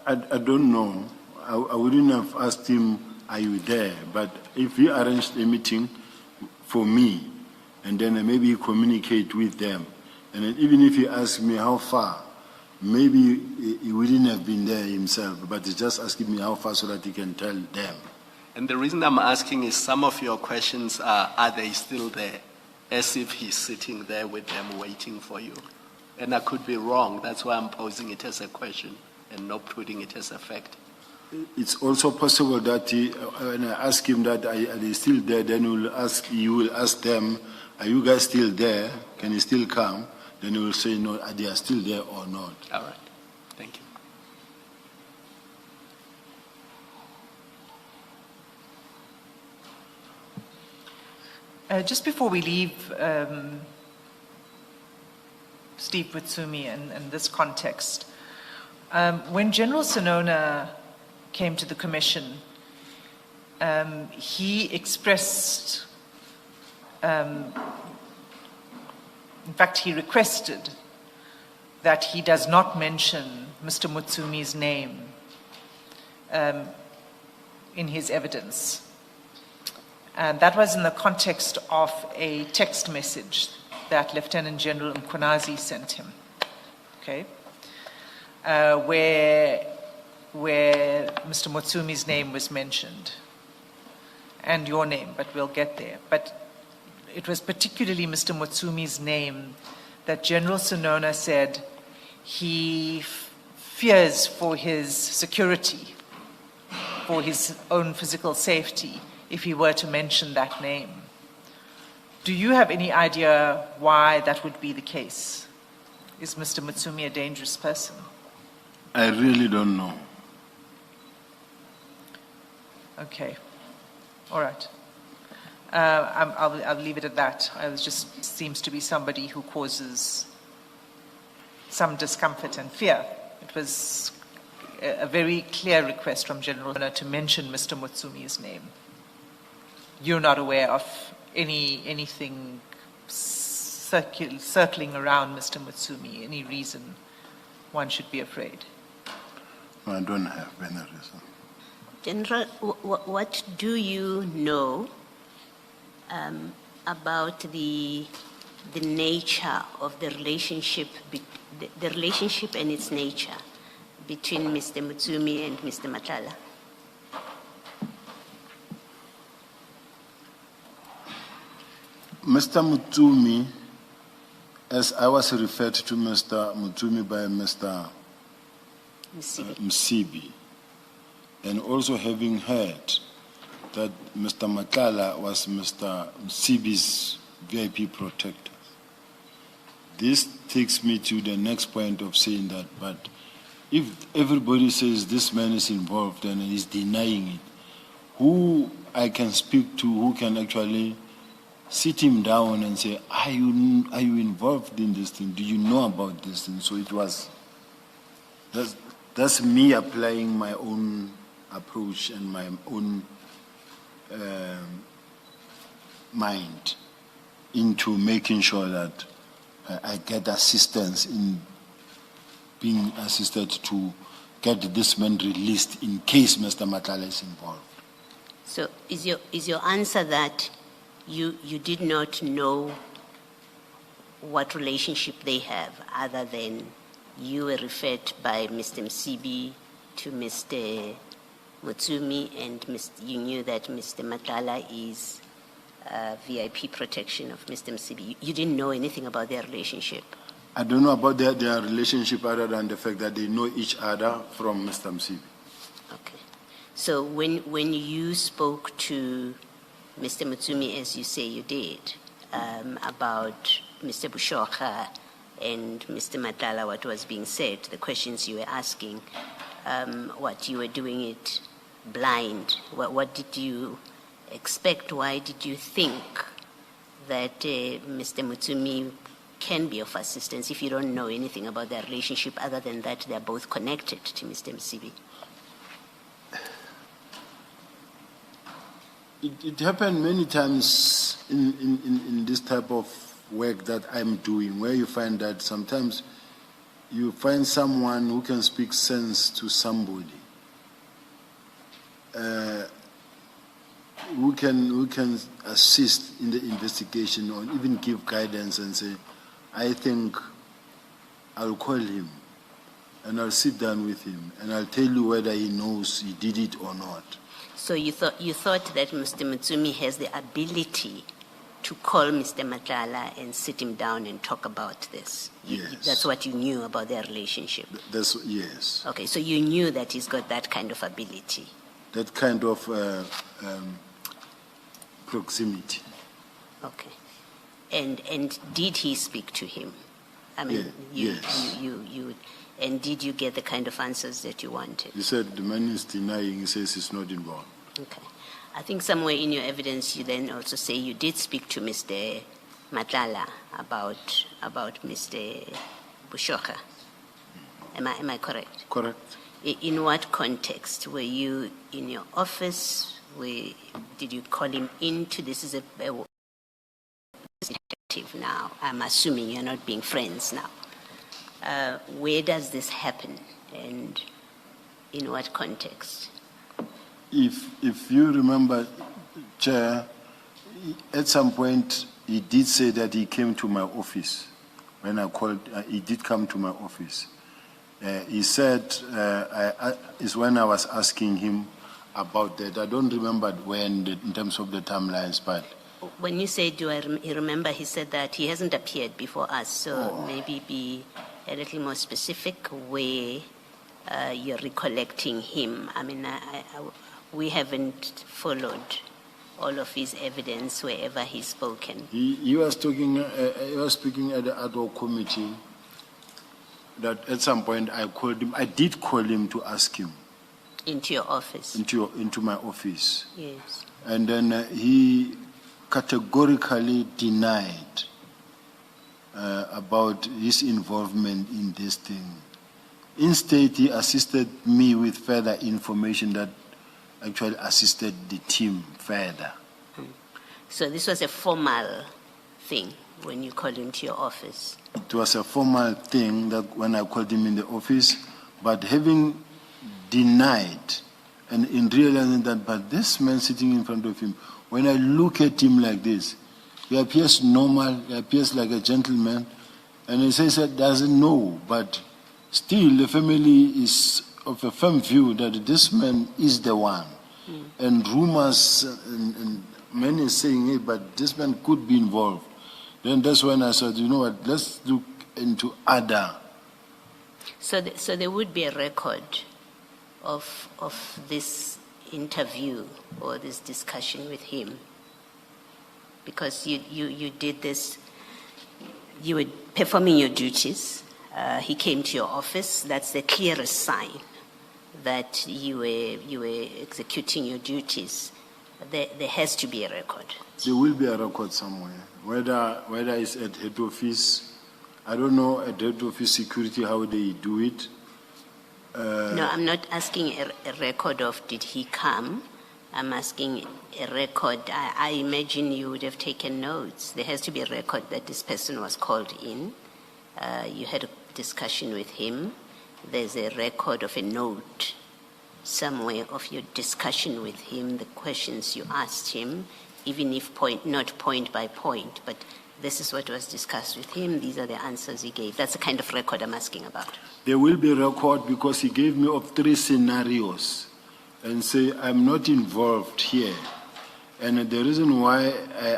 I don't know. I wouldn't have asked him, are you there? But if he arranged a meeting for me, and then maybe he communicate with them, and then even if he asked me how far, maybe he wouldn't have been there himself, but he's just asking me how far so that he can tell them. And the reason I'm asking is some of your questions are they still there? As if he's sitting there with them waiting for you. And I could be wrong. That's why I'm posing it as a question and not putting it as a fact. It's also possible that when I ask him that are they still there, then you will ask them, are you guys still there? Can you still come? Then you will say, no, they are still there or not. All right. Thank you. Just before we leave Steve Butsumi and this context, when General Sonona came to the commission, he expressed, in fact, he requested that he does not mention Mr. Mutsumi's name in his evidence. And that was in the context of a text message that Lieutenant-General Mkhwanazi sent him, okay, where Mr. Mutsumi's name was mentioned, and your name, but we'll get there. But it was particularly Mr. Mutsumi's name that General Sonona said he fears for his security, for his own physical safety, if he were to mention that name. Do you have any idea why that would be the case? Is Mr. Mutsumi a dangerous person? I really don't know. Okay. All right. I'll leave it at that. I was just seems to be somebody who causes some discomfort and fear. It was a very clear request from General to mention Mr. Mutsumi's name. You're not aware of anything circling around Mr. Mutsumi, any reason one should be afraid? I don't have any reason. General, what do you know about the nature of the relationship, the relationship and its nature between Mr. Mutsumi and Mr. Nhlanhla? Mr. Mutsumi, as I was referred to Mr. Mutsumi by Mr. Msibi, and also having heard that Mr. Nhlanhla was Mr. Msibi's VIP protector. This takes me to the next point of saying that, but if everybody says this man is involved and is denying it, who I can speak to, who can actually sit him down and say, are you involved in this thing? Do you know about this thing? So it was, that's me applying my own approach and my own mind into making sure that I get assistance in being assisted to get this man released in case Mr. Nhlanhla is involved. So is your answer that you did not know what relationship they have other than you were referred by Mr. Msibi to Mr. Mutsumi and you knew that Mr. Nhlanhla is VIP protection of Mr. Msibi. You didn't know anything about their relationship? I don't know about their relationship other than the fact that they know each other from Mr. Msibi. Okay. So when you spoke to Mr. Mutsumi, as you say you did, about Mr. Bushokha and Mr. Nhlanhla, what was being said, the questions you were asking, what you were doing it blind, what did you expect? Why did you think that Mr. Mutsumi can be of assistance if you don't know anything about their relationship other than that they're both connected to Mr. Msibi? It happened many times in this type of work that I'm doing, where you find that sometimes you find someone who can speak sense to somebody, who can assist in the investigation or even give guidance and say, I think I'll call him and I'll sit down with him and I'll tell you whether he knows he did it or not. So you thought that Mr. Mutsumi has the ability to call Mr. Nhlanhla and sit him down and talk about this? Yes. That's what you knew about their relationship? Yes. Okay, so you knew that he's got that kind of ability? That kind of proximity. Okay. And did he speak to him? I mean, yes. And did you get the kind of answers that you wanted? He said the man is denying, he says he's not involved. Okay. I think somewhere in your evidence you then also say you did speak to Mr. Nhlanhla about Mr. Bushokha. Am I correct? Correct. In what context? Were you in your office? Did you call him into this? Is a detective now. I'm assuming you're not being friends now. Where does this happen, and in what context? If you remember, Chair, at some point he did say that he came to my office. When I called, he did come to my office. He said, is when I was asking him about that. I don't remember when, in terms of the timelines, but... When you say, you remember, he said that he hasn't appeared before us, so maybe be a little more specific where you're recollecting him. I mean, we haven't followed all of his evidence wherever he's spoken. He was talking. He was speaking at the ad hoc committee that at some point I called him. I did call him to ask him Into your office? into my office. Yes. And then he categorically denied about his involvement in this thing. Instead, he assisted me with further information that actually assisted the team further. So this was a formal thing when you called him to your office? It was a formal thing that when I called him in the office, but having denied and in realizing that, but this man sitting in front of him, when I look at him like this, he appears normal, he appears like a gentleman, and he says that doesn't know, but still the family is of a firm view that this man is the one. And rumors and many saying, hey, but this man could be involved. Then that's when I said, you know what, let's look into other. So there would be a record of this interview or this discussion with him, because you did this, you were performing your duties, he came to your office. That's the clearest sign that you were executing your duties. There has to be a record. There will be a record somewhere, whether it's at head office. I don't know at head office security how they do it. No, I'm not asking a record of did he come. I'm asking a record. I imagine you would have taken notes. There has to be a record that this person was called in. You had a discussion with him. There's a record of a note somewhere of your discussion with him, the questions you asked him, even if not point by point, but this is what was discussed with him, these are the answers he gave. That's the kind of record I'm asking about. There will be a record because he gave me of 3 scenarios and say, I'm not involved here. And the reason why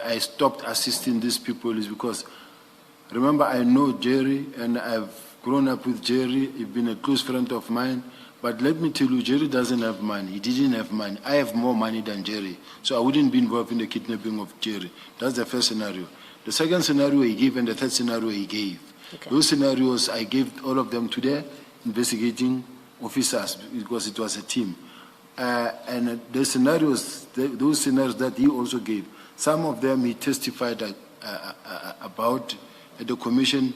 I stopped assisting these people is because, remember, I know Jerry and I've grown up with Jerry. He's been a close friend of mine. But let me tell you, Jerry doesn't have money. He didn't have money. I have more money than Jerry. So I wouldn't be involved in the kidnapping of Jerry. That's the first scenario. The second scenario he gave and the third scenario he gave. Okay. Those scenarios, I gave all of them to the investigating officers because it was a team. And the scenarios, those scenarios that he also gave, some of them he testified about at the commission.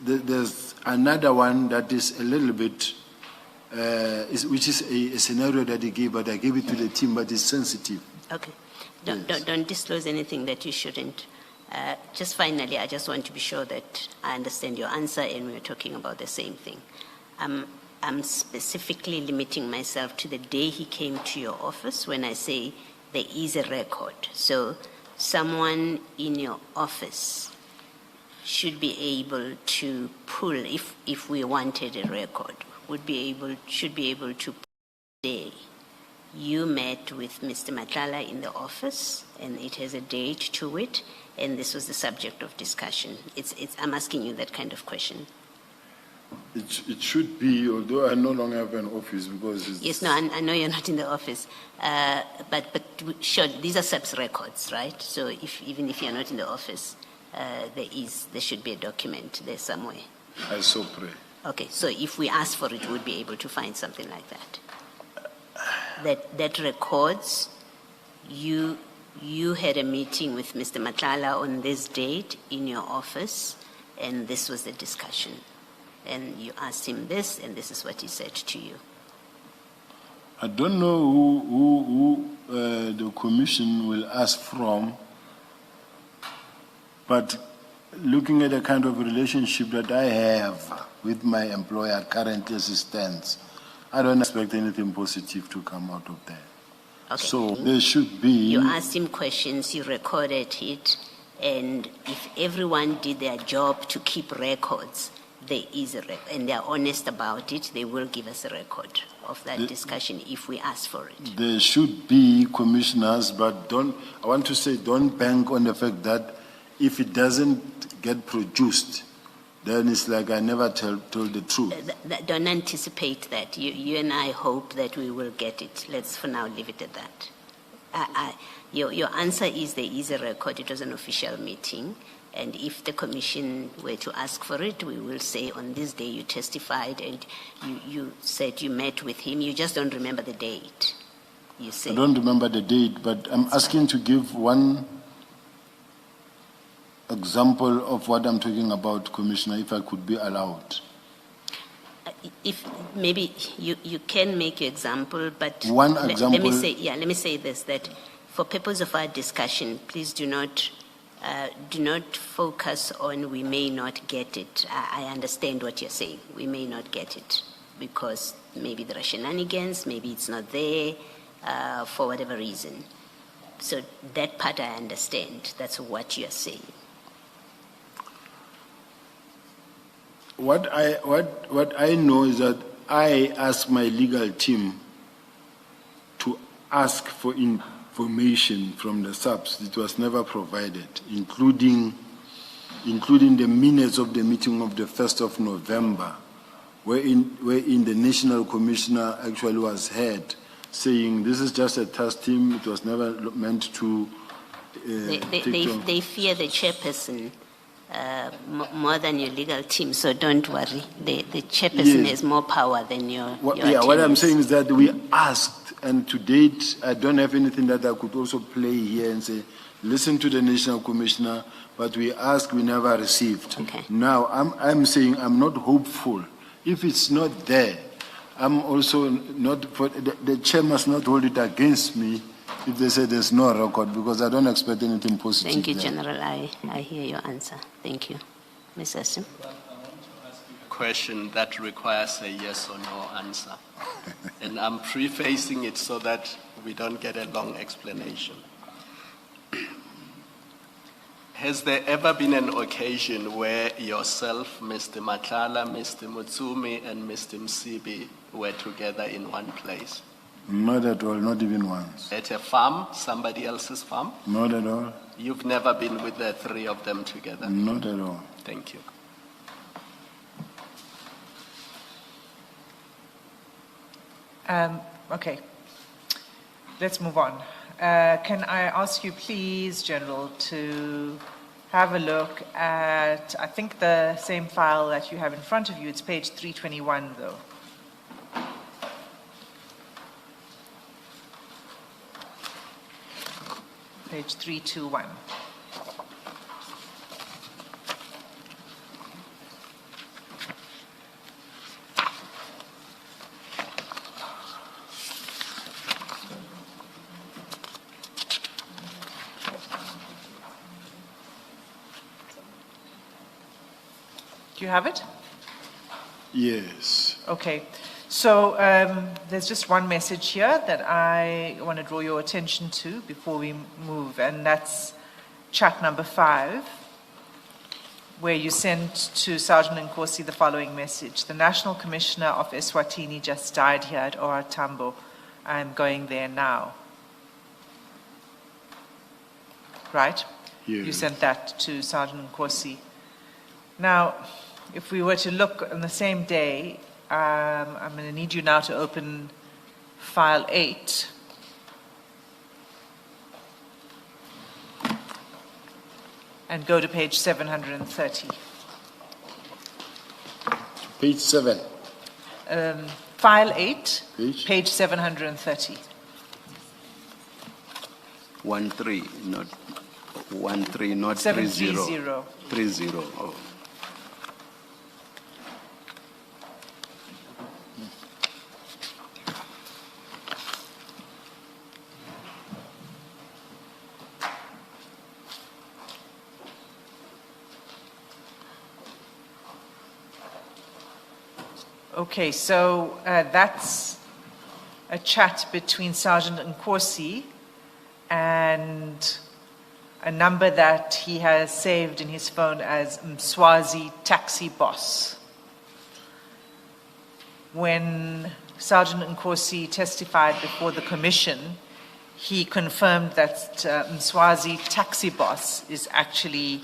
There's another one that is a little bit, which is a scenario that he gave, but I gave it to the team, but it's sensitive. Okay. Don't disclose anything that you shouldn't. Just finally, I just want to be sure that I understand your answer and we're talking about the same thing. I'm specifically limiting myself to the day he came to your office when I say there is a record. So someone in your office should be able to pull, if we wanted a record, should be able to pull the day you met with Mr. Nhlanhla in the office, and it has a date to it, and this was the subject of discussion. I'm asking you that kind of question. It should be, although I no longer have an office because it's... Yes, no, I know you're not in the office, but sure, these are SAPS records, right? So even if you're not in the office, there should be a document there somewhere. I so pray. Okay, so if we ask for it, we'll be able to find something like that. That records you had a meeting with Mr. Nhlanhla on this date in your office, and this was the discussion. And you asked him this, and this is what he said to you. I don't know who the commission will ask from, but looking at the kind of relationship that I have with my employer currently as it stands, I don't expect anything positive to come out of that. Okay. So there should be... You asked him questions, you recorded it, and if everyone did their job to keep records, there is a record, and they're honest about it, they will give us a record of that discussion if we ask for it. There should be commissioners, but I want to say don't bank on the fact that if it doesn't get produced, then it's like I never told the truth. Don't anticipate that. You and I hope that we will get it. Let's for now leave it at that. Your answer is there is a record. It was an official meeting. And if the commission were to ask for it, we will say on this day you testified and you said you met with him. You just don't remember the date. You say. I don't remember the date, but I'm asking to give one example of what I'm talking about, Commissioner, if I could be allowed. If maybe you can make your example, but One let example. let me say this, that for purpose of our discussion, please do not focus on we may not get it. I understand what you're saying. We may not get it because maybe there are shenanigans, maybe it's not there for whatever reason. So that part I understand. That's what you're saying. What I know is that I asked my legal team to ask for information from the subs. It was never provided, including the minutes of the meeting of the 1st of November, wherein the National Commissioner actually was heard saying this is just a test team. It was never meant to. They fear the chairperson. More than your legal team, so don't worry. The chairperson has more power than your what I'm saying is that we asked, and to date, I don't have anything that I could also play here and say, listen to the National Commissioner, but we asked, we never received. Okay. Now, I'm saying I'm not hopeful. If it's not there, I'm also not, the chair must not hold it against me if they say there's no record, because I don't expect anything positive. Thank you, there. General. I hear your answer. Thank you. Ms. Asim. Question that requires a yes or no answer. And I'm prefacing it so that we don't get a long explanation. Has there ever been an occasion where yourself, Mr. Nhlanhla, Mr. Mutsumi, and Mr. Msibi were together in one place? Not at all, not even once. At a farm, somebody else's farm? Not at all. You've never been with the three of them together? Not at all. Thank you. Okay, let's move on. Can I ask you, please, General, to have a look at, I think, the same file that you have in front of you. It's page 321, though. Page 321. Do you have it? Yes. Okay. So there's just one message here that I want to draw your attention to before we move, and that's chat number 5, where you sent to Sergeant Nkosi the following message. The National Commissioner of Eswatini just died here at OR Tambo. I'm going there now. Right? Yes. You sent that to Sergeant Nkosi. Now, if we were to look on the same day, I'm going to need you now to open file 8. And go to page 730. Page 7. File 8, Page 730. 13, not 13, not 730. 30. Oh. Okay, so that's a chat between Sergeant Nkosi and a number that he has saved in his phone as Mswazi taxi boss. When Sergeant Nkosi testified before the commission, he confirmed that Mswazi taxi boss is actually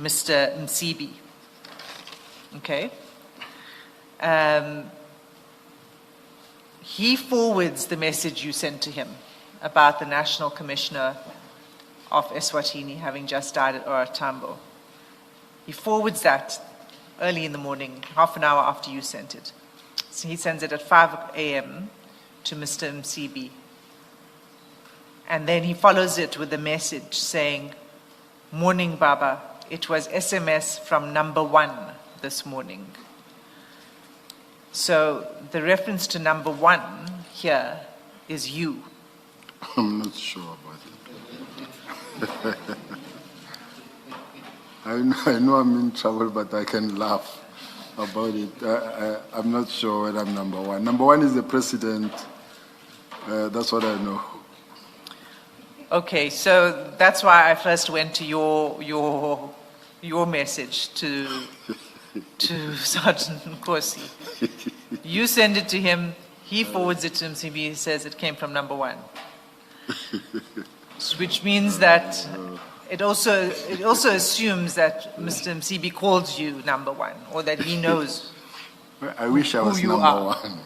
Mr. Msibi. Okay? He forwards the message you sent to him about the National Commissioner of Eswatini having just died at OR Tambo. He forwards that early in the morning, half an hour after you sent it. So he sends it at 5 a.m. to Mr. Msibi. And then he follows it with a message saying, "Morning, Baba. It was SMS from number 1 this morning." So the reference to number 1 here is you. I'm not sure about it. I know I'm in trouble, but I can laugh about it. I'm not sure whether I'm number 1. Number 1 is the president. That's what I know. Okay, so that's why I first went to your message to Sergeant Nkosi. You send it to him, he forwards it to MCB, he says it came from number 1. Which means that it also assumes that Mr. MCB calls you number 1, or that he knows. I wish I was who you number are. 1,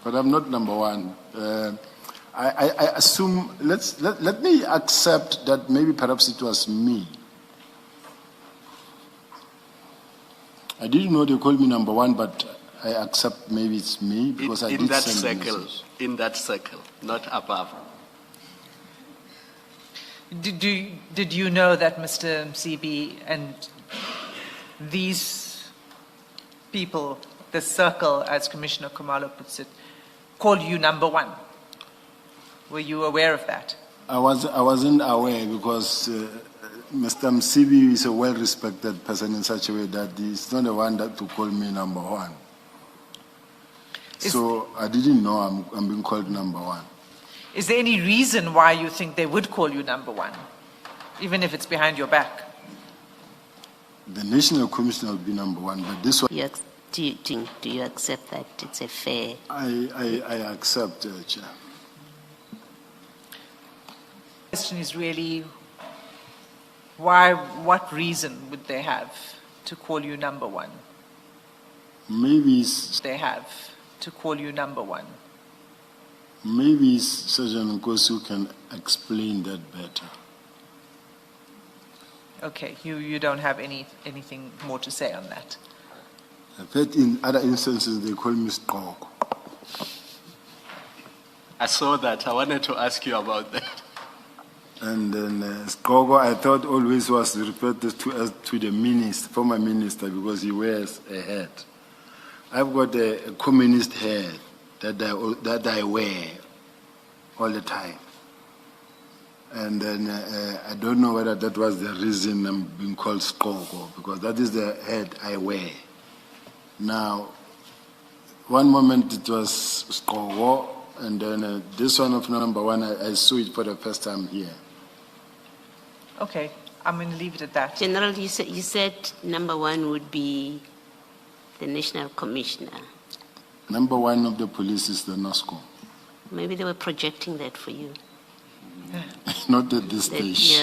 but I'm not number 1. I assume, let me accept that maybe perhaps it was me. I didn't know they called me number 1, but I accept maybe it's me because I In did that send a circle, message. in that circle, not above. Did you know that Mr. MCB and these people, the circle, as Commissioner Khumalo puts it, called you number 1? Were you aware of that? I wasn't aware because Mr. Msibi is a well-respected person in such a way that he's not the one that to call me number 1. So I didn't know I'm being called number 1. Is there any reason why you think they would call you number 1, even if it's behind your back? The National Commission will be number 1, but this one, Do you accept that it's a fair? I accept, Chair. The question is really, what reason would they have to call you number 1? Maybe it's They have to call you number 1. Maybe Sergeant Nkosi can explain that better. Okay, you don't have anything more to say on that. I've heard in other instances they call me Skoko. I saw that. I wanted to ask you about that. And then Skoko, I thought always was referred to as to the minister, former minister, because he wears a hat. I've got a communist hat that I wear all the time. And then I don't know whether that was the reason I'm being called Skoko, because that is the hat I wear. Now, one moment it was Skoko, and then this one of number 1, I saw it for the first time here. Okay, I'm going to leave it at that. General, you said number 1 would be the National Commissioner. Number 1 of the police is the NOSCO. Maybe they were projecting that for you. Not at this That stage.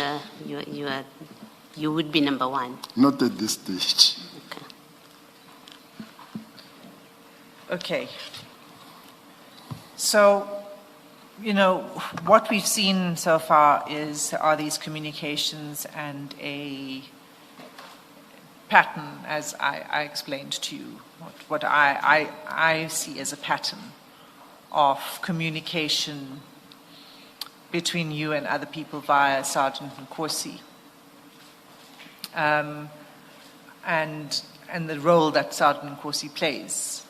you would be number 1. Not at this stage. Okay. Okay. So, what we've seen so far are these communications and a pattern, as I explained to you, what I see as a pattern of communication between you and other people via Sergeant Nkosi, and the role that Sergeant Nkosi plays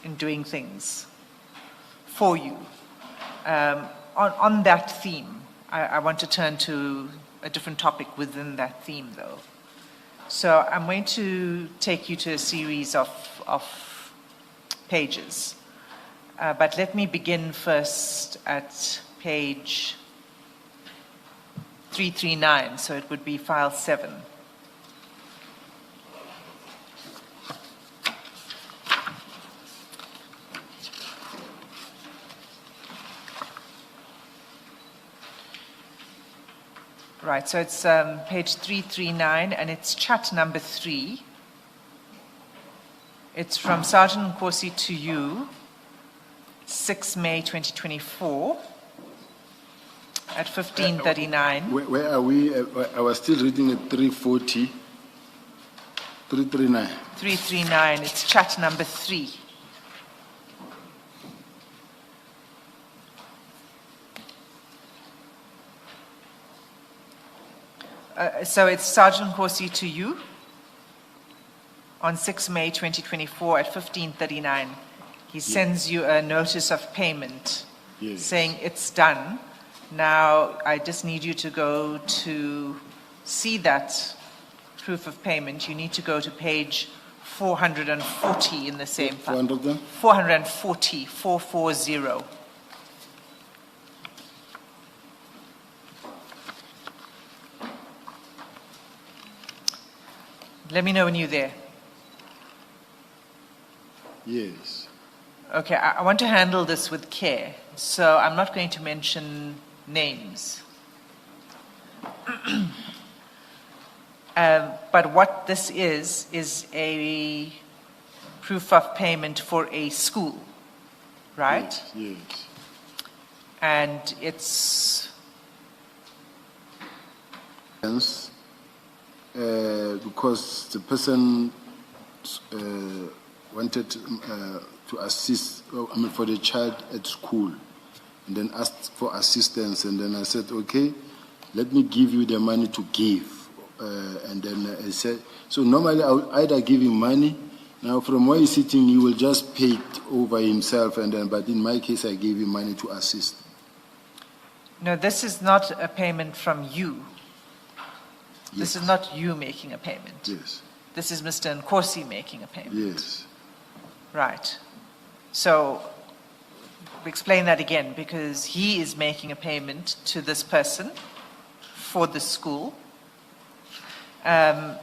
in doing things for you. On that theme, I want to turn to a different topic within that theme, though. So I'm going to take you to a series of pages. But let me begin first at page 339, so it would be file 7. Right, so it's page 339, and it's chat number 3. It's from Sergeant Nkosi to you, 6 May 2024. at 1539. Where are we? I was still reading at 340, 339. 339, it's chat number 3. So it's Sergeant Nkosi to you on 6 May 2024 at 1539. He sends you a notice of payment saying it's done. Now, I just need you to go to see that proof of payment. You need to go to page 440 in the same file. 440, 440. Let me know when you're there. Yes. Okay, I want to handle this with care, so I'm not going to mention names. But what this is a proof of payment for a school, right? Yes. And it's... Because the person wanted to assist, for the child at school, and then asked for assistance, and then I said, okay, let me give you the money to give. And then I said, so normally I would either give him money. Now from where he's sitting, he will just pay it over himself, and then, but in my case, I gave him money to assist. No, this is not a payment from you. This Yes. is not you making a payment. Yes. This is Mr. Nkosi making a payment. Yes. Right. So, explain that again, because he is making a payment to this person for the school, and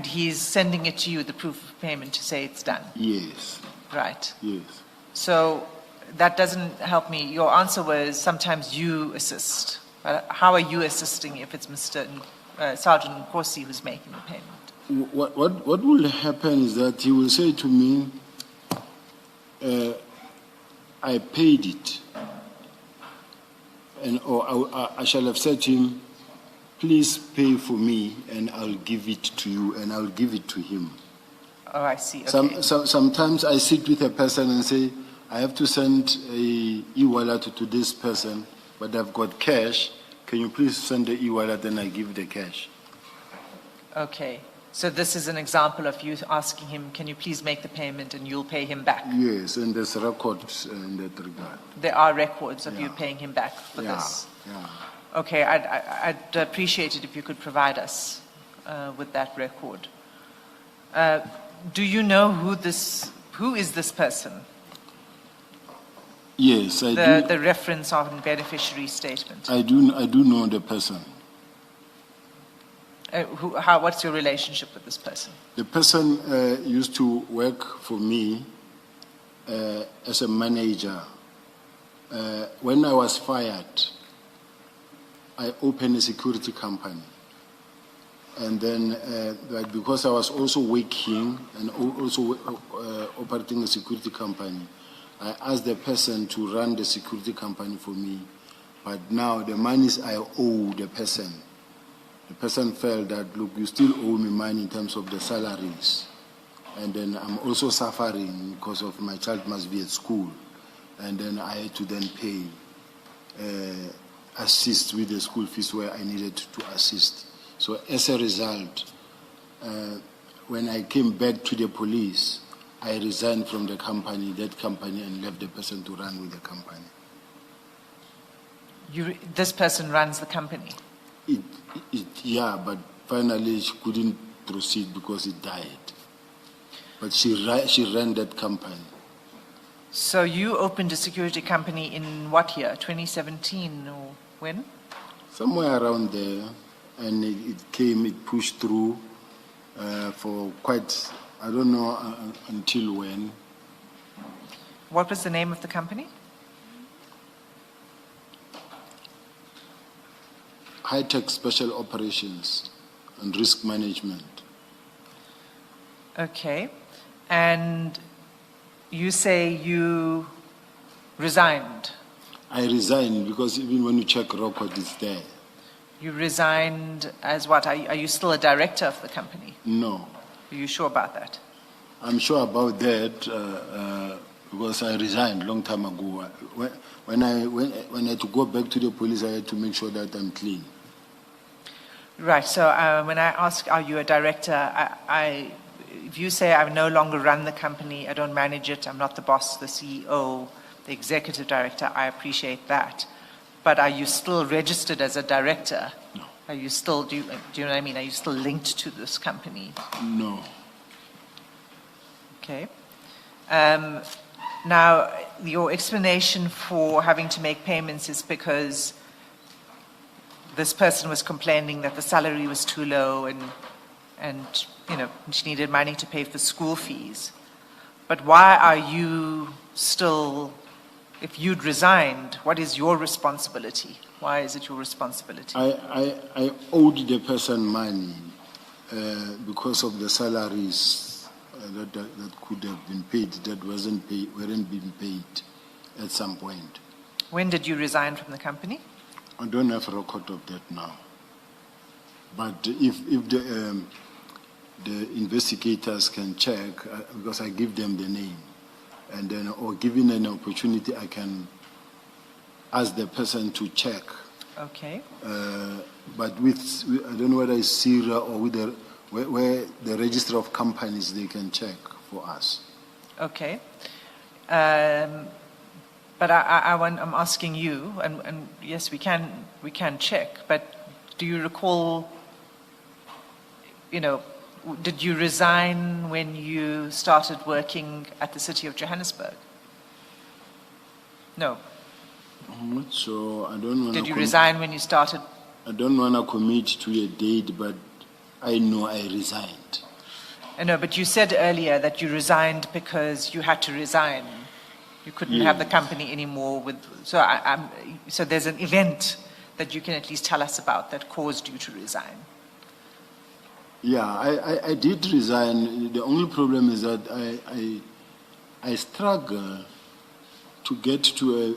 he's sending it to you, the proof of payment, to say it's done. Yes. Right. Yes. So, that doesn't help me. Your answer was sometimes you assist. But how are you assisting if it's Mr. Sergeant Nkosi who's making the payment? What will happen is that he will say to me, I paid it, or I shall have said to him, please pay for me and I'll give it to you, and I'll give it to him. Oh, I see. Okay. Sometimes I sit with a person and say, I have to send a e-wallet to this person, but I've got cash. Can you please send the e-wallet, then I give the cash. Okay. So this is an example of you asking him, can you please make the payment and you'll pay him back? Yes, and there's records in that regard. There are records of you Yeah. paying him back for this. Yeah. Okay, I'd appreciate it if you could provide us with that record. Do you know who is this person? Yes, I do. The reference on beneficiary statement. I do know the person. What's your relationship with this person? The person used to work for me as a manager. When I was fired, I opened a security company. And then, because I was also working and also operating a security company, I asked the person to run the security company for me. But now the monies I owe the person felt that, look, you still owe me money in terms of the salaries. And then I'm also suffering because of my child must be at school. And then I had to then pay, assist with the school fees where I needed to assist. So as a result, when I came back to the police, I resigned from that company, and left the person to run with the company. This person runs the company? Yeah, but finally she couldn't proceed because it died. But she ran that company. So you opened a security company in what year? 2017 or when? Somewhere around there, and it pushed through for quite, I don't know until when. What was the name of the company? High-tech special operations and risk management. Okay. And you say you resigned? I resigned because even when you check record, it's there. You resigned as what? Are you still a director of the company? No. Are you sure about that? I'm sure about that because I resigned long time ago. When I had to go back to the police, I had to make sure that I'm clean. Right. So when I ask, are you a director? If you say I no longer run the company, I don't manage it, I'm not the boss, the CEO, the executive director, I appreciate that. But are you still registered as a director? No. Are you still, do you know what I mean? Are you still linked to this company? No. Okay. Now, your explanation for having to make payments is because this person was complaining that the salary was too low and you know, she needed money to pay for school fees. But why are you still, if you'd resigned, what is your responsibility? Why is it your responsibility? I owed the person money because of the salaries that could have been paid, that weren't being paid at some point. When did you resign from the company? I don't have a record of that now. But if the investigators can check, because I give them the name, and then, or given an opportunity, I can ask the person to check. Okay. But I don't know whether it's SIRA or with where the register of companies, they can check for us. Okay. But I'm asking you, and yes, we can check, but do you recall, you know, did you resign when you started working at the City of Johannesburg? No. So I don't want to. Did you resign when you started? I don't want to commit to a date, but I know I resigned. I know, but you said earlier that you resigned because you had to resign. You couldn't have the company anymore. So there's an event that you can at least tell us about that caused you to resign. Yeah, I did resign. The only problem is that I struggle to get to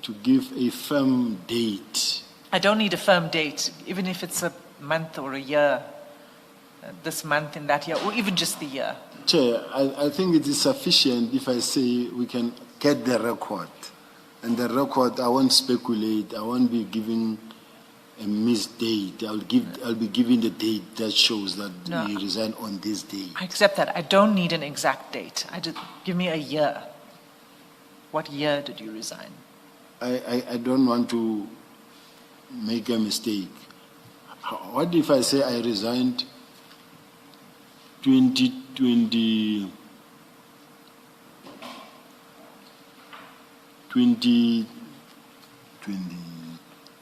to give a firm date. I don't need a firm date, even if it's a month or a year, this month and that year, or even just the year. Chair, I think it is sufficient if I say we can get the record. And the record, I won't speculate, I won't be giving a missed date. I'll be giving the date that shows that we resigned on this date. I accept that. I don't need an exact date. Give me a year. What year did you resign? I don't want to make a mistake. What if I say I resigned 2020,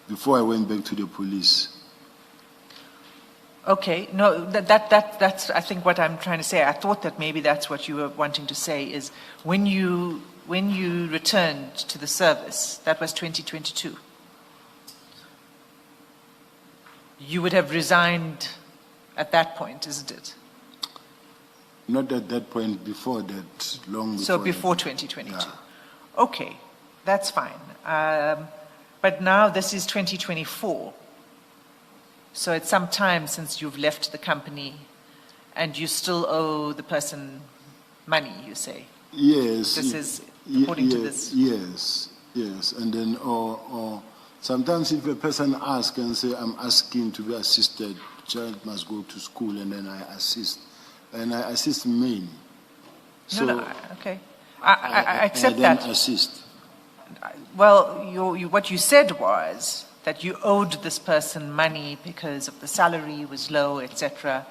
before I went back to the police? Okay, no, that's I think what I'm trying to say. I thought that maybe that's what you were wanting to say is when you returned to the service, that was 2022. You would have resigned at that point, isn't it? Not at that point, before that, long before. So before that. 2022. Yeah. Okay, that's fine. But now this is 2024. So it's some time since you've left the company and you still owe the person money, you say? Yes. This is according to this? Yes. And then, or sometimes if a person asks and say, I'm asking to be assisted, child must go to school, and then I assist. And I assist mainly. So no, okay. I accept I then that. assist. Well, what you said was that you owed this person money because of the salary was low, etc.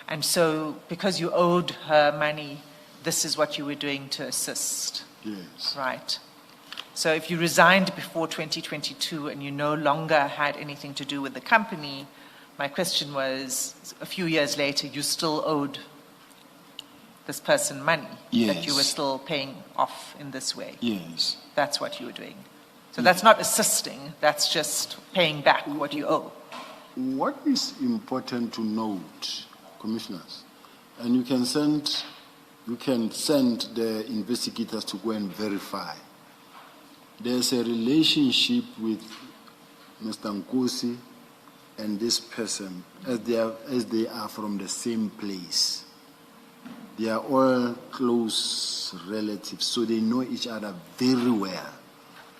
And so because you owed her money, this is what you were doing to assist. Yes. Right. So if you resigned before 2022 and you no longer had anything to do with the company, my question was, a few years later, you still owed this person money that you were still paying off in this way. Yes. That's what you were doing. So that's not assisting, that's just paying back what you owe. What is important to note, commissioners, and you can send the investigators to go and verify. there's a relationship with Mr. Nkosi and this person as they are from the same place. They are all close relatives, so they know each other very well.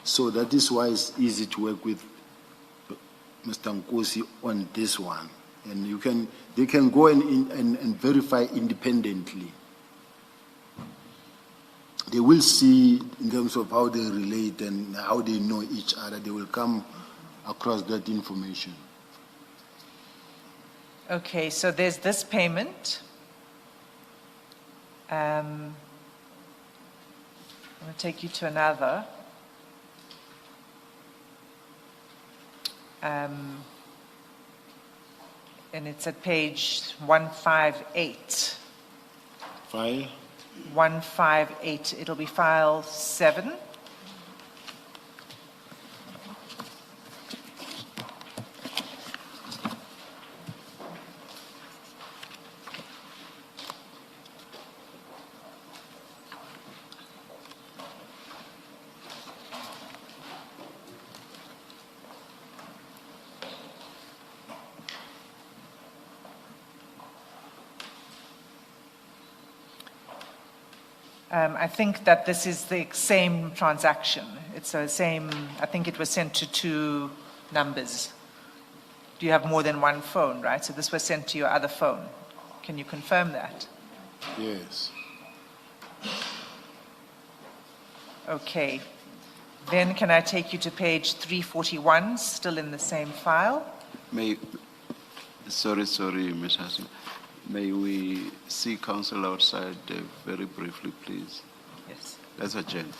So that is why it's easy to work with Mr. Nkosi on this one. And they can go and verify independently. They will see in terms of how they relate and how they know each other. They will come across that information. Okay, so there's this payment. I'm going to take you to another. And it's at page 158. File? 158. It'll be file 7. I think that this is the same transaction. It's the same, I think it was sent to 2 numbers. Do you have more than one phone, right? So this was sent to your other phone. Can you confirm that? Yes. Okay. Then can I take you to page 341, still in the same file? Sorry, Ms. Hassan. May we see counsel outside very briefly, please? Yes. Let's adjourn.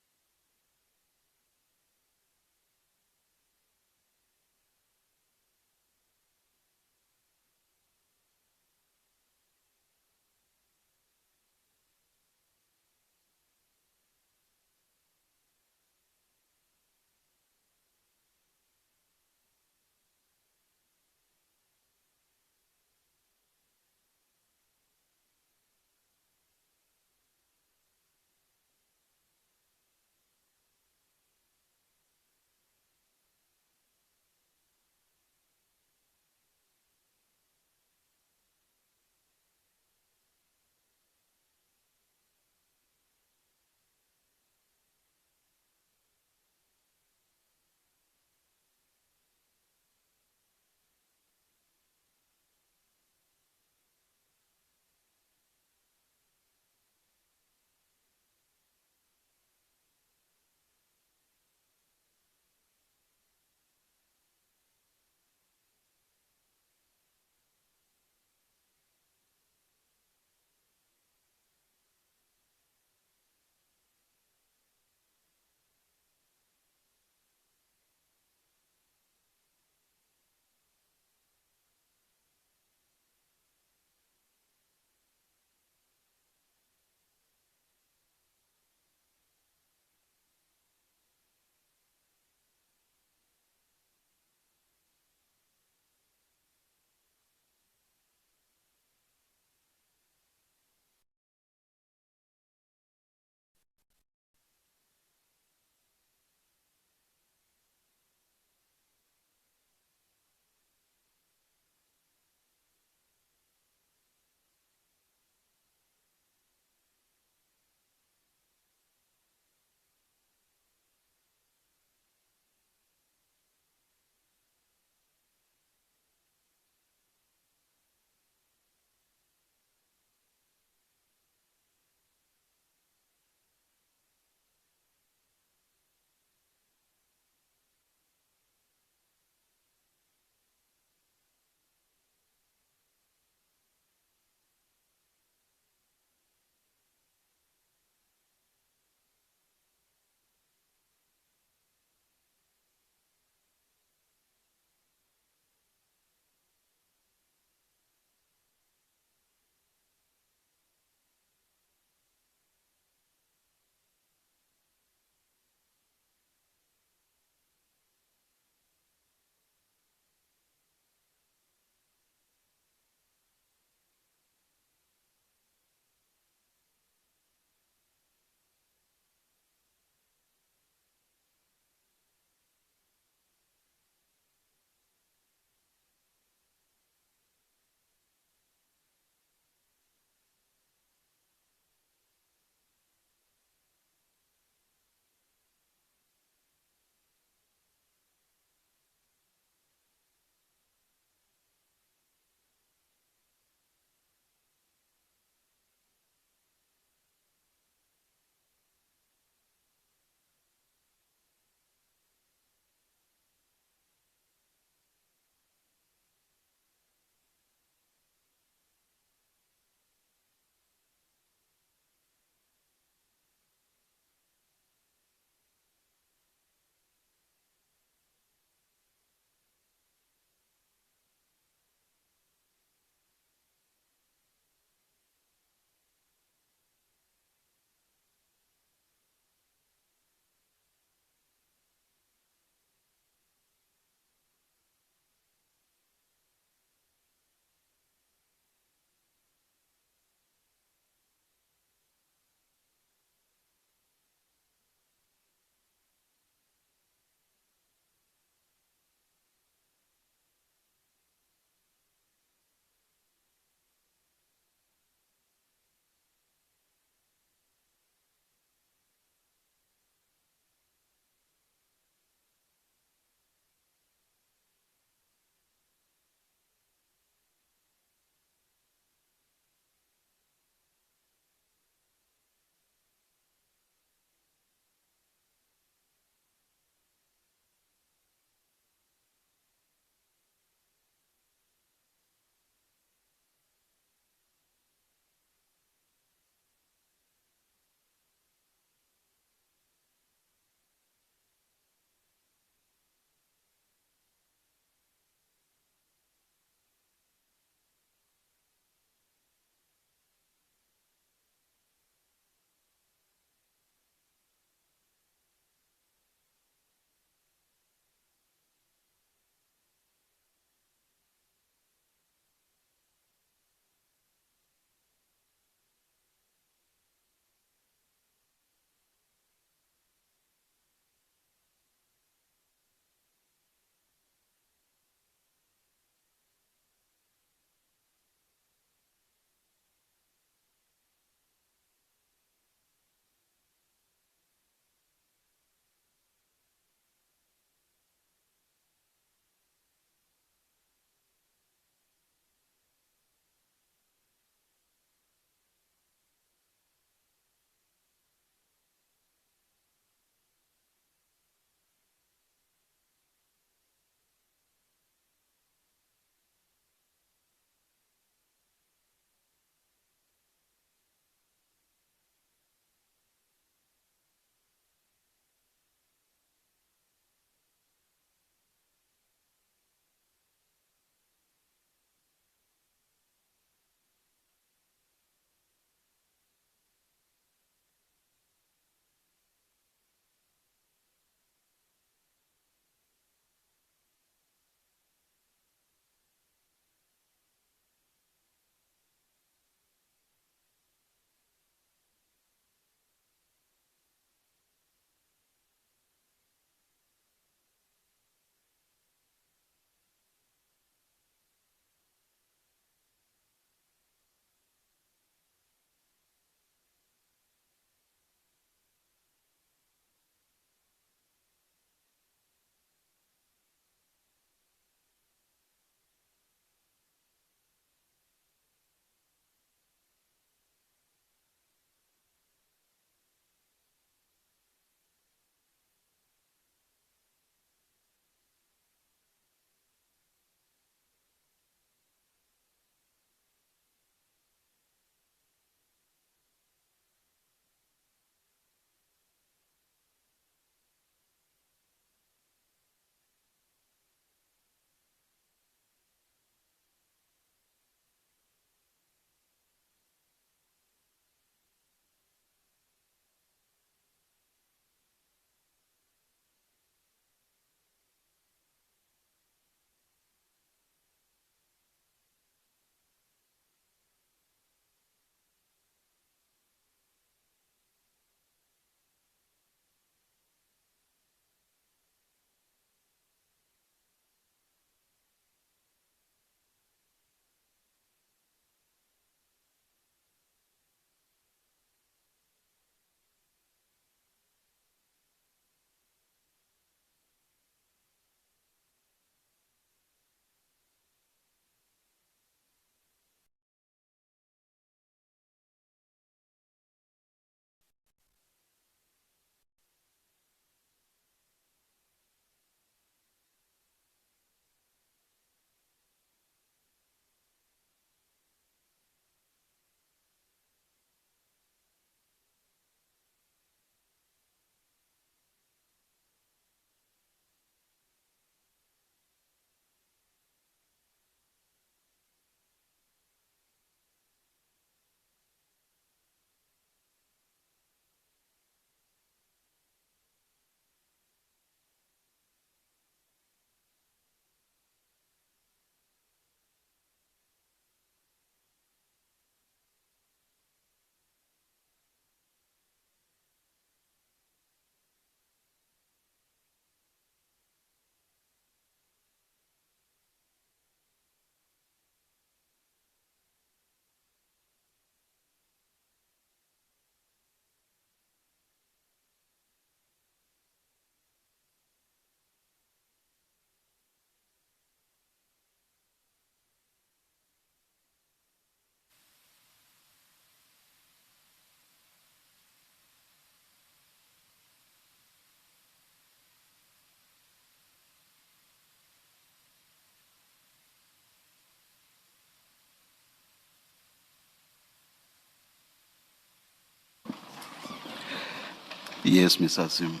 Yes, Mr. Sim.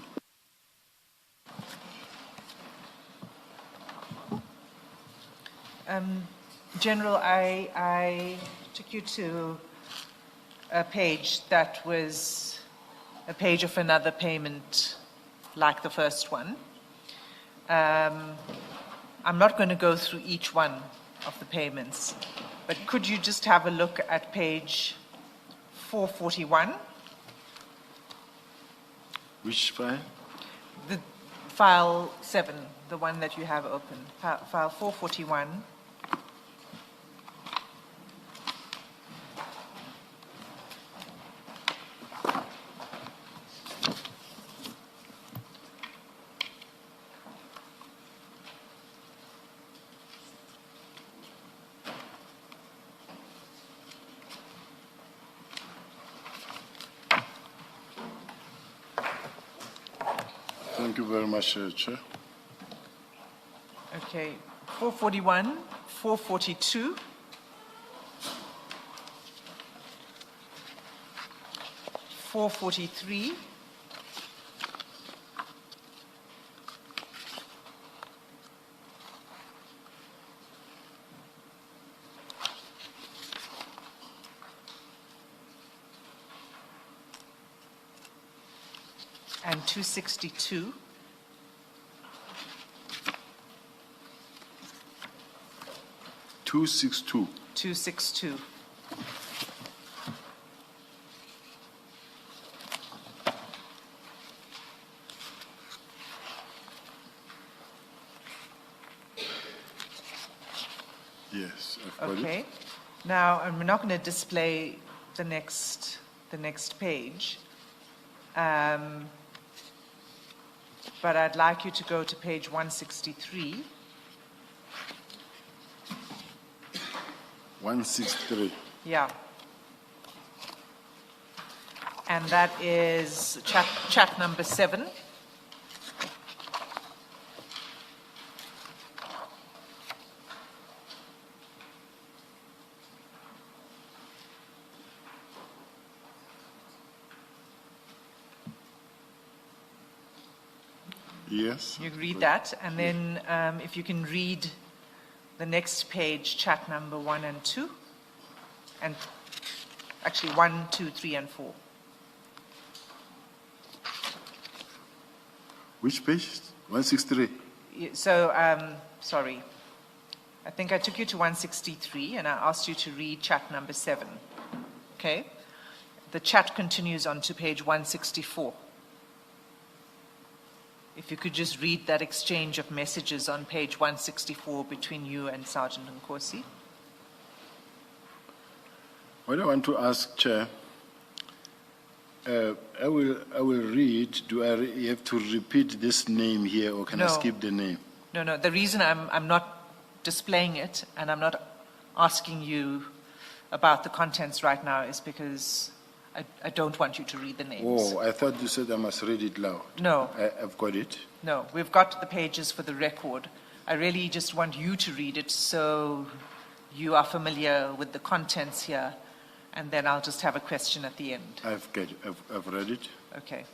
General, I took you to a page that was a page of another payment like the first one. I'm not going to go through each one of the payments, but could you just have a look at page 441? Which file? The file 7, the one that you have open. File 441. Thank you very much, Chair. Okay, 441, 442. 443. And 262. Two 262. Yes, I've got it. Okay. Now, I'm not going to display the next page, but I'd like you to go to page 163. 163. Yeah. And that is chat number 7. Yes. You read that, and then if you can read the next page, chat number 1 and 2, and actually 1, 2, 3, and 4. Which page? 163. So, sorry. I think I took you to 163, and I asked you to read chat number 7. Okay? The chat continues on to page 164. If you could just read that exchange of messages on page 164 between you and Sergeant Nkosi. What I want to ask, Chair, I will read. Do I have to repeat this name here, or can I No. skip the name? No. The reason I'm not displaying it and I'm not asking you about the contents right now is because I don't want you to read the names. Oh, I thought you said I must read it loud. No. I've got it. No, we've got the pages for the record. I really just want you to read it so you are familiar with the contents here, and then I'll just have a question at the end. I've read it. Okay.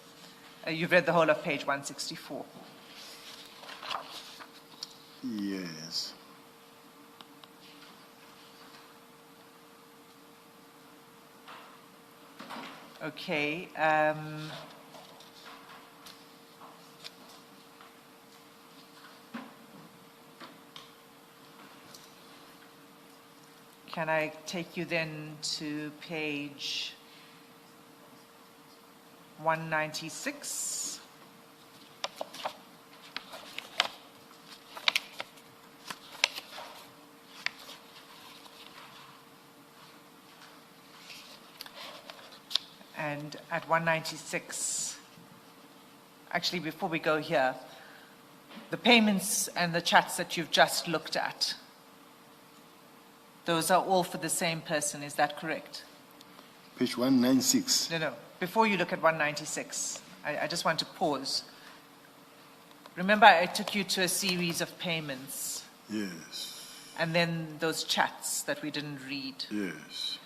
You've read the whole of page 164. Yes. Okay. Can I take you then to page 196? And at 196, actually before we go here, the payments and the chats that you've just looked at, those are all for the same person, is that correct? Page 196. No. Before you look at 196, I just want to pause. Remember, I took you to a series of payments, Yes. and then those chats that we didn't read. Yes.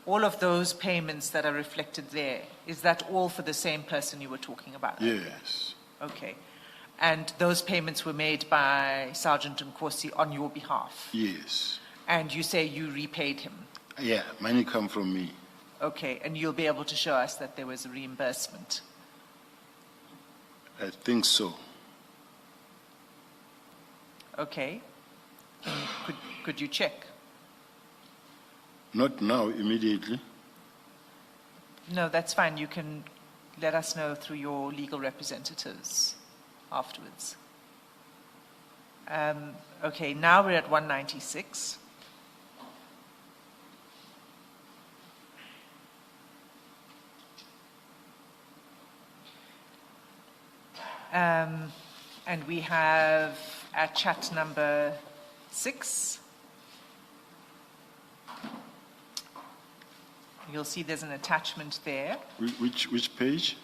all of those payments that are reflected there, is that all for the same person you were talking about? Yes. Okay. And those payments were made by Sergeant Nkosi on your behalf? Yes. And you say you repaid him? Yeah, money come from me. Okay, and you'll be able to show us that there was a reimbursement? I think so. Okay. Could you check? Not now, immediately. No, that's fine. You can let us know through your legal representatives afterwards. Okay, now we're at 196. And we have at chat number 6. You'll see there's an attachment there. Which page?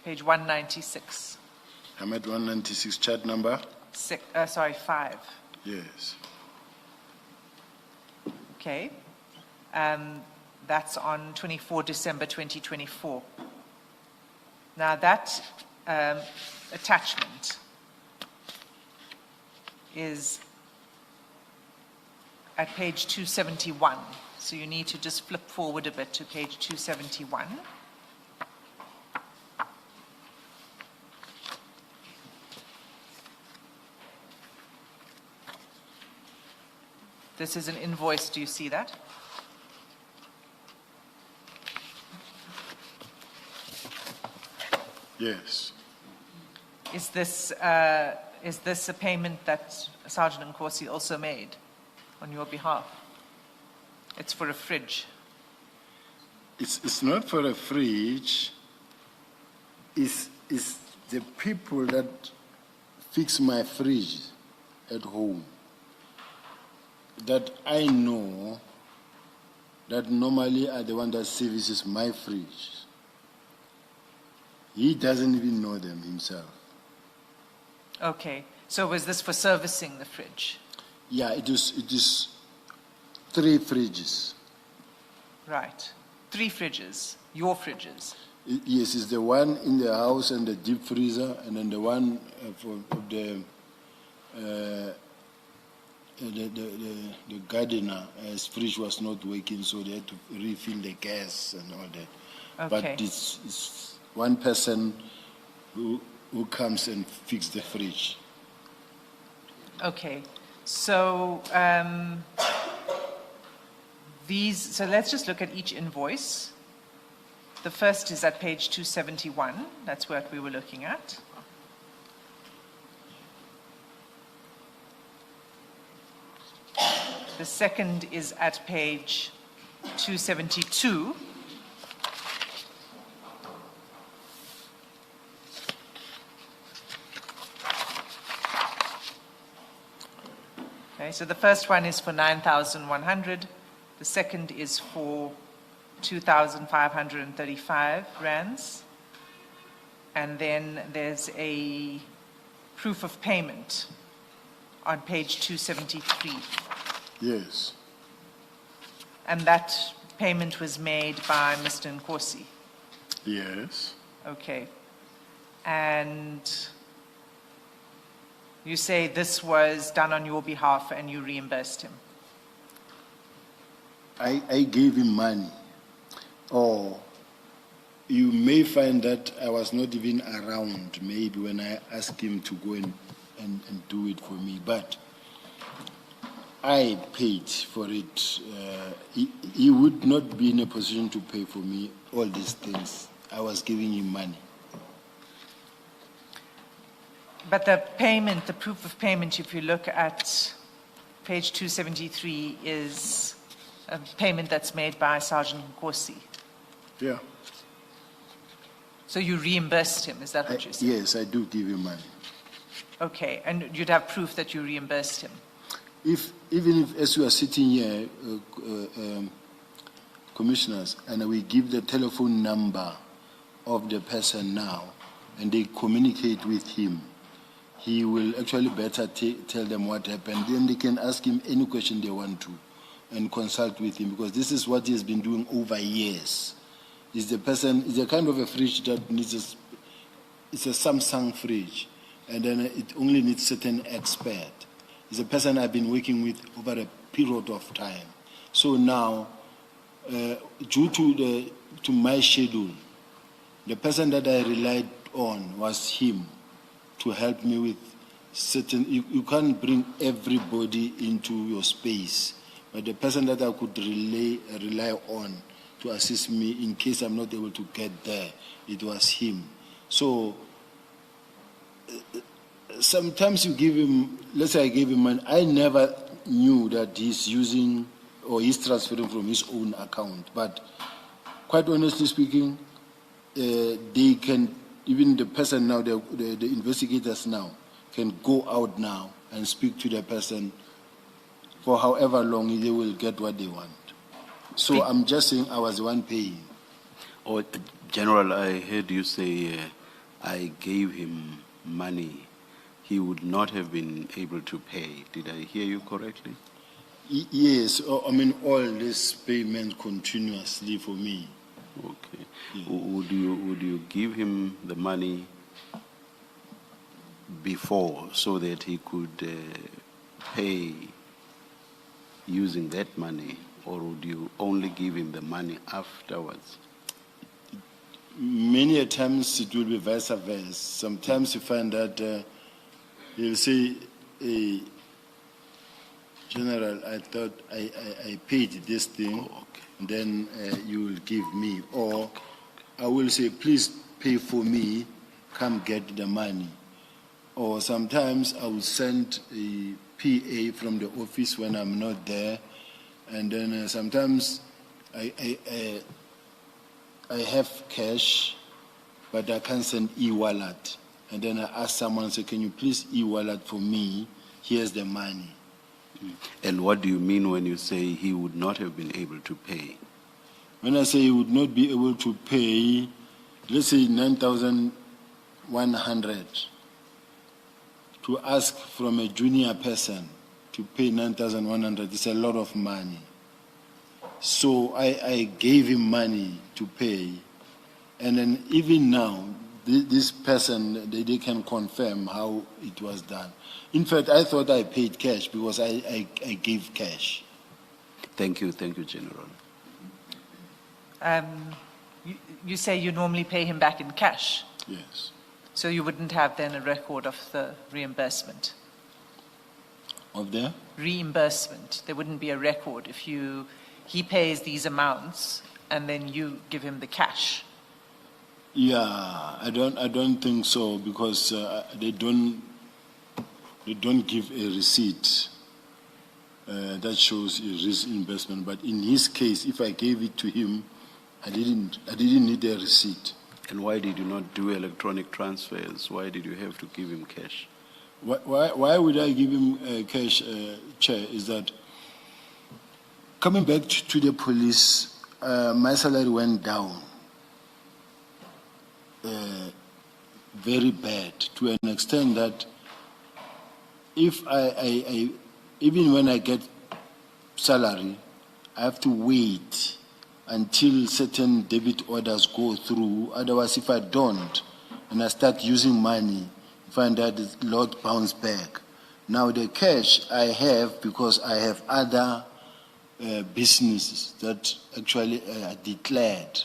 Page 196. I'm at 196, chat number? 5. Yes. Okay. That's on 24 December 2024. Now that attachment is at page 271. So you need to just flip forward a bit to page 271. This is an invoice. Do you see that? Yes. Is this a payment that Sergeant Nkosi also made on your behalf? It's for a fridge. It's not for a fridge. It's the people that fix my fridge at home that I know that normally are the one that services my fridge. He doesn't even know them himself. Okay. So was this for servicing the fridge? Yeah, it is 3 fridges. Right. 3 fridges. Your fridges. Yes, it's the one in the house and the deep freezer, and then the one for the gardener. His fridge was not working, so they had to refill the gas and all that. Okay. But it's one person who comes and fixes the fridge. Okay. So so let's just look at each invoice. The first is at page 271. That's what we were looking at. The second is at page 272. Okay, so the first one is for 9,100. The second is for 2,535 rands. And then there's a proof of payment on page 273. Yes. And that payment was made by Mr. Nkosi. Yes. Okay. And you say this was done on your behalf and you reimbursed him. I gave him money. Or you may find that I was not even around, maybe when I asked him to go and do it for me. But I paid for it. He would not be in a position to pay for me all these things. I was giving him money. But the payment, the proof of payment, if you look at page 273, is a payment that's made by Sergeant Nkosi. Yeah. So you reimbursed him, is that what you're saying? Yes, I do give him money. Okay, and you'd have proof that you reimbursed him? Even if, as we are sitting here, commissioners, and we give the telephone number of the person now, and they communicate with him, he will actually better tell them what happened. Then they can ask him any question they want to, and consult with him, because this is what he has been doing over years. Is the person, is a kind of a fridge that needs it's a Samsung fridge, and then it only needs certain expert. It's a person I've been working with over a period of time. So now, due to my schedule, the person that I relied on was him to help me with certain. You can't bring everybody into your space, but the person that I could rely on to assist me in case I'm not able to get there, it was him. So sometimes you give him, let's say I gave him money, I never knew that he's using or he's transferring from his own account. But quite honestly speaking, they can, even the person now, the investigators now, can go out now and speak to the person for however long they will get what they want. So I'm just saying I was the one paying. Or, General, I heard you say I gave him money. He would not have been able to pay. Did I hear you correctly? Yes, I mean all this payment continuously for me. Okay. Yeah. Would you give him the money before so that he could pay using that money, or would you only give him the money afterwards? Many a times it will be vice versa. Sometimes you find that he'll say, General, I thought I paid this thing, and then you will give me. Or I will say, please pay for me, come get the money. Or sometimes I will send a PA from the office when I'm not there, and then sometimes I have cash, but I can't send e-wallet. And then I ask someone, say, can you please e-wallet for me? Here's the money. And what do you mean when you say he would not have been able to pay? When I say he would not be able to pay, let's say 9,100, to ask from a junior person to pay 9,100 is a lot of money. So I gave him money to pay, and then even now, this person, they can confirm how it was done. In fact, I thought I paid cash because I gave cash. Thank you, General. You say you normally pay him back in cash, Yes. so you wouldn't have then a record of the reimbursement? Of there? Reimbursement. There wouldn't be a record if he pays these amounts and then you give him the cash. Yeah, I don't think so, because they don't give a receipt that shows his investment. But in his case, if I gave it to him, I didn't need a receipt. And why did you not do electronic transfers? Why did you have to give him cash? Why would I give him cash, Chair? Is that coming back to the police, my salary went down. Very bad, to an extent that if I even when I get salary, I have to wait until certain debit orders go through. Otherwise, if I don't, and I start using money, I find that the lot bounce back. Now the cash I have, because I have other businesses that actually are declared,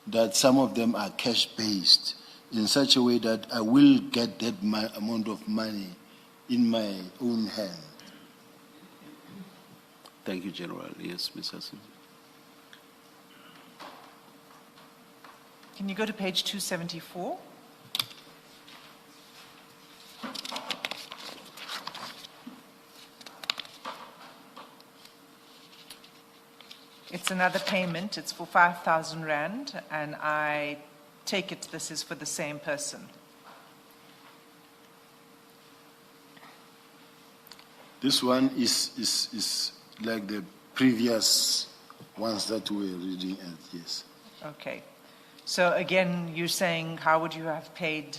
that some of them are cash-based, in such a way that I will get that amount of money in my own hand. Thank you, General. Yes, Ms. Hassan. Can you go to page 274? It's another payment. It's for 5,000 Rand, and I take it this is for the same person. This one is like the previous ones that we were reading at, yes. Okay. So again, you're saying, how would you have paid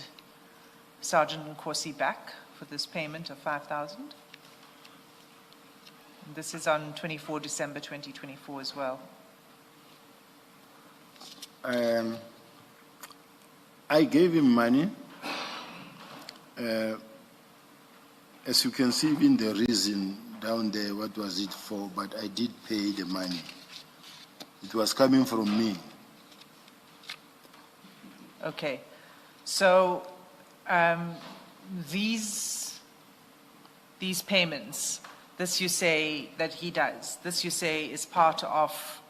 Sergeant Nkosi back for this payment of 5,000? This is on 24 December 2024 as well. I gave him money. As you can see, even the reason down there, what was it for, but I did pay the money. It was coming from me. Okay. So these payments, this you say that he does, this you say is part of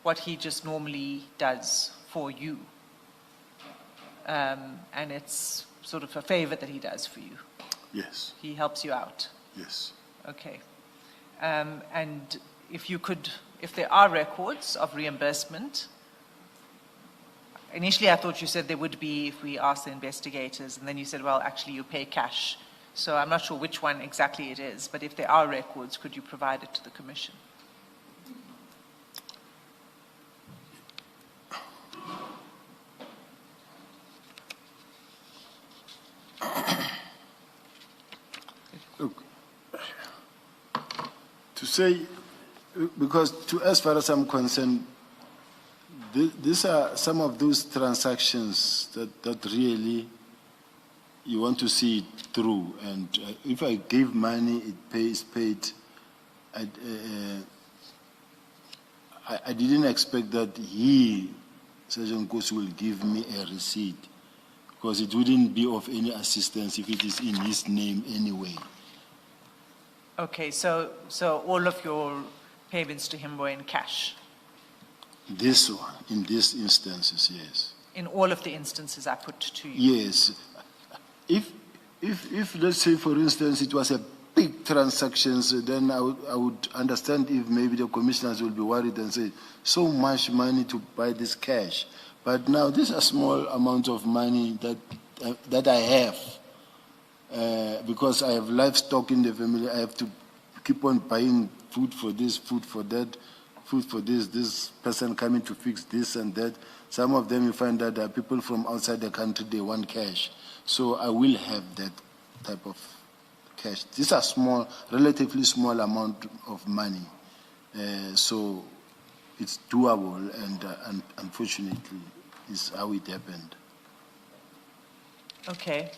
what he just normally does for you. And it's sort of a favor that he does for you. Yes, He helps you out. yes. Okay. And if there are records of reimbursement, initially I thought you said there would be if we asked the investigators, and then you said, well, actually you pay cash. So I'm not sure which one exactly it is, but if there are records, could you provide it to the Commission? Look, to say, because as far as I'm concerned, these are some of those transactions that really you want to see it through. And if I give money, it is paid. I didn't expect that Sergeant Nkosi, will give me a receipt, because it wouldn't be of any assistance if it is in his name anyway. Okay, so all of your payments to him were in cash? This one, in these instances, yes. In all of the instances I put to you? Yes. If let's say, for instance, it was a big transactions, then I would understand if maybe the commissioners will be worried and say, so much money to buy this cash. But now, these are small amounts of money that I have. Because I have livestock in the family, I have to keep on buying food for this, food for that, food for this person coming to fix this and that. Some of them you find that there are people from outside the country, they want cash. So I will have that type of cash. These are small, relatively small amount of money. So it's doable, and unfortunately, is how it happened. Okay.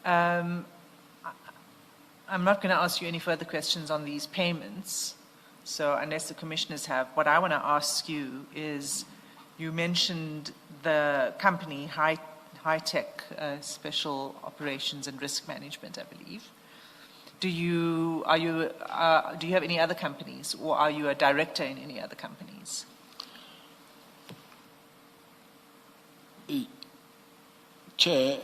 I'm not going to ask you any further questions on these payments. So unless the commissioners have, what I want to ask you is, you mentioned the company, High Tech Special Operations and Risk Management, I believe. Do you have any other companies, or are you a director in any other companies? Chair,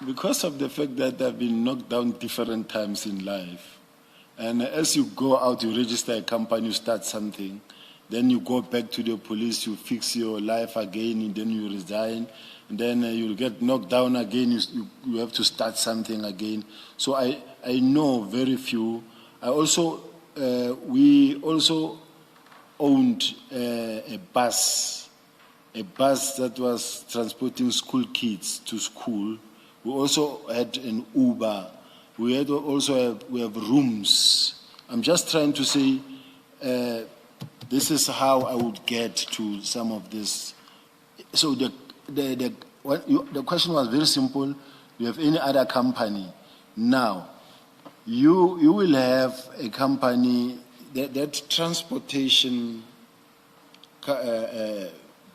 because of the fact that I've been knocked down different times in life, and as you go out, you register a company, you start something, then you go back to the police, you fix your life again, and then you resign, and then you'll get knocked down again, you have to start something again. So I know very few. We also owned a bus that was transporting school kids to school. We also had an Uber. We have rooms. I'm just trying to say, this is how I would get to some of this. So the question was very simple. Do you have any other company? Now, you will have a company that transportation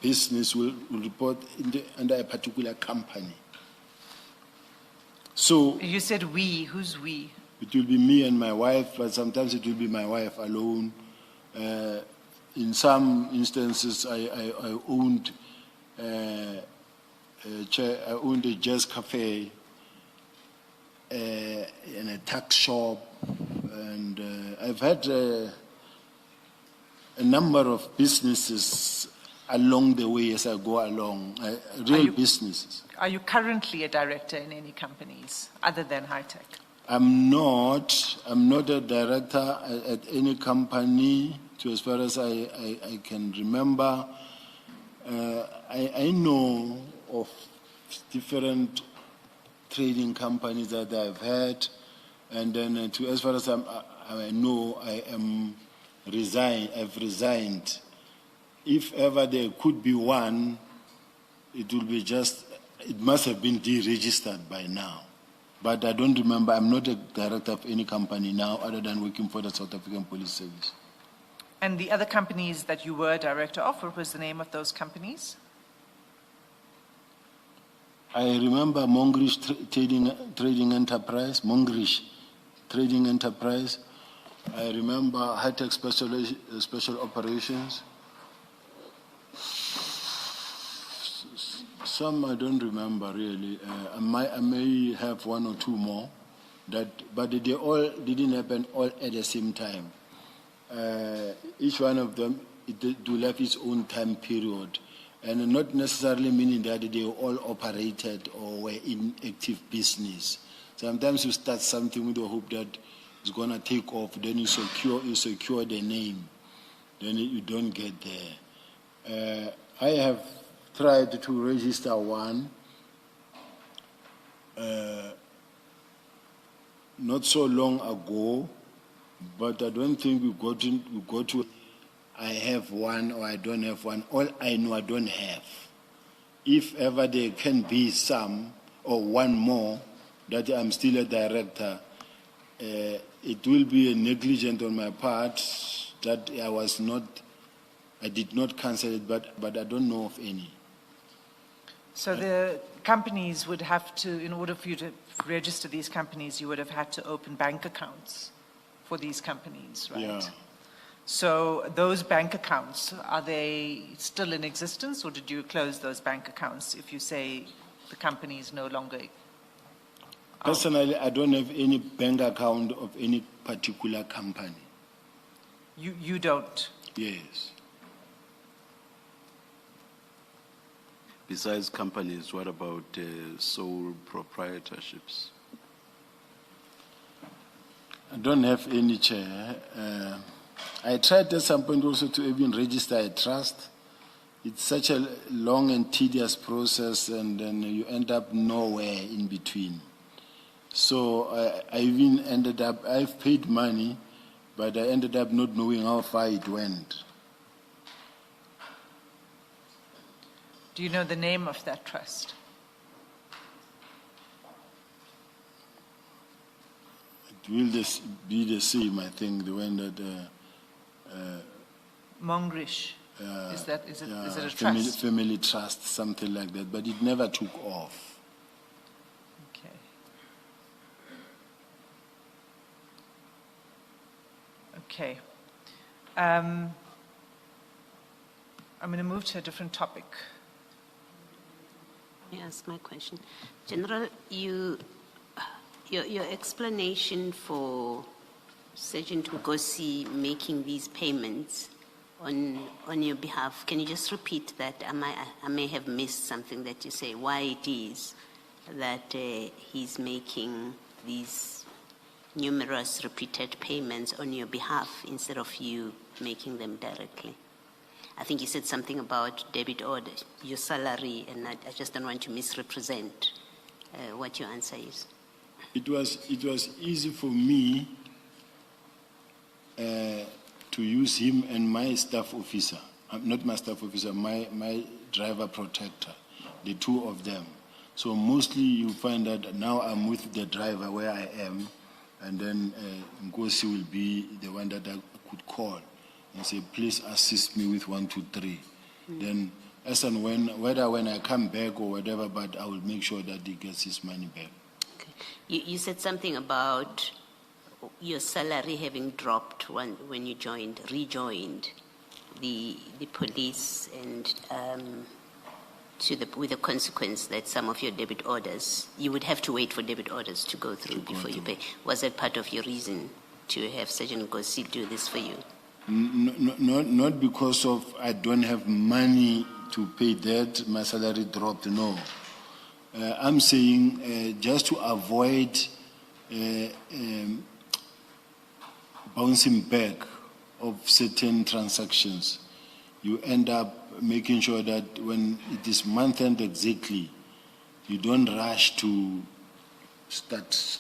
business will report under a particular company. So You said we. Who's we? it will be me and my wife, but sometimes it will be my wife alone. In some instances, I owned a jazz cafe and a tax shop, and I've had a number of businesses along the way as I go along, real businesses. Are you currently a director in any companies other than High Tech? I'm not a director at any company, as far as I can remember. I know of different trading companies that I've had. And then as far as I know, I am resigned. I've resigned. If ever there could be one, it will be just. It must have been deregistered by now. But I don't remember. I'm not a director of any company now, other than working for the South African Police Service. And the other companies that you were director of, what was the name of those companies? I remember Mongrish Trading Enterprise, Mongrish Trading Enterprise. I remember High-Tech Special Operations. Some I don't remember really. I may have one or two more, but they all didn't happen all at the same time. Each one of them do have its own time period, and not necessarily meaning that they all operated or were in active business. Sometimes you start something with the hope that it's gonna take off, then you secure the name, then you don't get there. I have tried to register one not so long ago, but I don't think we got to I have one or I don't have one. All I know I don't have. If ever there can be some or one more that I'm still a director, it will be a negligent on my part that I did not cancel it, but I don't know of any. So the companies would have to, in order for you to register these companies, you would have had to open bank accounts for these companies, right? Yeah. So those bank accounts, are they still in existence, or did you close those bank accounts if you say the company is no longer? Personally, I don't have any bank account of any particular company. You don't? Yes. Besides companies, what about sole proprietorships? I don't have any, Chair. I tried at some point also to even register a trust. It's such a long and tedious process, and then you end up nowhere in between. So I even ended up, I've paid money, but I ended up not knowing how far it went. Do you know the name of that trust? It will be the same, I think, the one that... Mongrish. Is it a trust? Family trust, something like that, but it never took off. Okay. Okay. I'm going to move to a different topic. May I ask my question? General, your explanation for Sergeant Ngosi making these payments on your behalf, can you just repeat that? I may have missed something that you say, why it is that he's making these numerous repeated payments on your behalf instead of you making them directly? I think you said something about debit order, your salary, and I just don't want to misrepresent what your answer is. It was easy for me to use him and my staff officer, not my staff officer, my driver protector, the two of them. So mostly you find that now I'm with the driver where I am, and then Ngosi will be the one that I could call and say, please assist me with 1, 2, 3. Then as and whether when I come back or whatever, but I will make sure that he gets his money back. Okay. You said something about your salary having dropped when you rejoined the police, and with the consequence that some of your debit orders, you would have to wait for debit orders to go through before you pay. Was that part of your reason to have Sergeant Ngosi do this for you? Not because of I don't have money to pay that, my salary dropped, no. I'm saying just to avoid bouncing back of certain transactions, you end up making sure that when it is month end exactly, you don't rush to start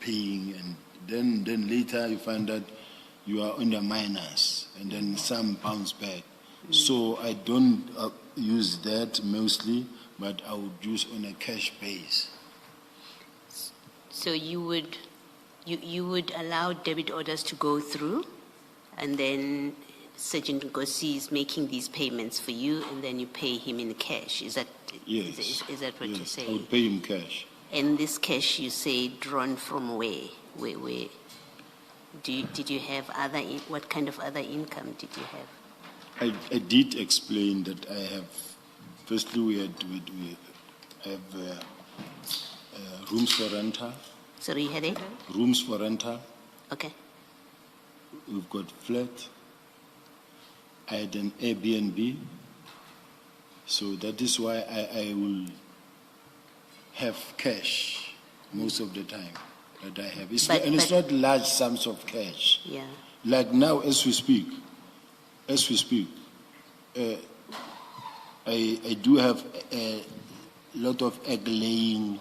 paying, and then later you find that you are on the minus, and then some bounce back. So I don't use that mostly, but I would use on a cash base. So you would allow debit orders to go through, and then Sergeant Nkosi is making these payments for you, and then you pay him in cash. Is that Yes. Is that what you're Yes, I saying? would pay him cash. And this cash, you say, drawn from where? Where? Did you have what kind of other income did you have? I did explain that I have. Firstly, we have rooms for rental. Sorry, you had it? Rooms for rental. Okay. We've got flat. I had an Airbnb. So that is why I will have cash most of the time that I have. It's it's not large sums of cash. Yeah. Like now, as we speak, I do have a lot of eggs-laying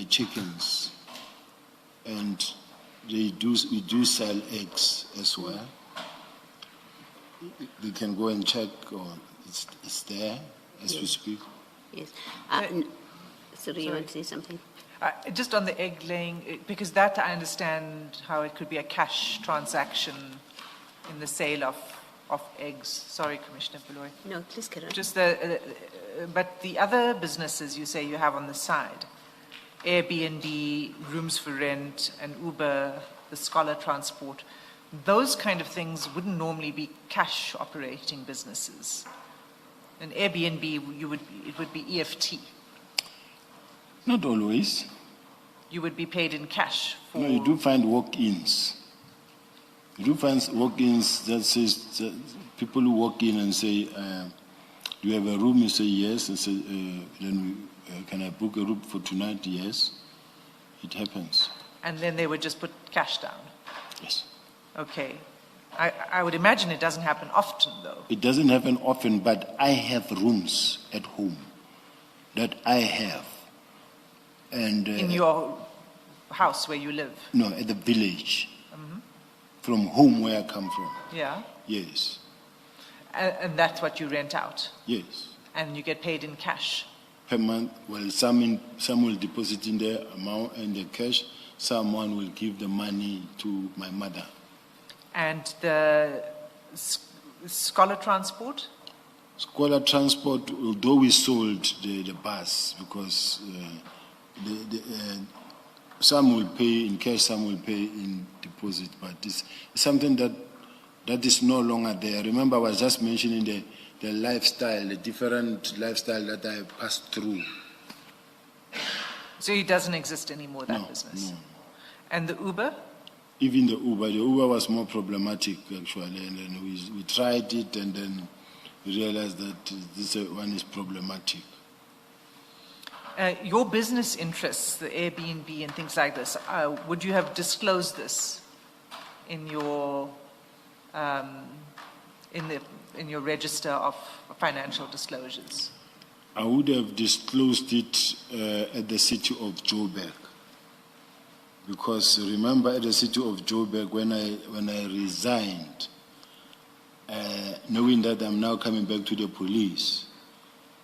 chickens, and we do sell eggs as well. You can go and check, it's there as we speak. Yes. Sorry, you want to say something? Just on the egg laying, because that I understand how it could be a cash transaction in the sale of eggs. Sorry, Commissioner Baloyi. No, please carry on. Just but the other businesses you say you have on the side, Airbnb, rooms for rent, and Uber, the scholar transport, those kind of things wouldn't normally be cash operating businesses. An Airbnb, it would be EFT. Not always. You would be paid in cash for... No, you do find walk-ins. You do find walk-ins that says, people who walk in and say, do you have a room? You say yes. And say, then can I book a room for tonight? Yes. It happens. And then they would just put cash down? Yes. Okay. I would imagine it doesn't happen often, though. It doesn't happen often, but I have rooms at home that I have. And in your house where you live? No, at the village. From home where I come from. Yeah. Yes. And that's what you rent out? Yes. And you get paid in cash? Per month. Well, some will deposit in the amount and the cash. Someone will give the money to my mother. And the scholar transport? Scholar transport, although we sold the bus because some will pay in cash, some will pay in deposit, but it's something that is no longer there. Remember, I was just mentioning the lifestyle, the different lifestyle that I passed through. So it doesn't exist anymore, that business? No. And the Uber? Even the Uber was more problematic actually, and then we tried it, and then we realized that this one is problematic. Your business interests, the Airbnb and things like this, would you have disclosed this in your in your register of financial disclosures? I would have disclosed it at the city of Joburg, because remember, at the city of Joburg, when I resigned, knowing that I'm now coming back to the police,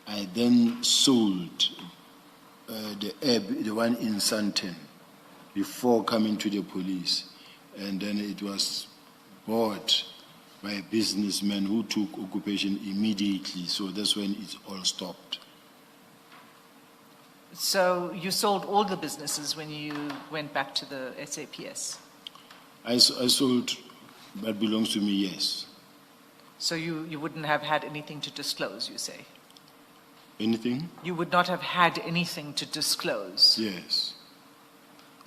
I then sold the one in Sandton before coming to the police, and then it was bought by a businessman who took occupation immediately, so that's when it all stopped. So you sold all the businesses when you went back to the SAPS? I sold what belongs to me, yes. So you wouldn't have had anything to disclose, you say? Anything? You would not have had anything to disclose? Yes.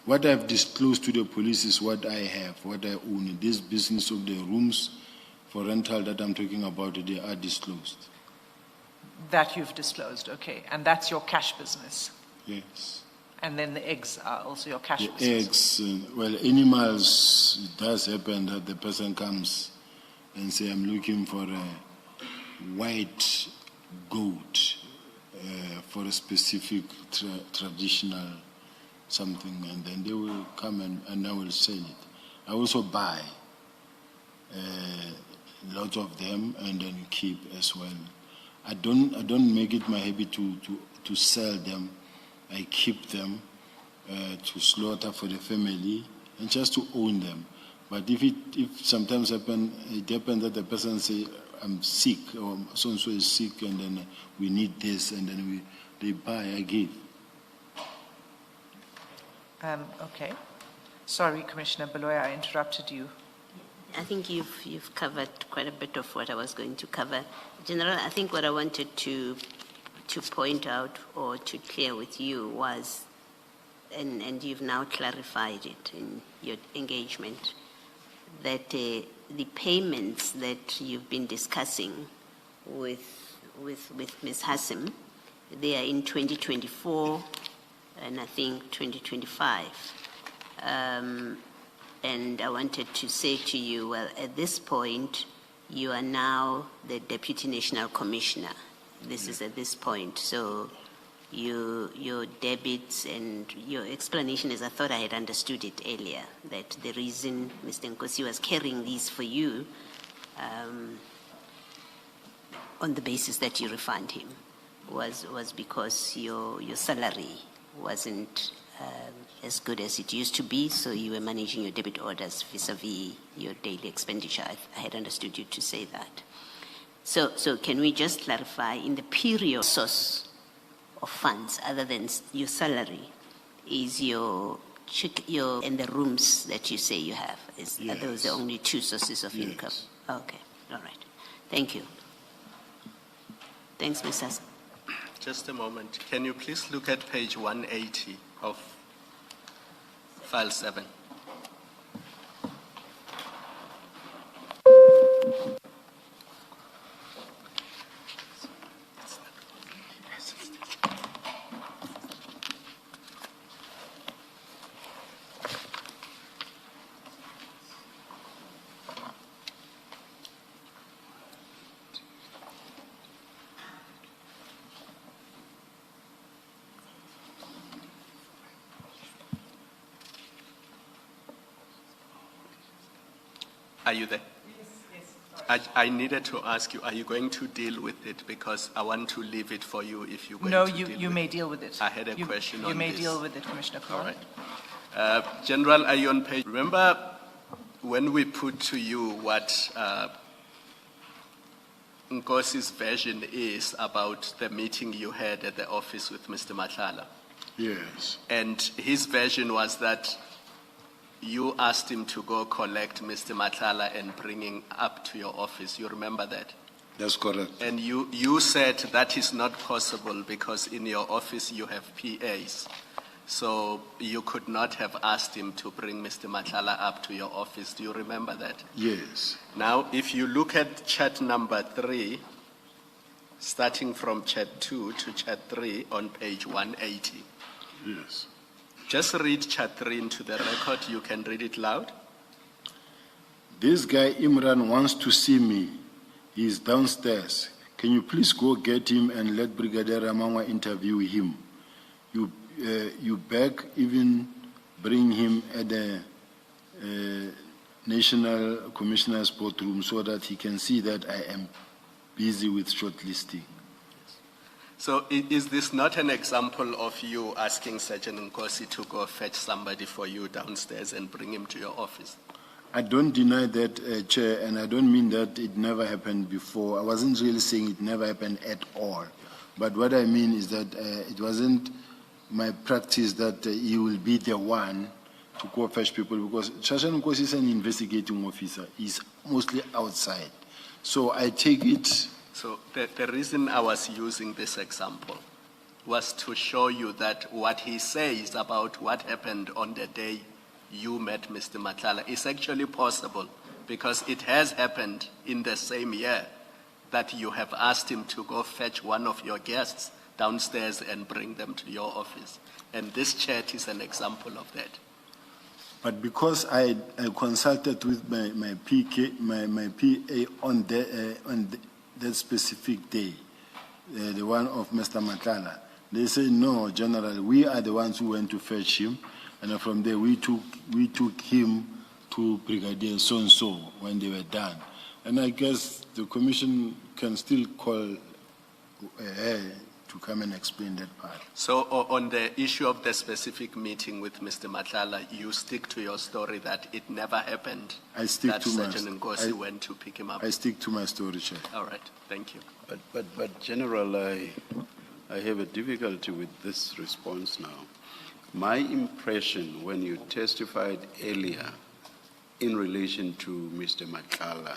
What I've disclosed to the police is what I have, what I own. This business of the rooms for rental that I'm talking about, they are disclosed. That you've disclosed, okay. And that's your cash business? Yes. And then the eggs are also your cash the business? Eggs, well, animals, it does happen that the person comes and say, I'm looking for a white goat for a specific traditional something, and then they will come and I will sell it. I also buy a lot of them and then keep as well. I don't make it my habit to sell them. I keep them to slaughter for the family and just to own them. But if sometimes it happens that the person say, I'm sick, or so-and-so is sick, and then we need this, and then they buy, I give. Okay. Sorry, Commissioner Baloya, I interrupted you. I think you've covered quite a bit of what I was going to cover. General, I think what I wanted to point out or to clear with you was, and you've now clarified it in your engagement, that the payments that you've been discussing with Ms. Hassim, they are in 2024 and I think 2025. And I wanted to say to you, well, at this point, you are now the Deputy National Commissioner. This is at this point. So your debits and your explanation is, I thought I had understood it earlier, that the reason Mr. Nkosi was carrying these for you on the basis that you refund him was because your salary wasn't as good as it used to be, so you were managing your debit orders vis-a-vis your daily expenditure. I had understood you to say that. So can we just clarify, in the period source of funds other than your salary is your and the rooms that you say you have? Are those the only two sources of income? Okay, all right. Thank you. Thanks, Ms. Hassan. Just a moment. Can you please look at page 180 of file 7? Are you there? Yes. I needed to ask you, are you going to deal with it? Because I want to leave it for you if you're going to deal with it. No, you may deal with it. I had a question on this. You may deal with it, Commissioner Kroll. All right. General, are you on page? Remember when we put to you what Nkosi's version is about the meeting you had at the office with Mr. Nhlanhla? Yes. And his version was that you asked him to go collect Mr. Nhlanhla and bring him up to your office. You remember that? That's correct. And you said that is not possible because in your office you have PAs. So you could not have asked him to bring Mr. Nhlanhla up to your office. Do you remember that? Yes. Now, if you look at chat number 3, starting from chat 2 to chat 3 on page 180. Yes. Just read chat 3 into the record. You can read it loud. This guy Imran wants to see me. He's downstairs. Can you please go get him and let Brigadier Ramangwa interview him? You beg, even bring him at the National Commissioner's boardroom so that he can see that I am busy with shortlisting. So is this not an example of you asking Sergeant Nkosi to go fetch somebody for you downstairs and bring him to your office? I don't deny that, Chair, and I don't mean that it never happened before. I wasn't really saying it never happened at all. But what I mean is that it wasn't my practice that he will be the one to go fetch people, because Sergeant Nkosi is an investigating officer. He's mostly outside. So I take it. So the reason I was using this example was to show you that what he says about what happened on the day you met Mr. Nhlanhla is actually possible, because it has happened in the same year that you have asked him to go fetch one of your guests downstairs and bring them to your office. And this chat is an example of that. But because I consulted with my PA on that specific day, the one of Mr. Nhlanhla, They say, no, General, we are the ones who went to fetch him, and from there we took him to Brigadier so-and-so when they were done. And I guess the commission can still call her to come and explain that part. So on the issue of the specific meeting with Mr. Nhlanhla, you stick to your story that it never happened. I stick that to my Sergeant Nkosi went to pick him up. I stick to my story, Chair. All right, thank you. But General, I have a difficulty with this response now. My impression when you testified earlier in relation to Mr. Nhlanhla,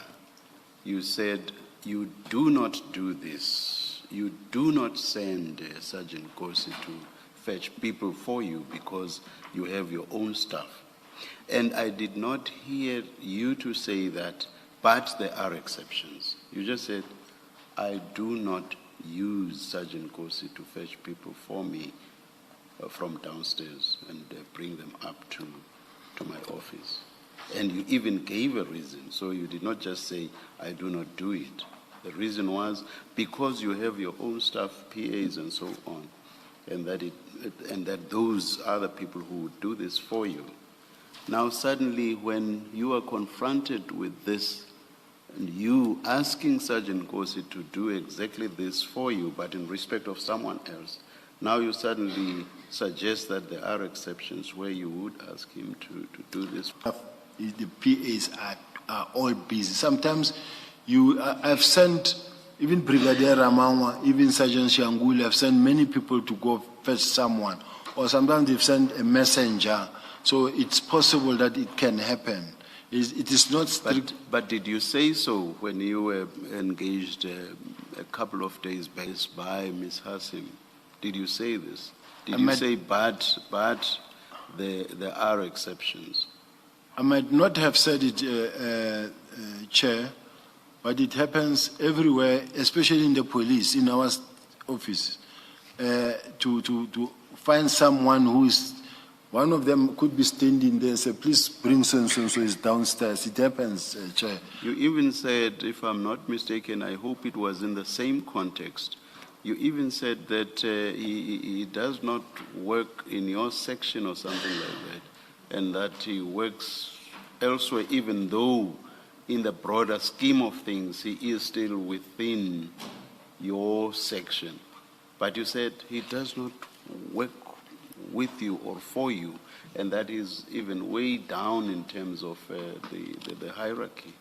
you said you do not do this. You do not send Sergeant Nkosi to fetch people for you because you have your own staff. And I did not hear you to say that, but there are exceptions. You just said, I do not use Sergeant Nkosi to fetch people for me from downstairs and bring them up to my office. And you even gave a reason, so you did not just say, I do not do it. The reason was because you have your own staff, PAs and so on, and that those are the people who would do this for you. Now suddenly when you are confronted with this, and you asking Sergeant Nkosi to do exactly this for you, but in respect of someone else, now you suddenly suggest that there are exceptions where you would ask him to do this. The PAs are all busy. Sometimes I've sent, even Brigadier Ramangwa, even Sergeant Shanguli, I've sent many people to go fetch someone. Or sometimes they've sent a messenger. So it's possible that it can happen. It is not strict. But did you say so when you were engaged a couple of days back by Ms. Hassim? Did you say this? Did you say, but there are exceptions? I might not have said it, Chair, but it happens everywhere, especially in the police, in our office, to find someone who is, one of them could be standing there and say, please bring so-and-so, so he's downstairs. It happens, Chair. You even said, if I'm not mistaken, I hope it was in the same context, you even said that he does not work in your section or something like that, and that he works elsewhere, even though in the broader scheme of things, he is still within your section. But you said he does not work with you or for you, and that is even way down in terms of the hierarchy.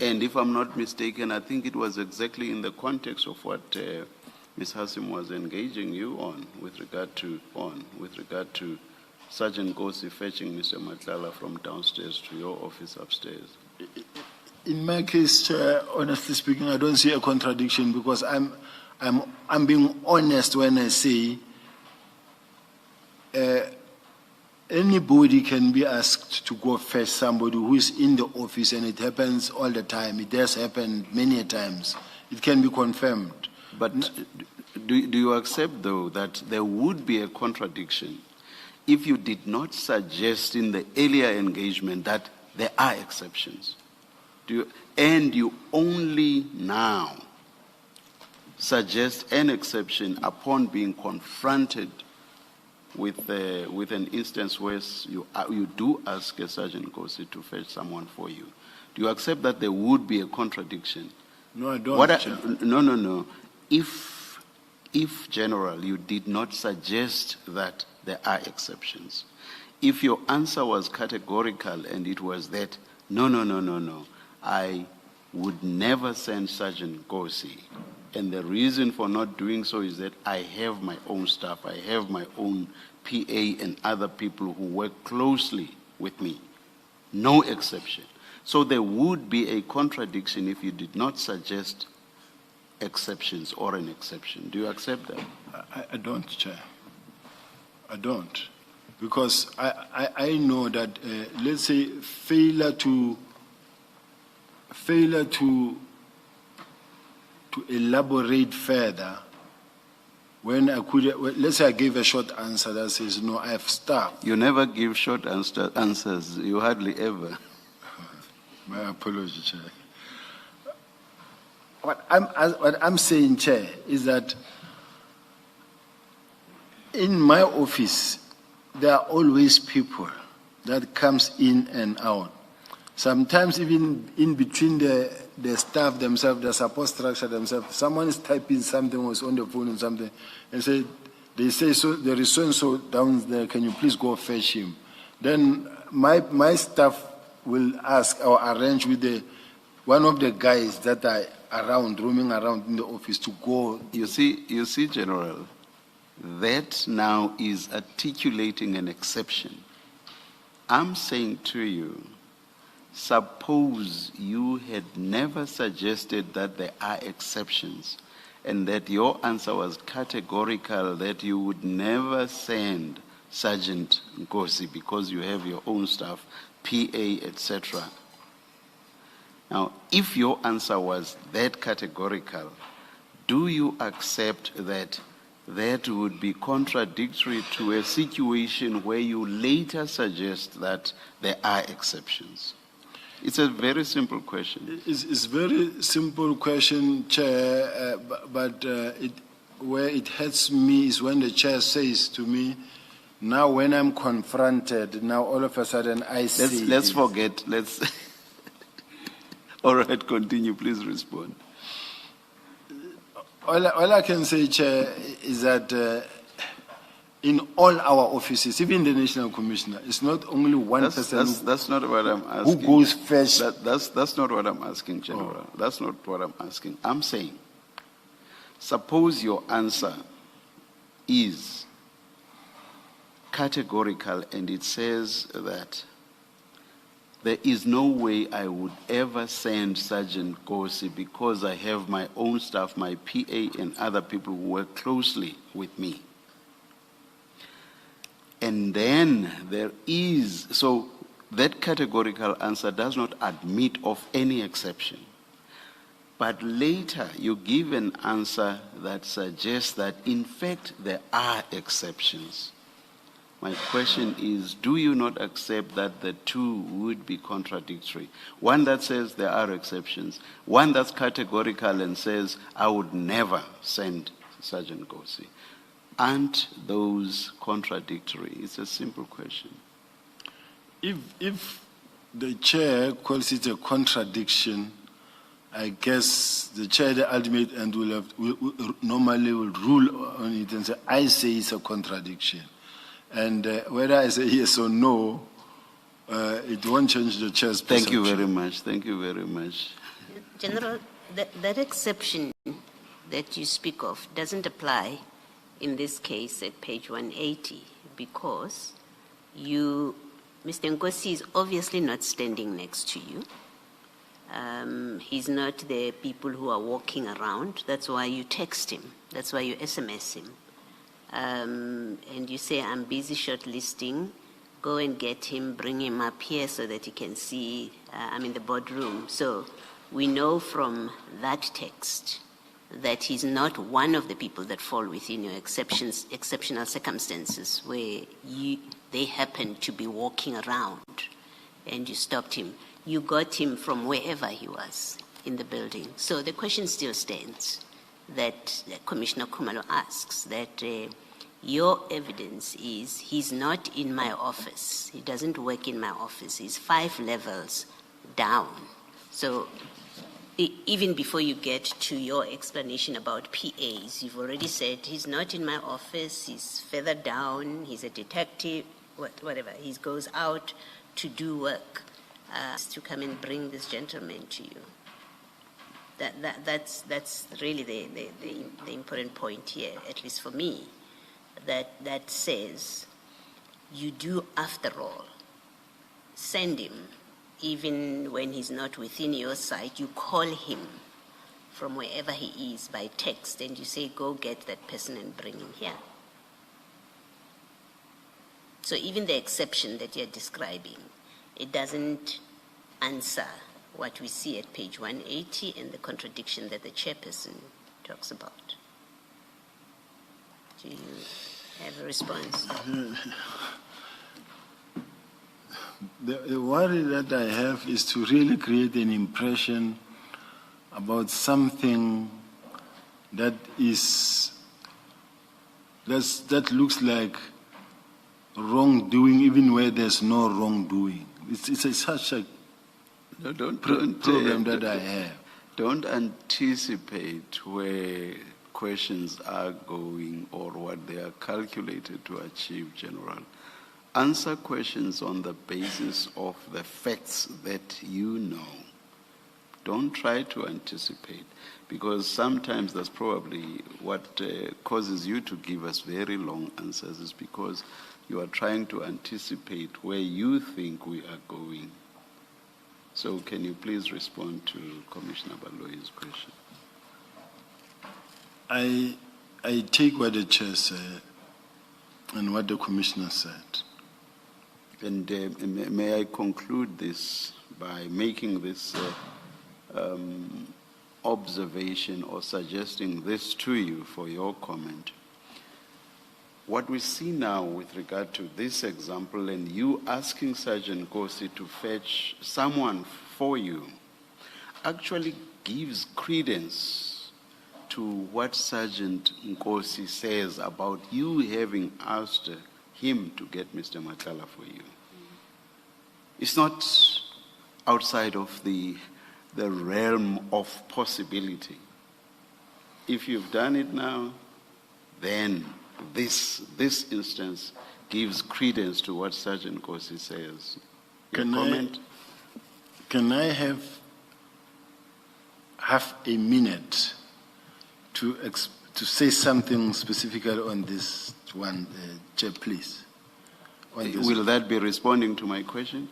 And if I'm not mistaken, I think it was exactly in the context of what Ms. Hassim was engaging you on with regard to Sergeant Nkosi fetching Mr. Nhlanhla from downstairs to your office upstairs. In my case, Chair, honestly speaking, I don't see a contradiction because I'm being honest when I say anybody can be asked to go fetch somebody who is in the office, and it happens all the time. It has happened many times. It can be confirmed. But do you accept, though, that there would be a contradiction if you did not suggest in the earlier engagement that there are exceptions? And you only now suggest an exception upon being confronted with an instance where you do ask a Sergeant Nkosi to fetch someone for you. Do you accept that there would be a contradiction? No, I don't. No. If, General, you did not suggest that there are exceptions, if your answer was categorical and it was that, no, I would never send Sergeant Nkosi, and the reason for not doing so is that I have my own staff, I have my own PA and other people who work closely with me, no exception. So there would be a contradiction if you did not suggest exceptions or an exception. Do you accept that? I don't, Chair. I don't. Because I know that, let's say, failure to elaborate further, when I could, let's say I gave a short answer that says, no, I have staff. You never give short answers. You hardly ever. My apology, Chair. What I'm saying, Chair, is that In my office, there are always people that comes in and out. Sometimes even in between the staff themselves, the support structure themselves, someone is typing something, was on the phone or something, and they say, so there is so-and-so down there, can you please go fetch him? Then my staff will ask or arrange with one of the guys that are around, roaming around in the office to go. You see, General, that now is articulating an exception. I'm saying to you, suppose you had never suggested that there are exceptions and that your answer was categorical that you would never send Sergeant Nkosi because you have your own staff, PA, etc. Now, if your answer was that categorical, do you accept that that would be contradictory to a situation where you later suggest that there are exceptions? It's a very simple question. It's a very simple question, Chair, but where it hurts me is when the Chair says to me, now when I'm confronted, now all of a sudden I see. Let's forget. All right, continue. Please respond. All I can say, Chair, is that in all our offices, even the National Commissioner, it's not only one person that's not what I'm asking. Who goes first. That's not what I'm asking, General. Oh. That's not what I'm asking. I'm saying, suppose your answer is categorical and it says that there is no way I would ever send Sergeant Nkosi because I have my own staff, my PA and other people who work closely with me. And then there is, so that categorical answer does not admit of any exception. But later you give an answer that suggests that in fact there are exceptions. My question is, do you not accept that the two would be contradictory? One that says there are exceptions, one that's categorical and says, I would never send Sergeant Nkosi. Aren't those contradictory? It's a simple question. If the Chair calls it a contradiction, I guess the Chair, the ultimate end, normally will rule on it and say, I say it's a contradiction. And whether I say yes or no, it won't change the Chair's perception. Thank you very much. Thank you very much. General, that exception that you speak of doesn't apply in this case at page 180 because Mr. Nkosi is obviously not standing next to you. He's not the people who are walking around. That's why you text him. That's why you SMS him. And you say, I'm busy shortlisting, go and get him, bring him up here so that he can see, I'm in the boardroom. So we know from that text that he's not one of the people that fall within your exceptional circumstances where they happen to be walking around and you stopped him. You got him from wherever he was in the building. So the question still stands that Commissioner Khumalo asks, that your evidence is he's not in my office. He doesn't work in my office. He's 5 levels down. So even before you get to your explanation about PAs, you've already said he's not in my office, he's further down, he's a detective, whatever. He goes out to do work, to come and bring this gentleman to you. That's really the important point here, at least for me, that says you do, after all, send him, even when he's not within your sight. You call him from wherever he is by text, and you say, go get that person and bring him here. So even the exception that you're describing, it doesn't answer what we see at page 180 and the contradiction that the chairperson talks about. Do you have a response? The worry that I have is to really create an impression about something that is that looks like wrongdoing even where there's no wrongdoing. It's such a No, don't problem that I have. Don't anticipate where questions are going or what they are calculated to achieve, General. Answer questions on the basis of the facts that you know. Don't try to anticipate, because sometimes that's probably what causes you to give us very long answers, is because you are trying to anticipate where you think we are going. So can you please respond to Commissioner Baloyi's question? I take what the chair said and what the commissioner said. And may I conclude this by making this observation or suggesting this to you for your comment. What we see now with regard to this example and you asking Sergeant Nkosi to fetch someone for you actually gives credence to what Sergeant Nkosi says about you having asked him to get Mr. Nhlanhla for you. It's not outside of the realm of possibility. If you've done it now, then this instance gives credence to what Sergeant Nkosi says. Your comment? Can I have half a minute to say something specifically on this one, Chair, please? Will that be responding to my question?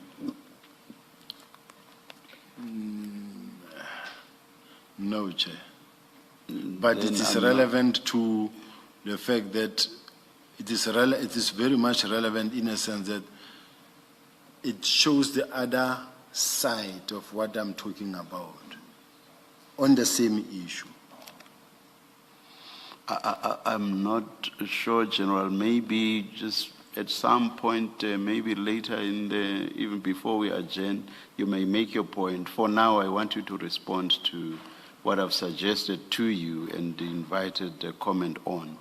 No, Chair. But it is relevant to the fact that it is very much relevant in a sense that it shows the other side of what I'm talking about on the same issue. I'm not sure, General. Maybe just at some point, maybe later even before we adjourn, you may make your point. For now, I want you to respond to what I've suggested to you and invited a comment on.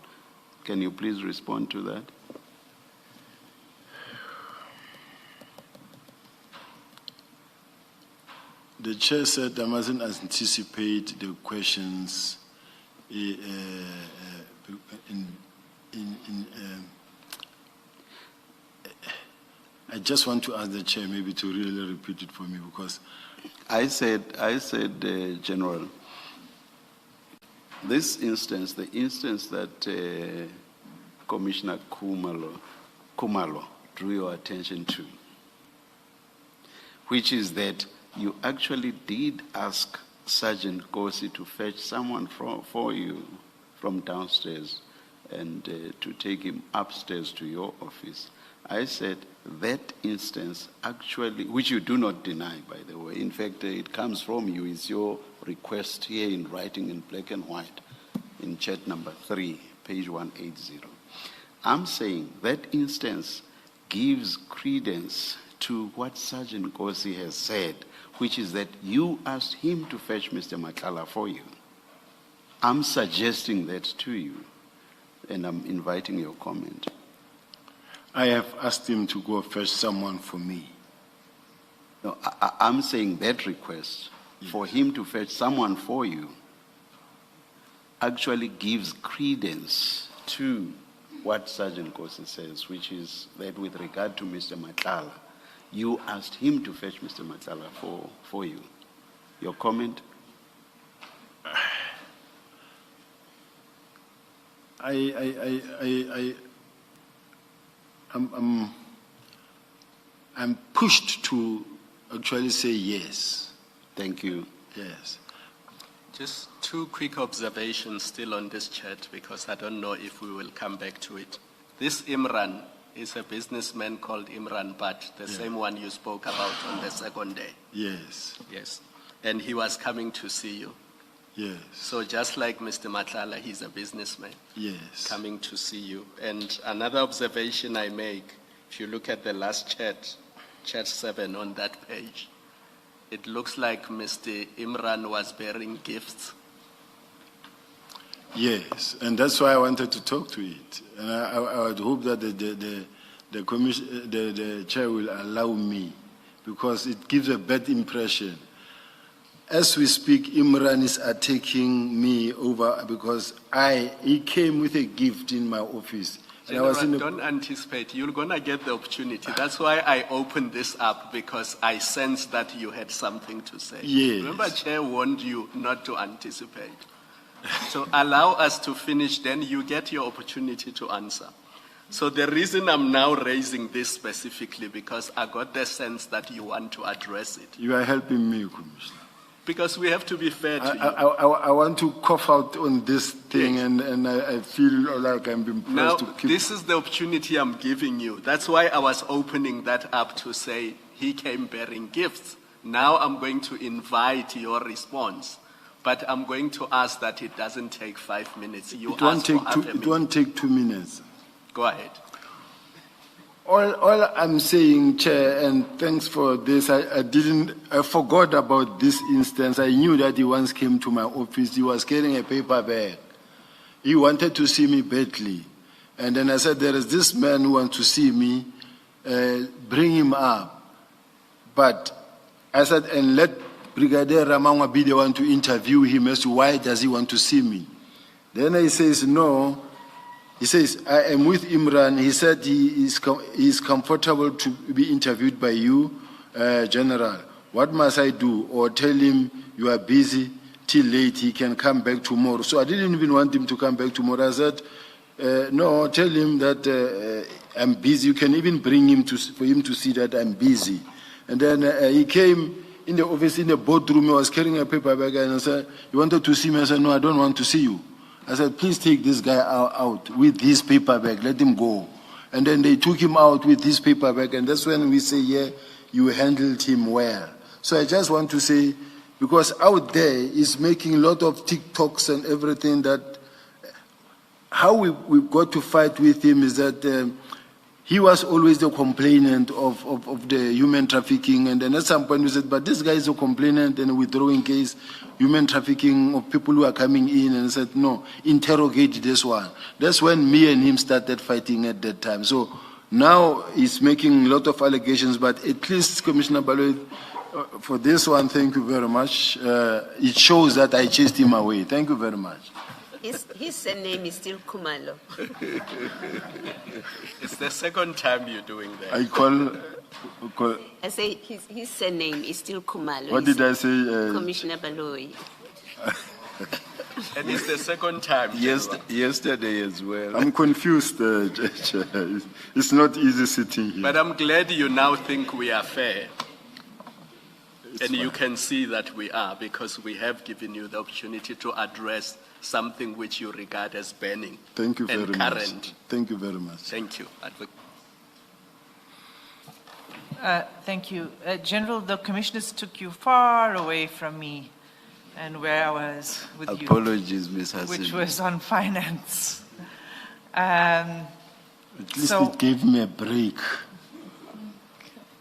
Can you please respond to that? The chair said I mustn't anticipate the questions I just want to ask the chair maybe to really repeat it for me, because I said, General, this instance, the instance that Commissioner Khumalo drew your attention to, which is that you actually did ask Sergeant Nkosi to fetch someone for you from downstairs and to take him upstairs to your office. I said that instance actually, which you do not deny, by the way, in fact, it comes from you, is your request here in writing in black and white in chat number 3, page 180. I'm saying that instance gives credence to what Sergeant Nkosi has said, which is that you asked him to fetch Mr. Nhlanhla for you. I'm suggesting that to you, and I'm inviting your comment. I have asked him to go fetch someone for me. No, I'm saying that request for him to fetch someone for you actually gives credence to what Sergeant Nkosi says, which is that with regard to Mr. Nhlanhla, you asked him to fetch Mr. Nhlanhla for you. Your comment? I'm pushed to actually say yes. Thank you. Yes. Just two quick observations still on this chat, because I don't know if we will come back to it. This Imran is a businessman called Imran Bhatt, the same one you spoke about on the second day. Yes. Yes. And he was coming to see you. Yes. So just like Mr. Nhlanhla, he's a businessman. Yes. Coming to see you. And another observation I make, if you look at the last chat 7 on that page, it looks like Mr. Imran was bearing gifts. Yes, and that's why I wanted to talk to it. And I would hope that the chair will allow me, because it gives a bad impression. As we speak, Imran is attacking me over because he came with a gift in my office. And I was in General, don't anticipate. You're going to get the opportunity. That's why I opened this up, because I sensed that you had something to say. Yes. Remember, Chair warned you not to anticipate. So allow us to finish, then you get your opportunity to answer. So the reason I'm now raising this specifically, because I got the sense that you want to address it. You are helping me, Commissioner. Because we have to be fair to you. I want to cough out on this thing, Yes. and I feel like I'm being Now, pressed to keep. this is the opportunity I'm giving you. That's why I was opening that up to say he came bearing gifts. Now I'm going to invite your response, but I'm going to ask that it doesn't take 5 minutes. You It won't ask for half a it minute. won't take 2 minutes. Go ahead. All I'm saying, Chair, and thanks for this, I forgot about this instance. I knew that he once came to my office. He was carrying a paper bag. He wanted to see me badly. And then I said, there is this man who wants to see me, bring him up. But I said, and let Brigadier Ramangwa be the one to interview him as to why does he want to see me. Then he says, no. He says, I am with Imran. He said he is comfortable to be interviewed by you, General. What must I do? Or tell him you are busy till late, he can come back tomorrow. So I didn't even want him to come back tomorrow. I said, no, tell him that I'm busy. You can even bring him for him to see that I'm busy. And then he came in the office, in the boardroom. He was carrying a paper bag, and I said, you wanted to see me? I said, no, I don't want to see you. I said, please take this guy out with his paper bag. Let him go. And then they took him out with his paper bag. And that's when we say, yeah, you handled him well. So I just want to say, because out there is making a lot of TikToks and everything, that how we got to fight with him is that he was always the complainant of the human trafficking. And then at some point we said, but this guy is a complainant and withdrawing case, human trafficking of people who are coming in. And I said, no, interrogate this one. That's when me and him started fighting at that time. So now he's making a lot of allegations, but at least, Commissioner Baloyi, for this one, thank you very much. It shows that I chased him away. Thank you very much. His surname is still Kumalo. It's the second time you're doing that. I call I say his surname is still Kumalo. what did I say? Commissioner Baloyi. And it's the second time. Yesterday as well. I'm confused, Judge. It's not easy sitting here. But I'm glad you now think we are fair. It's And you fine. can see that we are, because we have given you the opportunity to address something which you regard as burning. Thank you and very much. current. Thank you very much. Thank you. Thank you. General, the commissioners took you far away from me and where I was with you, Apologies, Ms. Hassan. which was on finance. At least So- it gave me a break.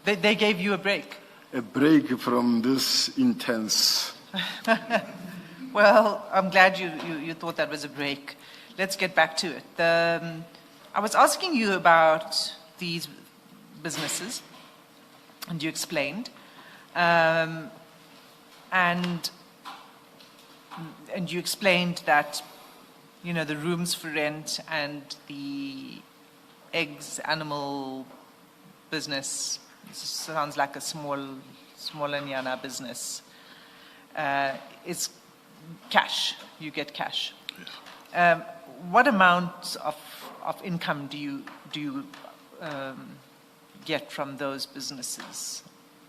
They gave you a break. A break from this intense. Well, I'm glad you thought that was a break. Let's get back to it. I was asking you about these businesses, and you explained. And you explained that, you know, the rooms for rent and the eggs animal business sounds like a smaller Nyana business. It's cash. You get cash. What amount of income do you get from those businesses?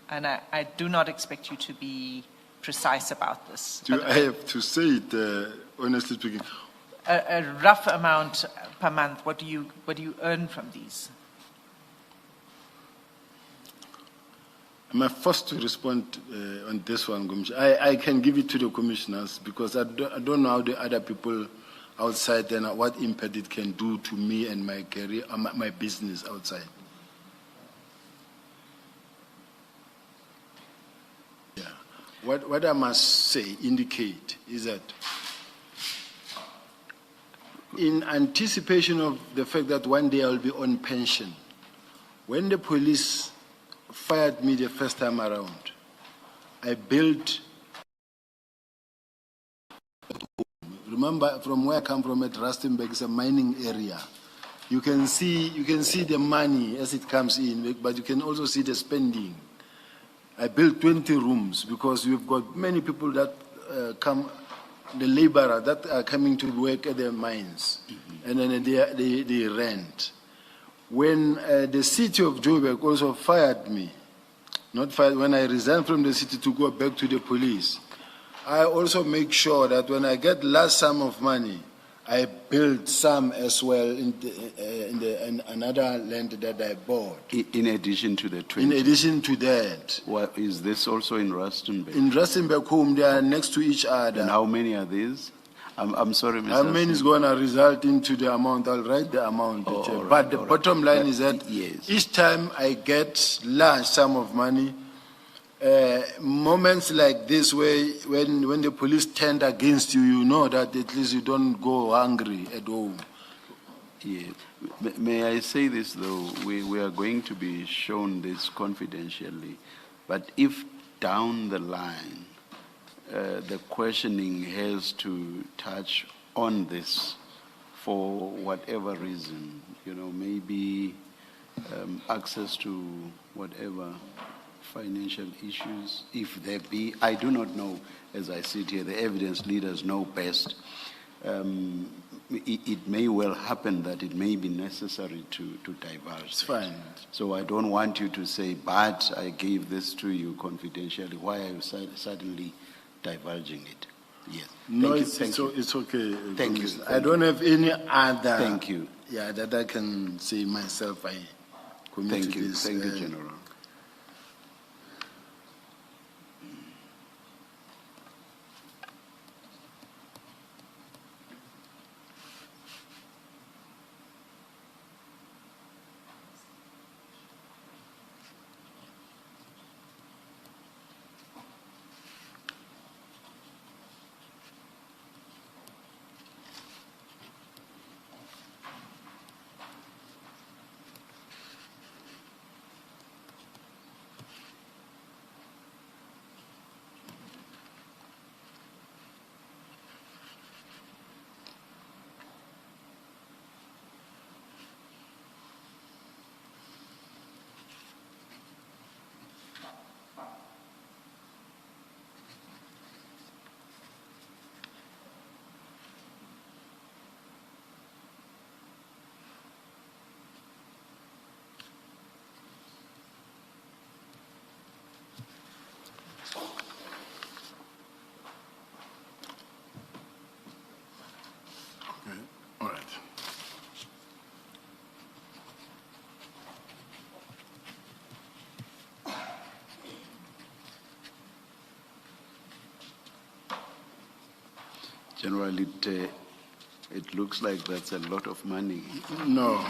And I do not expect you to be precise about this. Do but I have to say it, honestly speaking? a rough amount per month. What do you earn from these? I'm forced to respond on this one, Commissioner. I can give it to the commissioners because I don't know how the other people outside and what impact it can do to me and my career, my business outside. Yeah. What I must say, indicate, is that in anticipation of the fact that one day I'll be on pension, when the police fired me the first time around, I built. Remember, from where I come from at Rustenburg, it's a mining area. You can see the money as it comes in, but you can also see the spending. I built 20 rooms because we've got many people that come, the laborer that are coming to work at the mines, and then they rent. When the city of Joburg also fired me, not fired, when I resigned from the city to go back to the police, I also make sure that when I get last sum of money, I build some as well in another land that I bought. In addition to the 20? In addition to that. What, is this also in Rustenburg? In Rustenburg home, they are next to each other. And how many are these? I'm sorry, Mr. How many is going to result into the amount? I'll write the amount. Oh, all right, but the all right. bottom line is that yes. each time I get large sum of money, moments like this where when the police turned against you, you know that at least you don't go hungry at home. Yes. May I say this, though? We are going to be shown this confidentially. But if down the line, the questioning has to touch on this for whatever reason, you know, maybe access to whatever financial issues, if there be, I do not know, as I sit here, the evidence leaders know best. It may well happen that it may be necessary to divulge. It's fine. So I don't want you to say, but I gave this to you confidentially. Why are you suddenly divulging it? Yes. No, Thank you. it's okay. Thank you. I don't have any other. Thank you. Yeah, that I can say myself. I committed Thank you. this. Thank you, General. All right. General, it looks like that's a lot of money. No.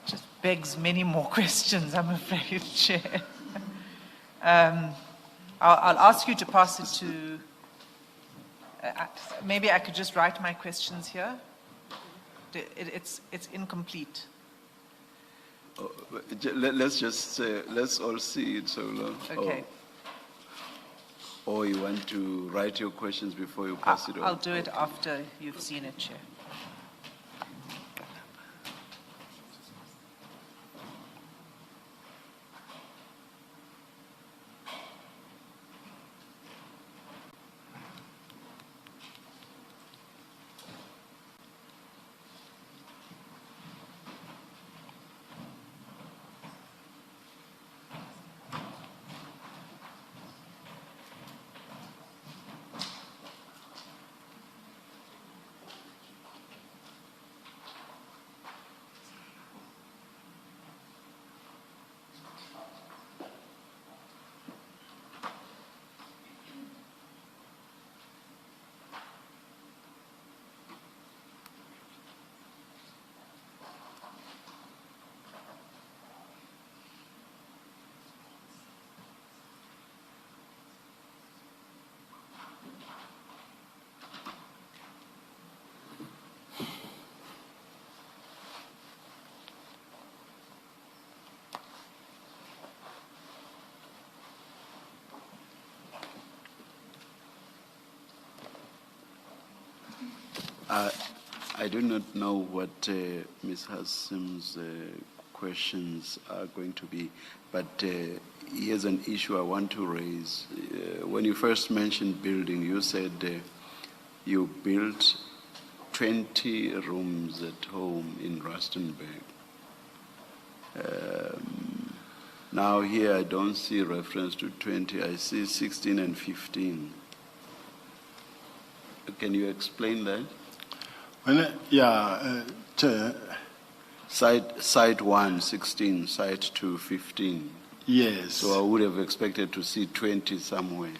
Just begs many more questions, I'm afraid, Chair. I'll ask you to pass it to, maybe I could just write my questions here. It's incomplete. Let's just say, let's all see it so long. Okay. Or you want to write your questions before you pass it on? I'll do it after you've seen it, Chair. I do not know what Ms. Hassim's questions are going to be, but here's an issue I want to raise. When you first mentioned building, you said you built 20 rooms at home in Rustenburg. Now here I don't see reference to 20, I see 16 and 15. Can you explain that? Chair, Site 1, 16, site 2, 15. yes. So I would have expected to see 20 somewhere.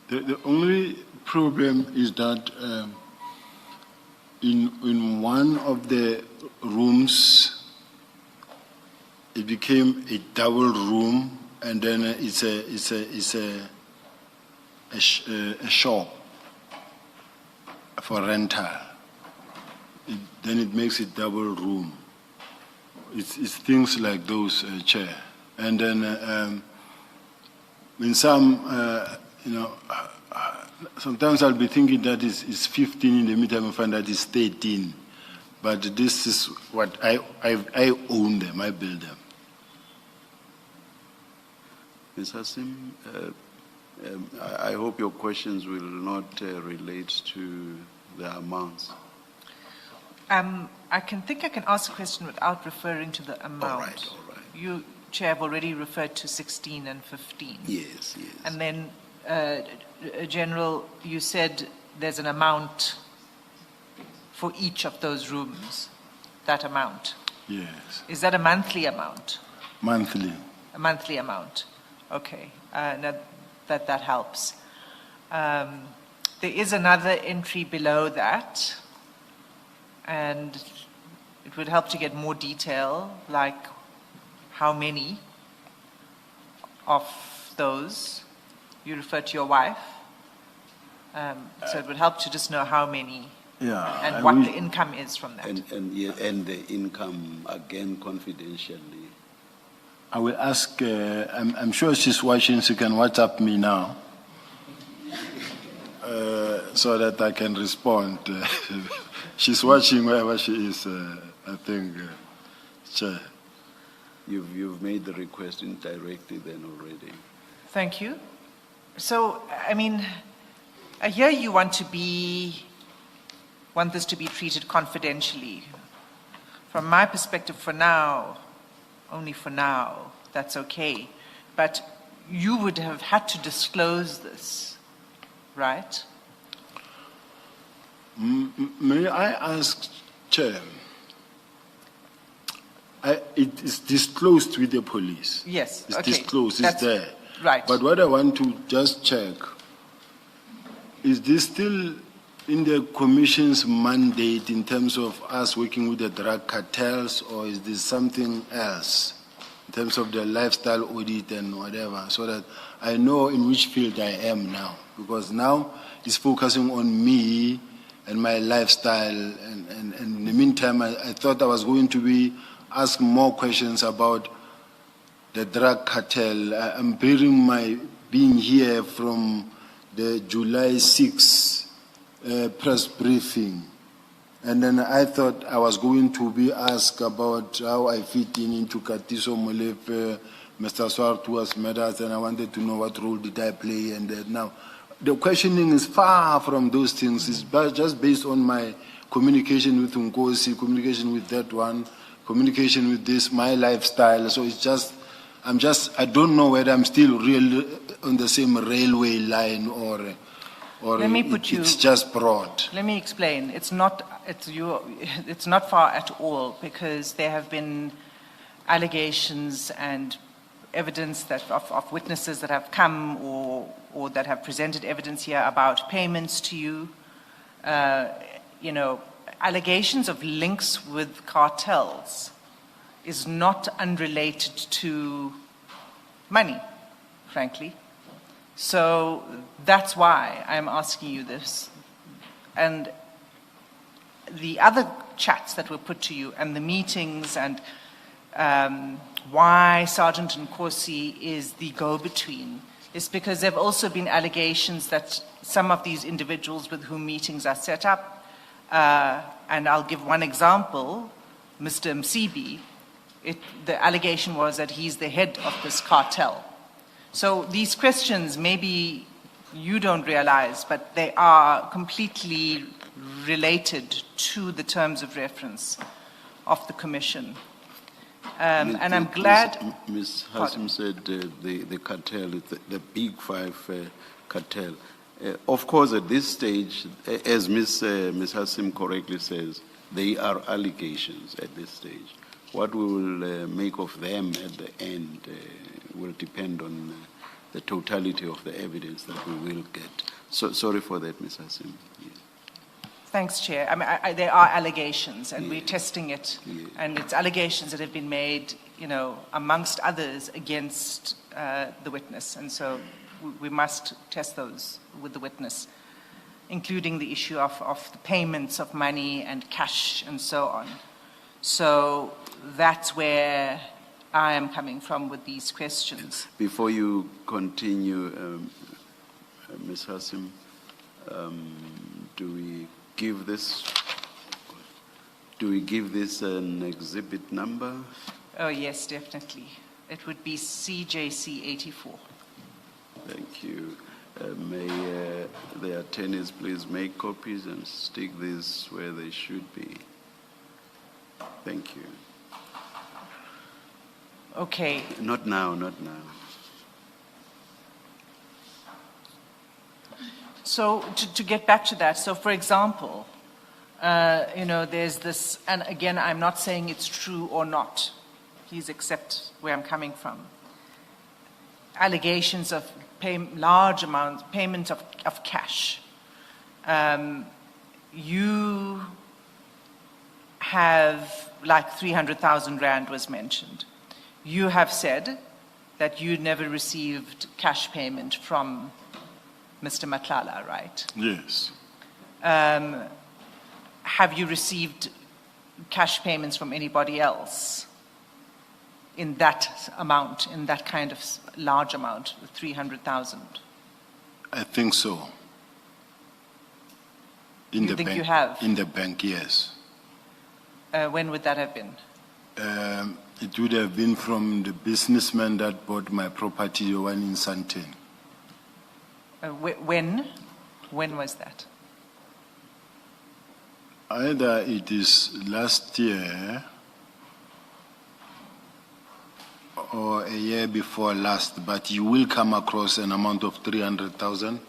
The only problem is that in one of the rooms, it became a double room, and then it's a shop for rental. Then it makes it double room. It's things like those, Chair. And then in some, sometimes I'll be thinking that it's 15, in the meantime I find that it's 13. But this is what I own them, I build them. Ms. Hassim, I hope your questions will not relate to the amounts. I think I can ask a question without referring to the amount. All right. You, Chair, have already referred to 16 and 15. Yes. And then, General, you said there's an amount for each of those rooms, that amount. Yes. Is that a monthly amount? Monthly. A monthly amount. Okay. Now that helps. There is another entry below that, and it would help to get more detail, like how many of those. You refer to your wife. So it would help to just know how many and what the income is from that. And the income, again, confidentially. I will ask, I'm sure she's watching, she can WhatsApp me now, so that I can respond. She's watching wherever she is, I think, Chair. You've made the request indirectly then already. Thank you. So, I mean, I hear you want this to be treated confidentially. From my perspective, for now, only for now, that's okay. But you would have had to disclose this, right? May I ask, Chair? It is disclosed with the police. Yes. It's okay. disclosed, That's it's there. Right. But what I want to just check, is this still in the Commission's mandate in terms of us working with the drug cartels, or is this something else in terms of the lifestyle audit and whatever, so that I know in which field I am now? Because now it's focusing on me and my lifestyle, and in the meantime, I thought I was going to be asking more questions about the drug cartel. I'm bearing my being here from the July 6 press briefing. And then I thought I was going to be asked about how I fit into Katiso Molefe, Mr. Swartua's matters, and I wanted to know what role did I play. And now the questioning is far from those things. It's just based on my communication with Nkosi, communication with that one, communication with this, my lifestyle. So it's just, I don't know whether I'm still real on the same railway line or Let me put it's just broad. Let me explain. It's not far at all, because there have been allegations and evidence that of witnesses that have come or that have presented evidence here about payments to you. Allegations of links with cartels is not unrelated to money, frankly. So that's why I'm asking you this. And the other chats that were put to you and the meetings and why Sergeant Nkosi is the go-between is because there have also been allegations that some of these individuals with whom meetings are set up And I'll give one example, Mr. Msibi, the allegation was that he's the head of this cartel. So these questions, maybe you don't realize, but they are completely related to the terms of reference of the Commission. And I'm glad... Ms. Hassim said the cartel, the Big Five cartel. Of course, at this stage, as Ms. Hassim correctly says, they are allegations at this stage. What we will make of them at the end will depend on the totality of the evidence that we will get. So, sorry for that, Ms. Hassim. Yes. Thanks, Chair. I mean, there are allegations, and Yes. we're testing it. Yes. And it's allegations that have been made, you know, amongst others, against the witness. And so we must test those with the witness, including the issue of the payments of money and cash and so on. So that's where I am coming from with these questions. Before you continue, Ms. Hassim, do we give this an exhibit number? Oh, yes, definitely. It would be CJC 84. Thank you. May the attorneys please make copies and stick these where they should be. Thank you. Okay. Not now, not now. So to get back to that, so for example, you know, there's this, and again, I'm not saying it's true or not. Please accept where I'm coming from. Allegations of large amounts, payment of cash. You have, like 300,000 Rand was mentioned. You have said that you never received cash payment from Mr. Nhlanhla, right? Yes. Have you received cash payments from anybody else in that amount, in that kind of large amount, 300,000? I think so. In You the think bank, you have? In the bank, yes. When would that have been? It would have been from the businessman that bought my property, the one in Sandton. When? When was that? Either it is last year or a year before last, but you will come across an amount of 300,000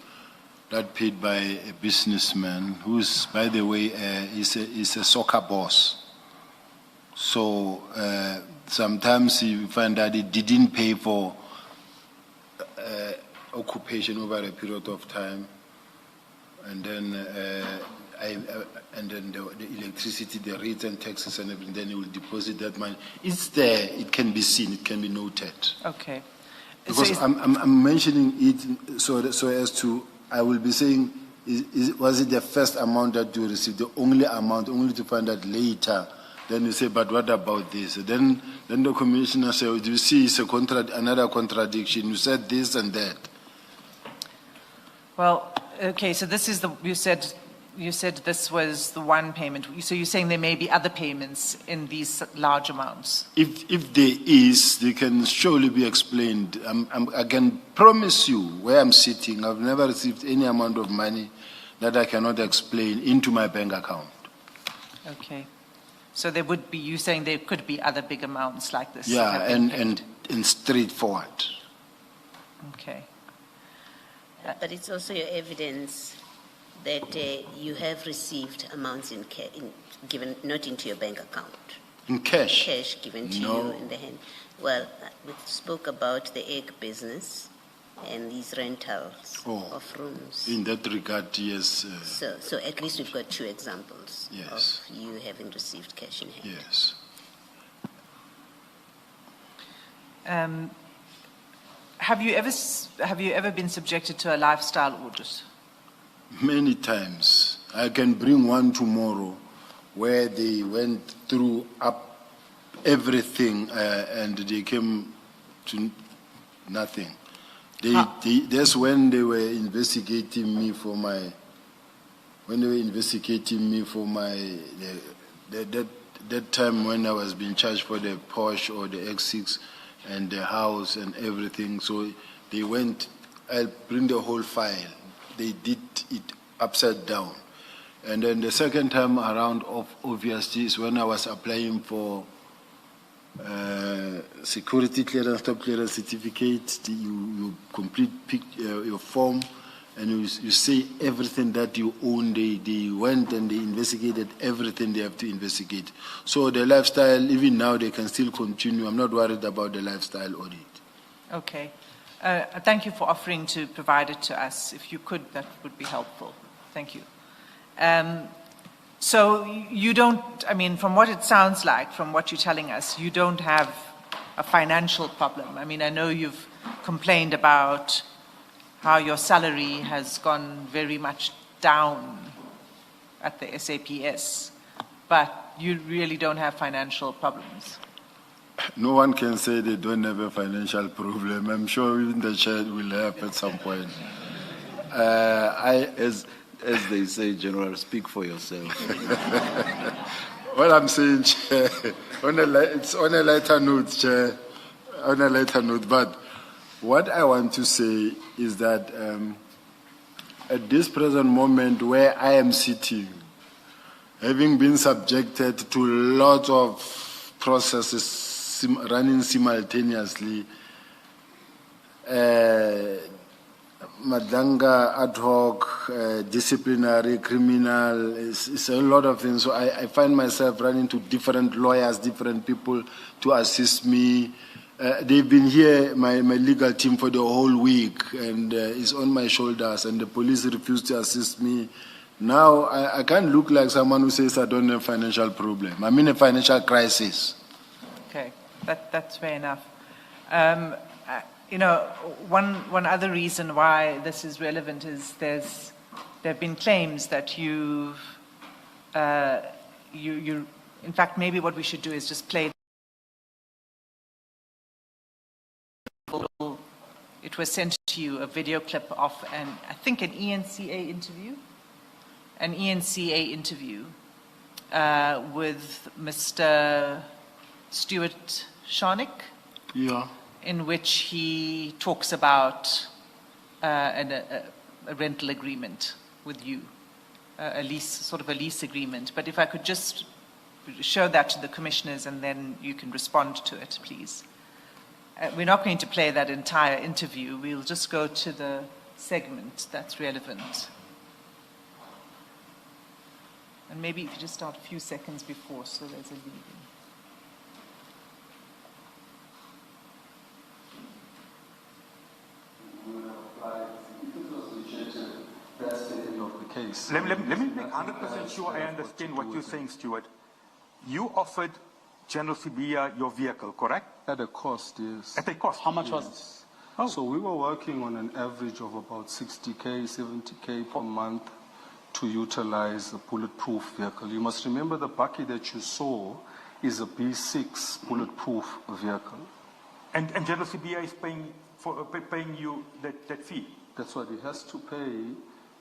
that paid by a businessman who's, by the way, is a soccer boss. So sometimes you find that it didn't pay for occupation over a period of time, and then the electricity, the rates and taxes and everything, then he will deposit that money. It's there, it can be seen, it can be noted. Okay. Because I'm mentioning it so as to, I will be saying, was it the first amount that you received, the only amount, only to find out later. Then you say, but what about this? Then the commissioner said, you see, it's another contradiction. You said this and that. Well, okay, so this is you said this was the one payment. So you're saying there may be other payments in these large amounts? If there is, they can surely be explained. I can promise you, where I'm sitting, I've never received any amount of money that I cannot explain into my bank account. Okay. So there would be, you're saying there could be other big amounts like this? Yeah, that have been paid. and straightforward. Okay. But it's also your evidence that you have received amounts given not into your bank account. In cash? Cash given to No. you in the hand. Well, we spoke about the egg business and these rentals of rooms. In that regard, yes. So at least we've got two examples Yes. of you having received cash in hand. Yes. Have you ever been subjected to a lifestyle audit? Many times. I can bring one tomorrow where they went through up everything and they came to nothing. That's when they were investigating me for my when they were investigating me for that time when I was being charged for the Porsche or the X6 and the house and everything. So they went, I'll bring the whole file. They did it upside down. And then the second time around, obviously, is when I was applying for security clearance, top clearance certificate. You complete your form, and you say everything that you own. They went and they investigated everything they have to investigate. So the lifestyle, even now, they can still continue. I'm not worried about the lifestyle audit. Okay. Thank you for offering to provide it to us. If you could, that would be helpful. Thank you. So you don't, I mean, from what it sounds like, from what you're telling us, you don't have a financial problem. I mean, I know you've complained about how your salary has gone very much down at the SAPS, but you really don't have financial problems. No one can say they don't have a financial problem. I'm sure even the chair will have at some point. As they say, General, speak for yourself. What I'm saying, Chair, it's on a lighter note, Chair, on a lighter note. But what I want to say is that at this present moment where I am sitting, having been subjected to lots of processes running simultaneously, Madlanga, ad hoc, disciplinary, criminal, it's a lot of things. So I find myself running to different lawyers, different people to assist me. They've been here, my legal team, for the whole week, and it's on my shoulders, and the police refuse to assist me. Now, I can't look like someone who says I don't have a financial problem. I'm in a financial crisis. Okay, that's fair enough. You know, one other reason why this is relevant is there have been claims that you, in fact, maybe what we should do is just play. It was sent to you, a video clip of I think an ENCA interview with Mr. Stuart Shadrack. Yeah. In which he talks about a rental agreement with you, a lease, sort of a lease agreement. But if I could just show that to the commissioners and then you can respond to it, please. We're not going to play that entire interview. We'll just go to the segment that's relevant. And maybe if you just start a few seconds before, so there's a lead in. Case. Let me make 100% sure I understand what you're saying, Stuart. You offered General Sibiya your vehicle, correct? At a cost, yes. At a cost? How much was it? Oh. So we were working on an average of about 60K, 70K per month to utilize a bulletproof vehicle. You must remember the bakkie that you saw is a B6 bulletproof vehicle. And General Sibiya is paying you that fee? That's what he has to pay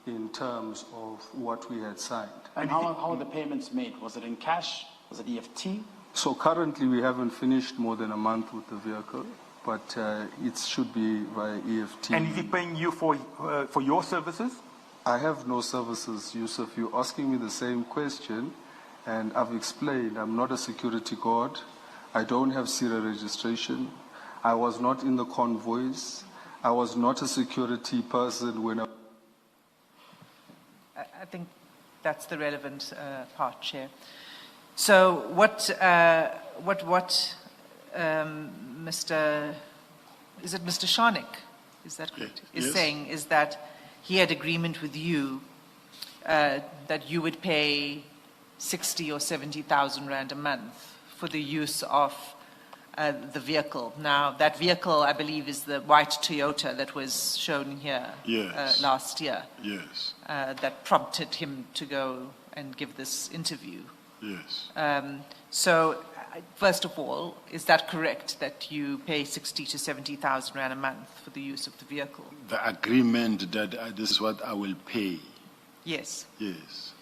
in terms of what we had signed. And how were the payments made? Was it in cash? Was it EFT? So currently we haven't finished more than a month with the vehicle, but it should be by EFT. And is he paying you for your services? I have no services, Yusuf. You're asking me the same question, and I've explained I'm not a security guard. I don't have serial registration. I was not in the convoys. I was not a security person when I think that's the relevant part, Chair. So what Mr. Is it Mr. Shadrack? Is that correct? Yes. Is saying is that he had agreement with you that you would pay 60 or 70,000 rand a month for the use of the vehicle. Now, that vehicle, I believe, is the white Toyota that was shown here last year. Yes. That prompted him to go and give this interview. Yes. So, first of all, is that correct that you pay 60 to 70,000 rand a month for the use of the vehicle? The agreement that this is what I will pay Yes. Yes.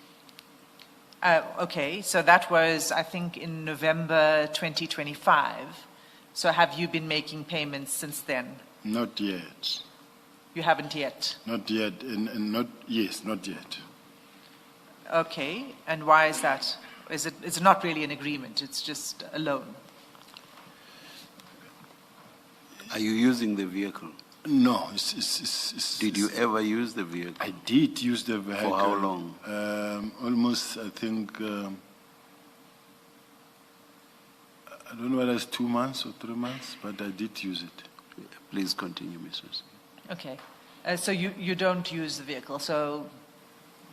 Okay, so that was, I think, in November 2025. So have you been making payments since then? Not yet. You haven't yet? Not yet, and not, yes, not yet. Okay, and why is that? It's not really an agreement, it's just a loan. Are you using the vehicle? No, Did you ever use the vehicle? I did use the vehicle. For how long? Almost, I think, I don't know whether it's 2 months or 3 months, but I did use it. Please continue, Mrs. Okay, so you don't use the vehicle, so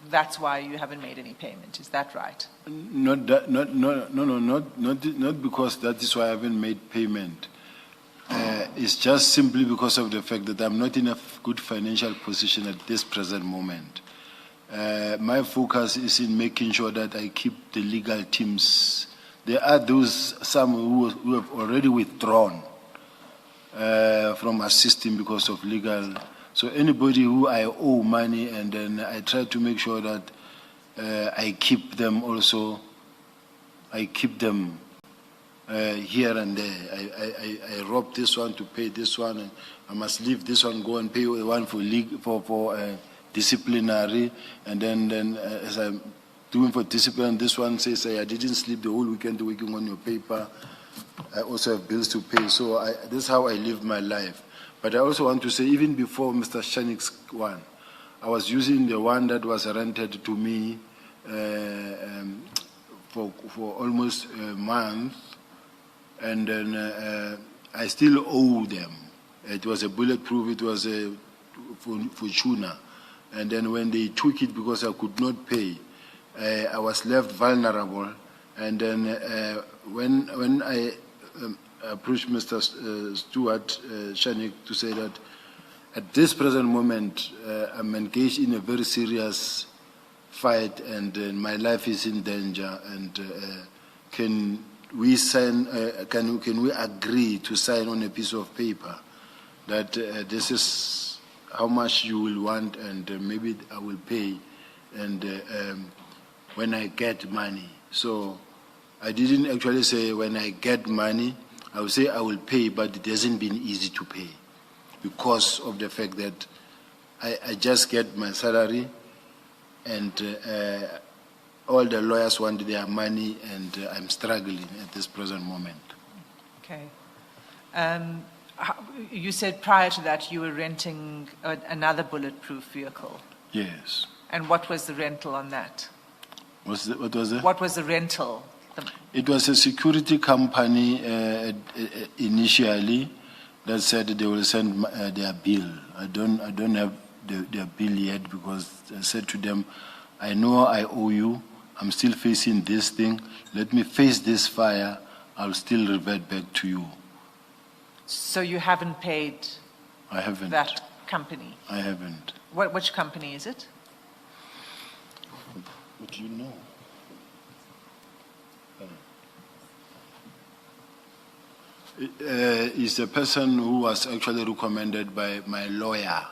that's why you haven't made any payment, is that right? Not because that is why I haven't made payment. It's just simply because of the fact that I'm not in a good financial position at this present moment. My focus is in making sure that I keep the legal teams. There are some who have already withdrawn from assisting because of legal. So anybody who I owe money, and then I try to make sure that I keep them also. I keep them here and there. I rob this one to pay this one, and I must leave this one, go and pay one for disciplinary, and then as I'm doing for discipline, this one says I didn't sleep the whole weekend working on your paper. I also have bills to pay, so this is how I live my life. But I also want to say, even before Mr. Shanik's one, I was using the one that was rented to me for almost a month, and then I still owe them. It was a bulletproof, it was a Fortuna. And then when they took it because I could not pay, I was left vulnerable. And then when I approached Mr. Stuart Shanik to say that at this present moment I'm engaged in a very serious fight, and my life is in danger, and can we sign, can we agree to sign on a piece of paper that this is how much you will want, and maybe I will pay, and when I get money. So I didn't actually say when I get money, I will say I will pay, but it hasn't been easy to pay because of the fact that I just get my salary, and all the lawyers want their money, and I'm struggling at this present moment. Okay. You said prior to that you were renting another bulletproof vehicle. Yes. And what was the rental on that? What was it? What was the rental? It was a security company initially that said they will send their bill. I don't have their bill yet, because I said to them, I know I owe you. I'm still facing this thing. Let me face this fire. I'll still revert back to you. So you haven't paid? I haven't. That company? I haven't. Which company is it? What do you know? Is a person who was actually recommended by my lawyer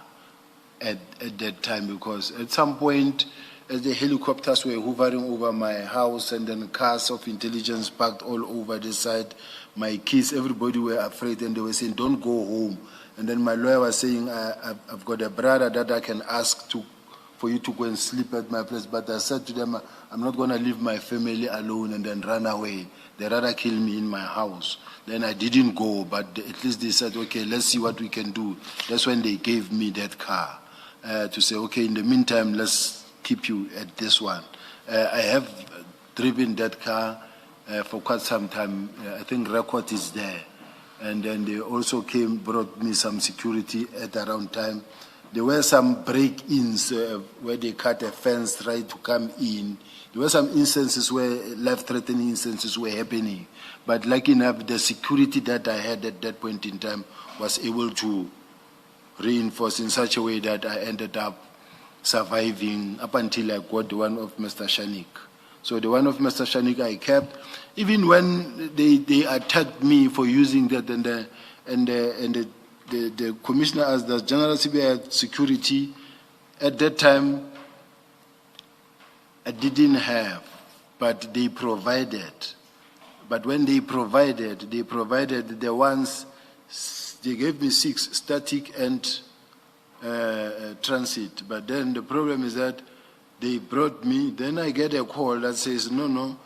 at that time, because at some point, as the helicopters were hovering over my house, and then cars of intelligence parked all over the side, my kids, everybody were afraid, and they were saying, don't go home. And then my lawyer was saying, I've got a brother that I can ask for you to go and sleep at my place. But I said to them, I'm not going to leave my family alone and then run away. They rather kill me in my house. Then I didn't go, but at least they said, okay, let's see what we can do. That's when they gave me that car to say, okay, in the meantime, let's keep you at this one. I have driven that car for quite some time. I think record is there. And then they also brought me some security at around time. There were some break-ins where they cut a fence, tried to come in. There were some instances where life-threatening instances were happening. But lucky enough, the security that I had at that point in time was able to reinforce in such a way that I ended up surviving up until I got the one of Mr. Shanik. So the one of Mr. Shanik I kept, even when they attacked me for using that, and the commissioner, as the General Sibiya security, at that time, I didn't have, but they provided. But when they provided the ones, they gave me 6, static and transit. But then the problem is that they brought me, then I get a call that says, no,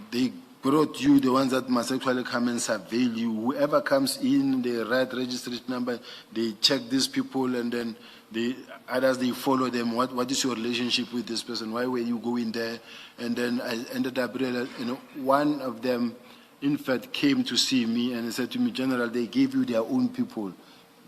they brought you, the ones that must actually come and surveil you. Whoever comes in, they write registration number, they check these people, and then others, they follow them. What is your relationship with this person? Why were you going there? And then I ended up realizing, one of them, in fact, came to see me and he said to me, General, they gave you their own people.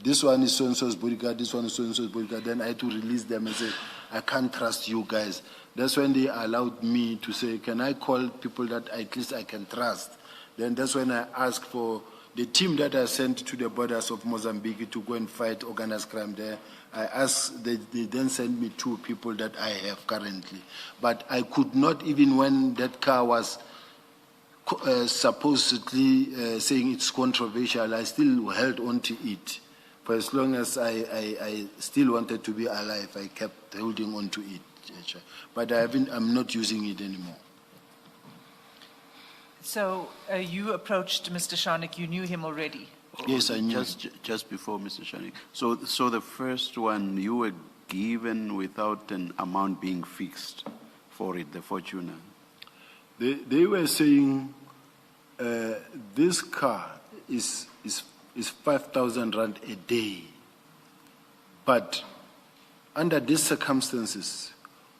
This one is so-and-so's bodyguard, this one is so-and-so's bodyguard. Then I had to release them and say, I can't trust you guys. That's when they allowed me to say, can I call people that at least I can trust? Then that's when I asked for the team that I sent to the borders of Mozambique to go and fight organized crime there. I asked, they then sent me 2 people that I have currently. But I could not, even when that car was supposedly saying it's controversial, I still held on to it. For as long as I still wanted to be alive, I kept holding on to it. But I'm not using it anymore. So you approached Mr. Shanik, you knew him already? Yes, I knew. Just before Mr. Shanik. So the first one, you were given without an amount being fixed for it, the Fortuner. They were saying this car is 5,000 rand a day. But under these circumstances,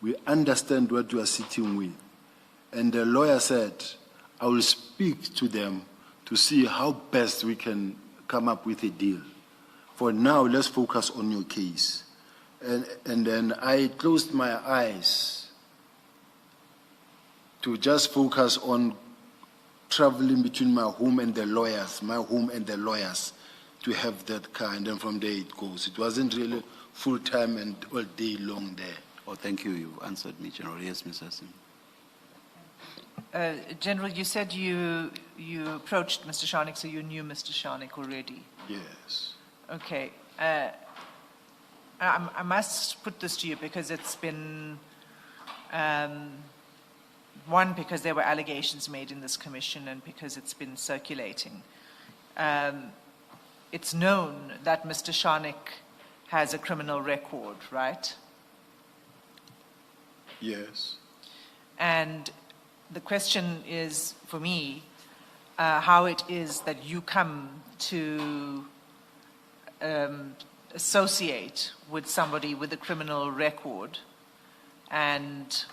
we understand what you are sitting with. And the lawyer said, I will speak to them to see how best we can come up with a deal. For now, let's focus on your case. And then I closed my eyes to just focus on traveling between my home and the lawyers, to have that car, and then from there it goes. It wasn't really full-time and all day long there. Oh, thank you. You answered me, General. Yes, Mr. Sim. General, you said you approached Mr. Shanik, so you knew Mr. Shanik already. Yes. Okay. I must put this to you because it's been, one, because there were allegations made in this commission and because it's been circulating. It's known that Mr. Shanik has a criminal record, right? Yes. And the question is, for me, how it is that you come to associate with somebody with a criminal record, and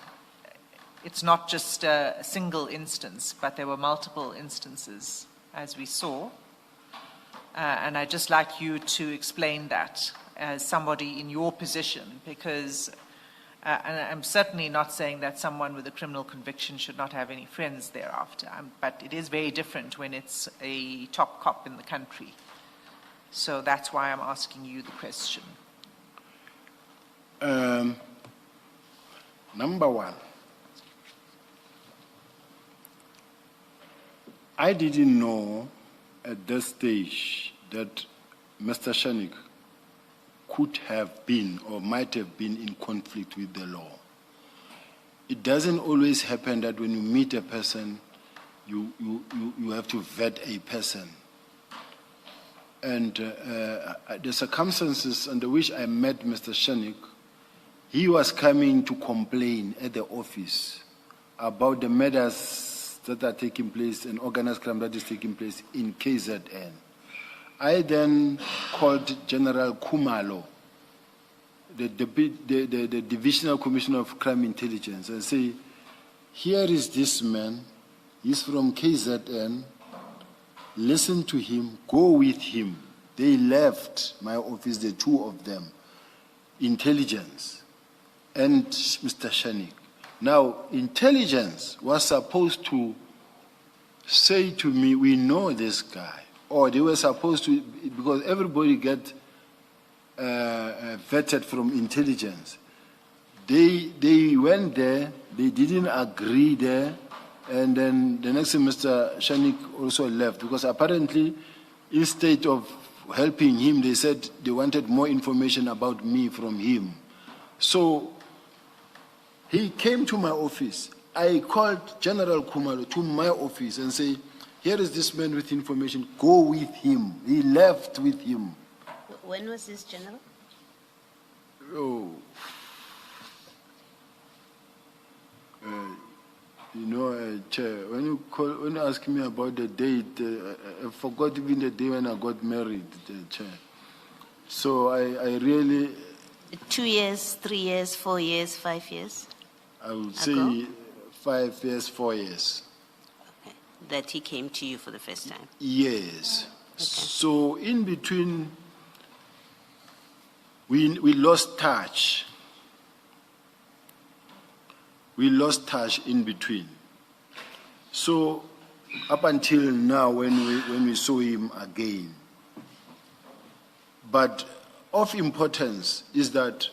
it's not just a single instance, but there were multiple instances, as we saw. And I'd just like you to explain that as somebody in your position, because and I'm certainly not saying that someone with a criminal conviction should not have any friends thereafter, but it is very different when it's a top cop in the country. So that's why I'm asking you the question. Number one, I didn't know at that stage that Mr. Shanik could have been or might have been in conflict with the law. It doesn't always happen that when you meet a person, you have to vet a person. And the circumstances under which I met Mr. Shanik, he was coming to complain at the office about the murders that are taking place and organized crime that is taking place in KZN. I then called General Kumalo, the Divisional Commissioner of Crime Intelligence, and say, here is this man, he's from KZN, listen to him, go with him. They left my office, the 2 of them, intelligence and Mr. Shanik. Now, intelligence was supposed to say to me, we know this guy. Or they were supposed to, because everybody get vetted from intelligence. They went there, they didn't agree there, and then the next thing Mr. Shanik also left, because apparently instead of helping him, they said they wanted more information about me from him. So He came to my office. I called General Khumalo to my office and say, here is this man with information, go with him. He left with him. When was this, General? Oh. Chair, when you ask me about the date, I forgot even the day when I got married, Chair. So I really... 2 years, 3 years, 4 years, 5 years? I would ago? say 5 years, 4 years. Okay. That he came to you for the first time? Yes. Okay. So in between, we lost touch. We lost touch in between. So up until now, when we saw him again. But of importance is that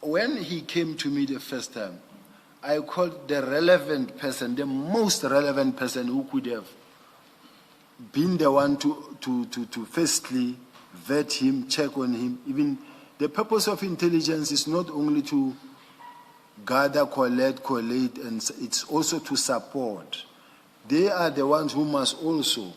when he came to me the first time, I called the relevant person, the most relevant person who could have been the one to firstly vet him, check on him. Even the purpose of intelligence is not only to gather, collate, and it's also to support. They are the ones who must also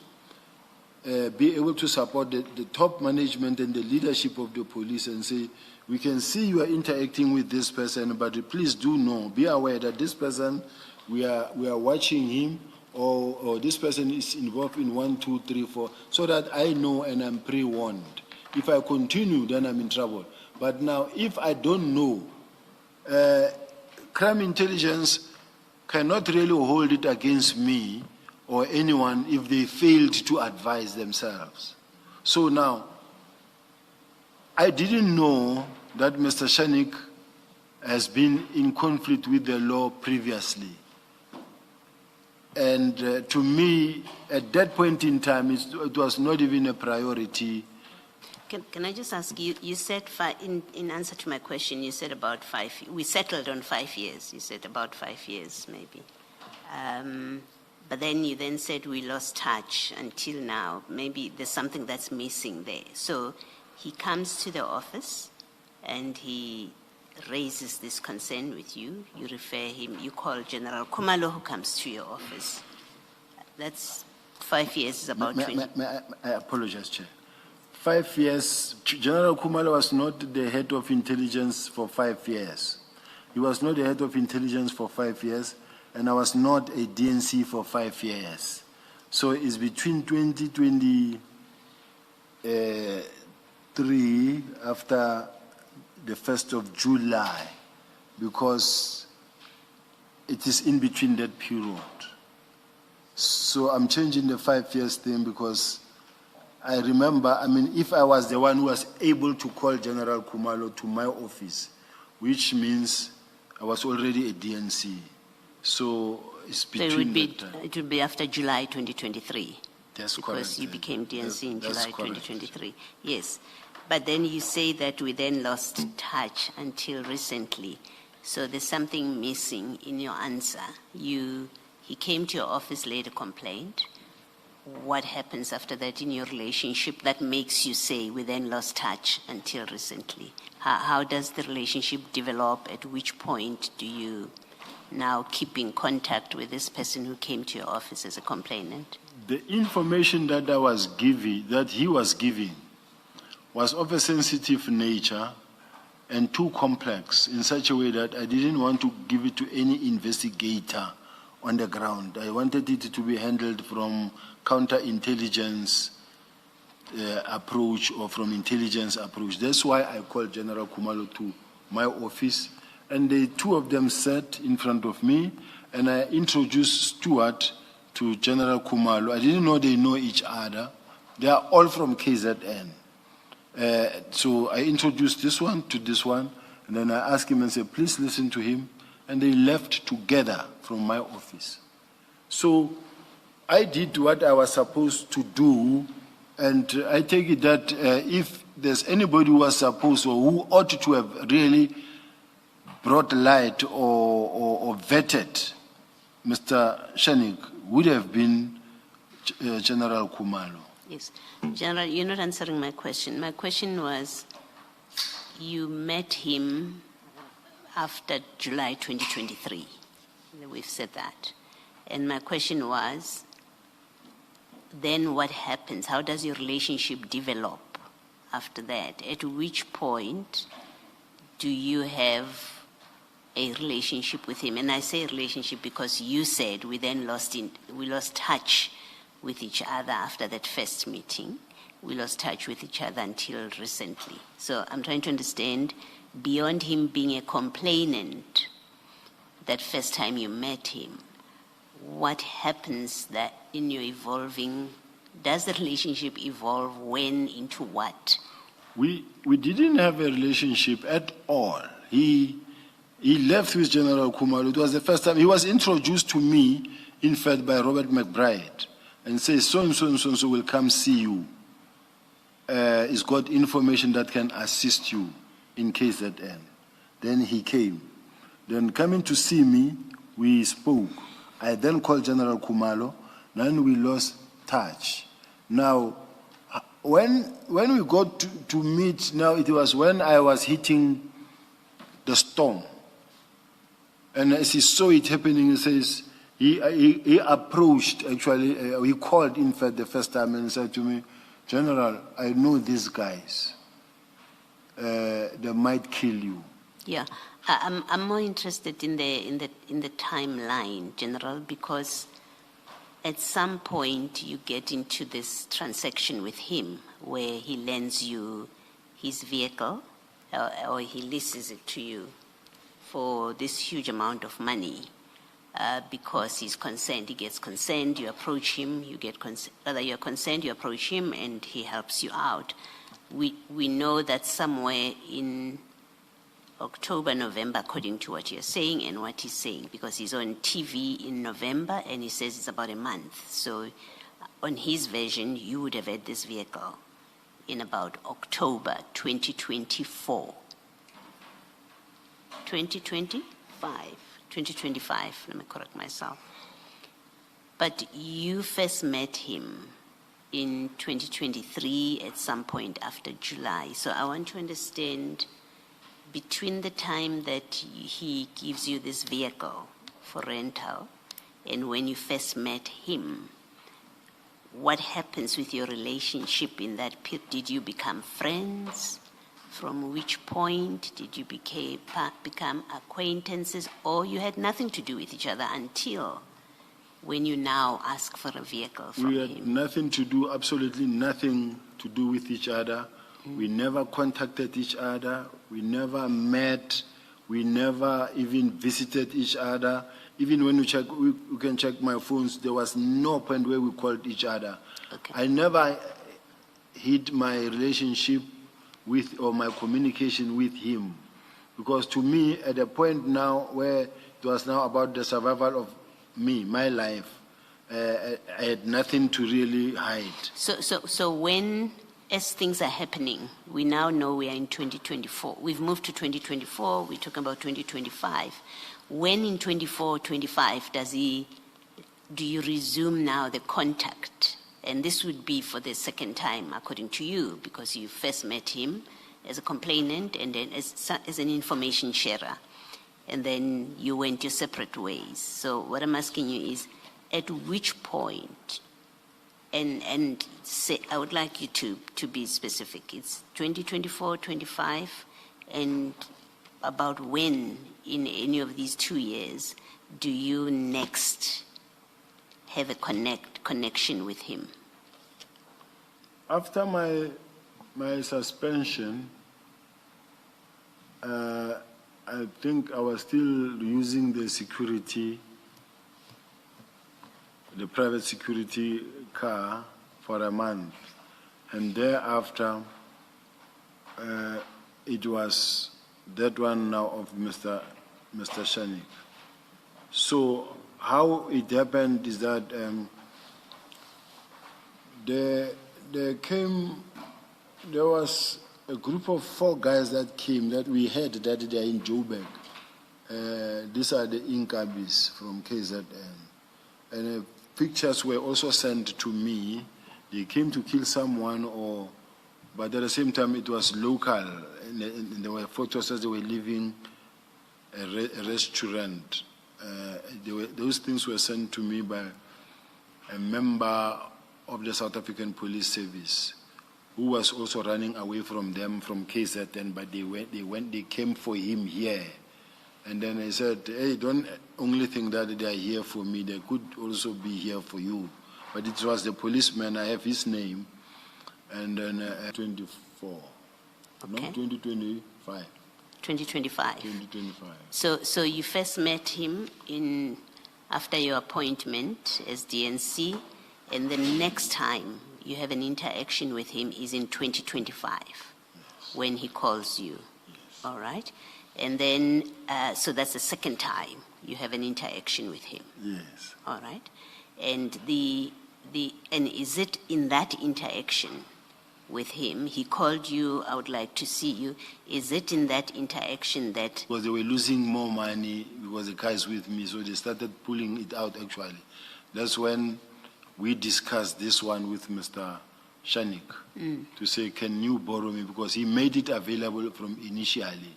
be able to support the top management and the leadership of the police and say, we can see you are interacting with this person, but please do know, be aware that this person, we are watching him, or this person is involved in 1, 2, 3, 4, so that I know and I'm pre-warned. If I continue, then I'm in trouble. But now, if I don't know, crime intelligence cannot really hold it against me or anyone if they failed to advise themselves. So now, I didn't know that Mr. Shanik has been in conflict with the law previously. And to me, at that point in time, it was not even a priority. Can I just ask you, you said, in answer to my question, you said about 5, we settled on 5 years. You said about 5 years, maybe. But then you then said we lost touch until now. Maybe there's something that's missing there. So he comes to the office and he raises this concern with you. You refer him, you call General Khumalo who comes to your office. That's 5 years, is about 20. I apologize, Chair. 5 years, General Khumalo was not the head of intelligence for 5 years. He was not the head of intelligence for 5 years, and I was not a DNC for 5 years. So it's between 2023 after the 1st of July, because it is in between that period. So I'm changing the 5 years thing because I remember, if I was the one who was able to call General Khumalo to my office, which means I was already a DNC. So it's between it would be after July 2023. That's correct. Because you became DNC in That's July correct. 2023. Yes. But then you say that we then lost touch until recently. So there's something missing in your answer. He came to your office, laid a complaint. What happens after that in your relationship that makes you say we then lost touch until recently? How does the relationship develop? At which point do you now keep in contact with this person who came to your office as a complainant? The information that he was giving was of a sensitive nature and too complex in such a way that I didn't want to give it to any investigator on the ground. I wanted it to be handled from counterintelligence approach or from intelligence approach. That's why I called General Khumalo to my office, and the two of them sat in front of me, and I introduced Stuart to General Khumalo. I didn't know they know each other. They are all from KZN. So I introduced this one to this one, and then I asked him and said, please listen to him, and they left together from my office. So I did what I was supposed to do, and I take it that if there's anybody who was supposed or who ought to have really brought light or vetted Mr. Shanik would have been General Khumalo. Yes. General, you're not answering my question. My question was, you met him after July 2023. We've said that. And my question was, then what happens? How does your relationship develop after that? At which point do you have a relationship with him? And I say relationship because you said we then lost touch with each other after that first meeting. We lost touch with each other until recently. So I'm trying to understand, beyond him being a complainant, that first time you met him, what happens that in your evolving, does the relationship evolve when, into what? We didn't have a relationship at all. He left with General Khumalo. It was the first time he was introduced to me, in fact, by Robert McBride, and says, so and so and so and so will come see you. He's got information that can assist you in case at end. Then he came. Then coming to see me, we spoke. I then called General Khumalo, then we lost touch. Now, when we got to meet, now it was when I was hitting the storm. And as he saw it happening, he says, he approached, actually, he called, in fact, the first time and said to me, General, I know these guys. They might kill you. Yeah, I'm more interested in the timeline, General, because at some point you get into this transaction with him where he lends you his vehicle or he leases it to you for this huge amount of money because he's concerned. He gets concerned, you approach him, you get whether you're concerned, you approach him and he helps you out. We know that somewhere in October, November, according to what you're saying and what he's saying, because he's on TV in November and he says it's about a month. So on his version, you would have had this vehicle in about October 2024. 2025, let me correct myself. But you first met him in 2023 at some point after July. So I want to understand, between the time that he gives you this vehicle for rental and when you first met him, what happens with your relationship in that period? Did you become friends? From which point did you become acquaintances, or you had nothing to do with each other until when you now ask for a vehicle from him? We had nothing to do, absolutely nothing to do with each other. We never contacted each other. We never met. We never even visited each other. Even when we can check my phones, there was no point where we called each other. Okay. I never hid my relationship with or my communication with him, because to me, at a point now where it was now about the survival of me, my life, I had nothing to really hide. So when, as things are happening, we now know we are in 2024. We've moved to 2024. We're talking about 2025. When in 24, 25 do you resume now the contact? And this would be for the second time, according to you, because you first met him as a complainant and then as an information sharer. And then you went your separate ways. So what I'm asking you is, at which point, and say, I would like you to be specific. It's 2024, 25, and about when in any of these 2 years do you next have a connection with him? After my suspension, I think I was still using the private security car for a month. And thereafter, it was that one now of Mr. Shanik. So how it happened is that there was a group of 4 guys that came that we had that day in Joburg. These are the Inkabis from KZN. And pictures were also sent to me. They came to kill someone, but at the same time it was local. And there were photos as they were leaving a restaurant. Those things were sent to me by a member of the South African Police Service, who was also running away from them from KZN, but they came for him here. And then I said, hey, don't only think that they are here for me, they could also be here for you. But it was the policeman, I have his name, and then 24, no, Okay. 2025. 2025. 2025. So you first met him after your appointment as DNC, and the next time you have an interaction with him is in 2025, when he calls you. All right? And then, so that's the second time you have an interaction with him. Yes. All right? And and is it in that interaction with him, he called you, I would like to see you, is it in that interaction that... Because they were losing more money because the car is with me, so they started pulling it out actually. That's when we discussed this one with Mr. Shanik to say, can you borrow me? Because he made it available from initially.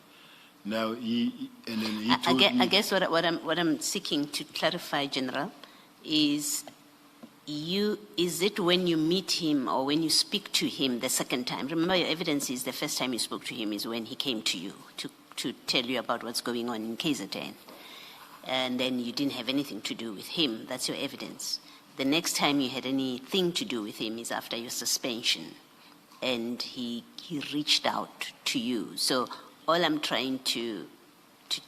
Now he told me... I guess what I'm seeking to clarify, General, is it when you meet him or when you speak to him the second time? Remember, your evidence is the first time you spoke to him is when he came to you to tell you about what's going on in KZN. And then you didn't have anything to do with him. That's your evidence. The next time you had anything to do with him is after your suspension. And he reached out to you. So all I'm trying to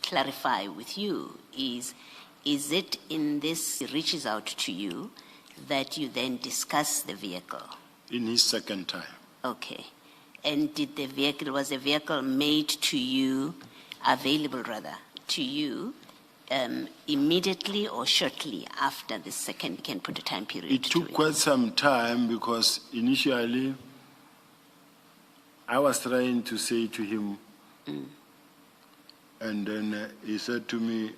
clarify with you is it in this he reaches out to you that you then discuss the vehicle? In his second time. Okay. And was the vehicle made to you, available rather, to you immediately or shortly after the second? You can put a time period. It took quite some time because initially I was trying to say to him, and then he said to me,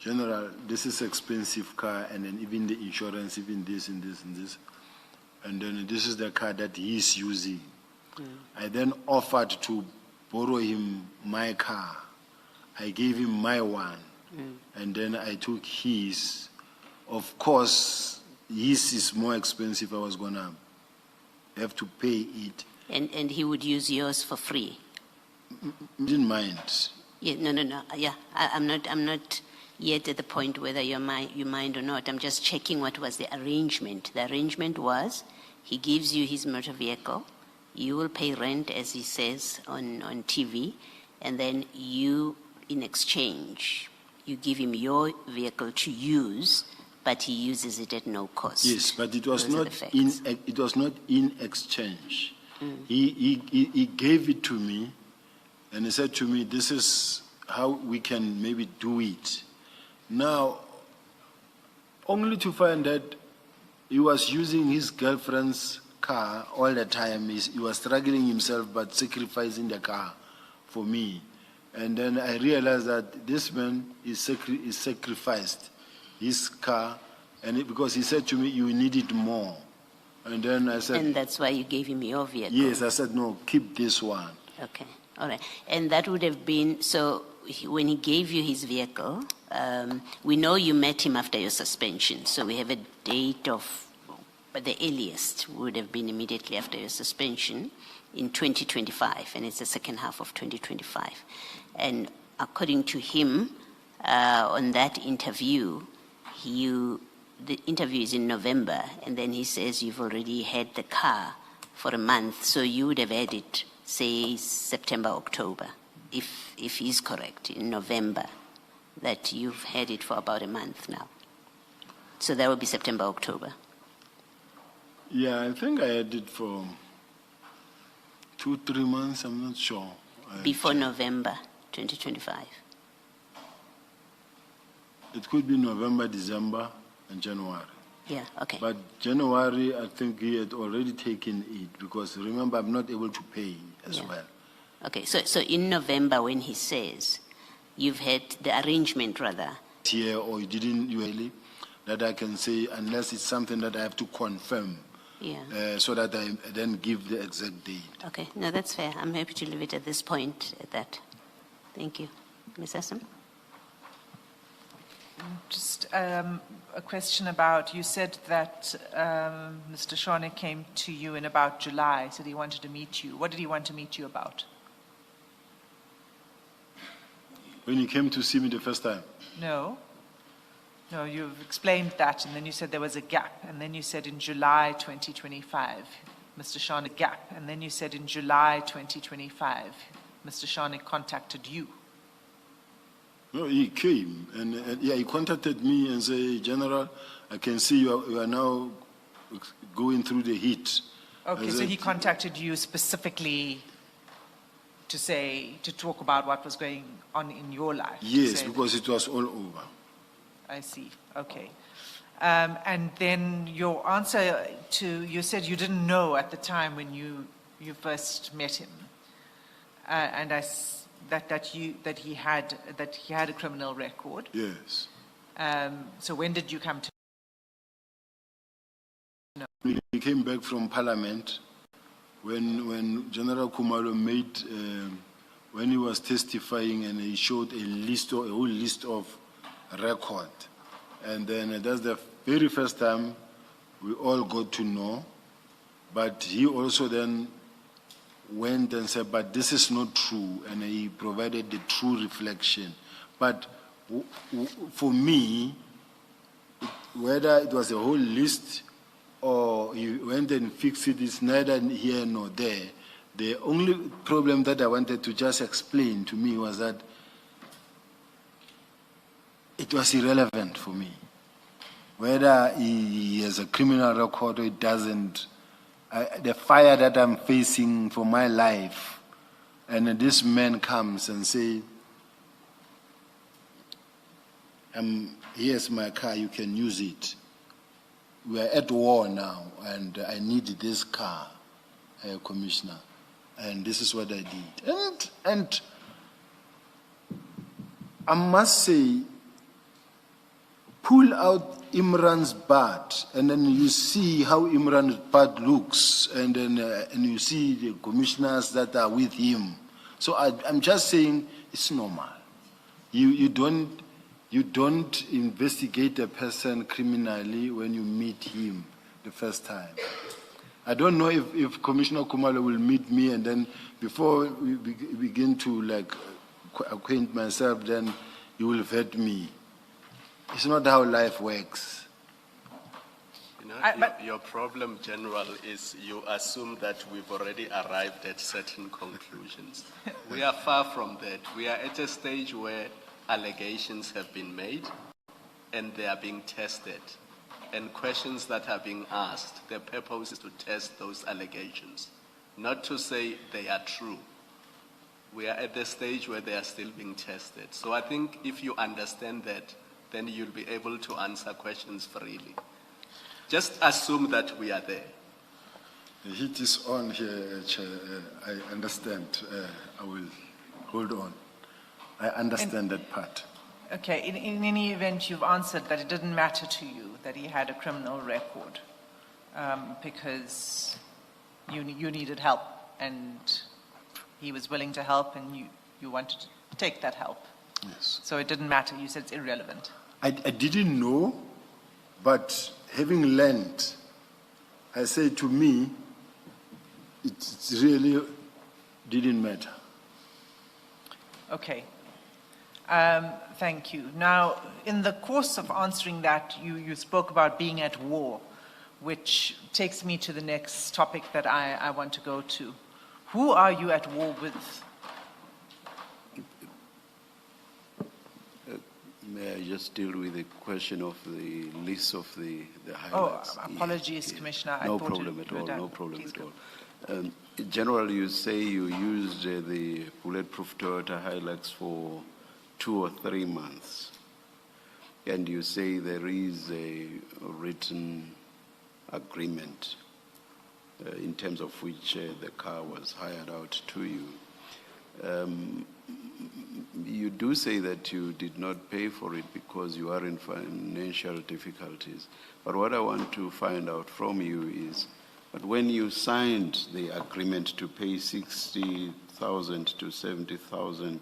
General, this is expensive car, and then even the insurance, even this and this and this. And then this is the car that he is using. I then offered to borrow him my car. I gave him my one, and then I took his. Of course, his is more expensive. I was going to have to pay it. And he would use yours for free? Didn't mind. Yeah, no. Yeah, I'm not yet at the point whether you mind or not. I'm just checking what was the arrangement. The arrangement was he gives you his motor vehicle, you will pay rent as he says on TV, and then you, in exchange, you give him your vehicle to use, but he uses it at no cost. Yes, but it was not in exchange. He gave it to me, and he said to me, this is how we can maybe do it. Now, only to find that he was using his girlfriend's car all the time. He was struggling himself but sacrificing the car for me. And then I realized that this man is sacrificed his car, and because he said to me, you need it more. And then I said... And that's why you gave him your vehicle? Yes, I said, no, keep this one. Okay, all right. And that would have been, so when he gave you his vehicle, we know you met him after your suspension, so we have a date of, but the earliest would have been immediately after your suspension in 2025, and it's the second half of 2025. And according to him, on that interview, the interview is in November, and then he says you've already had the car for a month, so you would have had it, say, September, October, if he's correct, in November, that you've had it for about a month now. So that would be September, October. Yeah, I think I had it for 2-3 months, I'm not sure. Before November 2025? It could be November, December, and January. Yeah, okay. But January, I think he had already taken it, because remember, I'm not able to pay as well. Okay, so in November when he says you've had the arrangement rather. Here, or you didn't really, that I can say, unless it's something that I have to confirm. Yeah. So that I then give the exact date. Okay, no, that's fair. I'm happy to leave it at this point at that. Thank you. Ms. Hassan? Just a question about, you said that Mr. Shane came to you in about July, said he wanted to meet you. What did he want to meet you about? When he came to see me the first time. No. No, you've explained that, and then you said there was a gap, and then you said in July 2025, Mr. Shane, a gap, and then you said in July 2025, Mr. Shane contacted you. No, he came and yeah, he contacted me and said, General, I can see you are now going through the heat. Okay, so he contacted you specifically to talk about what was going on in your life? Yes, because it was all over. I see, okay. And then your answer to, you said you didn't know at the time when you first met him, and that he had a criminal record. Yes. So when did you come to know? He came back from Parliament when General Kumalo made when he was testifying, and he showed a whole list of record, and then that's the very first time we all got to know. But he also then went and said, but this is not true, and he provided the true reflection. But for me, whether it was a whole list or he went and fixed it, is neither here nor there. The only problem that I wanted to just explain to me was that it was irrelevant for me. Whether he has a criminal record or it doesn't, the fire that I'm facing for my life, and this man comes and say, here's my car, you can use it. We are at war now, and I need this car, Commissioner. And this is what I did. And I must say, pull out Imran's butt, and then you see how Imran's butt looks, and then and you see the commissioners that are with him. So I'm just saying it's normal. You don't investigate a person criminally when you meet him the first time. I don't know if Commissioner Kumalo will meet me, and then before we begin to acquaint myself, then he will vet me. It's not how life works. You know, your problem, General, is you assume that we've already arrived at certain conclusions. We are far from that. We are at a stage where allegations have been made and they are being tested. And questions that are being asked, their purpose is to test those allegations, not to say they are true. We are at the stage where they are still being tested. So I think if you understand that, then you'll be able to answer questions freely. Just assume that we are there. The heat is on here, Chair. I understand. I will hold on. I understand that part. Okay, in any event, you've answered that it didn't matter to you that he had a criminal record because you needed help, and he was willing to help, and you wanted to take that help. Yes. So it didn't matter. You said it's irrelevant. I didn't know, but having learned, I say to me, it really didn't matter. Okay. Thank you. Now, in the course of answering that, you spoke about being at war, which takes me to the next topic that I want to go to. Who are you at war with? May I just deal with the question of the list of the highlights? Oh, apologies, yeah. Commissioner. No problem at all, no problem at all. General, you say you used the bulletproof Toyota Hilux for 2 or 3 months, and you say there is a written agreement in terms of which the car was hired out to you. You do say that you did not pay for it because you are in financial difficulties. But what I want to find out from you is, but when you signed the agreement to pay 60,000 to 70,000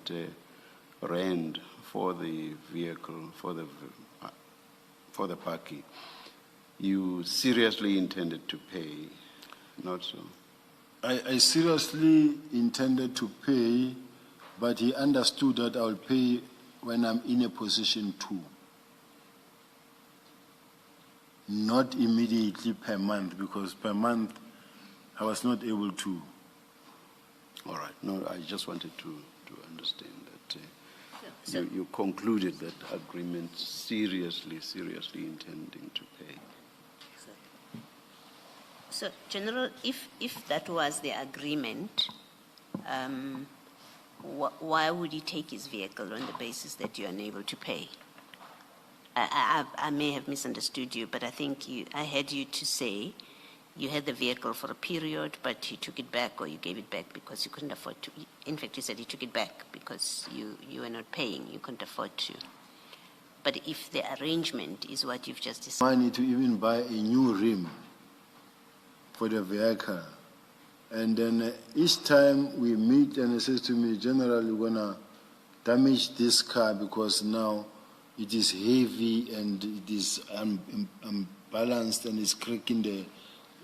rand for the vehicle, for the parking, you seriously intended to pay, not so? I seriously intended to pay, but he understood that I'll pay when I'm in a position to. Not immediately per month, because per month I was not able to. All right. No, I just wanted to understand that So- you concluded that agreement seriously intending to pay. So, General, if that was the agreement, why would he take his vehicle on the basis that you're unable to pay? I may have misunderstood you, but I think I heard you to say you had the vehicle for a period, but you took it back or you gave it back because you couldn't afford to. In fact, you said you took it back because you were not paying, you couldn't afford to. But if the arrangement is what you've just described. Money to even buy a new rim for the vehicle. And then each time we meet and he says to me, General, we're gonna damage this car because now it is heavy and it is unbalanced and it's cracking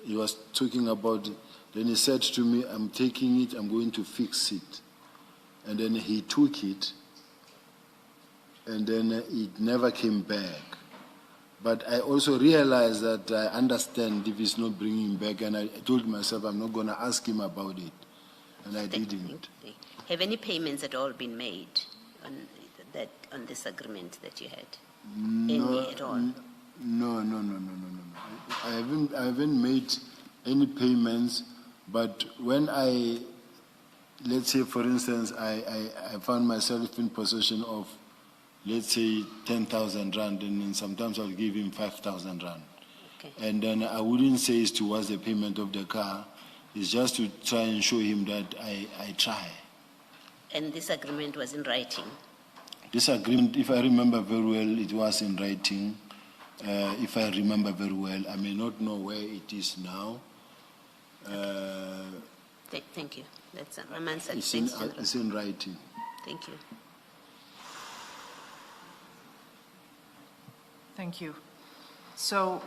he was talking about, then he said to me, I'm taking it, I'm going to fix it. And then he took it and then it never came back. But I also realized that I understand if he's not bringing back, and I told myself I'm not going to ask him about it, and I didn't. Have any payments at all been made on this agreement that you had? Any at all? No. I haven't made any payments, but when let's say for instance, I found myself in possession of, let's say 10,000 rand, and then sometimes I'll give him 5,000 rand. Okay. And then I wouldn't say it's towards the payment of the car, it's just to try and show him that I try. And this agreement was in writing? This agreement, if I remember very well, it was in writing. If I remember very well, I may not know where it is now. Thank you. That's I'm answered. It's in writing. Thank you. Thank you. So,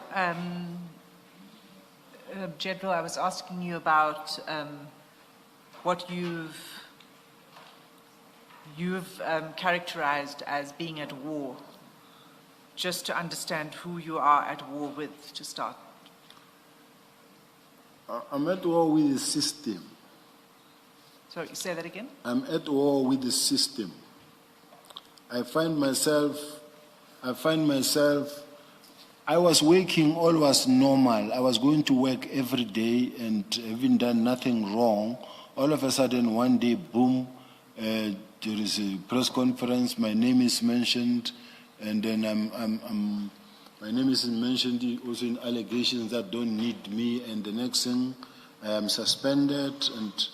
General, I was asking you about what you've characterized as being at war, just to understand who you are at war with to start. I'm at war with the system. Sorry, say that again? I'm at war with the system. I find myself, I was working, all was normal. I was going to work every day and having done nothing wrong. All of a sudden, one day, boom, there is a press conference, my name is mentioned, and then my name is mentioned also in allegations that don't need me, and the next thing, I am suspended, and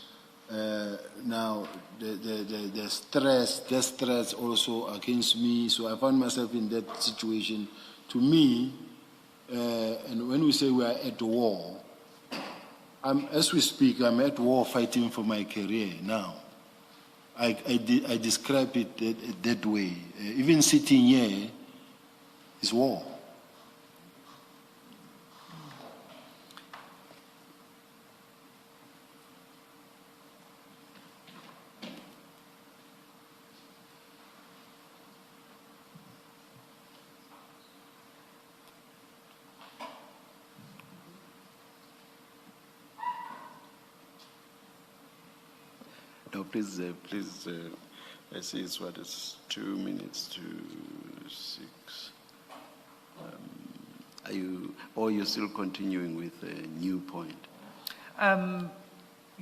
now the stress also against me, so I found myself in that situation. To me, and when we say we are at war, as we speak, I'm at war fighting for my career now. I describe it that way. Even sitting here is war. No, please, I see it's 2 minutes to 6. You're still continuing with a new point?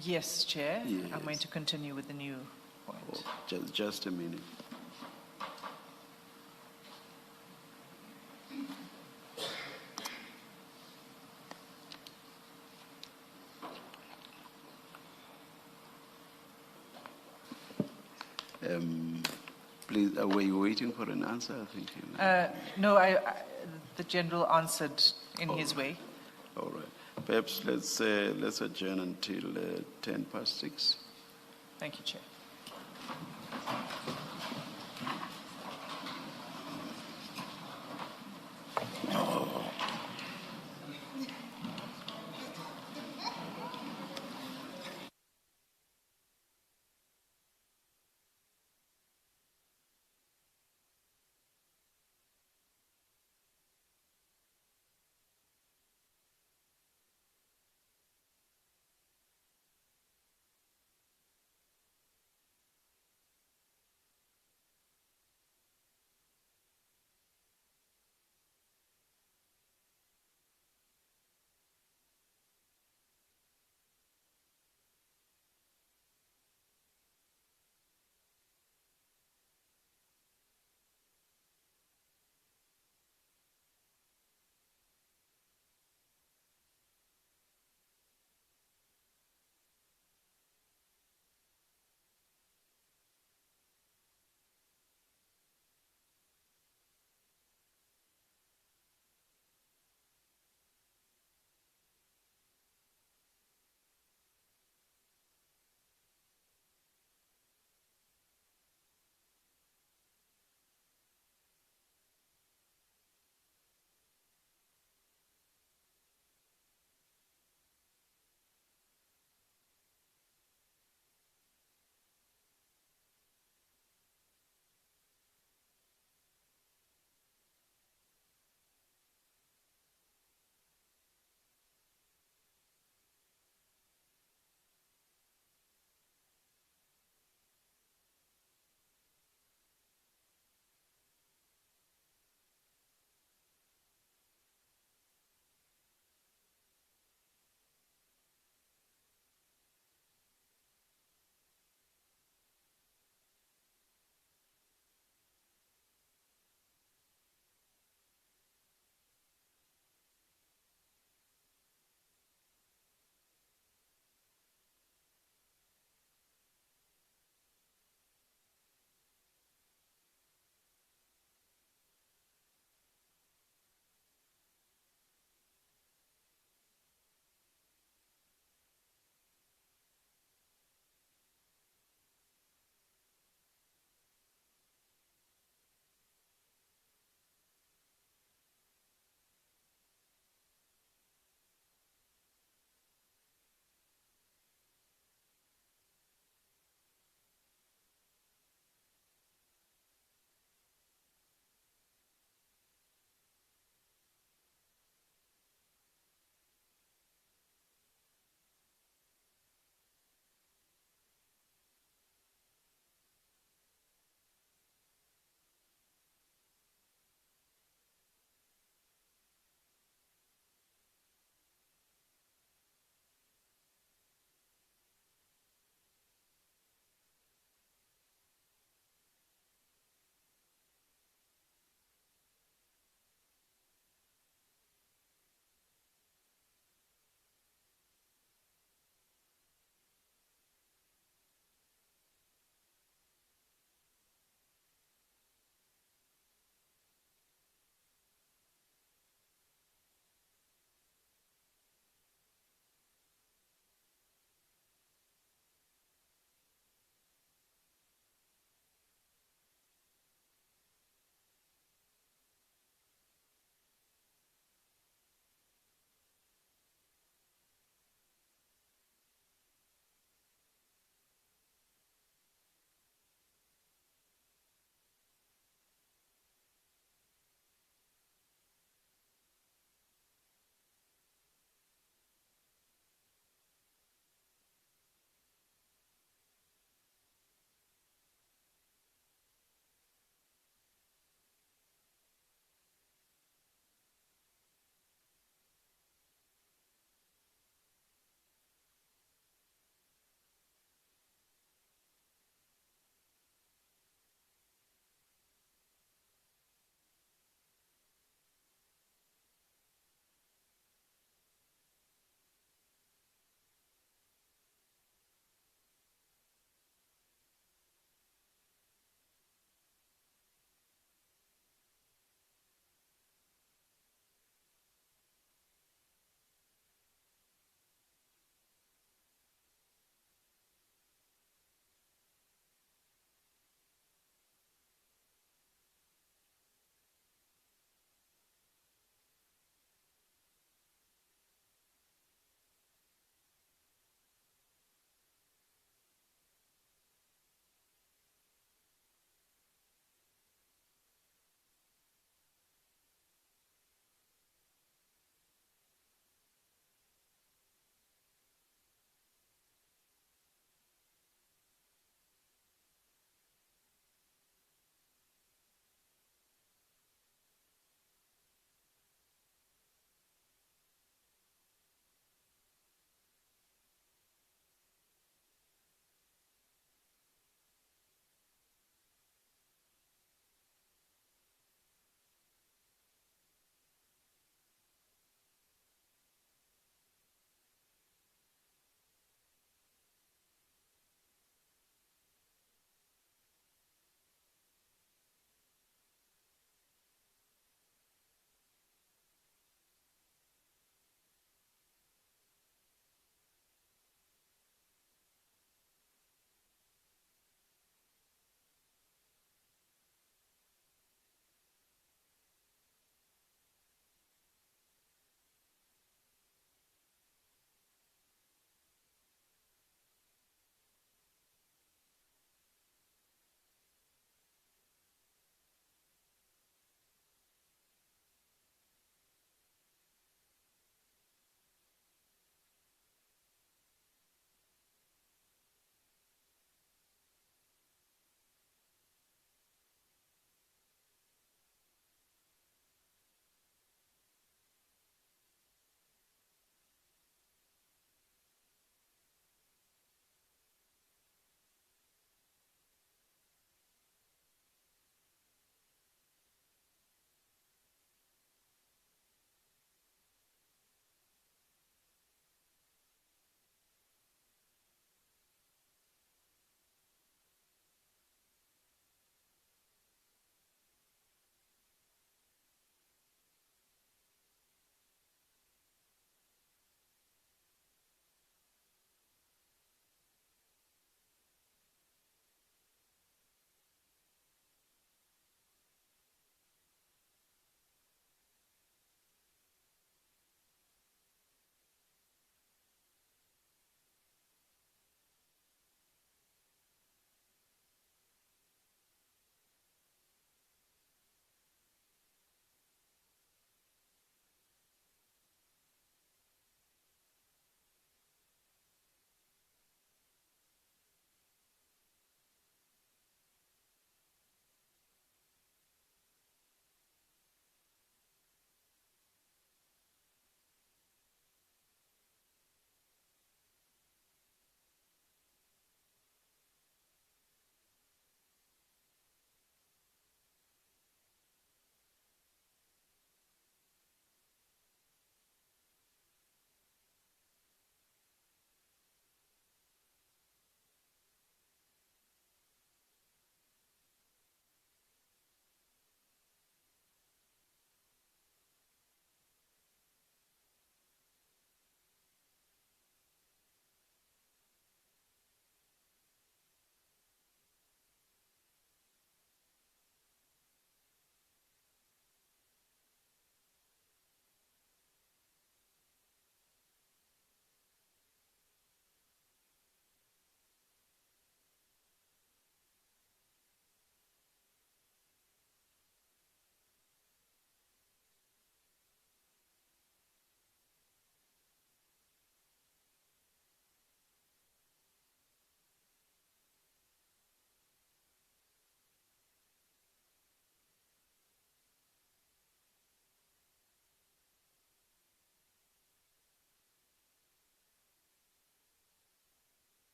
Yes, Chair. Yes. I'm going to continue with the new point. Oh, just a minute. Please, were you waiting for an answer? I think No, the General answered in his way. All right. Perhaps let's adjourn until 6:10. Thank you, Chair.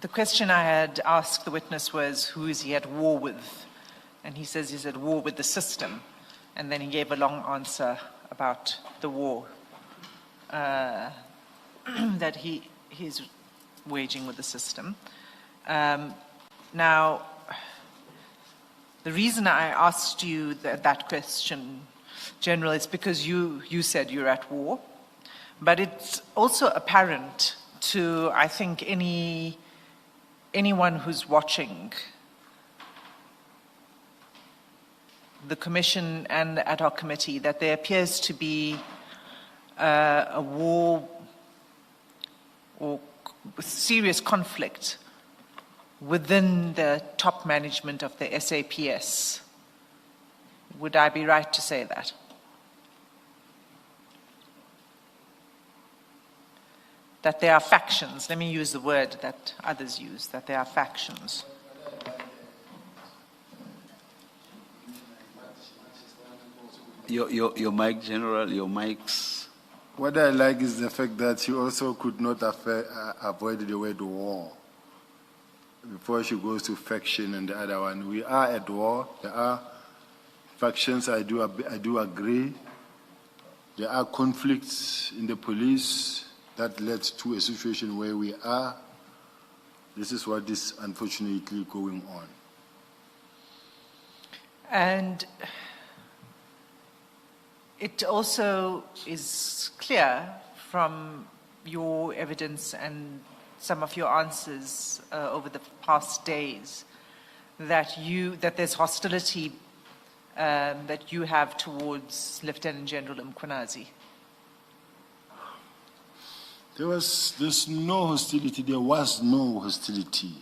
the question I had asked the witness was, who is he at war with? And he says he's at war with the system. And then he gave a long answer about the war that he's waging with the system. Now, the reason I asked you that question, General, is because you said you're at war. But it's also apparent to, I think, anyone who's watching the Commission and the ad hoc committee that there appears to be a war or serious conflict within the top management of the SAPS. Would I be right to say that? That there are factions, let me use the word that others use, that there are factions. Your mic, General, your mics. What I like is the fact that she also could not avoid the word war before she goes to faction and the other one. We are at war. There are factions, I do agree. There are conflicts in the police that led to a situation where we are. This is what is unfortunately going on. And it also is clear from your evidence and some of your answers over the past days that there's hostility that you have towards Lieutenant-General Mkhwanazi. There's no hostility. There was no hostility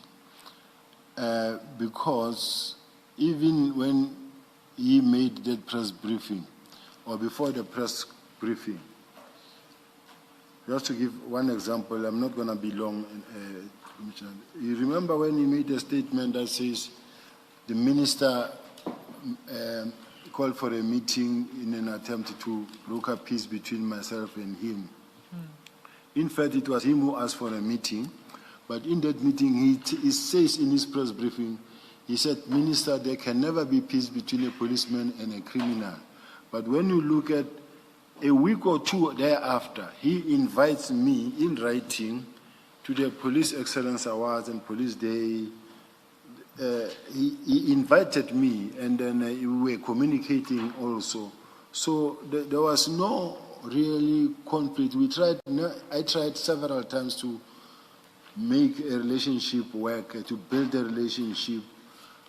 because even when he made that press briefing, or before the press briefing, just to give one example, I'm not going to be long. You remember when he made a statement that says the minister called for a meeting in an attempt to broker peace between myself and him. In fact, it was him who asked for a meeting, but in that meeting, he says in his press briefing, he said, Minister, there can never be peace between a policeman and a criminal. But when you look at a week or two thereafter, he invites me in writing to the Police Excellence Awards and Police Day. He invited me, and then we were communicating also. So there was no really conflict. I tried several times to make a relationship work, to build a relationship.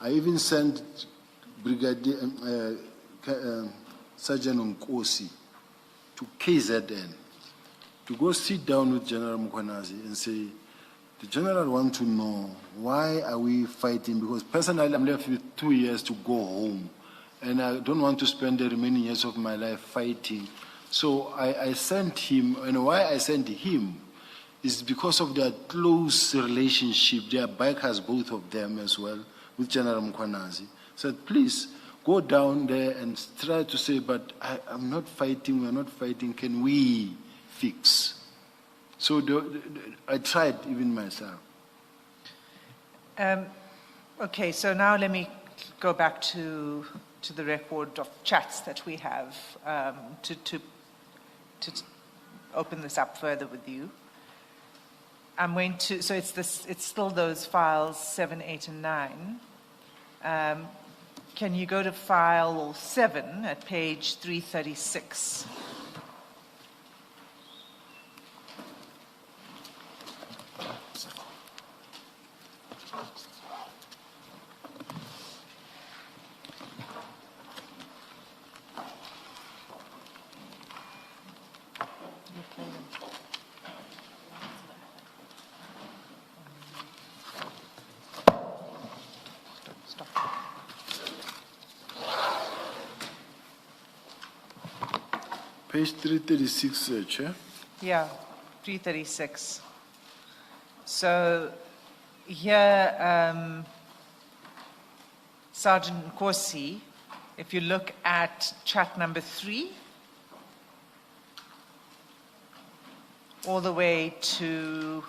I even sent Brigadier Sergeant Nkosi to KZN to go sit down with General Mkhwanazi and say, the General wants to know why are we fighting, because personally I'm left with 2 years to go home and I don't want to spend the remaining years of my life fighting. So I sent him, and why I sent him is because of their close relationship. They are bikers, both of them as well, with General Mkhwanazi. Said, please go down there and try to say, but I'm not fighting, we're not fighting, can we fix? So I tried even myself. Okay, so now let me go back to the record of chats that we have to open this up further with you. I'm going to, so it's still those files 7, 8, and 9. Can you go to file 7 at page 336? Page 336, Chair. Yeah, 336. So here, Sergeant Nkosi, if you look at chat number 3, all the way to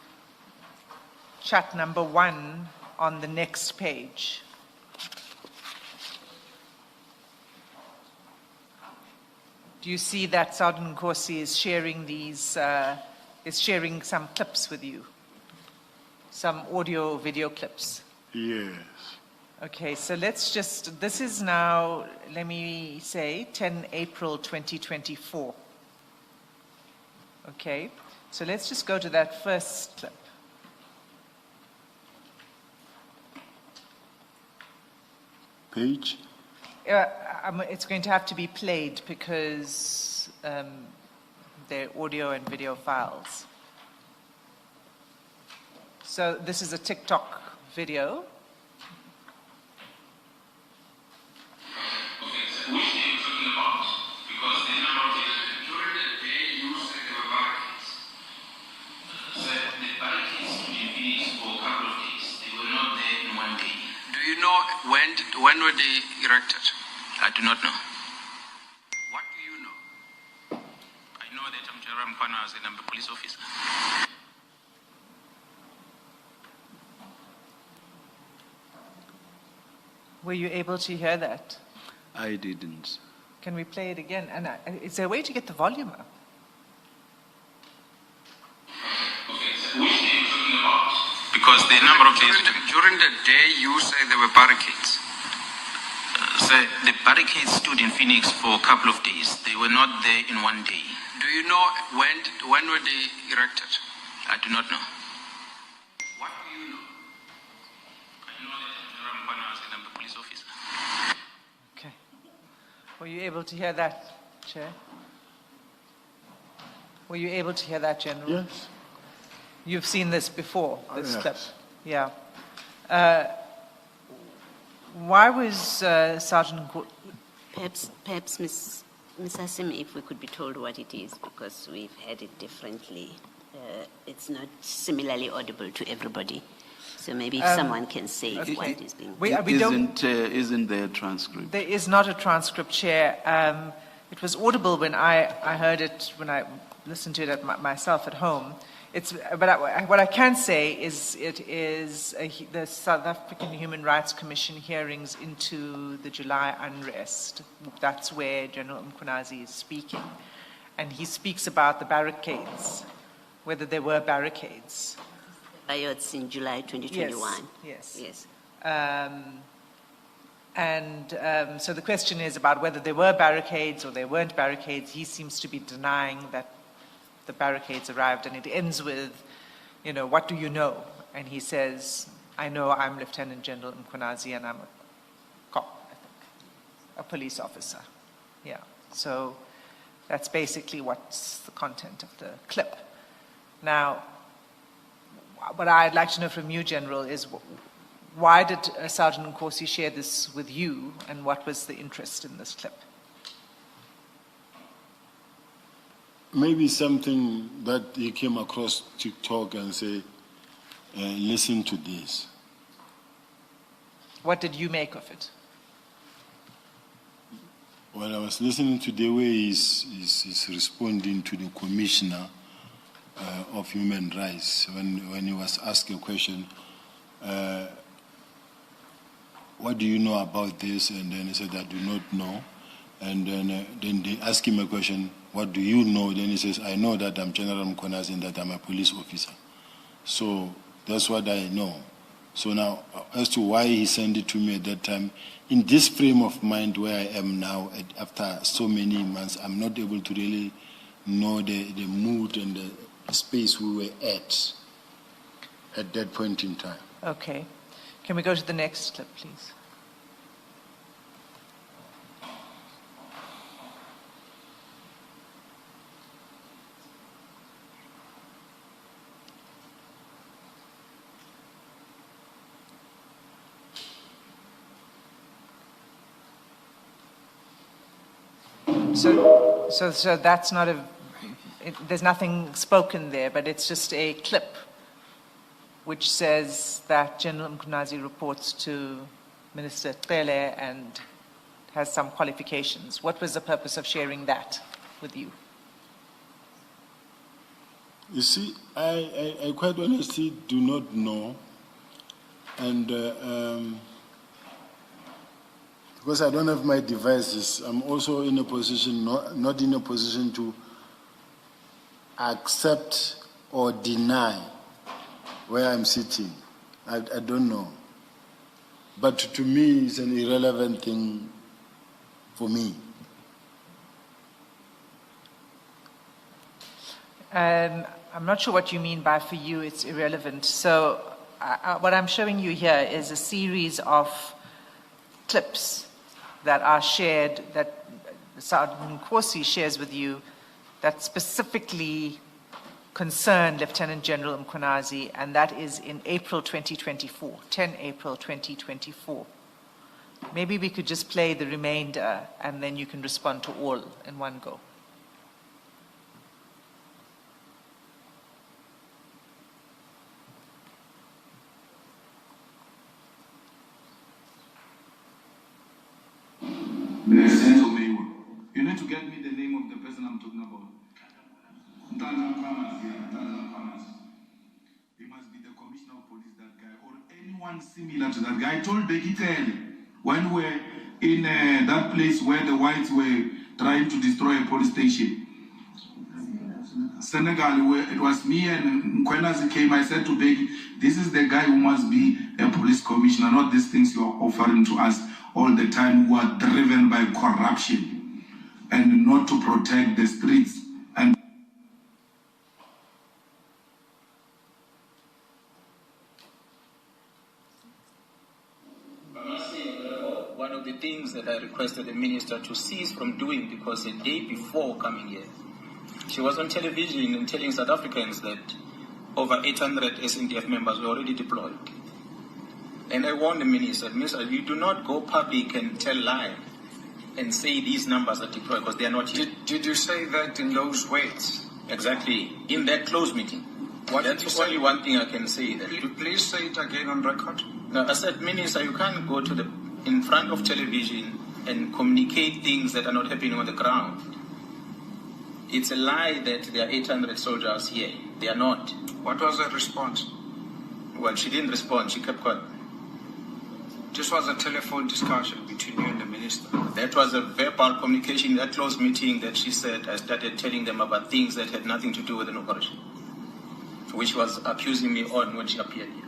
chat number 1 on the next page. Do you see that Sergeant Nkosi is sharing sharing some clips with you? Some audio, video clips? Yes. Okay, so let's just, this is now, let me say, 10 April 2024. Okay, so let's just go to that first clip. Page? It's going to have to be played because they're audio and video files. So this is a TikTok video. When were they erected? I do not know. What do you know? I know that I'm General Mkhwanazi and I'm the police officer. Were you able to hear that? I didn't. Can we play it again? And is there a way to get the volume up? Okay, so which day are you talking about? Because the number of days during the day you say there were barricades. So the barricades stood in Phoenix for a couple of days. They were not there in one day. Do you know when were they erected? I do not know. What do you know? I know that General Mkhwanazi and I'm the police officer. Okay. Were you able to hear that, Chair? Were you able to hear that, General? Yes. You've seen this before, this Yes. clip? Yeah. Why was Sergeant Perhaps, Ms. Asimi, if we could be told what it is, because we've heard it differently. It's not similarly audible to everybody. So maybe if someone can say what is being... Isn't there a transcript? There is not a transcript, Chair. It was audible when I heard it, when I listened to it myself at home. What I can say is it is the South African Human Rights Commission hearings into the July unrest. That's where General Mkhwanazi is speaking. And he speaks about the barricades, whether there were barricades. Riots in July 2021. Yes. So the question is about whether there were barricades or there weren't barricades. He seems to be denying that the barricades arrived, and it ends with, what do you know? And he says, I know I'm Lieutenant-General Mkhwanazi and I'm a cop, I think, a police officer. Yeah, so that's basically what's the content of the clip. Now, what I'd like to know from you, General, is why did Sergeant Nkosi share this with you, and what was the interest in this clip? Maybe something that he came across TikTok and say, listen to this. What did you make of it? Well, I was listening to the way he's responding to the Commissioner of Human Rights when he was asked a question, what do you know about this? And then he said, I do not know. And then they ask him a question, what do you know? Then he says, I know that I'm General Mkhwanazi and that I'm a police officer. So that's what I know. So now, as to why he sent it to me at that time, in this frame of mind where I am now, after so many months, I'm not able to really know the mood and the space we were at that point in time. Okay. Can we go to the next clip, please? So that's not there's nothing spoken there, but it's just a clip which says that General Mkhwanazi reports to Minister Cele and has some qualifications. What was the purpose of sharing that with you? You see, I quite honestly do not know, and because I don't have my devices, I'm also in a position, not in a position to accept or deny where I'm sitting. I don't know. But to me, it's an irrelevant thing for me. I'm not sure what you mean by for you it's irrelevant. So what I'm showing you here is a series of clips that are shared, that Sergeant Nkosi shares with you, that specifically concern Lieutenant-General Mkhwanazi, and that is in April 2024, 10 April 2024. Maybe we could just play the remainder and then you can respond to all in one go. You need to get me the name of the person I'm talking about. Nhlanhla Mkhwanazi, Nhlanhla Mkhwanazi. He must be the commissioner of police, that guy, or anyone similar to that guy. I told Becky Tell when we were in that place where the whites were trying to destroy a police station. Senegal, where it was me and Mkhwanazi came, I said to Becky, this is the guy who must be a police commissioner, not these things you're offering to us all the time, who are driven by corruption and not to protect the streets. And one of the things that I requested the minister to cease from doing, because the day before coming here, she was on television and telling South Africans that over 800 SNDF members were already deployed. And I warned the minister, you do not go public and tell lies and say these numbers are deployed, because they are not here. Did you say that in those words? Exactly, in that closed meeting. What That's did you say? only one thing I can say. That Please say it again on record. No, I said, Minister, you can't go to in front of television and communicate things that are not happening on the ground. It's a lie that there are 800 soldiers here. They are not. What was her response? Well, she didn't respond. She kept quiet. This was a telephone discussion between you and the minister. That was a verbal communication in that closed meeting that she said I started telling them about things that had nothing to do with an operation, which was accusing me on when she appeared here.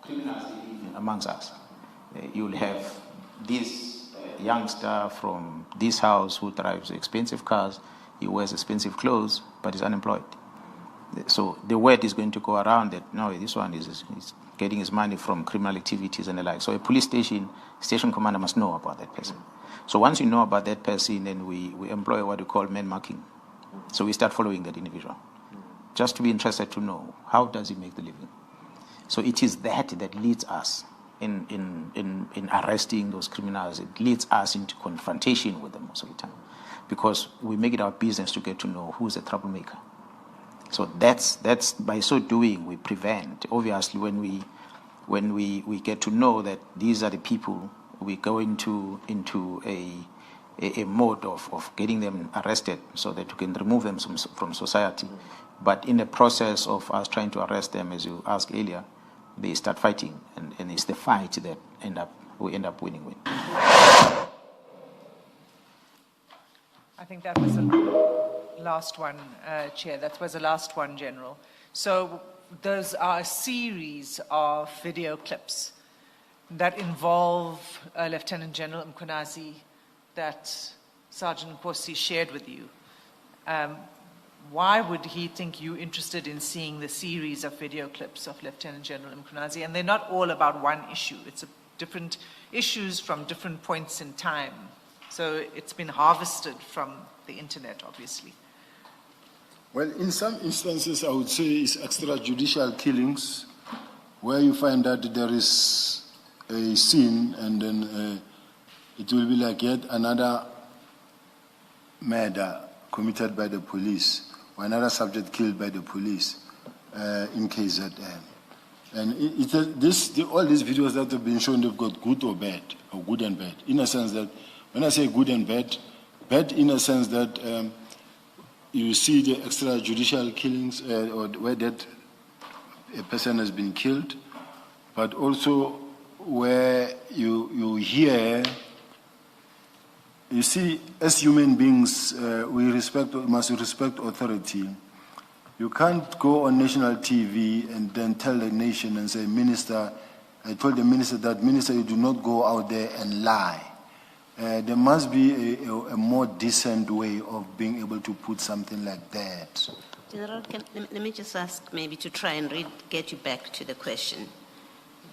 Criminals amongst us. You'll have this youngster from this house who drives expensive cars, he wears expensive clothes, but is unemployed. So the word is going to go around that, no, this one is getting his money from criminal activities and the like. So a police station commander must know about that person. So once you know about that person, then we employ what we call man marking. So we start following that individual, just to be interested to know, how does he make the living? So it is that leads us in arresting those criminals. It leads us into confrontation with them most of the time, because we make it our business to get to know who's a troublemaker. So that's by so doing we prevent. Obviously, when we get to know that these are the people, we go into a mode of getting them arrested so that we can remove them from society. But in the process of us trying to arrest them, as you asked earlier, they start fighting, and it's the fight that we end up winning with. I think that was the last one, Chair. That was the last one, General. So those are a series of video clips that involve Lieutenant-General Mkhwanazi that Sergeant Nkosi shared with you. Why would he think you interested in seeing the series of video clips of Lieutenant-General Mkhwanazi? And they're not all about one issue. It's different issues from different points in time. So it's been harvested from the internet, obviously. Well, in some instances, I would say it's extrajudicial killings, where you find that there is a scene and then it will be like yet another murder committed by the police, or another subject killed by the police in KZN. And all these videos that have been shown, they've got good or bad, or good and bad, in a sense that When I say good and bad, bad in a sense that you see the extrajudicial killings or where that a person has been killed, but also where you hear, you see, as human beings, we must respect authority. You can't go on national TV and then tell the nation and say, Minister, I told the minister that, Minister, you do not go out there and lie. There must be a more decent way of being able to put something like that. General, let me just ask maybe to try and get you back to the question.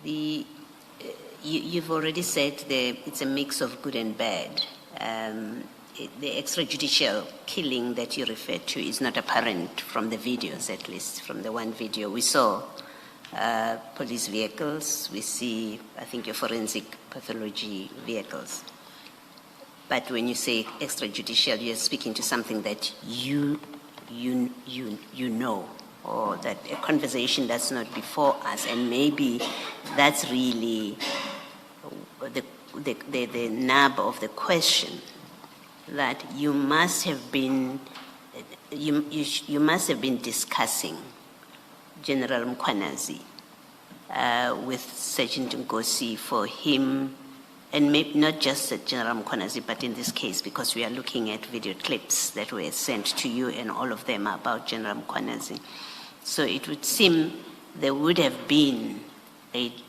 You've already said it's a mix of good and bad. The extrajudicial killing that you referred to is not apparent from the videos, at least from the one video we saw. Police vehicles, we see, I think, your forensic pathology vehicles. But when you say extrajudicial, you're speaking to something that you know, or that a conversation that's not before us, and maybe that's really the nub of the question, that you must have been discussing General Mkhwanazi with Sergeant Nkosi for him, and maybe not just General Mkhwanazi, but in this case, because we are looking at video clips that were sent to you, and all of them are about General Mkhwanazi. So it would seem there would have been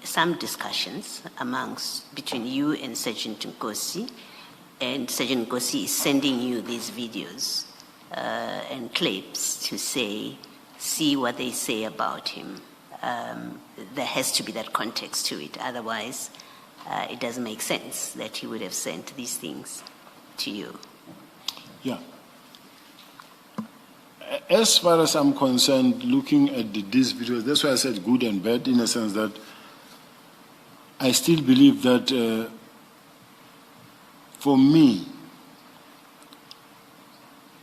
some discussions between you and Sergeant Nkosi, and Sergeant Nkosi is sending you these videos and clips to say, see what they say about him. There has to be that context to it. Otherwise, it doesn't make sense that he would have sent these things to you. Yeah. As far as I'm concerned, looking at these videos, that's why I said good and bad, in a sense that I still believe that for me,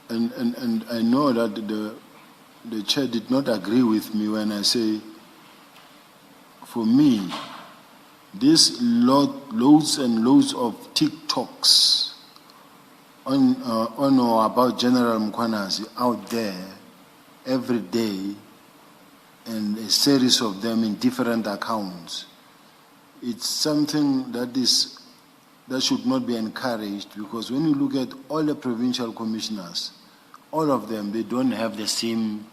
and I know that the chair did not agree with me when I say, for me, these loads and loads of TikToks on or about General Mkhwanazi out there every day, and a series of them in different accounts, it's something that should not be encouraged, because when you look at all the provincial commissioners, all of them, they don't have the same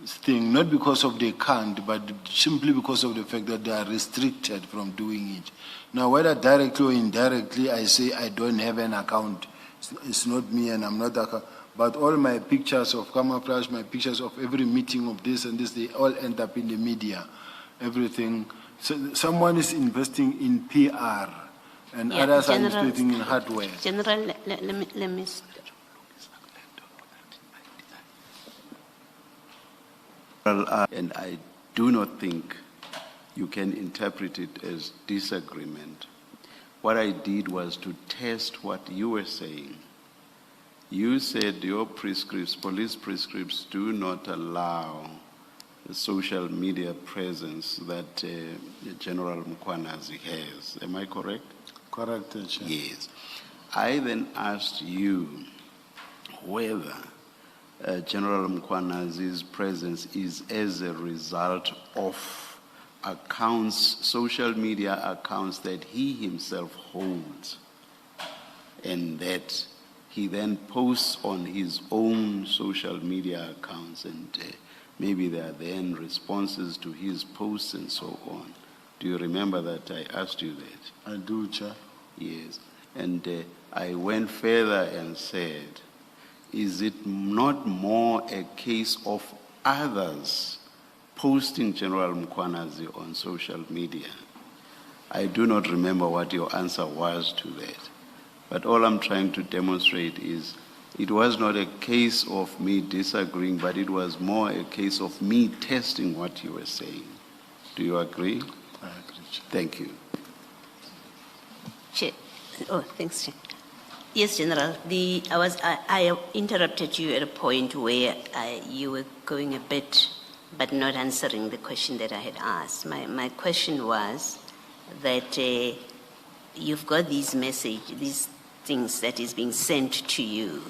thing, not because of they can't, but simply because of the fact that they are restricted from doing it. Now, whether directly or indirectly, I say I don't have an account. It's not me, and I'm not account. But all my pictures of camouflage, my pictures of every meeting of this and this, they all end up in the media. Everything. So someone is investing in PR, and others are investing in hardware. General, let me. And I do not think you can interpret it as disagreement. What I did was to test what you were saying. You said your prescripts, police prescripts, do not allow the social media presence that General Mkhwanazi has. Am I correct? Correct, Chair. Yes. I then asked you whether General Mkhwanazi's presence is as a result of accounts, social media accounts that he himself holds, and that he then posts on his own social media accounts, and maybe there are then responses to his posts and so on. Do you remember that I asked you that? I do, Chair. Yes. And I went further and said, is it not more a case of others posting General Mkhwanazi on social media? I do not remember what your answer was to that. But all I'm trying to demonstrate is it was not a case of me disagreeing, but it was more a case of me testing what you were saying. Do you agree? I agree, Chair. Thank you. Chair. Oh, thanks, Chair. Yes, General. I interrupted you at a point where you were going a bit, but not answering the question that I had asked. My question was that you've got these things that is being sent to you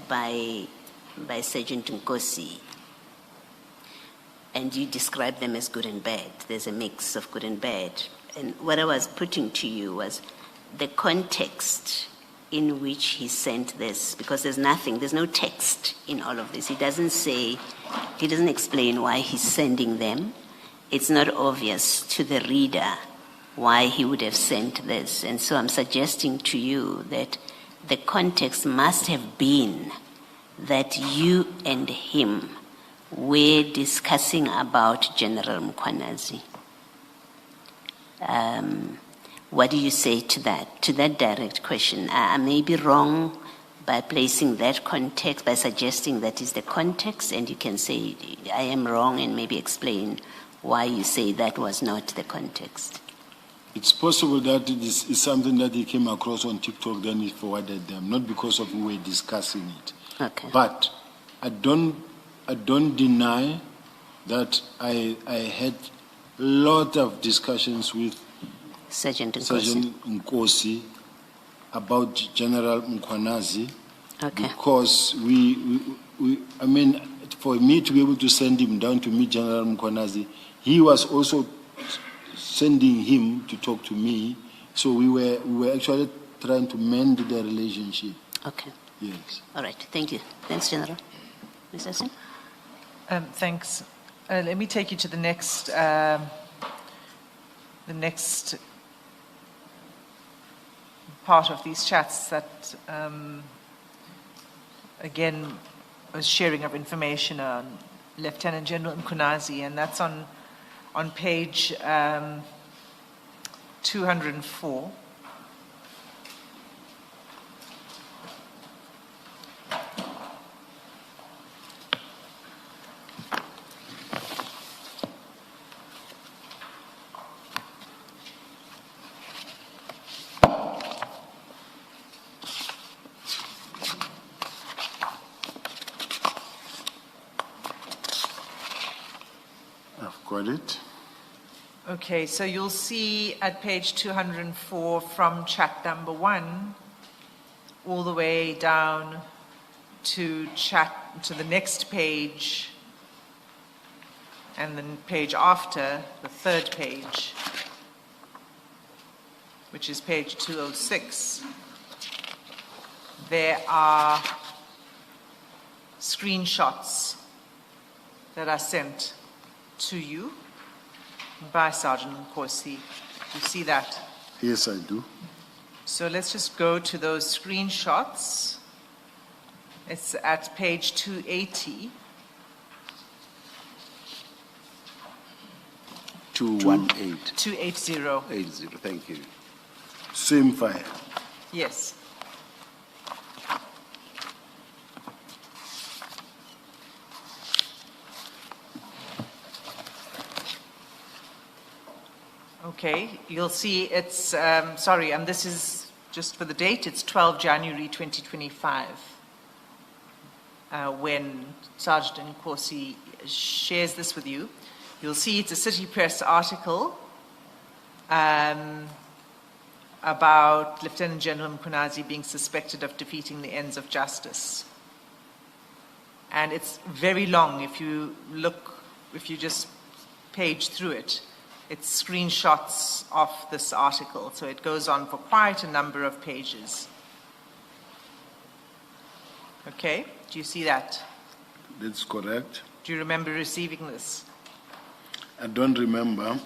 by Sergeant Nkosi, and you describe them as good and bad. There's a mix of good and bad. And what I was putting to you was the context in which he sent this, because there's no text in all of this. He doesn't explain why he's sending them. It's not obvious to the reader why he would have sent this. And so I'm suggesting to you that the context must have been that you and him were discussing about General Mkhwanazi. What do you say to that direct question? I may be wrong by placing that context, by suggesting that is the context, and you can say I am wrong and maybe explain why you say that was not the context. It's possible that it is something that he came across on TikTok, then he forwarded them, not because of we were discussing it. Okay. But I don't deny that I had a lot of discussions with Sergeant Nkosi about General Mkhwanazi. Okay. Because for me to be able to send him down to meet General Mkhwanazi, he was also sending him to talk to me. So we were actually trying to mend the relationship. Okay. Yes. All right. Thank you. Thanks, General. Mr. Singh? Thanks. Let me take you to the next part of these chats that, again, was sharing of information on Lieutenant-General Mkhwanazi, and that's on page 204. Got it? Okay, so you'll see at page 204 from chat number 1 all the way down to the next page, and then page after, the third page, which is page 206. There are screenshots that are sent to you by Sergeant Nkosi. You see that? Yes, I do. So let's just go to those screenshots. It's at page 280. 218. 280. 80, thank you. Same file. Yes. Okay, you'll see it's, sorry, and this is just for the date, it's 12 January 2025, when Sergeant Nkosi shares this with you. You'll see it's a City Press article about Lieutenant-General Mkhwanazi being suspected of defeating the ends of justice. And it's very long. If you just page through it, it's screenshots of this article. So it goes on for quite a number of pages. Okay, do you see that? That's correct. Do you remember receiving this? I don't remember,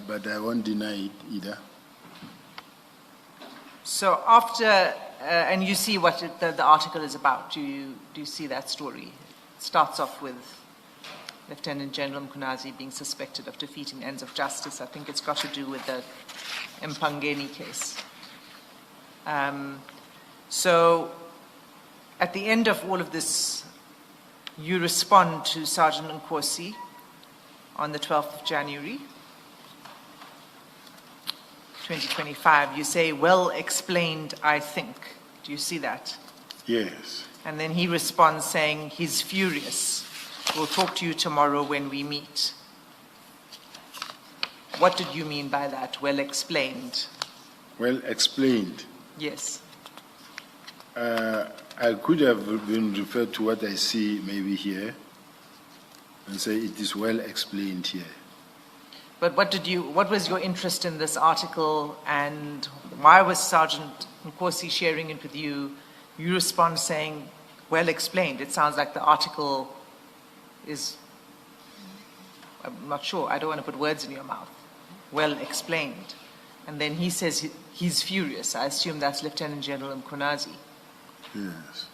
but I won't deny it either. So after, and you see what the article is about. Do you see that story? It starts off with Lieutenant-General Mkhwanazi being suspected of defeating ends of justice. I think it's got to do with the Mpangeni case. So at the end of all of this, you respond to Sergeant Nkosi on the 12th of January, 2025. You say, well explained, I think. Do you see that? Yes. And then he responds saying he's furious. We'll talk to you tomorrow when we meet. What did you mean by that? Well explained. Well explained. Yes. I could have been referred to what I see maybe here and say it is well explained here. But what was your interest in this article, and why was Sergeant Nkosi sharing it with you? You respond saying, well explained. It sounds like the article is, I'm not sure, I don't want to put words in your mouth, well explained. And then he says he's furious. I assume that's Lieutenant-General Mkhwanazi. Yes.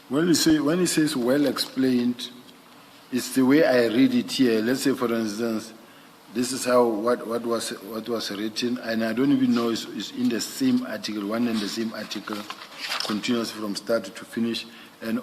Well, you see, when he says well explained, it's the way I read it here. Let's say, for instance, this is how what was written, and I don't even know it's in the same article, one and the same article, continuous from start to finish,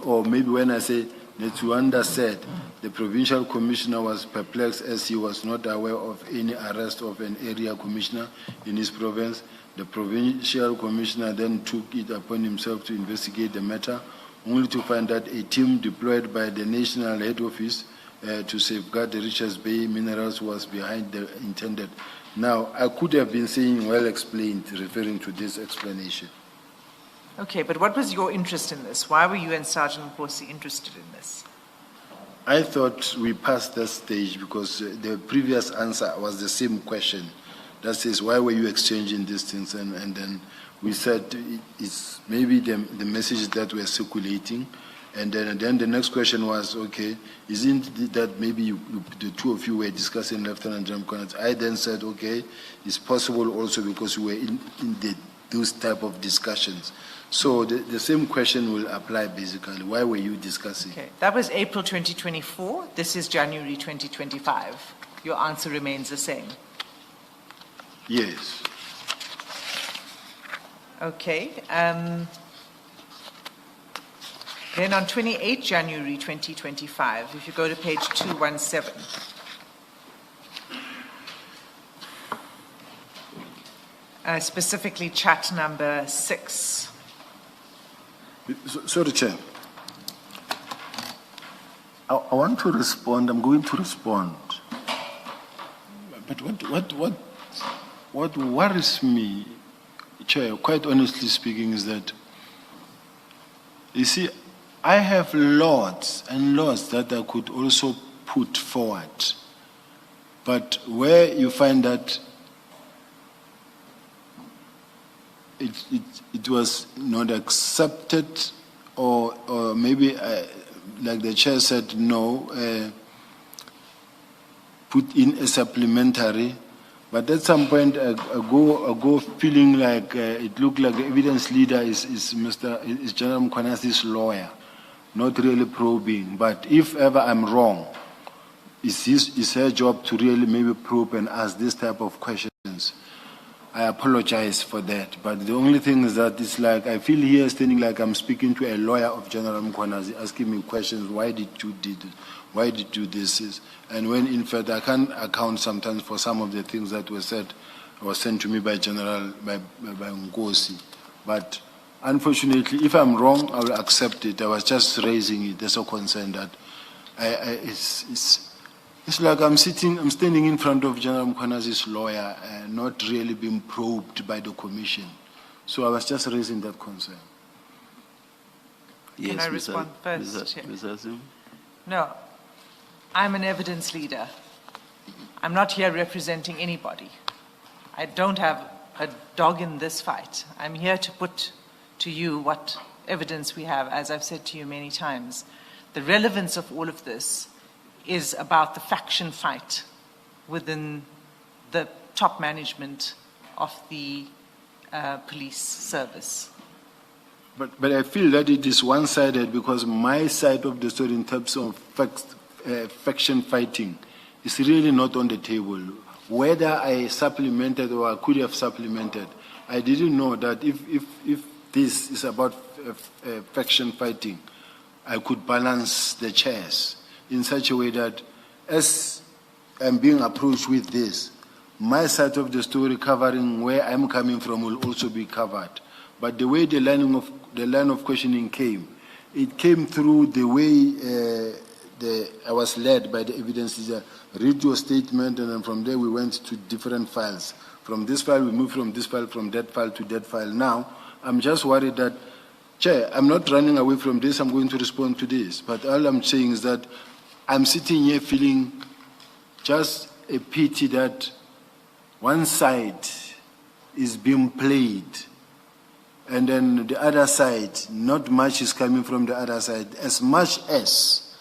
or maybe when I say Nhlanhla said the provincial commissioner was perplexed as he was not aware of any arrest of an area commissioner in his province. The provincial commissioner then took it upon himself to investigate the matter, only to find that a team deployed by the national head office to safeguard the Richards Bay minerals was behind the intended. Now, I could have been saying well explained, referring to this explanation. Okay, but what was your interest in this? Why were you and Sergeant Nkosi interested in this? I thought we passed that stage because the previous answer was the same question. That says, why were you exchanging these things? And then we said it's maybe the message that we're circulating. And then the next question was, okay, isn't it that maybe the two of you were discussing Lieutenant-General Mkhwanazi? I then said, okay, it's possible also because we were in those type of discussions. So the same question will apply basically. Why were you discussing? Okay, that was April 2024. This is January 2025. Your answer remains the same. Yes. Okay. Then on 28 January 2025, if you go to page 217, specifically chat number 6. Sorry, Chair. I want to respond. I'm going to respond. But what worries me, Chair, quite honestly speaking, is that, you see, I have lots and lots that I could also put forward. But where you find that it was not accepted, or maybe, like the chair said, no, put in a supplementary. But at some point, I go feeling like it looked like the evidence leader is General Mkhwanazi's lawyer, not really probing. But if ever I'm wrong, it's her job to really maybe probe and ask this type of questions. I apologize for that. But the only thing is that it's like I feel here standing like I'm speaking to a lawyer of General Mkhwanazi, asking me questions. Why did you do this? Why did you do this? And when in fact I can't account sometimes for some of the things that were said or sent to me by by Nkosi. But unfortunately, if I'm wrong, I will accept it. I was just raising it. There's a concern that it's like I'm standing in front of General Mkhwanazi's lawyer and not really being probed by the commission. So I was just raising that concern. Can I respond first? No, I'm an evidence leader. I'm not here representing anybody. I don't have a dog in this fight. I'm here to put to you what evidence we have, as I've said to you many times. The relevance of all of this is about the faction fight within the top management of the police service. But I feel that it is one-sided because my side of the story in terms of faction fighting is really not on the table. Whether I supplemented or I could have supplemented, I didn't know that if this is about faction fighting, I could balance the chairs in such a way that as I'm being approached with this, my side of the story covering where I'm coming from will also be covered. But the way the line of questioning came, it came through the way I was led by the evidence. Read your statement, and then from there we went to different files. From this file, we moved from this file, from that file to that file. Now, I'm just worried that Chair, I'm not running away from this. I'm going to respond to this. But all I'm saying is that I'm sitting here feeling just a pity that one side is being played, and then the other side, not much is coming from the other side. As much as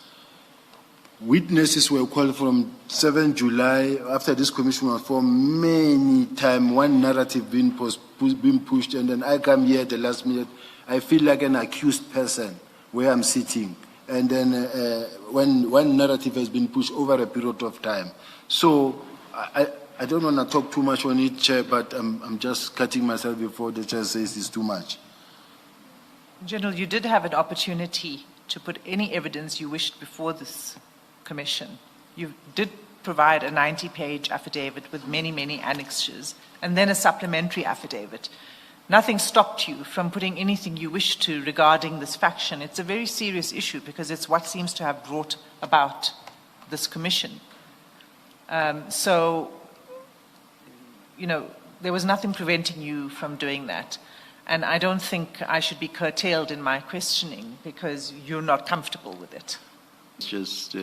witnesses were called from 7 July, after this commission was formed, many times, one narrative being pushed, and then I come here at the last minute. I feel like an accused person where I'm sitting. And then when one narrative has been pushed over a period of time. So I don't want to talk too much on it, Chair, but I'm just cutting myself before the Chair says it's too much. General, you did have an opportunity to put any evidence you wished before this commission. You did provide a 90-page affidavit with many, many annexures, and then a supplementary affidavit. Nothing stopped you from putting anything you wish to regarding this faction. It's a very serious issue because it's what seems to have brought about this commission. So, you know, there was nothing preventing you from doing that. And I don't think I should be curtailed in my questioning because you're not comfortable with it. Just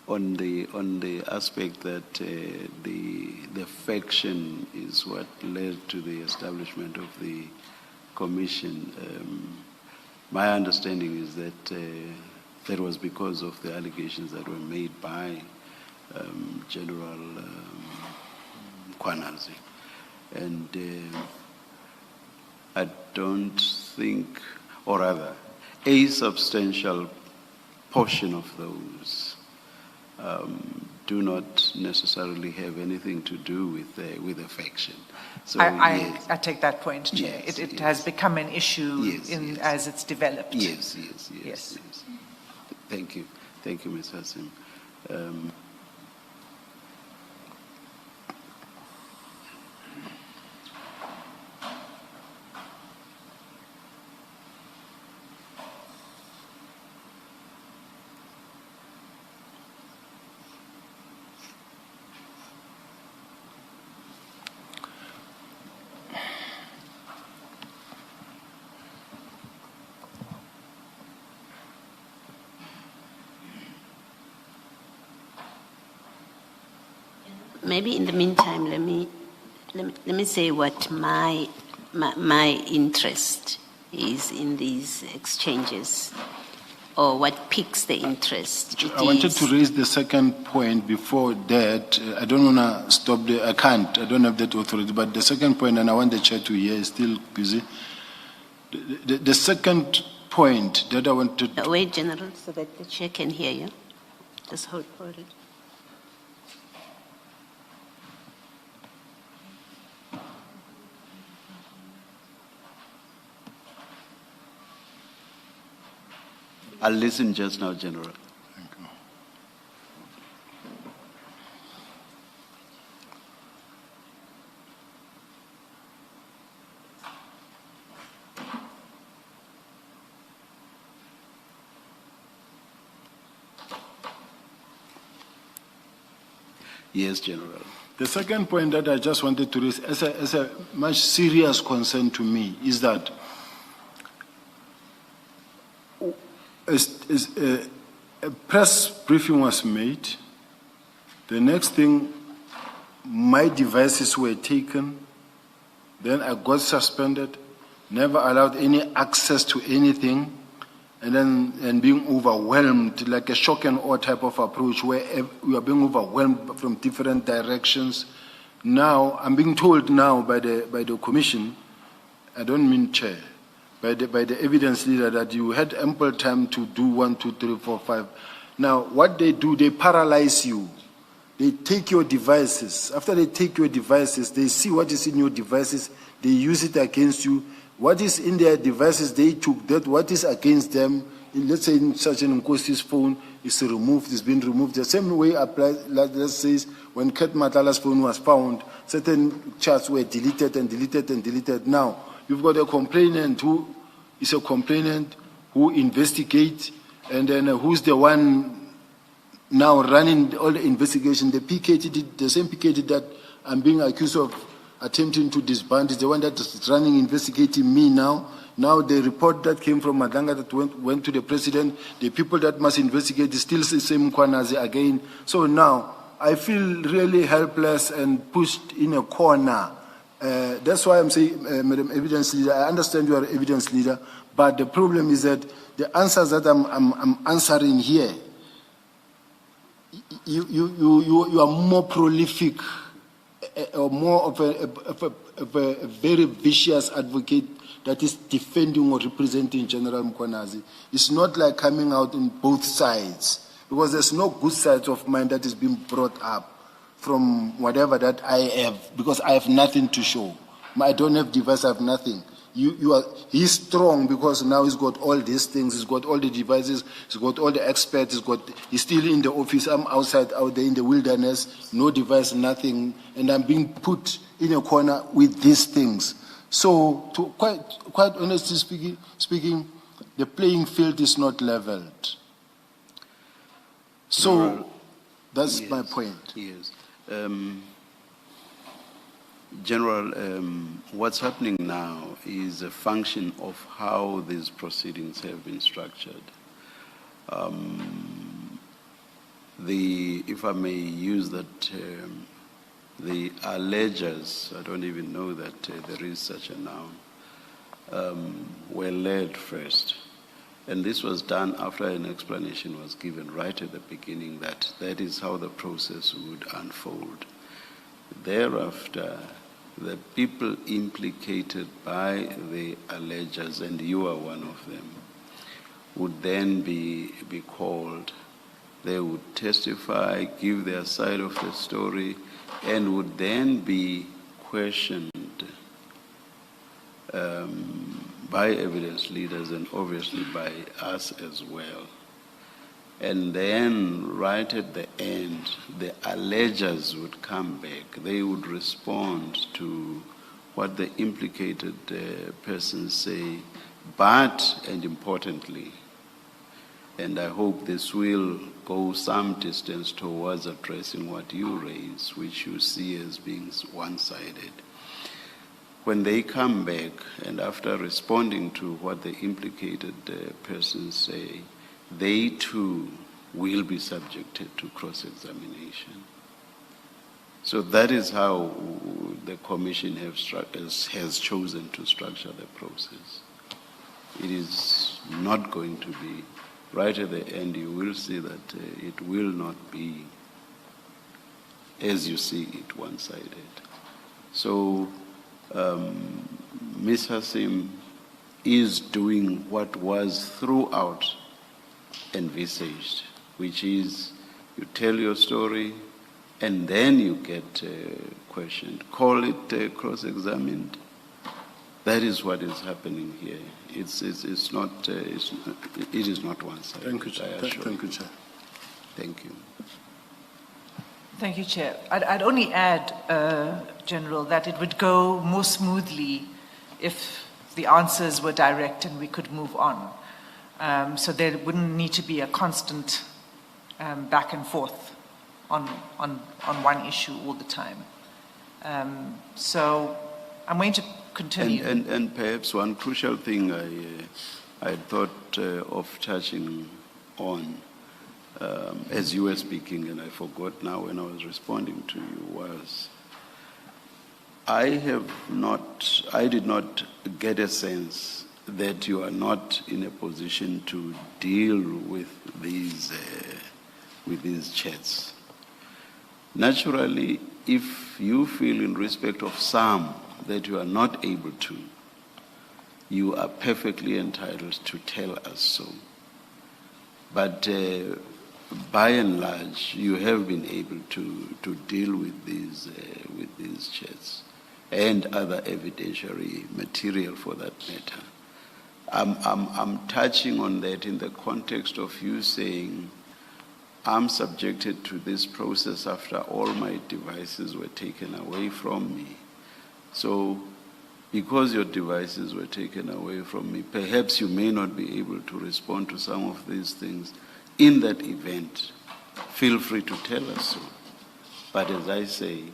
on the aspect that the faction is what led to the establishment of the commission, my understanding is that that was because of the allegations that were made by General Mkhwanazi. And I don't think, or rather, a substantial portion of those do not necessarily have anything to do with the faction. So I take that point, Chair. Yes, it yes. has become an issue Yes. as it's developed. Yes. Thank you, Ms. Hassim. Maybe in the meantime, let me say what my interest is in these exchanges, or what piques the interest. I wanted to raise the second point before that. I don't want to stop there. I can't. I don't have that authority. But the second point, and I want the Chair to hear, is still busy. The second point that I wanted to... Wait, General, so that the Chair can hear you. Just hold it. I'll listen just now, General. Thank you. Yes, General. The second point that I just wanted to raise as a much serious concern to me is that a press briefing was made. The next thing, my devices were taken. Then I got suspended, never allowed any access to anything, and being overwhelmed, like a shock and awe type of approach where we are being overwhelmed from different directions. Now, I'm being told now by the commission, I don't mean Chair, by the evidence leader that you had ample time to do 1, 2, 3, 4, 5. Now, what they do, they paralyze you. They take your devices. After they take your devices, they see what is in your devices. They use it against you. What is in their devices, they took that. What is against them, let's say in Sergeant Nkosi's phone, is removed, is being removed. The same way applies, like let's say, when Kat Matala's phone was found, certain chats were deleted and deleted and deleted. Now, you've got a complainant who is a complainant who investigates, and then who's the one now running all the investigation. The PKT did, the same PKT that I'm being accused of attempting to disband is the one that is running, investigating me now. Now the report that came from Madlanga that went to the president, the people that must investigate is still the same Mkhwanazi again. So now I feel really helpless and pushed in a corner. That's why I'm saying, Madam Evidence Leader, I understand you are an evidence leader, but the problem is that the answers that I'm answering here, you are more prolific or more of a very vicious advocate that is defending or representing General Mkhwanazi. It's not like coming out in both sides, because there's no good side of mine that is being brought up from whatever that I have, because I have nothing to show. I don't have device, I have nothing. He's strong because now he's got all these things, he's got all the devices, he's got all the experts, he's still in the office, I'm outside, out there in the wilderness, no device, nothing, and I'm being put in a corner with these things. So, quite honestly speaking, the playing field is not leveled. So, that's my point. Yes. General, what's happening now is a function of how these proceedings have been structured. If I may use that term, the allegers, I don't even know that there is such a noun, were led first. And this was done after an explanation was given right at the beginning that that is how the process would unfold. Thereafter, the people implicated by the allegers, and you are one of them, would then be called. They would testify, give their side of the story, and would then be questioned by evidence leaders and obviously by us as well. And then right at the end, the allegers would come back. They would respond to what the implicated persons say, but, and importantly, and I hope this will go some distance towards addressing what you raise, which you see as being one-sided. When they come back, and after responding to what the implicated persons say, they too will be subjected to cross-examination. So that is how the Commission has chosen to structure the process. It is not going to be, right at the end you will see that it will not be, as you see it, one-sided. So Ms. Hassim is doing what was throughout envisaged, which is you tell your story and then you get questioned. Call it cross-examined. That is what is happening here. It is not one-sided. Thank you, Chair. Thank you, Chair. Thank you. Thank you, Chair. I'd only add, General, that it would go more smoothly if the answers were direct and we could move on. So there wouldn't need to be a constant back and forth on one issue all the time. So I'm going to continue. And perhaps one crucial thing I thought of touching on as you were speaking, and I forgot now when I was responding to you, was I did not get a sense that you are not in a position to deal with these chats. Naturally, if you feel in respect of some that you are not able to, you are perfectly entitled to tell us so. But by and large, you have been able to deal with these chats and other evidentiary material for that matter. I'm touching on that in the context of you saying, I'm subjected to this process after all my devices were taken away from me. So, because your devices were taken away from me, perhaps you may not be able to respond to some of these things. In that event, feel free to tell us so. But as I say,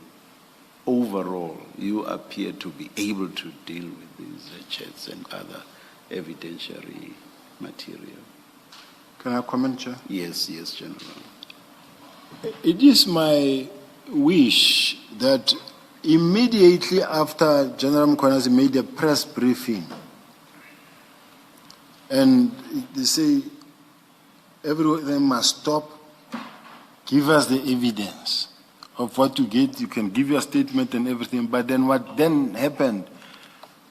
overall, you appear to be able to deal with these chats and other evidentiary material. Can I comment, Chair? Yes, General. It is my wish that immediately after General Mkhwanazi made a press briefing, and they say everyone must stop, give us the evidence of what you get. You can give your statement and everything, but then what then happened?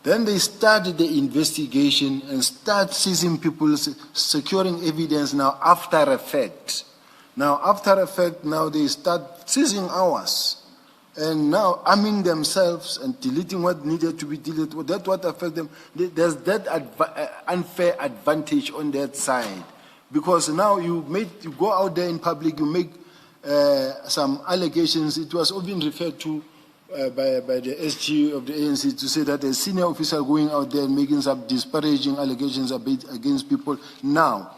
Then they started the investigation and start seizing people, securing evidence now after effect. Now after effect, now they start seizing ours. And now arming themselves and deleting what needed to be deleted. That's what affects them. There's that unfair advantage on that side. Because now you go out there in public, you make some allegations. It was even referred to by the SG of the ANC to say that a senior officer going out there and making some disparaging allegations against people. Now,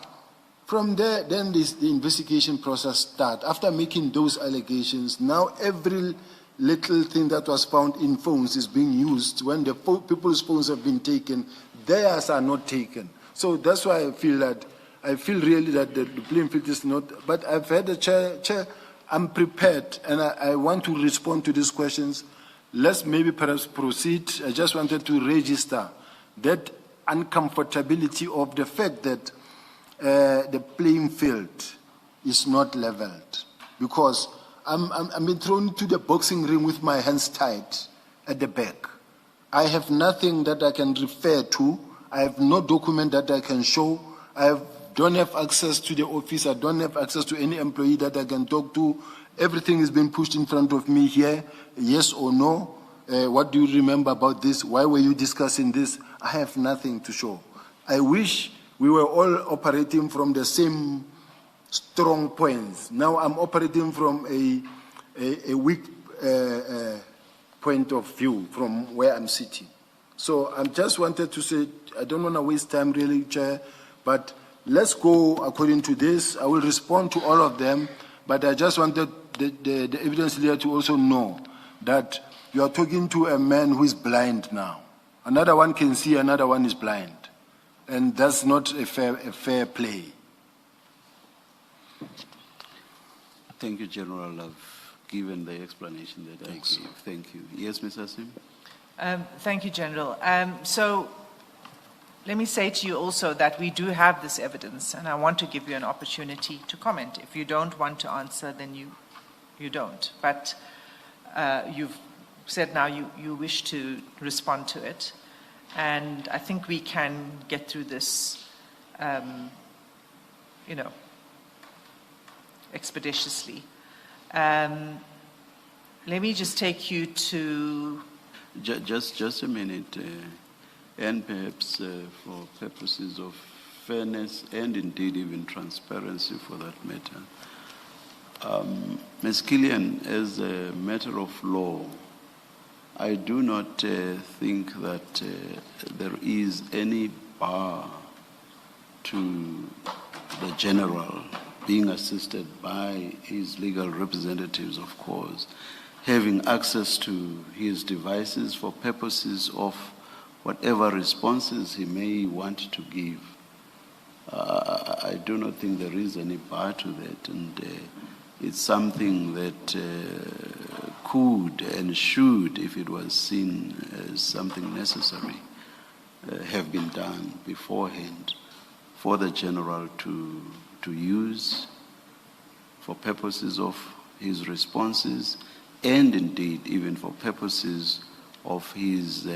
from there, then the investigation process starts. After making those allegations, now every little thing that was found in phones is being used. When the people's phones have been taken, theirs are not taken. So that's why I feel really that the playing field is not. But I've had the chair, I'm prepared, and I want to respond to these questions. Let's maybe perhaps proceed. I just wanted to register that uncomfortability of the fact that the playing field is not leveled, because I'm being thrown to the boxing ring with my hands tied at the back. I have nothing that I can refer to. I have no document that I can show. Don't have access to the office. I don't have access to any employee that I can talk to. Everything is being pushed in front of me here. Yes or no? What do you remember about this? Why were you discussing this? I have nothing to show. I wish we were all operating from the same strong points. Now I'm operating from a weak point of view from where I'm sitting. So I just wanted to say, I don't want to waste time really, Chair, but let's go according to this. I will respond to all of them, but I just wanted the evidence leader to also know that you are talking to a man who is blind now. Another one can see, another one is blind. And that's not a fair play. Thank you, General. I've given the explanation that I gave. Thank you. Yes, Ms. Asim? Thank you, General. So let me say to you also that we do have this evidence, and I want to give you an opportunity to comment. If you don't want to answer, then you don't. But you've said now you wish to respond to it, and I think we can get through this, expeditiously. Let me just take you to... Just a minute, and perhaps for purposes of fairness and indeed even transparency for that matter. Ms. Killian, as a matter of law, I do not think that there is any bar to the General being assisted by his legal representatives, of course, having access to his devices for purposes of whatever responses he may want to give. I do not think there is any bar to that, and it's something that could and should, if it was seen as something necessary, have been done beforehand for the General to use for purposes of his responses, and indeed even for purposes of his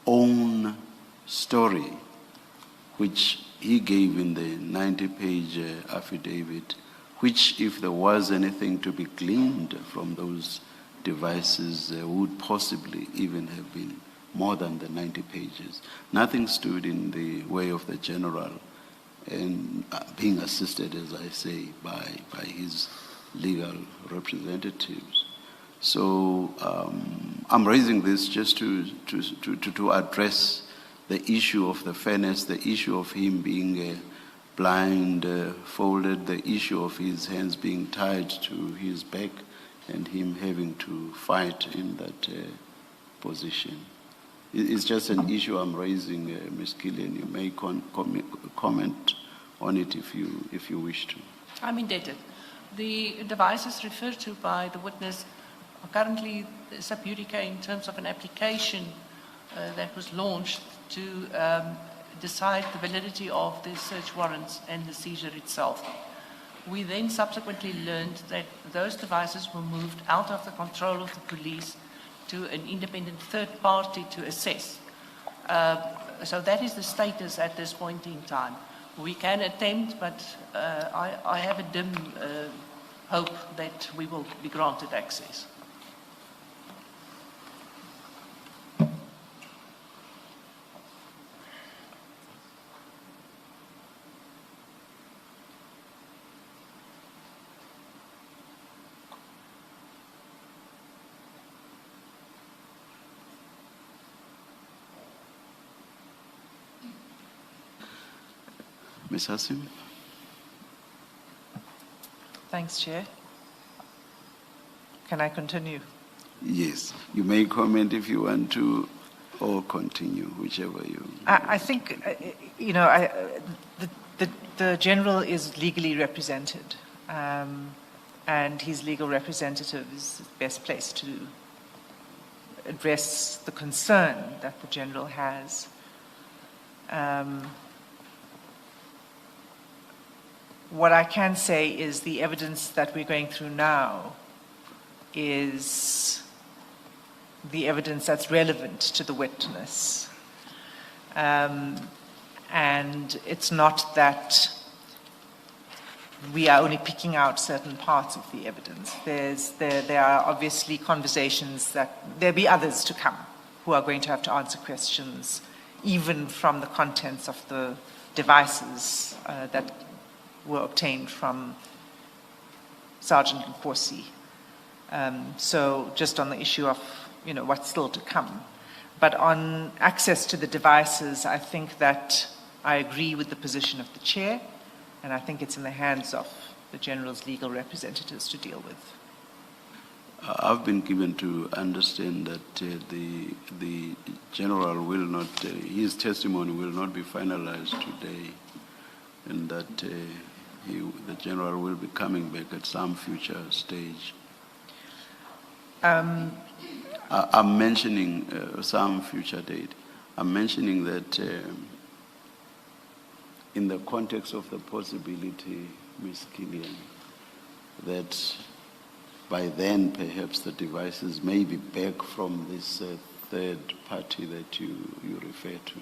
own story, which he gave in the 90-page affidavit, which, if there was anything to be gleaned from those devices, would possibly even have been more than the 90 pages. Nothing stood in the way of the General and being assisted, as I say, by his legal representatives. So I'm raising this just to address the issue of the fairness, the issue of him being blindfolded, the issue of his hands being tied to his back, and him having to fight in that position. It's just an issue I'm raising, Ms. Gillian. You may comment on it if you wish to. I'm indebted. The devices referred to by the witness are currently sub judice in terms of an application that was launched to decide the validity of the search warrants and the seizure itself. We then subsequently learned that those devices were moved out of the control of the police to an independent third party to assess. So that is the status at this point in time. We can attempt, but I have a dim hope that we will be granted access. Ms. Hassim? Thanks, Chair. Can I continue? Yes. You may comment if you want to, or continue, whichever you... I think, the General is legally represented, and his legal representative is best placed to address the concern that the General has. What I can say is the evidence that we're going through now is the evidence that's relevant to the witness. And it's not that we are only picking out certain parts of the evidence. There are obviously conversations that there'll be others to come who are going to have to answer questions, even from the contents of the devices that were obtained from Sergeant Nkosi. So just on the issue of, what's still to come. But on access to the devices, I think that I agree with the position of the Chair, and I think it's in the hands of the General's legal representatives to deal with. I've been given to understand that the General will not, his testimony will not be finalized today, and that the General will be coming back at some future stage. I'm mentioning some future date. I'm mentioning that in the context of the possibility, Ms. Gillian, that by then perhaps the devices may be back from this third party that you refer to,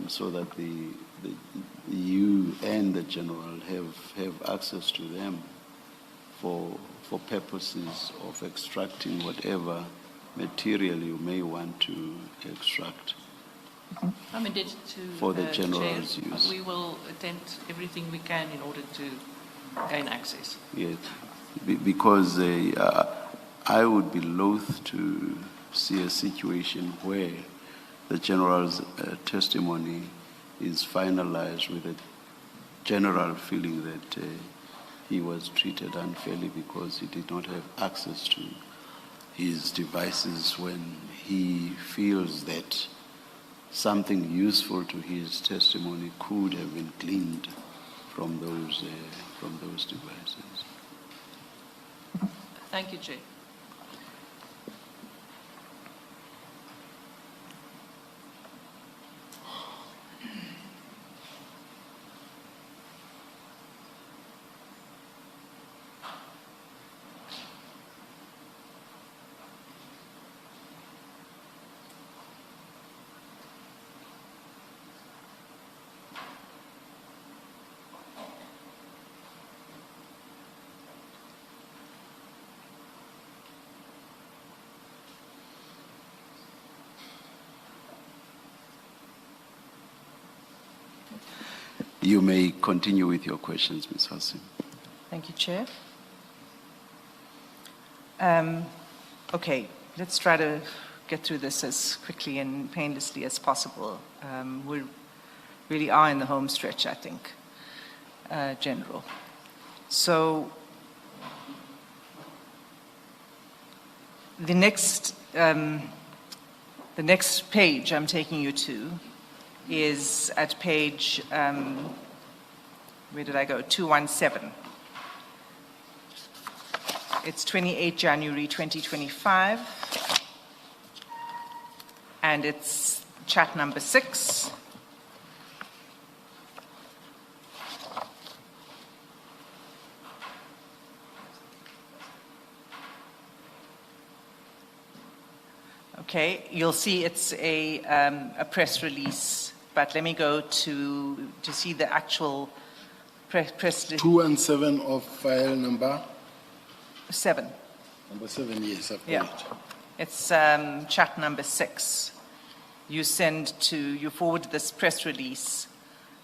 so that you and the General have access to them for purposes of extracting whatever material you may want to extract. I'm indebted to for the General's Chair. use. We will attempt everything we can in order to gain access. Yes, because I would be loath to see a situation where the General's testimony is finalized with a general feeling that he was treated unfairly because he did not have access to his devices when he feels that something useful to his testimony could have been gleaned from those devices. Thank you, Chair. You may continue with your questions, Ms. Hassim. Thank you, Chair. Okay, let's try to get through this as quickly and painlessly as possible. We really are in the home stretch, I think, General. So The next page I'm taking you to is at page, where did I go? 217. It's 28 January 2025, and it's chat number 6. Okay, you'll see it's a press release, but let me go to see the actual press release. 217 of file number? 7. Number 7, yes, I've got Yeah. it. It's chat number 6. You forward this press release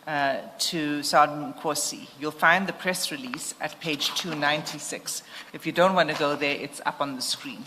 to Sergeant Nkosi. You'll find the press release at page 296. If you don't want to go there, it's up on the screen.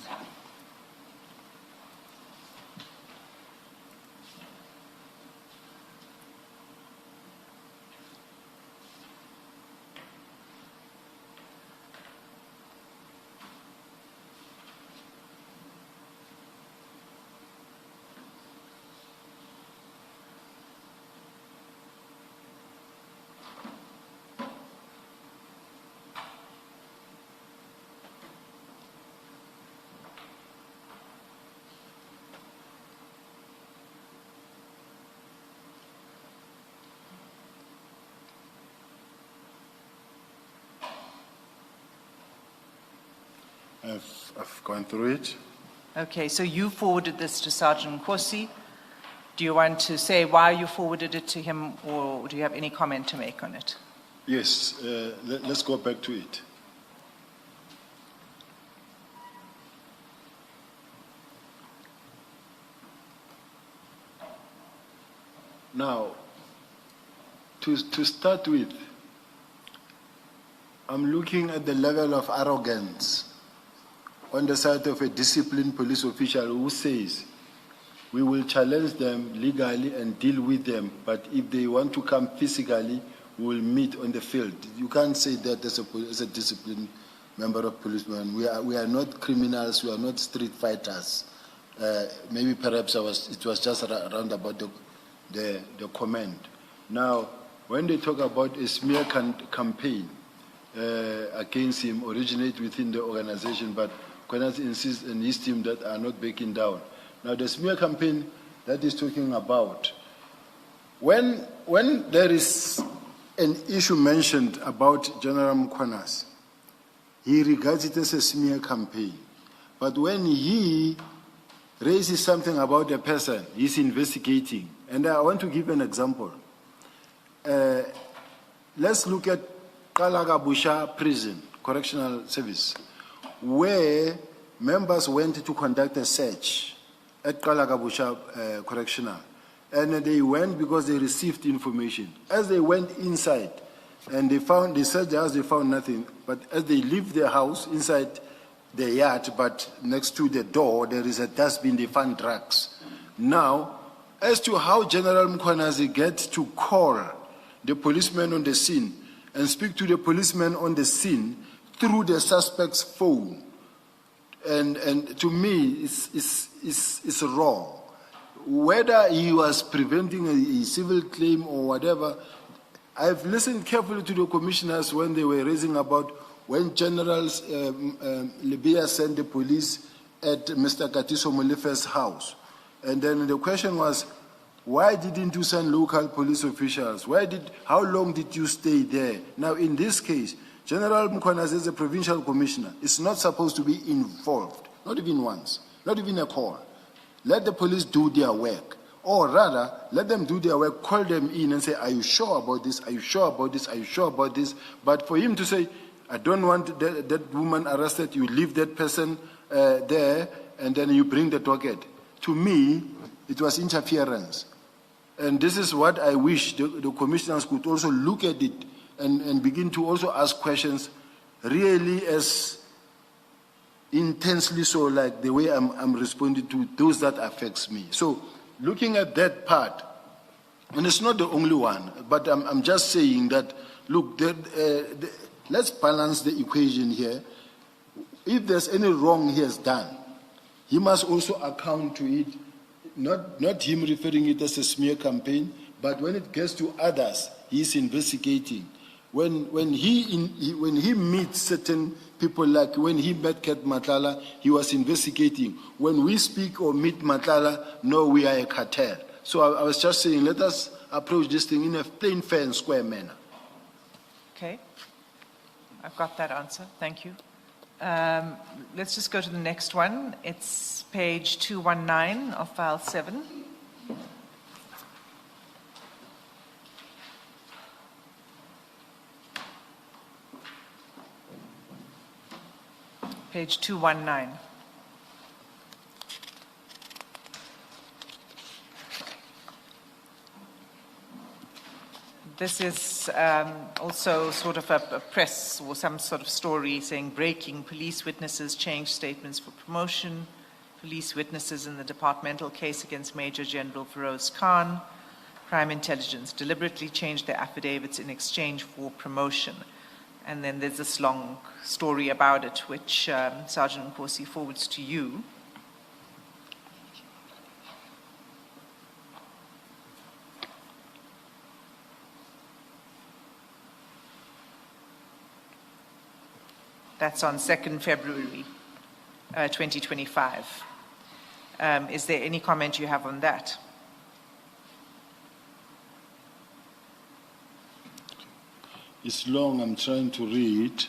I've gone through it. Okay, so you forwarded this to Sergeant Nkosi. Do you want to say why you forwarded it to him, or do you have any comment to make on it? Yes, let's go back to it. Now, to start with, I'm looking at the level of arrogance on the side of a disciplined police official who says, we will challenge them legally and deal with them, but if they want to come physically, we will meet on the field. You can't say that as a disciplined member of policemen. We are not criminals, we are not street fighters. Maybe perhaps it was just around about the comment. Now, when they talk about a smear campaign against him originate within the organization, but Mkhwanazi insists and his team that are not backing down. Now, the smear campaign that he's talking about, when there is an issue mentioned about General Mkhwanazi, he regards it as a smear campaign. But when he raises something about a person, he's investigating. And I want to give an example. Let's look at Kalagabusha Prison, Correctional Service, where members went to conduct a search at Kalagabusha Correctional. And they went because they received information. As they went inside, and they searched the house, they found nothing. But as they leave the house, inside the yard, but next to the door, there is a dustbin, they found drugs. Now, as to how General Mkhwanazi gets to call the policeman on the scene and speak to the policeman on the scene through the suspect's phone, and to me, it's wrong. Whether he was preventing a civil claim or whatever, I've listened carefully to the commissioners when they were raising about when General Sibiya sent the police at Mr. Katiso Molefe's house. And then the question was, why didn't you send local police officials? How long did you stay there? Now, in this case, General Mkhwanazi, as a provincial commissioner, is not supposed to be involved, not even once, not even a call. Let the police do their work. Or rather, let them do their work, call them in and say, are you sure about this? Are you sure about this? Are you sure about this? But for him to say, I don't want that woman arrested, you leave that person there, and then you bring the docket. To me, it was interference. And this is what I wish the commissioners could also look at it and begin to also ask questions really as intensely so, like the way I'm responding to those that affects me. So looking at that part, and it's not the only one, but I'm just saying that, look, let's balance the equation here. If there's any wrong he has done, he must also account to it, not him referring it as a smear campaign, but when it gets to others, he's investigating. When he meets certain people, like when he met Kat Nhlanhla, he was investigating. When we speak or meet Nhlanhla, no, we are a cartel. So I was just saying, let us approach this thing in a plain, fair, and square manner. Okay. I've got that answer. Thank you. Let's just go to the next one. It's page 219 of file 7. Page 219. This is also sort of a press or some sort of story saying breaking, police witnesses change statements for promotion, police witnesses in the departmental case against Major General Feroz Khan, Crime Intelligence deliberately changed their affidavits in exchange for promotion. And then there's this long story about it, which Sergeant Nkosi forwards to you. That's on 2nd February 2025. Is there any comment you have on that? It's long, I'm trying to read.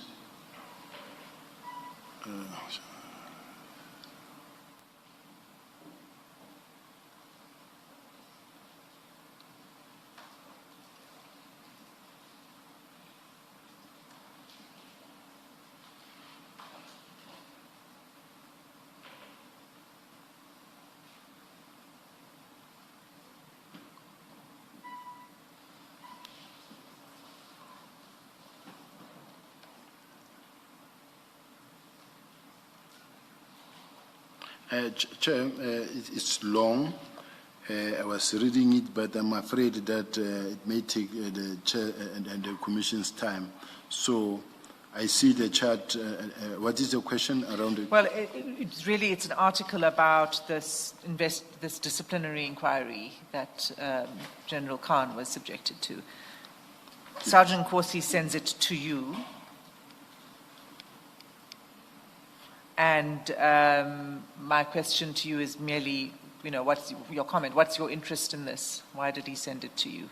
Chair, it's long. I was reading it, but I'm afraid that it may take the chair and the commission's time. So I see the chart. What is the question around it? Well, it's an article about this disciplinary inquiry that General Khan was subjected to. Sergeant Nkosi sends it to you. And my question to you is merely, what's your comment? What's your interest in this? Why did he send it to you?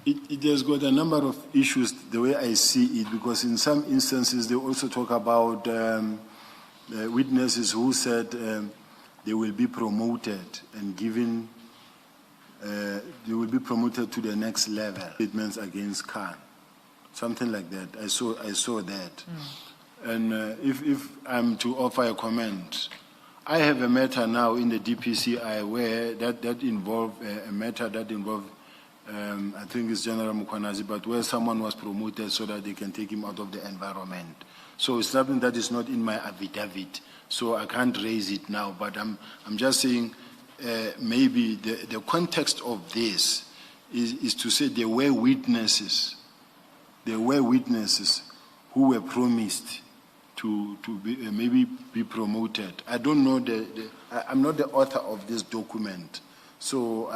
It has got a number of issues, the way I see it, because in some instances they also talk about witnesses who said they will be promoted and given, they will be promoted to the next level. Statements against Khan, something like that. I saw that. And if I'm to offer a comment, I have a matter now in the DPCI where that involved a matter that involved, I think it's General Mkhwanazi, but where someone was promoted so that they can take him out of the environment. So it's something that is not in my affidavit, so I can't raise it now. But I'm just saying maybe the context of this is to say there were witnesses who were promised to be, maybe be promoted. I don't know I'm not the author of this document, so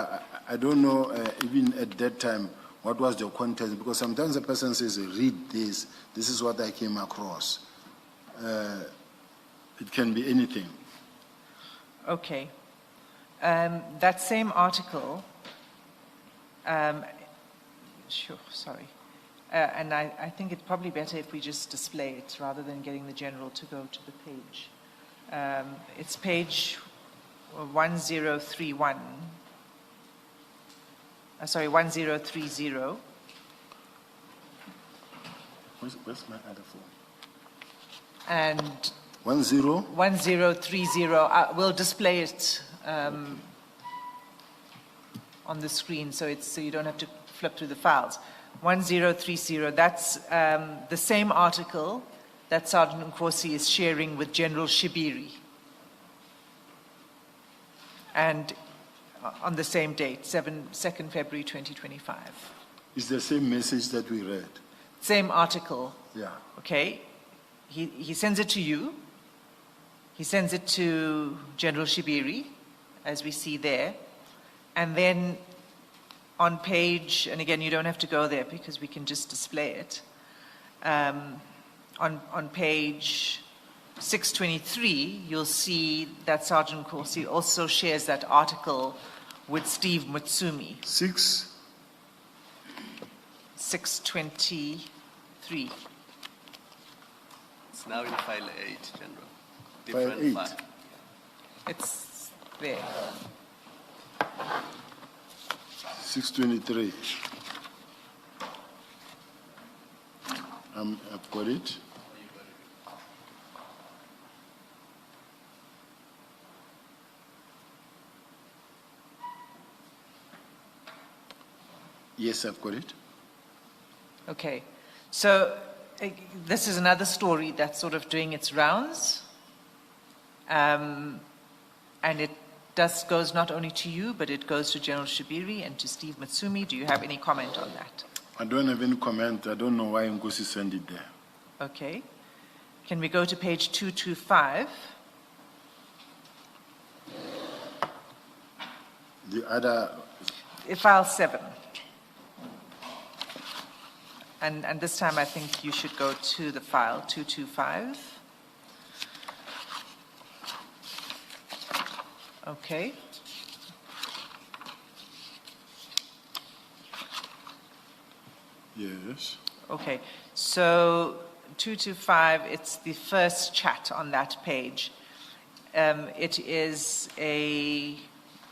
I don't know even at that time what was the context, because sometimes a person says, read this is what I came across. It can be anything. Okay. That same article, and I think it's probably better if we just display it rather than getting the general to go to the page. It's page 1031. 1030. Where's my other phone? And 1030. We'll display it on the screen so you don't have to flip through the files. 1030, that's the same article that Sergeant Nkosi is sharing with General Shibiri. And on the same date, 2nd February 2025. It's the same message that we read. Same article. Yeah. Okay. He sends it to you. He sends it to General Shibiri, as we see there. And then on page, and again, you don't have to go there because we can just display it. On page 623, you'll see that Sergeant Nkosi also shares that article with Steve Mutsumi. 623. It's now in file 8, General. File 8. File. It's there. 623. I've got it. Yes, I've got it. Okay. So this is another story that's sort of doing its rounds. And it goes not only to you, but it goes to General Shibiri and to Steve Mutsumi. Do you have any comment on that? I don't have any comment. I don't know why Nkosi sent it there. Okay. Can we go to page 225? The other... File 7. And this time I think you should go to the file 225. Okay. Yes. Okay. So 225, it's the first chat on that page. It is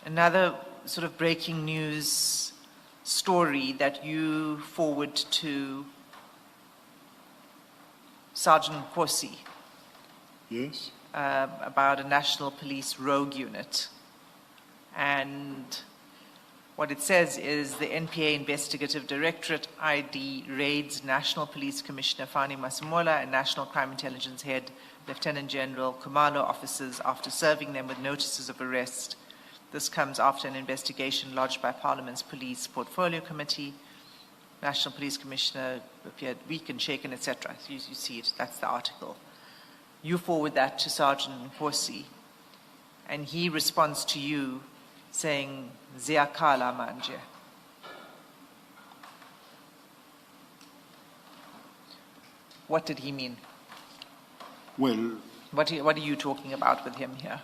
another sort of breaking news story that you forward to Sergeant Nkosi. Yes. About a National Police rogue unit. And what it says is the NPA Investigative Directorate ID raids National Police Commissioner Fani Masemola and National Crime Intelligence Head Lieutenant-General Kumalo officers after serving them with notices of arrest. This comes after an investigation lodged by Parliament's Police Portfolio Committee. National Police Commissioner appeared weak and shaken, etc. So you see it, that's the article. You forward that to Sergeant Nkosi, and he responds to you saying, Ziyakhala manje. What did he mean? Well... What are you talking about with him here?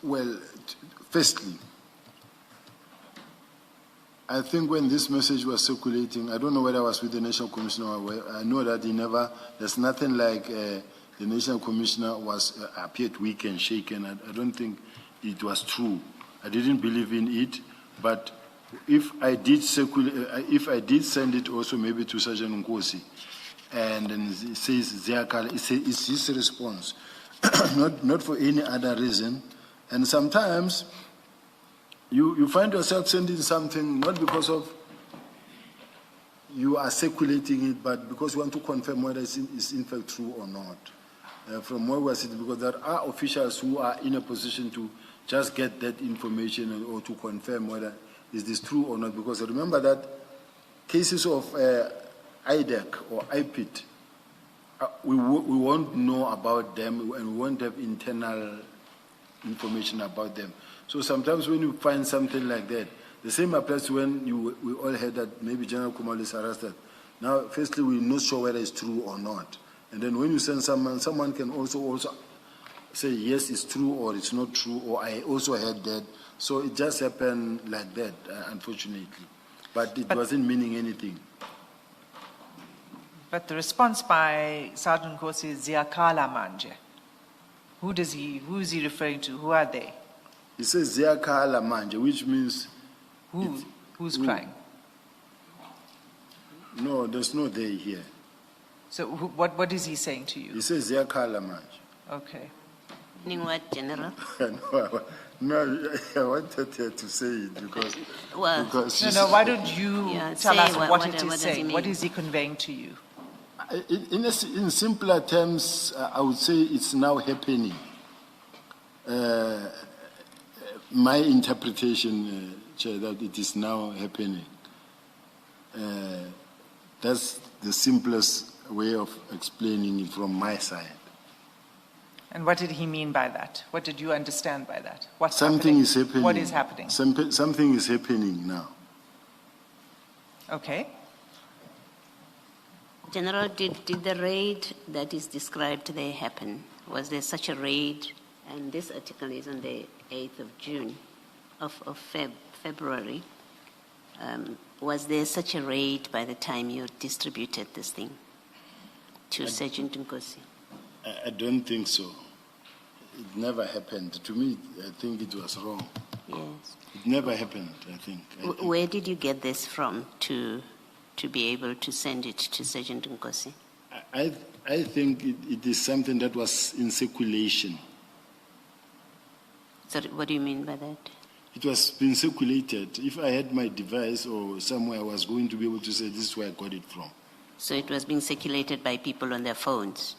Well, firstly, I think when this message was circulating, I don't know whether I was with the National Commissioner or where, I know that there's nothing like the National Commissioner appeared weak and shaken. I don't think it was true. I didn't believe in it, but if I did send it also maybe to Sergeant Nkosi, and then it says Ziyakhala, it's his response, not for any other reason. And sometimes you find yourself sending something not because of you are circulating it, but because you want to confirm whether it's in fact true or not. From where we are sitting, because there are officials who are in a position to just get that information or to confirm whether is this true or not. Because remember that cases of IDEC or IPIT, we won't know about them and we won't have internal information about them. So sometimes when you find something like that, the same applies to when we all heard that maybe General Kumalo is arrested. Now, firstly, we're not sure whether it's true or not. And then when you send someone can also say, yes, it's true or it's not true, or I also heard that. So it just happened like that, unfortunately. But it wasn't meaning anything. But the response by Sergeant Nkosi is Ziyakhala manje. Who is he referring to? Who are they? He says Ziyakhala manje, which means... Who's crying? No, there's no they here. So what is he saying to you? He says Ziyakhala manje. Okay. Meaning what, General? No, I wanted her to say it because... Well, why don't you tell us what it is saying? What is he conveying to you? In simpler terms, I would say it's now happening. My interpretation, Chair, that it is now happening. That's the simplest way of explaining it from my side. And what did he mean by that? What did you understand by that? What's Something happening? is happening. What is happening? Something is happening now. Okay. General, did the raid that is described there happen? Was there such a raid? And this article is on the 8th of June, of February. Was there such a raid by the time you distributed this thing to Sergeant Nkosi? I don't think so. It never happened. To me, I think it was wrong. Yes. It never happened, I think. Where did you get this from to be able to send it to Sergeant Nkosi? I think it is something that was in circulation. So what do you mean by that? It was being circulated. If I had my device or somewhere, I was going to be able to say this is where I got it from. So it was being circulated by people on their phones?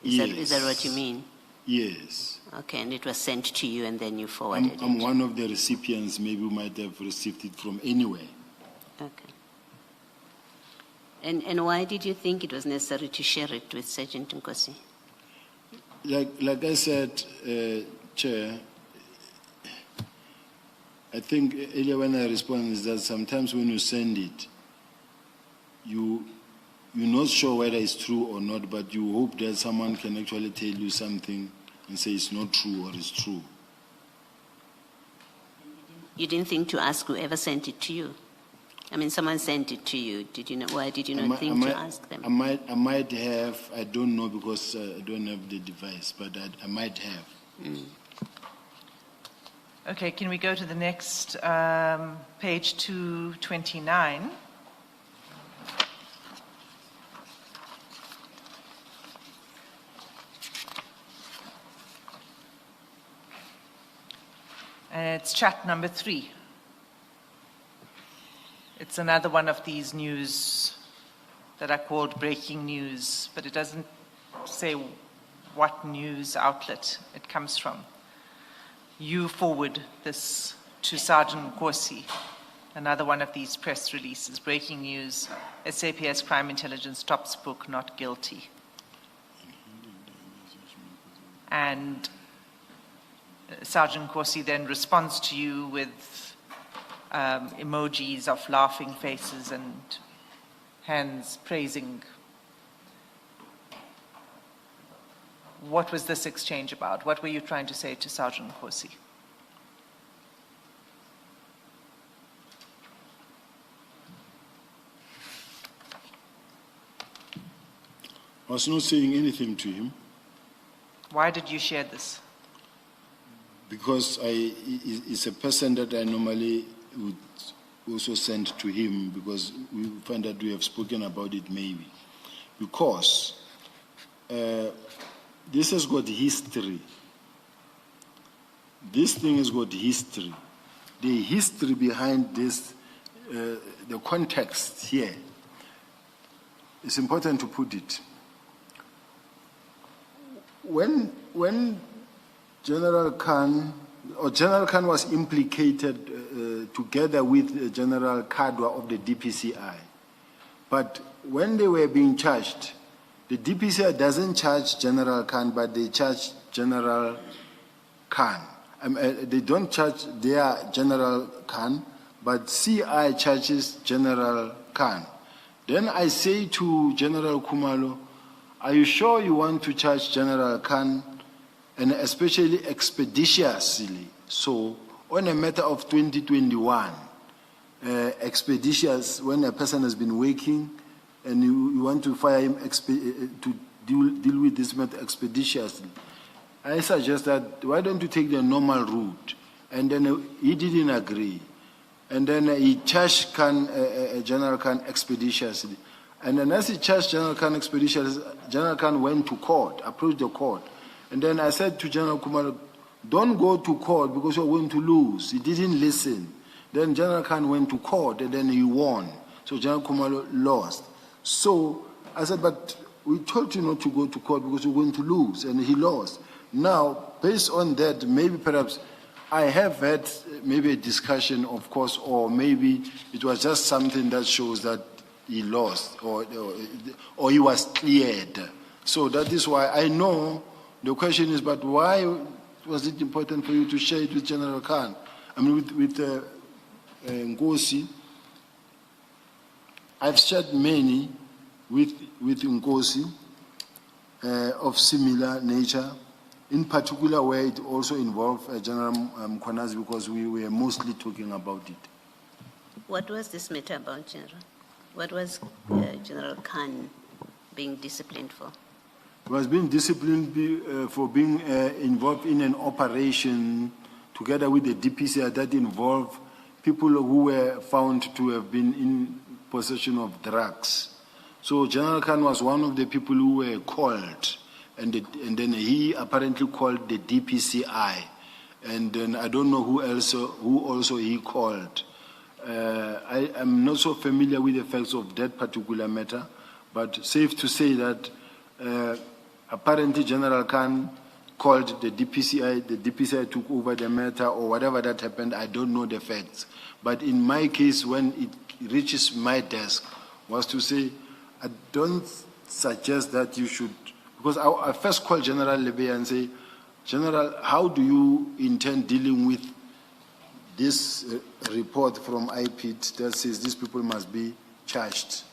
Yes. Is that what you mean? Yes. Okay, and it was sent to you and then you forwarded it? I'm one of the recipients, maybe who might have received it from anywhere. Okay. And why did you think it was necessary to share it with Sergeant Nkosi? Like I said, Chair, I think earlier when I responded is that sometimes when you send it, you're not sure whether it's true or not, but you hope that someone can actually tell you something and say it's not true or it's true. You didn't think to ask whoever sent it to you? I mean, someone sent it to you. Did you know? Why did you not think to ask them? I might have. I don't know because I don't have the device, but I might have. Mm. Okay, can we go to the next page 229? And it's chat number 3. It's another one of these news that are called breaking news, but it doesn't say what news outlet it comes from. You forward this to Sergeant Nkosi, another one of these press releases, breaking news, SAPS Crime Intelligence stops book not guilty. And Sergeant Nkosi then responds to you with emojis of laughing faces and hands praising. What was this exchange about? What were you trying to say to Sergeant Nkosi? I was not saying anything to him. Why did you share this? Because it's a person that I normally would also send to him because we find that we have spoken about it maybe. Because this has got history. This thing has got history. The history behind this, the context here, it's important to put it. When General Khan was implicated together with General Kadwa of the DPCI, but when they were being charged, the DPCI doesn't charge General Khan, but they charge General Khan. They don't charge their General Khan, but CI charges General Khan. Then I say to General Khumalo, are you sure you want to charge General Khan, and especially expeditiously? So on a matter of 2021, expeditious, when a person has been working and you want to fire him to deal with this matter expeditiously, I suggest that why don't you take the normal route? And then he didn't agree. And then he charged General Khan expeditiously. And then as he charged General Khan expeditiously, General Khan went to court, approached the court. And then I said to General Kumar, don't go to court because you're going to lose. He didn't listen. Then General Khan went to court and then he won. So General Kumar lost. So I said, but we told you not to go to court because you're going to lose, and he lost. Now, based on that, maybe perhaps I have had maybe a discussion, of course, or maybe it was just something that shows that he lost or he was cleared. So that is why I know the question is, but why was it important for you to share it with General Khan? I mean, with Nkosi. I've shared many with Nkosi of similar nature, in particular where it also involved General Mkhwanazi, because we were mostly talking about it. What was this matter about, General? What was General Khan being disciplined for? He was being disciplined for being involved in an operation together with the DPCI that involved people who were found to have been in possession of drugs. So General Khan was one of the people who were called, and then he apparently called the DPCI, and then I don't know who also he called. I am not so familiar with the facts of that particular matter, but safe to say that apparently General Khan called the DPCI took over the matter, or whatever that happened. I don't know the facts. But in my case, when it reaches my desk, was to say, I don't suggest that you should, because I first called General Sibiya and say, General, how do you intend dealing with this report from IPIT that says these people must be charged?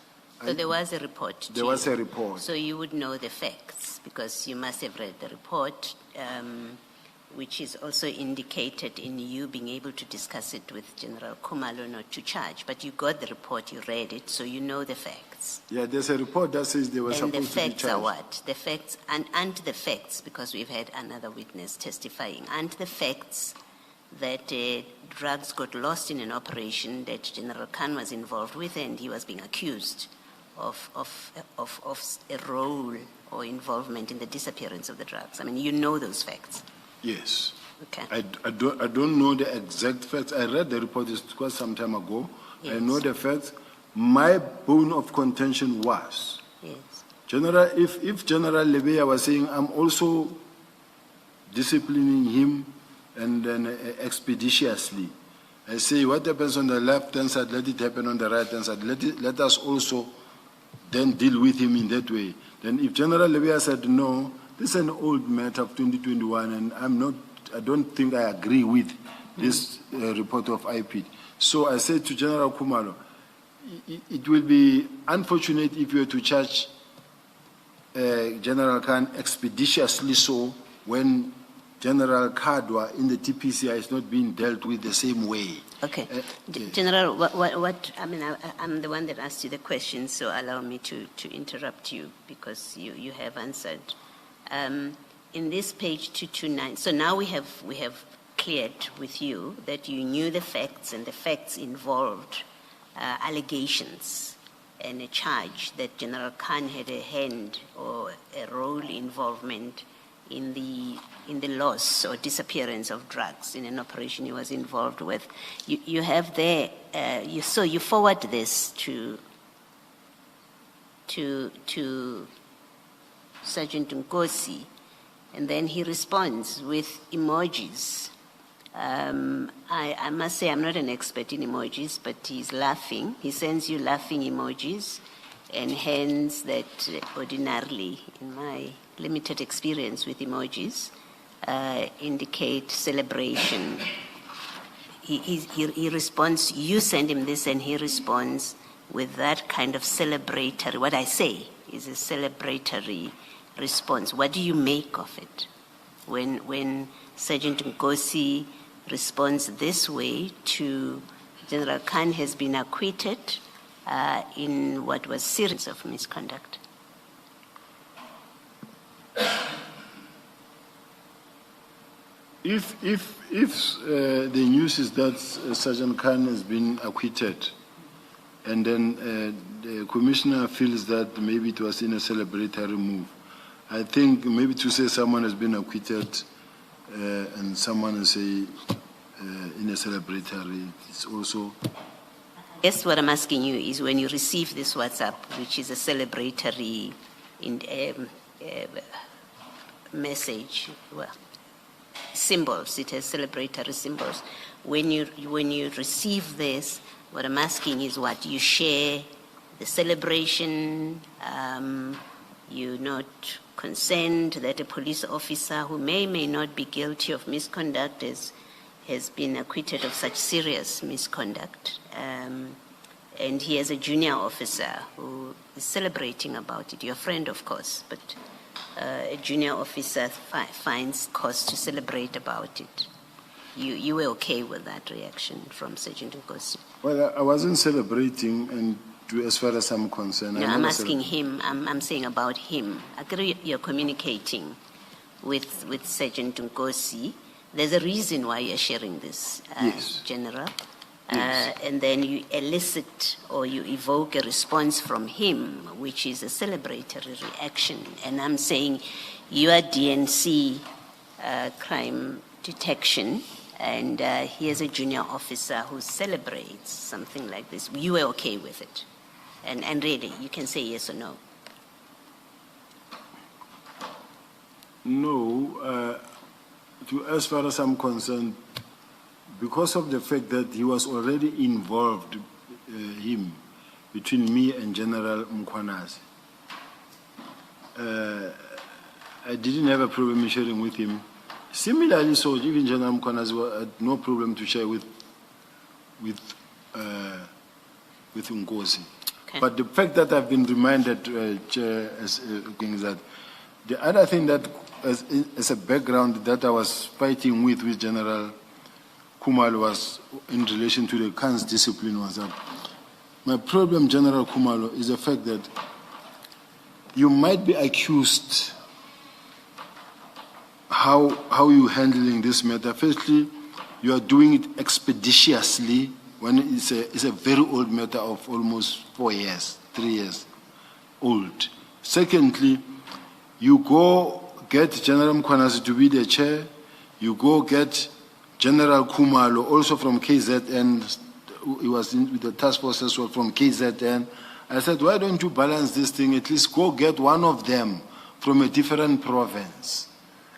So there was a report. There was a report. So you would know the facts, because you must have read the report, which is also indicated in you being able to discuss it with General Khumalo not to charge. But you got the report, you read it, so you know the facts. Yeah, there's a report that says they were supposed to be charged. And the facts are what? The facts, and the facts, because we've had another witness testifying, and the facts that drugs got lost in an operation that General Khan was involved with, and he was being accused of a role or involvement in the disappearance of the drugs. I mean, you know those facts. Yes. Okay. I don't know the exact facts. I read the report quite some time ago. Yes. I know the facts. My bone of contention was, yes, General, if General Sibiya was saying, I'm also disciplining him and then expeditiously, I say what happens on the left-hand side, let it happen on the right-hand side. Let us also then deal with him in that way. Then if General Sibiya said, no, this is an old matter of 2021, and I don't think I agree with this report of IPIT. So I said to General Khumalo, it will be unfortunate if you were to charge General Khan expeditiously so when General Kadwa in the TPCI is not being dealt with the same way. Okay. General, what I mean, I'm the one that asked you the question, so allow me to interrupt you because you have answered. In this page 229, so now we have cleared with you that you knew the facts, and the facts involved allegations and a charge that General Khan had a hand or a role involvement in the loss or disappearance of drugs in an operation he was involved with. You have there, so you forward this to Sergeant Nkosi, and then he responds with emojis. I must say I'm not an expert in emojis, but he's laughing. He sends you laughing emojis and hands that ordinarily, in my limited experience with emojis, indicate celebration. He responds, you send him this, and he responds with that kind of celebratory, what I say is a celebratory response. What do you make of it? When Sergeant Nkosi responds this way to General Khan has been acquitted in what was series of misconduct. If the news is that Sergeant Khan has been acquitted, and then the commissioner feels that maybe it was in a celebratory move, I think maybe to say someone has been acquitted and someone is in a celebratory, it's also. Yes, what I'm asking you is when you receive this WhatsApp, which is a celebratory message, well, symbols, it has celebratory symbols. When you receive this, what I'm asking is what you share, the celebration, you not concerned that a police officer who may not be guilty of misconduct has been acquitted of such serious misconduct, and he is a junior officer who is celebrating about it, your friend of course, but a junior officer finds cause to celebrate about it. You were okay with that reaction from Sergeant Nkosi? Well, I wasn't celebrating, and as far as I'm concerned. No, I'm asking him. I'm saying about him. I agree you're communicating with Sergeant Nkosi. There's a reason why you're sharing this, yes. General. Yes. And then you elicit or you evoke a response from him, which is a celebratory reaction. And I'm saying you are DNC crime detection, and here's a junior officer who celebrates something like this. You were okay with it? And really, you can say yes or no. No. As far as I'm concerned, because of the fact that he was already involved, between me and General Mkhwanazi, I didn't have a problem sharing with him. Similarly, so even General Mkhwanazi had no problem to share with Nkosi. Okay. But the fact that I've been reminded, Chair, is that the other thing that, as a background, that I was fighting with General Khumalo was in relation to the Khan's discipline was that my problem, General Khumalo, is the fact that you might be accused how you handling this matter. Firstly, you are doing it expeditiously when it's a very old matter of almost 4 years, 3 years old. Secondly, you go get General Mkhwanazi to be the chair, you go get General Khumalo, also from KZN, he was with the task force as well from KZN. I said, why don't you balance this thing? At least go get one of them from a different province.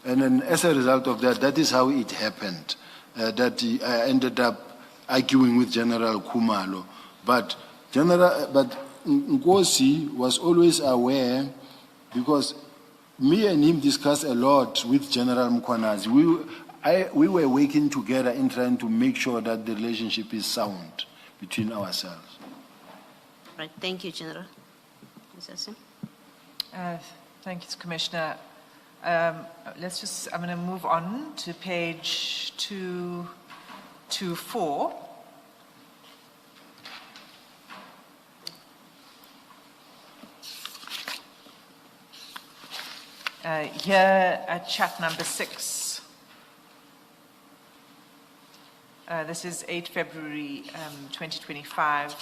And then as a result of that, that is how it happened, that I ended up arguing with General Khumalo. But Nkosi was always aware, because me and him discussed a lot with General Mkhwanazi. We were working together in trying to make sure that the relationship is sound between ourselves. Right. Thank you, General. Ms. Asim? Thank you, Commissioner. I'm going to move on to page 224. Here at chat number 6. This is 8 February 2025.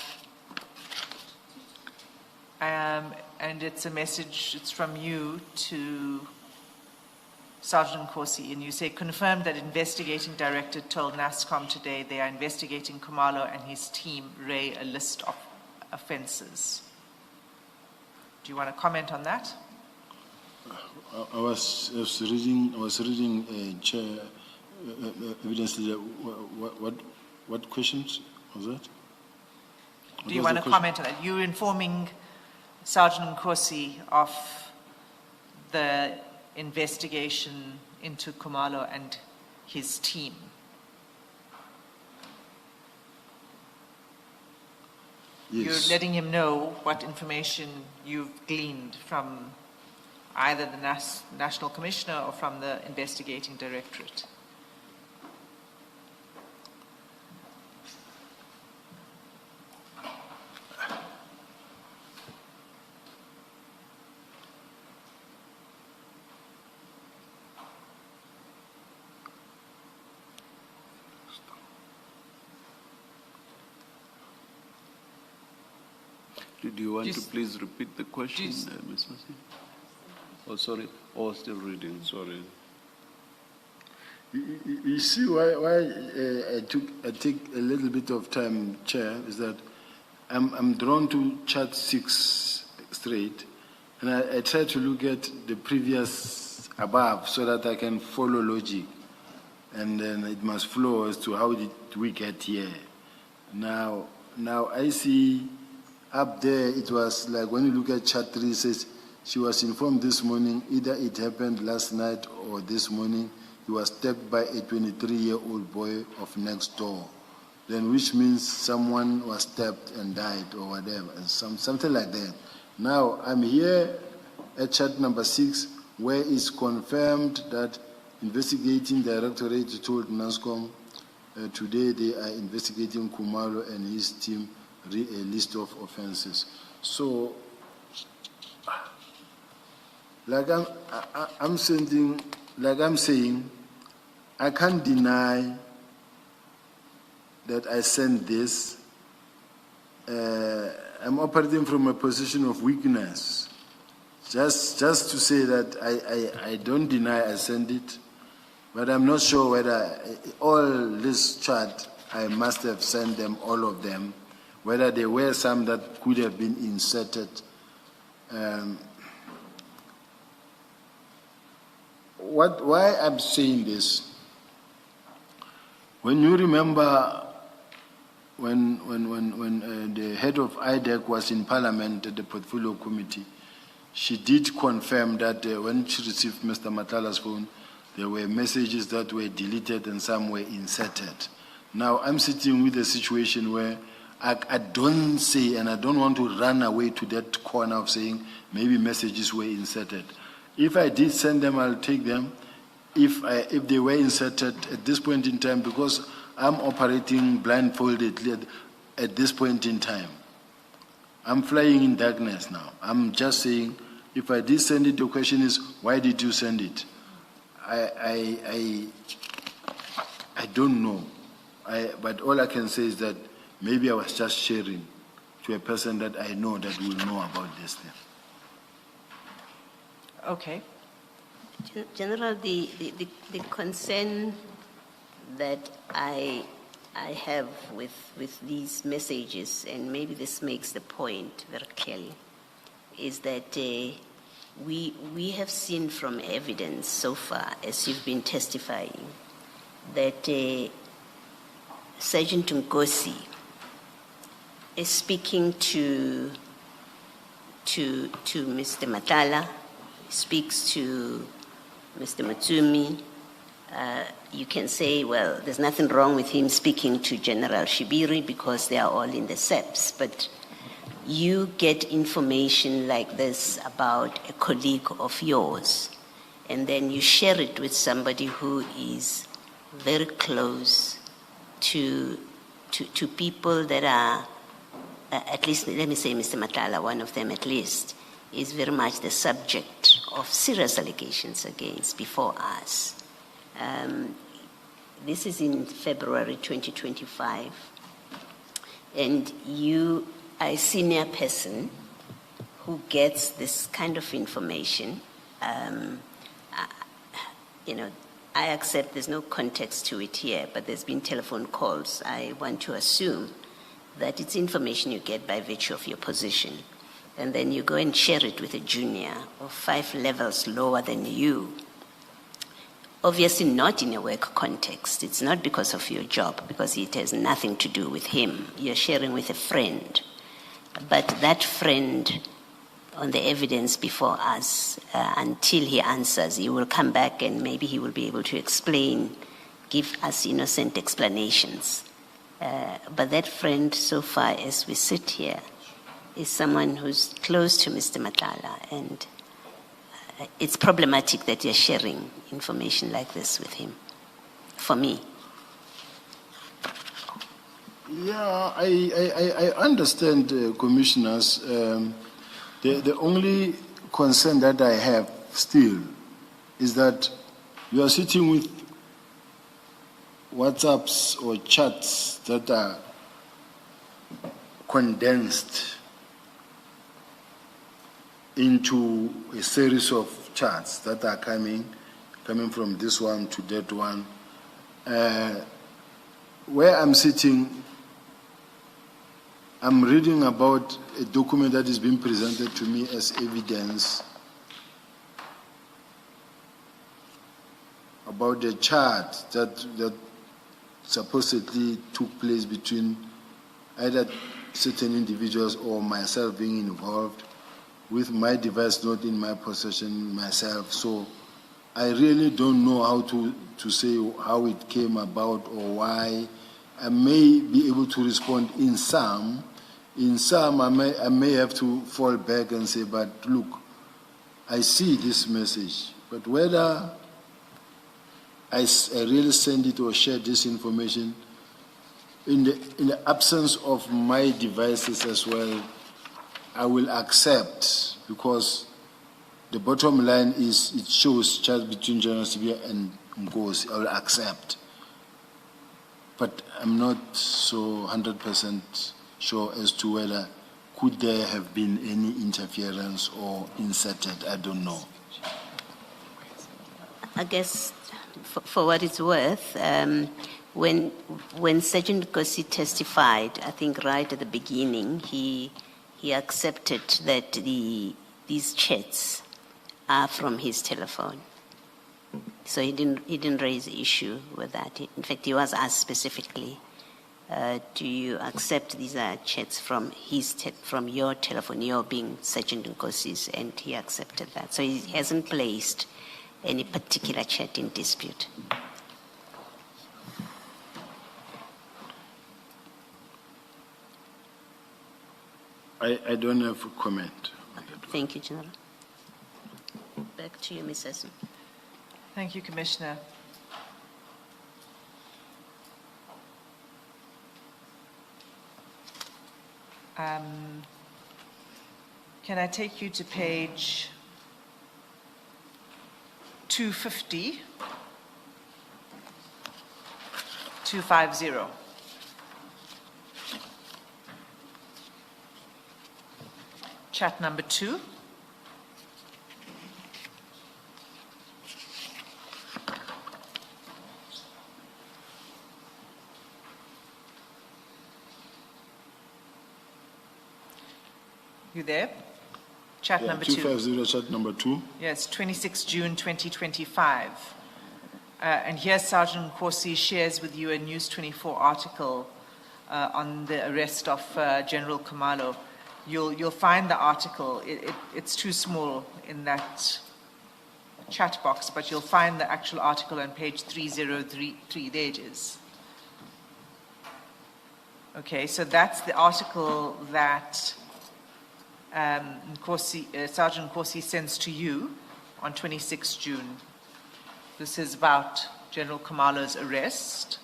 And it's a message, it's from you to Sergeant Nkosi, and you say, confirmed that investigating director told NASCOM today they are investigating Khumalo and his team, Ray, a list of offences. Do you want to comment on that? I was reading Chair, evidence. What questions was that? Do you want to comment on that? You're informing Sergeant Nkosi of the investigation into Khumalo and his team. Yes. You're letting him know what information you've gleaned from either the National Commissioner or from the investigating directorate. Do you want to please repeat the question, Ms. Masi? Oh, sorry. Oh, still reading. Sorry. You see why I take a little bit of time, Chair, is that I'm drawn to chart 6 straight, and I try to look at the previous above so that I can follow logic, and then it must flow as to how did we get here. Now I see up there it was like when you look at chart 3, it says She was informed this morning, either it happened last night or this morning, he was stabbed by a 23-year-old boy of next door. Then which means someone was stabbed and died or whatever, and something like that. Now, I'm here at chat number 6, where it's confirmed that investigating directorate told NASCOM today they are investigating Khumalo and his team a list of offenses. So, like I'm saying, I can't deny that I sent this. I'm operating from a position of weakness. Just to say that I don't deny I sent it, but I'm not sure whether all this chart, I must have sent them, all of them, whether there were some that could have been inserted. Why I'm saying this, when you remember when the head of IDEC was in Parliament at the Portfolio Committee, she did confirm that when she received Mr. Matala's phone, there were messages that were deleted and some were inserted. Now, I'm sitting with a situation where I don't say, and I don't want to run away to that corner of saying maybe messages were inserted. If I did send them, I'll take them. If they were inserted at this point in time, because I'm operating blindfolded at this point in time. I'm flying in darkness now. I'm just saying, if I did send it, the question is, why did you send it? I don't know. But all I can say is that maybe I was just sharing to a person that I know that will know about this thing. Okay. General, the concern that I have with these messages, and maybe this makes the point very clearly, is that we have seen from evidence so far, as you've been testifying, that Sergeant Nkosi is speaking to Mr. Matala, speaks to Mr. Matsumi. You can say, well, there's nothing wrong with him speaking to General Shibiri because they are all in the SEPs, but you get information like this about a colleague of yours, and then you share it with somebody who is very close to people that are, at least, let me say Mr. Matala, one of them at least, is very much the subject of serious allegations against before us. This is in February 2025, and you are a senior person who gets this kind of information. I accept there's no context to it here, but there's been telephone calls. I want to assume that it's information you get by virtue of your position, and then you go and share it with a junior or 5 levels lower than you. Obviously not in a work context. It's not because of your job, because it has nothing to do with him. You're sharing with a friend. But that friend, on the evidence before us, until he answers, he will come back and maybe he will be able to explain, give us innocent explanations. But that friend, so far as we sit here, is someone who's close to Mr. Matala, and it's problematic that you're sharing information like this with him, for me. Yeah, I understand, commissioners. The only concern that I have still is that you are sitting with WhatsApps or chats that are condensed into a series of charts that are coming from this one to that one. Where I'm sitting, I'm reading about a document that is being presented to me as evidence about the chart that supposedly took place between either certain individuals or myself being involved, with my device not in my possession myself. So I really don't know how to say how it came about or why. I may be able to respond in some. In some, I may have to fall back and say, but look, I see this message, but whether I really send it or share this information, in the absence of my devices as well, I will accept, because the bottom line is it shows chat between General Sibiya and Mkhwanazi. I will accept. But I'm not so 100% sure as to whether could there have been any interference or inserted. I don't know. I guess for what it's worth, when Sergeant Nkosi testified, I think right at the beginning, he accepted that these chats are from his telephone. So he didn't raise the issue with that. In fact, he was asked specifically, do you accept these are chats from from your telephone, your being Sergeant Nkosi's, and he accepted that. So he hasn't placed any particular chat in dispute. I don't have a comment. Thank you, General. Back to you, Ms. Esson. Thank you, Commissioner. Can I take you to page 250? 250. Chat number 2. You there? Chat number 2. 250, chat number 2. Yes, 26 June 2025. And here Sergeant Nkosi shares with you a News 24 article on the arrest of General Khumalo. You'll find the article. It's too small in that chat box, but you'll find the actual article on page 3033. There it is. Okay, so that's the article that Sergeant Nkosi sends to you on 26 June. This is about General Khumalo's arrest.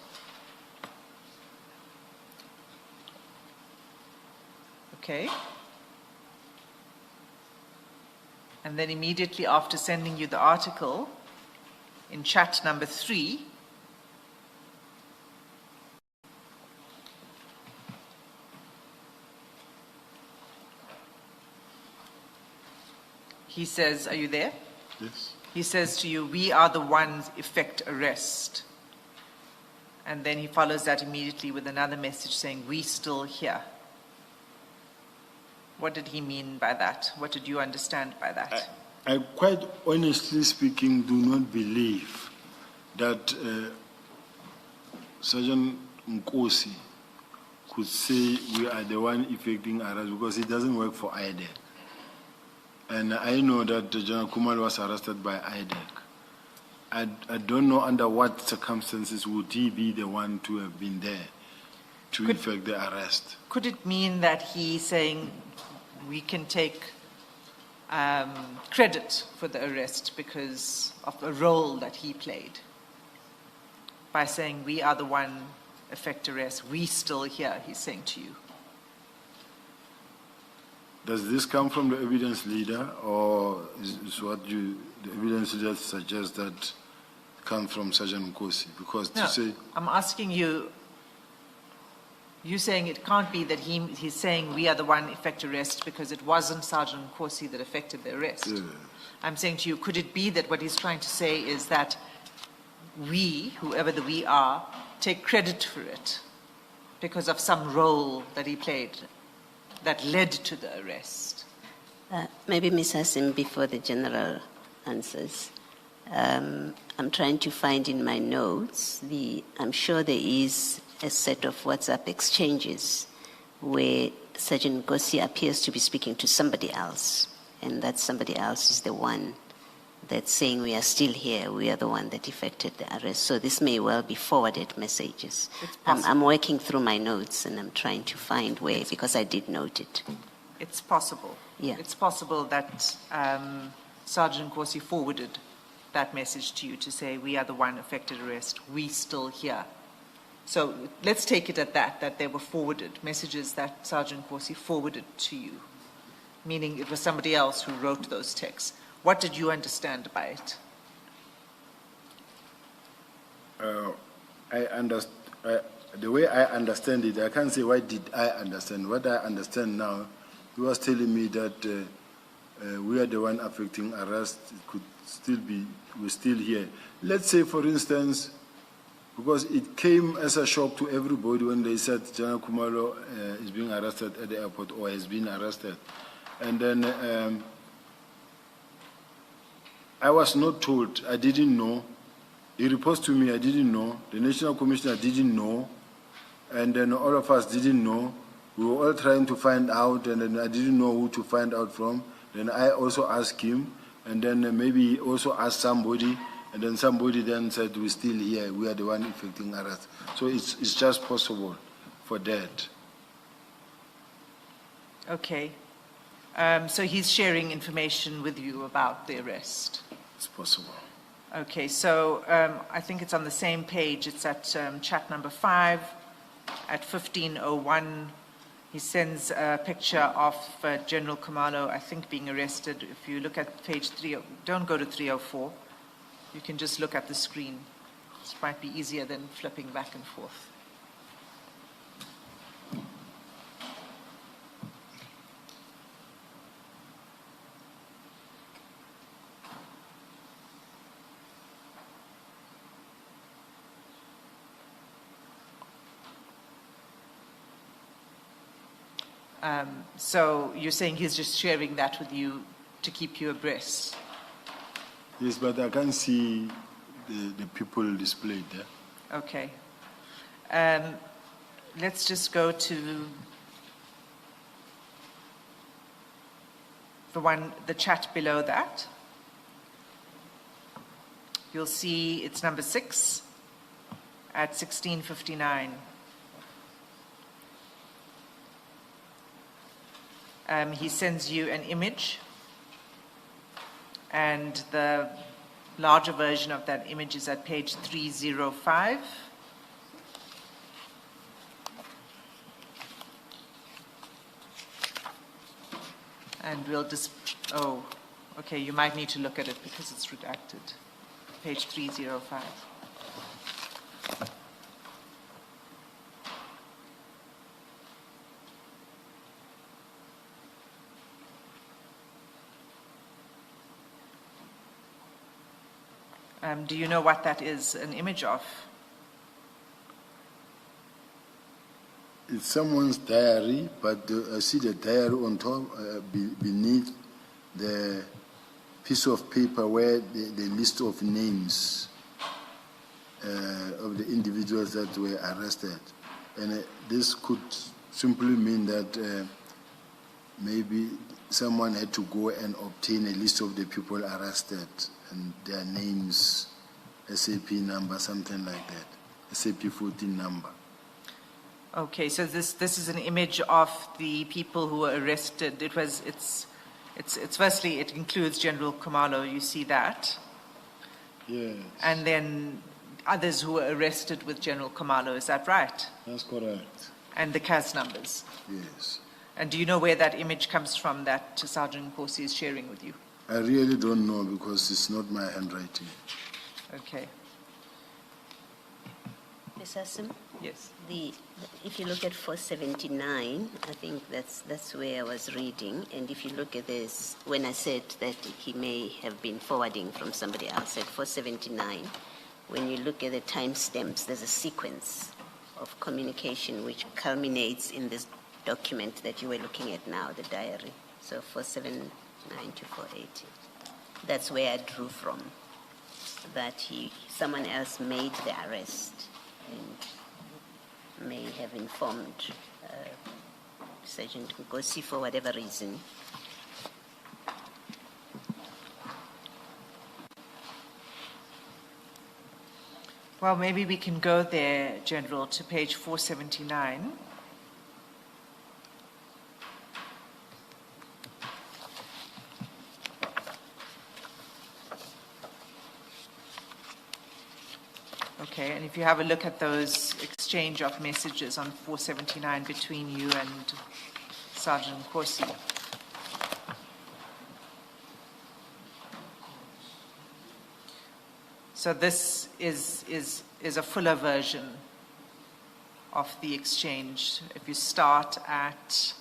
Okay. And then immediately after sending you the article, in chat number 3, he says, are you there? Yes. He says to you, we are the ones effect arrest. And then he follows that immediately with another message saying, we still here. What did he mean by that? What did you understand by that? I quite honestly speaking do not believe that Sergeant Nkosi could say we are the one effecting arrest, because he doesn't work for IDEC. And I know that General Khumalo was arrested by IDEC. I don't know under what circumstances would he be the one to have been there to effect the arrest. Could it mean that he's saying we can take credit for the arrest because of the role that he played? By saying we are the one effect arrest, we still here, he's saying to you. Does this come from the evidence leader, or is what the evidence leader suggests that comes from Sergeant Nkosi? Because No, to say, I'm asking you, you're saying it can't be that he's saying we are the one effect arrest because it wasn't Sergeant Nkosi that effected the arrest. yes. I'm saying to you, could it be that what he's trying to say is that we, whoever the we are, take credit for it because of some role that he played that led to the arrest? Maybe Ms. Hassim, before the General answers, I'm trying to find in my notes, I'm sure there is a set of WhatsApp exchanges where Sergeant Nkosi appears to be speaking to somebody else. and that somebody else is the one that's saying we are still here, we are the one that effected the arrest. So this may well be forwarded messages. I'm working through my notes and I'm trying to find where, because I did note it. It's possible. Yeah. It's possible that Sergeant Nkosi forwarded that message to you to say, we are the one affected arrest, we still here. So let's take it at that they were forwarded, messages that Sergeant Nkosi forwarded to you, meaning it was somebody else who wrote those texts. What did you understand by it? The way I understand it, I can't say why did I understand. What I understand now, he was telling me that we are the one affecting arrest. It could still be, we're still here. Let's say, for instance, because it came as a shock to everybody when they said General Khumalo is being arrested at the airport or has been arrested. And then I was not told, I didn't know. He reports to me, I didn't know. The National Commissioner didn't know. And then all of us didn't know. We were all trying to find out, and then I didn't know who to find out from. Then I also asked him, and then maybe he also asked somebody, and then somebody then said, we're still here, we are the one effecting arrest. So it's just possible for that. Okay. So he's sharing information with you about the arrest? It's possible. Okay, so I think it's on the same page. It's at chat number 5 at 15:01. He sends a picture of General Khumalo, I think, being arrested. If you look at page 3, don't go to 304. You can just look at the screen. This might be easier than flipping back and forth. So you're saying he's just sharing that with you to keep you abreast? Yes, but I can't see the people displayed there. Okay. Let's just go to the chat below that. You'll see it's number 6 at 16:59. He sends you an image, and the larger version of that image is at page 305. And we'll just, oh, okay, you might need to look at it because it's redacted. Page 305. Do you know what that is an image of? It's someone's diary, but I see the diary on top, beneath the piece of paper where the list of names of the individuals that were arrested. And this could simply mean that maybe someone had to go and obtain a list of the people arrested and their names, SAP number, something like that, SAP 14 number. Okay, so this is an image of the people who were arrested. It's firstly, it includes General Khumalo, you see that? Yes. And then others who were arrested with General Khumalo, is that right? That's correct. And the CAS numbers? Yes. And do you know where that image comes from that Sergeant Nkosi is sharing with you? I really don't know because it's not my handwriting. Okay. Ms. Hassan? Yes. If you look at 479, I think that's where I was reading. And if you look at this, when I said that he may have been forwarding from somebody else at 479, when you look at the timestamps, there's a sequence of communication which culminates in this document that you were looking at now, the diary. So 479 to 480. That's where I drew from, that someone else made the arrest and may have informed Sergeant Nkosi for whatever reason. Well, maybe we can go there, General, to page 479. Okay, and if you have a look at those exchange of messages on 479 between you and Sergeant Nkosi. So this is a fuller version of the exchange. If you start at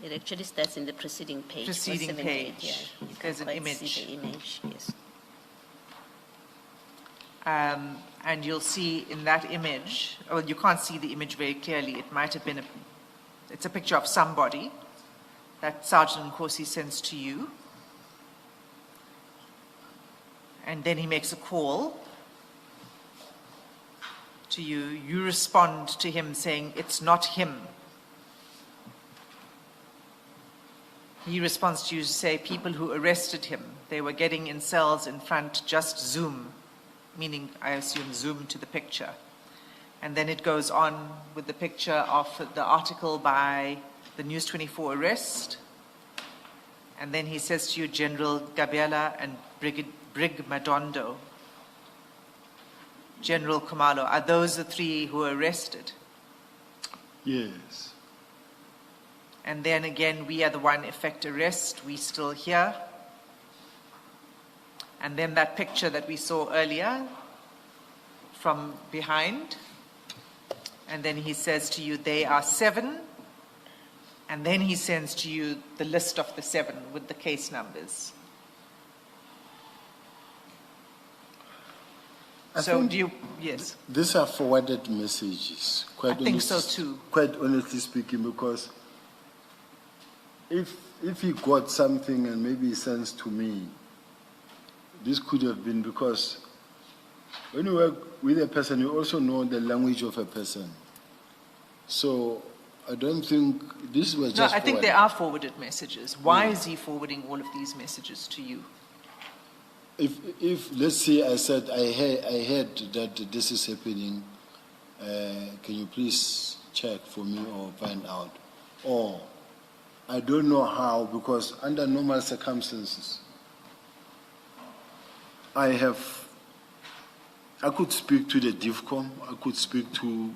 It actually starts in the preceding page. Preceding 478, page. Yeah. You can There's an quite image. see the image, yes. and you'll see in that image, well, you can't see the image very clearly. It might have been it's a picture of somebody that Sergeant Nkosi sends to you. And then he makes a call to you. You respond to him saying, it's not him. He responds to you to say, people who arrested him, they were getting in cells in front, just zoom, meaning, I assume, zoom to the picture. And then it goes on with the picture of the article by the News 24 arrest. And then he says to you, General Gabriela and Brig Madondo, General Khumalo, are those the three who were arrested? Yes. And then again, we are the one effect arrest, we still here. And then that picture that we saw earlier from behind. And then he says to you, they are 7. And then he sends to you the list of the 7 with the case numbers. Yes. These are forwarded messages. I think so too. Quite honestly speaking, because if he got something and maybe he sends to me, this could have been because when you work with a person, you also know the language of a person. So I don't think this was just. No, I think there are forwarded messages. Why is he forwarding all of these messages to you? If let's say I said I heard that this is happening, can you please check for me or find out? Or I don't know how, because under normal circumstances, I could speak to the DIFCOM, I could speak to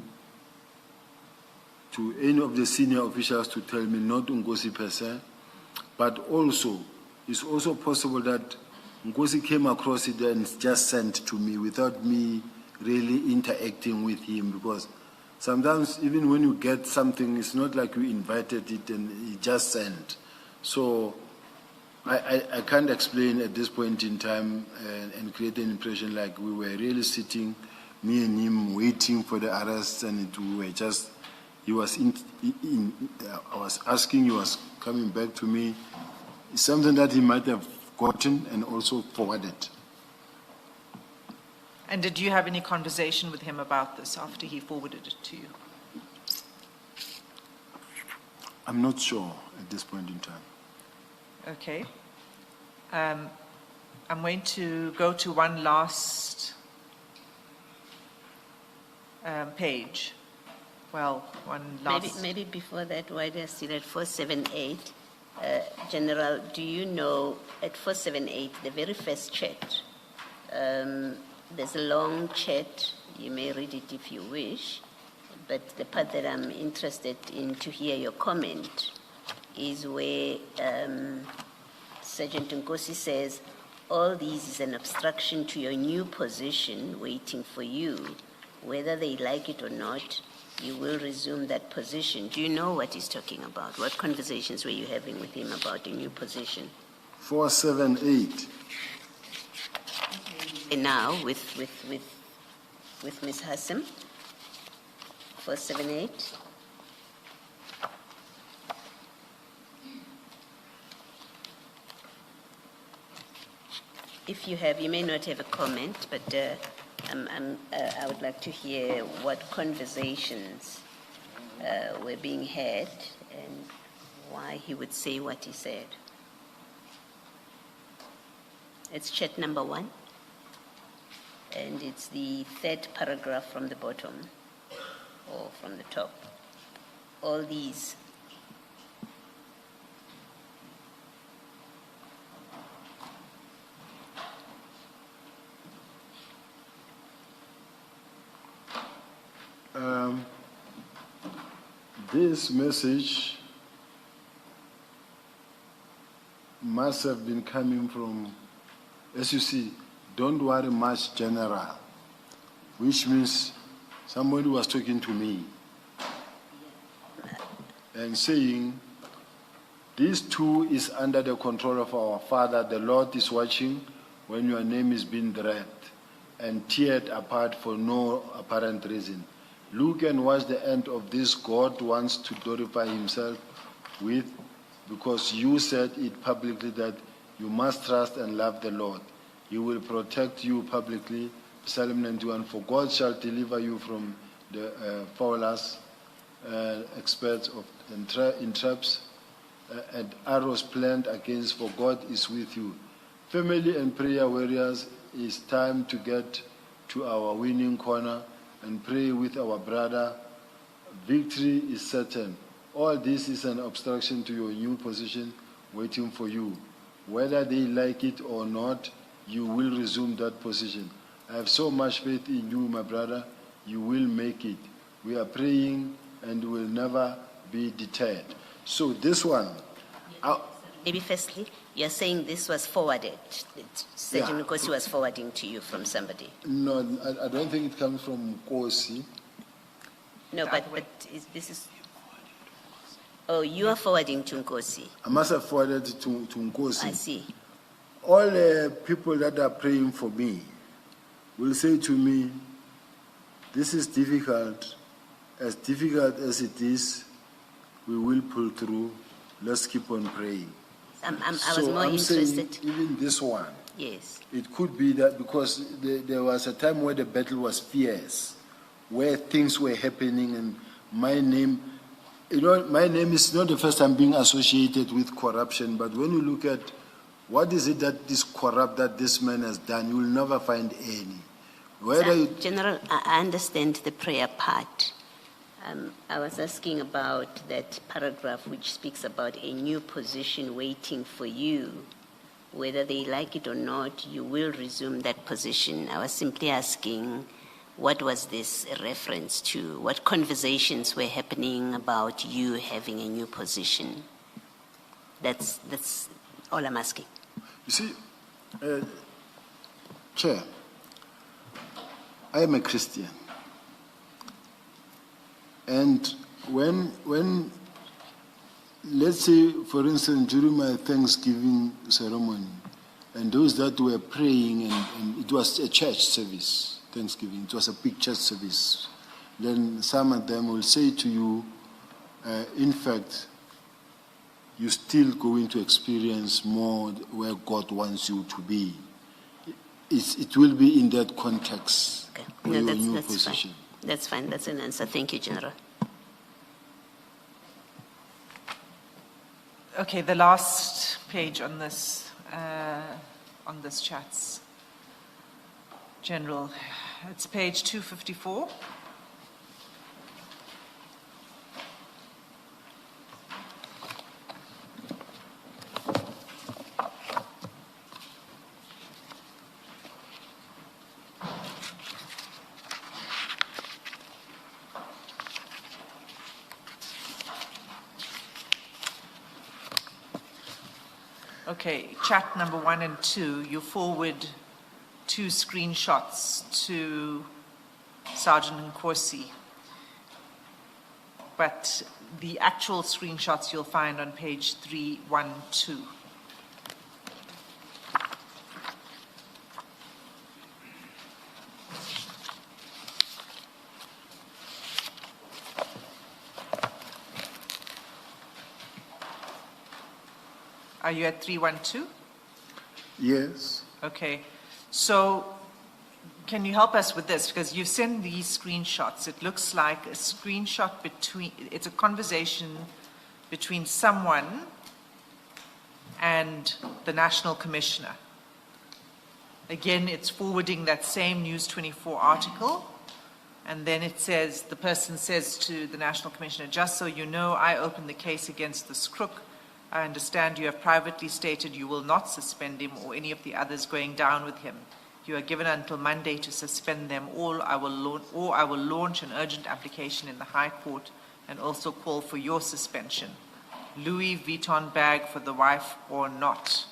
any of the senior officials to tell me, not Nkosi per se, but also, it's also possible that Nkosi came across it and just sent to me without me really interacting with him, because sometimes even when you get something, it's not like you invited it and he just sent. So I can't explain at this point in time and create an impression like we were really sitting, me and him, waiting for the arrest, and we were just, he was I was asking, he was coming back to me. It's something that he might have gotten and also forwarded. And did you have any conversation with him about this after he forwarded it to you? I'm not sure at this point in time. Okay. I'm going to go to one last page. Well, one last. Maybe before that, while they're still at 478, General, do you know at 478, the very first chat, there's a long chat, you may read it if you wish, but the part that I'm interested in to hear your comment is where Sergeant Nkosi says, all these is an obstruction to your new position waiting for you. Whether they like it or not, you will resume that position. Do you know what he's talking about? What conversations were you having with him about the new position? 478. And now with Ms. Hassim, 478. If you have, you may not have a comment, but I would like to hear what conversations were being had and why he would say what he said. It's chat number 1, and it's the 3rd paragraph from the bottom, or from the top. All these. This message must have been coming from, as you see, don't worry much, General, which means somebody was talking to me and saying, this too is under the control of our Father. The Lord is watching when your name is being dragged and teared apart for no apparent reason. Look and watch the end of this. God wants to glorify himself with, because you said it publicly that you must trust and love the Lord. He will protect you publicly. Psalm 91, for God shall deliver you from the fowlers, experts of in traps, and arrows planned against, for God is with you. Family and prayer warriors, it's time to get to our winning corner and pray with our brother. Victory is certain. All this is an obstruction to your new position waiting for you. Whether they like it or not, you will resume that position. I have so much faith in you, my brother. You will make it. We are praying and will never be deterred. So this one. Maybe firstly, you're saying this was forwarded. Sergeant Nkosi was forwarding to you from somebody. No, I don't think it comes from Nkosi. No, but this is... Oh, you are forwarding to Nkosi. I must have forwarded to Nkosi. I see. All the people that are praying for me will say to me, this is difficult. As difficult as it is, we will pull through. Let's keep on praying. I was more interested. Saying even this one. Yes. It could be that because there was a time where the battle was fierce, where things were happening, and my name is not the first time being associated with corruption, but when you look at what is it that is corrupt that this man has done, you will never find any. General, I understand the prayer part. I was asking about that paragraph which speaks about a new position waiting for you. Whether they like it or not, you will resume that position. I was simply asking, what was this a reference to? What conversations were happening about you having a new position? That's all I'm asking. You see, Chair, I am a Christian. And when, let's say, for instance, during my Thanksgiving ceremony, and those that were praying, and it was a church service, Thanksgiving, it was a big church service, then some of them will say to you, in fact, you're still going to experience more where God wants you to be. It will be in that context. Okay. No, your that's new position. Fine. That's fine. That's an answer. Thank you, General. Okay, the last page on this chat's, General. It's page 254. Okay, chat number 1 and 2, you forward 2 screenshots to Sergeant Nkosi, but the actual screenshots you'll find on page 312. Are you at 312? Yes. Okay. So can you help us with this? Because you've sent these screenshots. It looks like a screenshot between, it's a conversation between someone and the National Commissioner. Again, it's forwarding that same News 24 article, and then it says, the person says to the National Commissioner, just so you know, I opened the case against this crook. I understand you have privately stated you will not suspend him or any of the others going down with him. You are given until Monday to suspend them all, or I will launch an urgent application in the High Court and also call for your suspension. Louis Vuitton bag for the wife or not.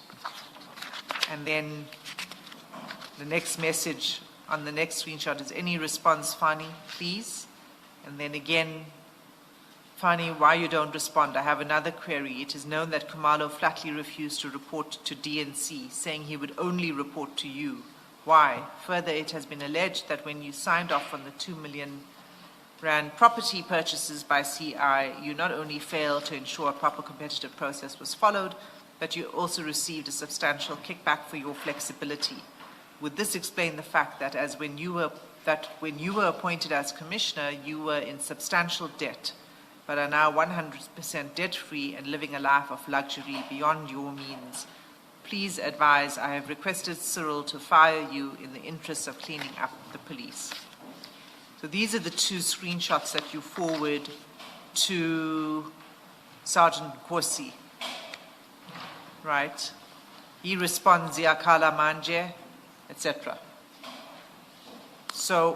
And then the next message on the next screenshot is, any response, Fani, please? And then again, Fani, why you don't respond? I have another query. It is known that Khumalo flatly refused to report to DNC, saying he would only report to you. Why? Further, it has been alleged that when you signed off on the 2 million rand property purchases by CI, you not only failed to ensure a proper competitive process was followed, but you also received a substantial kickback for your flexibility. Would this explain the fact that when you were appointed as commissioner, you were in substantial debt, but are now 100% debt-free and living a life of luxury beyond your means? Please advise, I have requested Cyril to fire you in the interest of cleaning up the police. So these are the two screenshots that you forward to Sergeant Nkosi, right? He responds, Ziyakhala manje, etc. So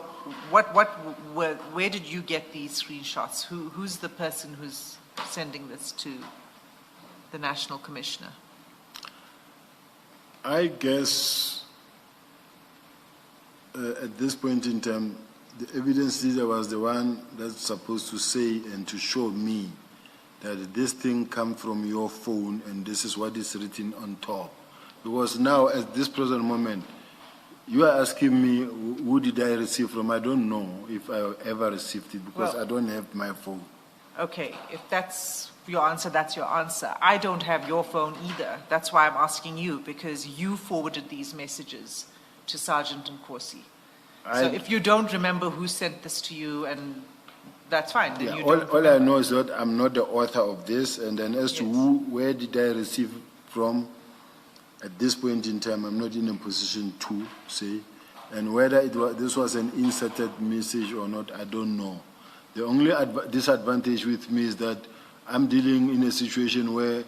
where did you get these screenshots? Who's the person who's sending this to the National Commissioner? I guess at this point in time, the evidence leader was the one that's supposed to say and to show me that this thing comes from your phone and this is what is written on top. Because now, at this present moment, you are asking me, who did I receive from? I don't know if I ever received it because I don't have my phone. Okay, if that's your answer, that's your answer. I don't have your phone either. That's why I'm asking you, because you forwarded these messages to Sergeant Nkosi. So if you don't remember who sent this to you, and that's fine. Then you don't all I know is that I'm not the author of this, and then as to where did I receive from, at this point in time, I'm not in a position to say. And whether this was an inserted message or not, I don't know. The only disadvantage with me is that I'm dealing in a situation where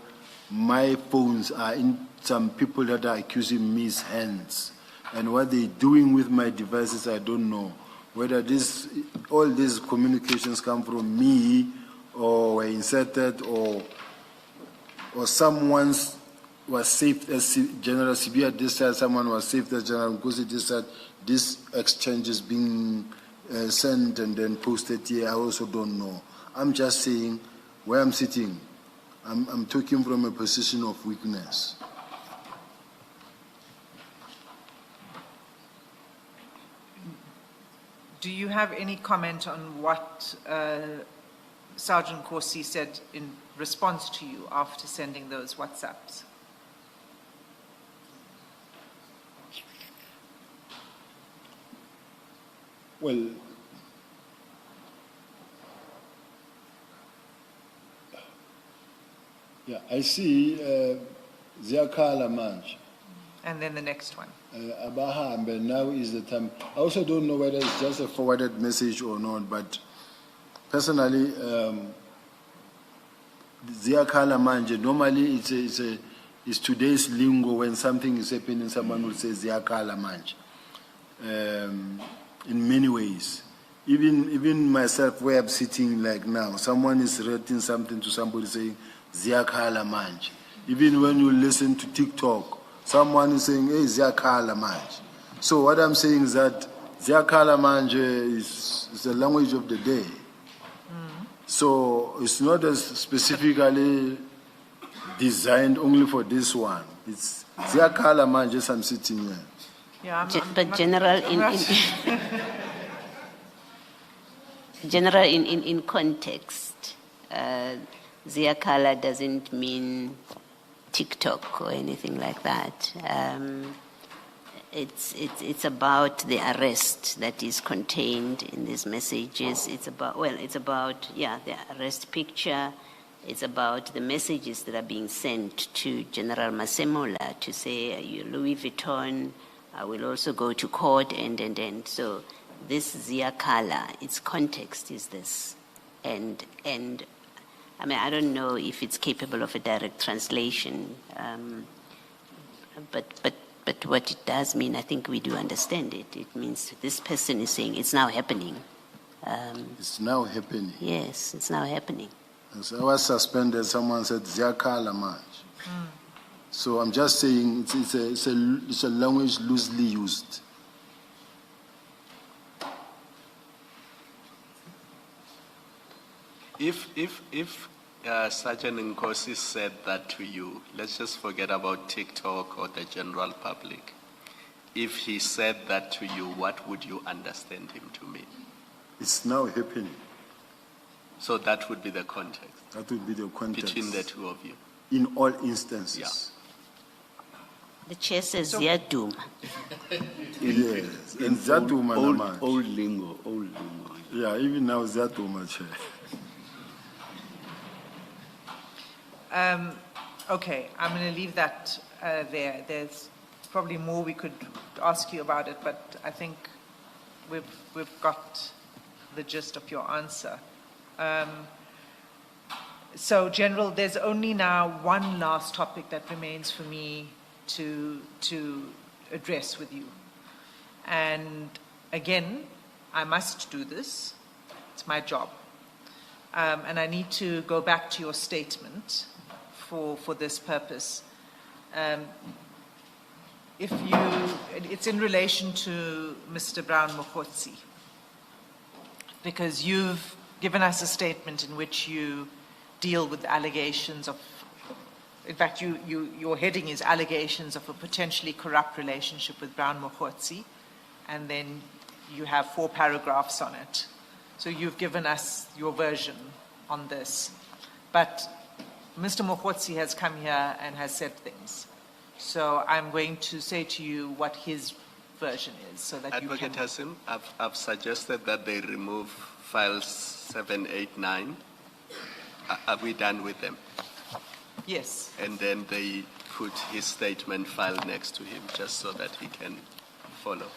my phones are in some people that are accusing me's hands. And what they're doing with my devices, I don't know. Whether all these communications come from me or were inserted or someone was saved as General Sibiya this side, someone was saved as General Nkosi this side. This exchange is being sent and then posted here. I also don't know. I'm just saying where I'm sitting. I'm talking from a position of weakness. Do you have any comment on what Sergeant Nkosi said in response to you after sending those WhatsApps? Well, yeah, I see Ziyakhala manje. And then the next one. Abahambe, now is the time. I also don't know whether it's just a forwarded message or not, but personally, Ziyakhala manje, normally it's today's lingo. When something is happening, someone will say Ziyakhala manje. In many ways. Even myself, where I'm sitting like now, someone is writing something to somebody saying Ziyakhala manje. Even when you listen to TikTok, someone is saying, hey, Ziyakhala manje. So what I'm saying is that Ziyakhala manje is the language of the day. So it's not as specifically designed only for this one. It's Ziyakhala manje as I'm sitting here. Yeah, but General, in context, Ziyakhala doesn't mean TikTok or anything like that. It's about the arrest that is contained in these messages. It's about the arrest picture, It's about the messages that are being sent to General Masemola to say, you Louis Vuitton, I will also go to court, and. So this Ziyakala, its context is this. And I mean, I don't know if it's capable of a direct translation, but what it does mean, I think we do understand it. It means this person is saying it's now happening. It's now happening. Yes, it's now happening. So I was suspended, someone said Ziyakala Maj. So I'm just saying it's a language loosely used. If Sergeant Nkosi said that to you, let's just forget about TikTok or the general public. If he said that to you, what would you understand him to mean? It's now happening. So that would be the context. That would be the context. Between the two of you. In all instances. Yeah. The chair says Ziyaduma. Yes, and Ziyaduma. Old lingo. Yeah, even now Ziyaduma, Chair. Okay, I'm going to leave that there. There's probably more we could ask you about it, but I think we've got the gist of your answer. So, General, there's only now one last topic that remains for me to address with you. And again, I must do this. It's my job. And I need to go back to your statement for this purpose. It's in relation to Mr. Brown Mkhwanazi, because you've given us a statement in which you deal with allegations of, in fact, your heading is allegations of a potentially corrupt relationship with Brown Mkhwanazi, and then you have 4 paragraphs on it. So you've given us your version on this. But Mr. Mkhwanazi has come here and has said things. So I'm going to say to you what his version is, so that Advocate you can... Hassim, I've suggested that they remove files 7, 8, 9. Are we done with them? Yes. And then they put his statement file next to him, just so that he can follow.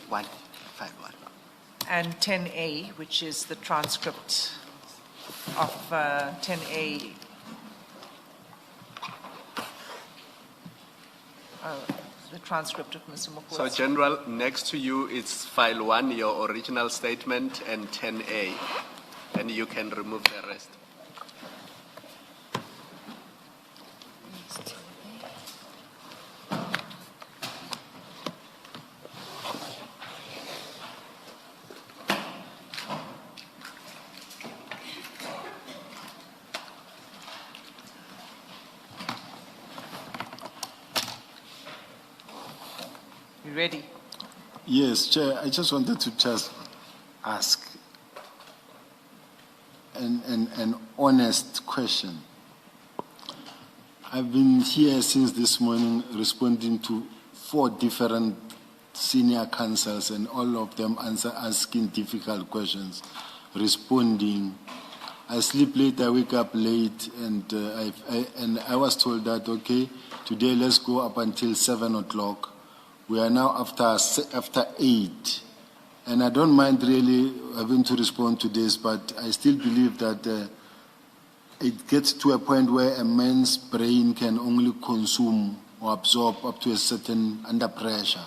One. And 10A, which is the transcript of 10A. The transcript of Mr. Mkhwanazi. So, General, next to you is file 1, your original statement, and 10A, and you can remove the rest. You ready? Yes, Chair, I just wanted to just ask an honest question. I've been here since this morning responding to 4 different senior counsels, and all of them asking difficult questions, responding. I sleep late, I wake up late, and I was told that, okay, today let's go up until 7 o'clock. We are now after 8, and I don't mind really having to respond to this, but I still believe that it gets to a point where a man's brain can only consume or absorb up to a certain under pressure.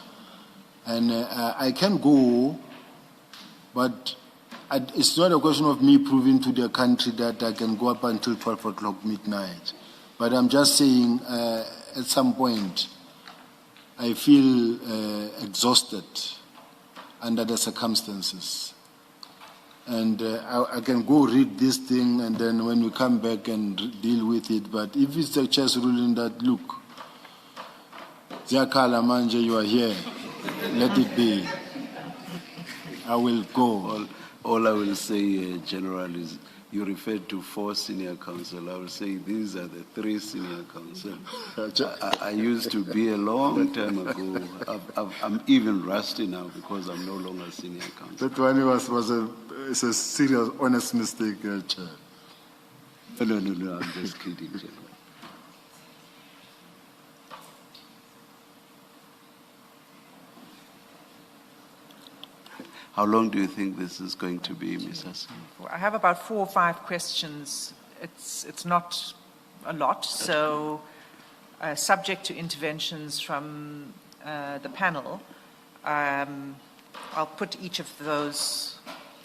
And I can go, but it's not a question of me proving to the country that I can go up until 12 o'clock midnight. But I'm just saying, at some point, I feel exhausted under the circumstances. And I can go read this thing, and then when we come back and deal with it. But if it's the chair's ruling that, look, Ziyakala Manje, you are here, let it be. I will go. All I will say, General, is you referred to 4 senior counsel. I will say these are the 3 senior counsel. I used to be a long time ago. I'm even rusty now because I'm no longer senior counsel. That one is a serious, honest mistake, Chair. No, I'm just kidding, General. How long do you think this is going to be, Ms. Hassan? I have about 4 or 5 questions. It's not a lot, so subject to interventions from the panel, I'll put each of those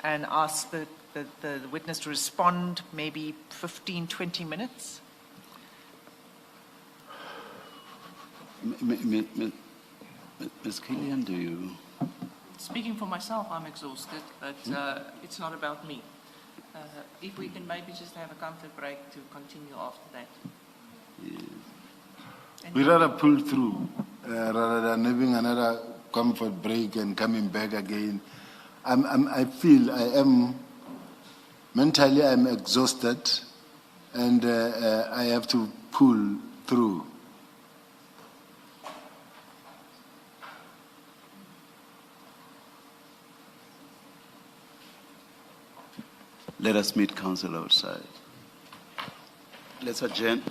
and ask the witness to respond, maybe 15, 20 minutes. Ms. Killian, do you? Speaking for myself, I'm exhausted, but it's not about me. If we can maybe just have a comfort break to continue after that. Yes. We'd rather pull through rather than having another comfort break and coming back again. I feel I am mentally I'm exhausted, and I have to pull through. Let us meet counsel outside. Let's adjourn.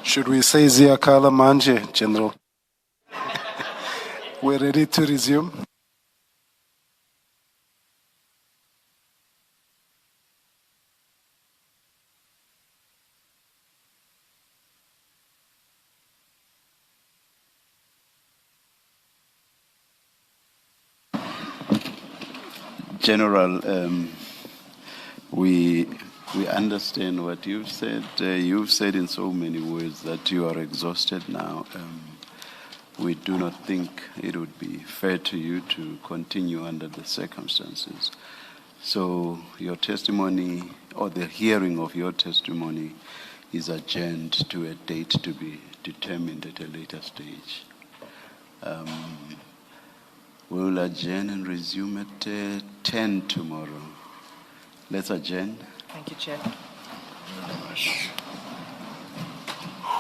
Should we say Ziyakala Manje, General? We're ready to resume. General, we understand what you've said. You've said in so many words that you are exhausted now. We do not think it would be fair to you to continue under the circumstances. So your testimony, or the hearing of your testimony, is adjourned to a date to be determined at a later stage. We'll adjourn and resume at 10 tomorrow. Let's adjourn. Thank you, Chair.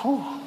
Whew.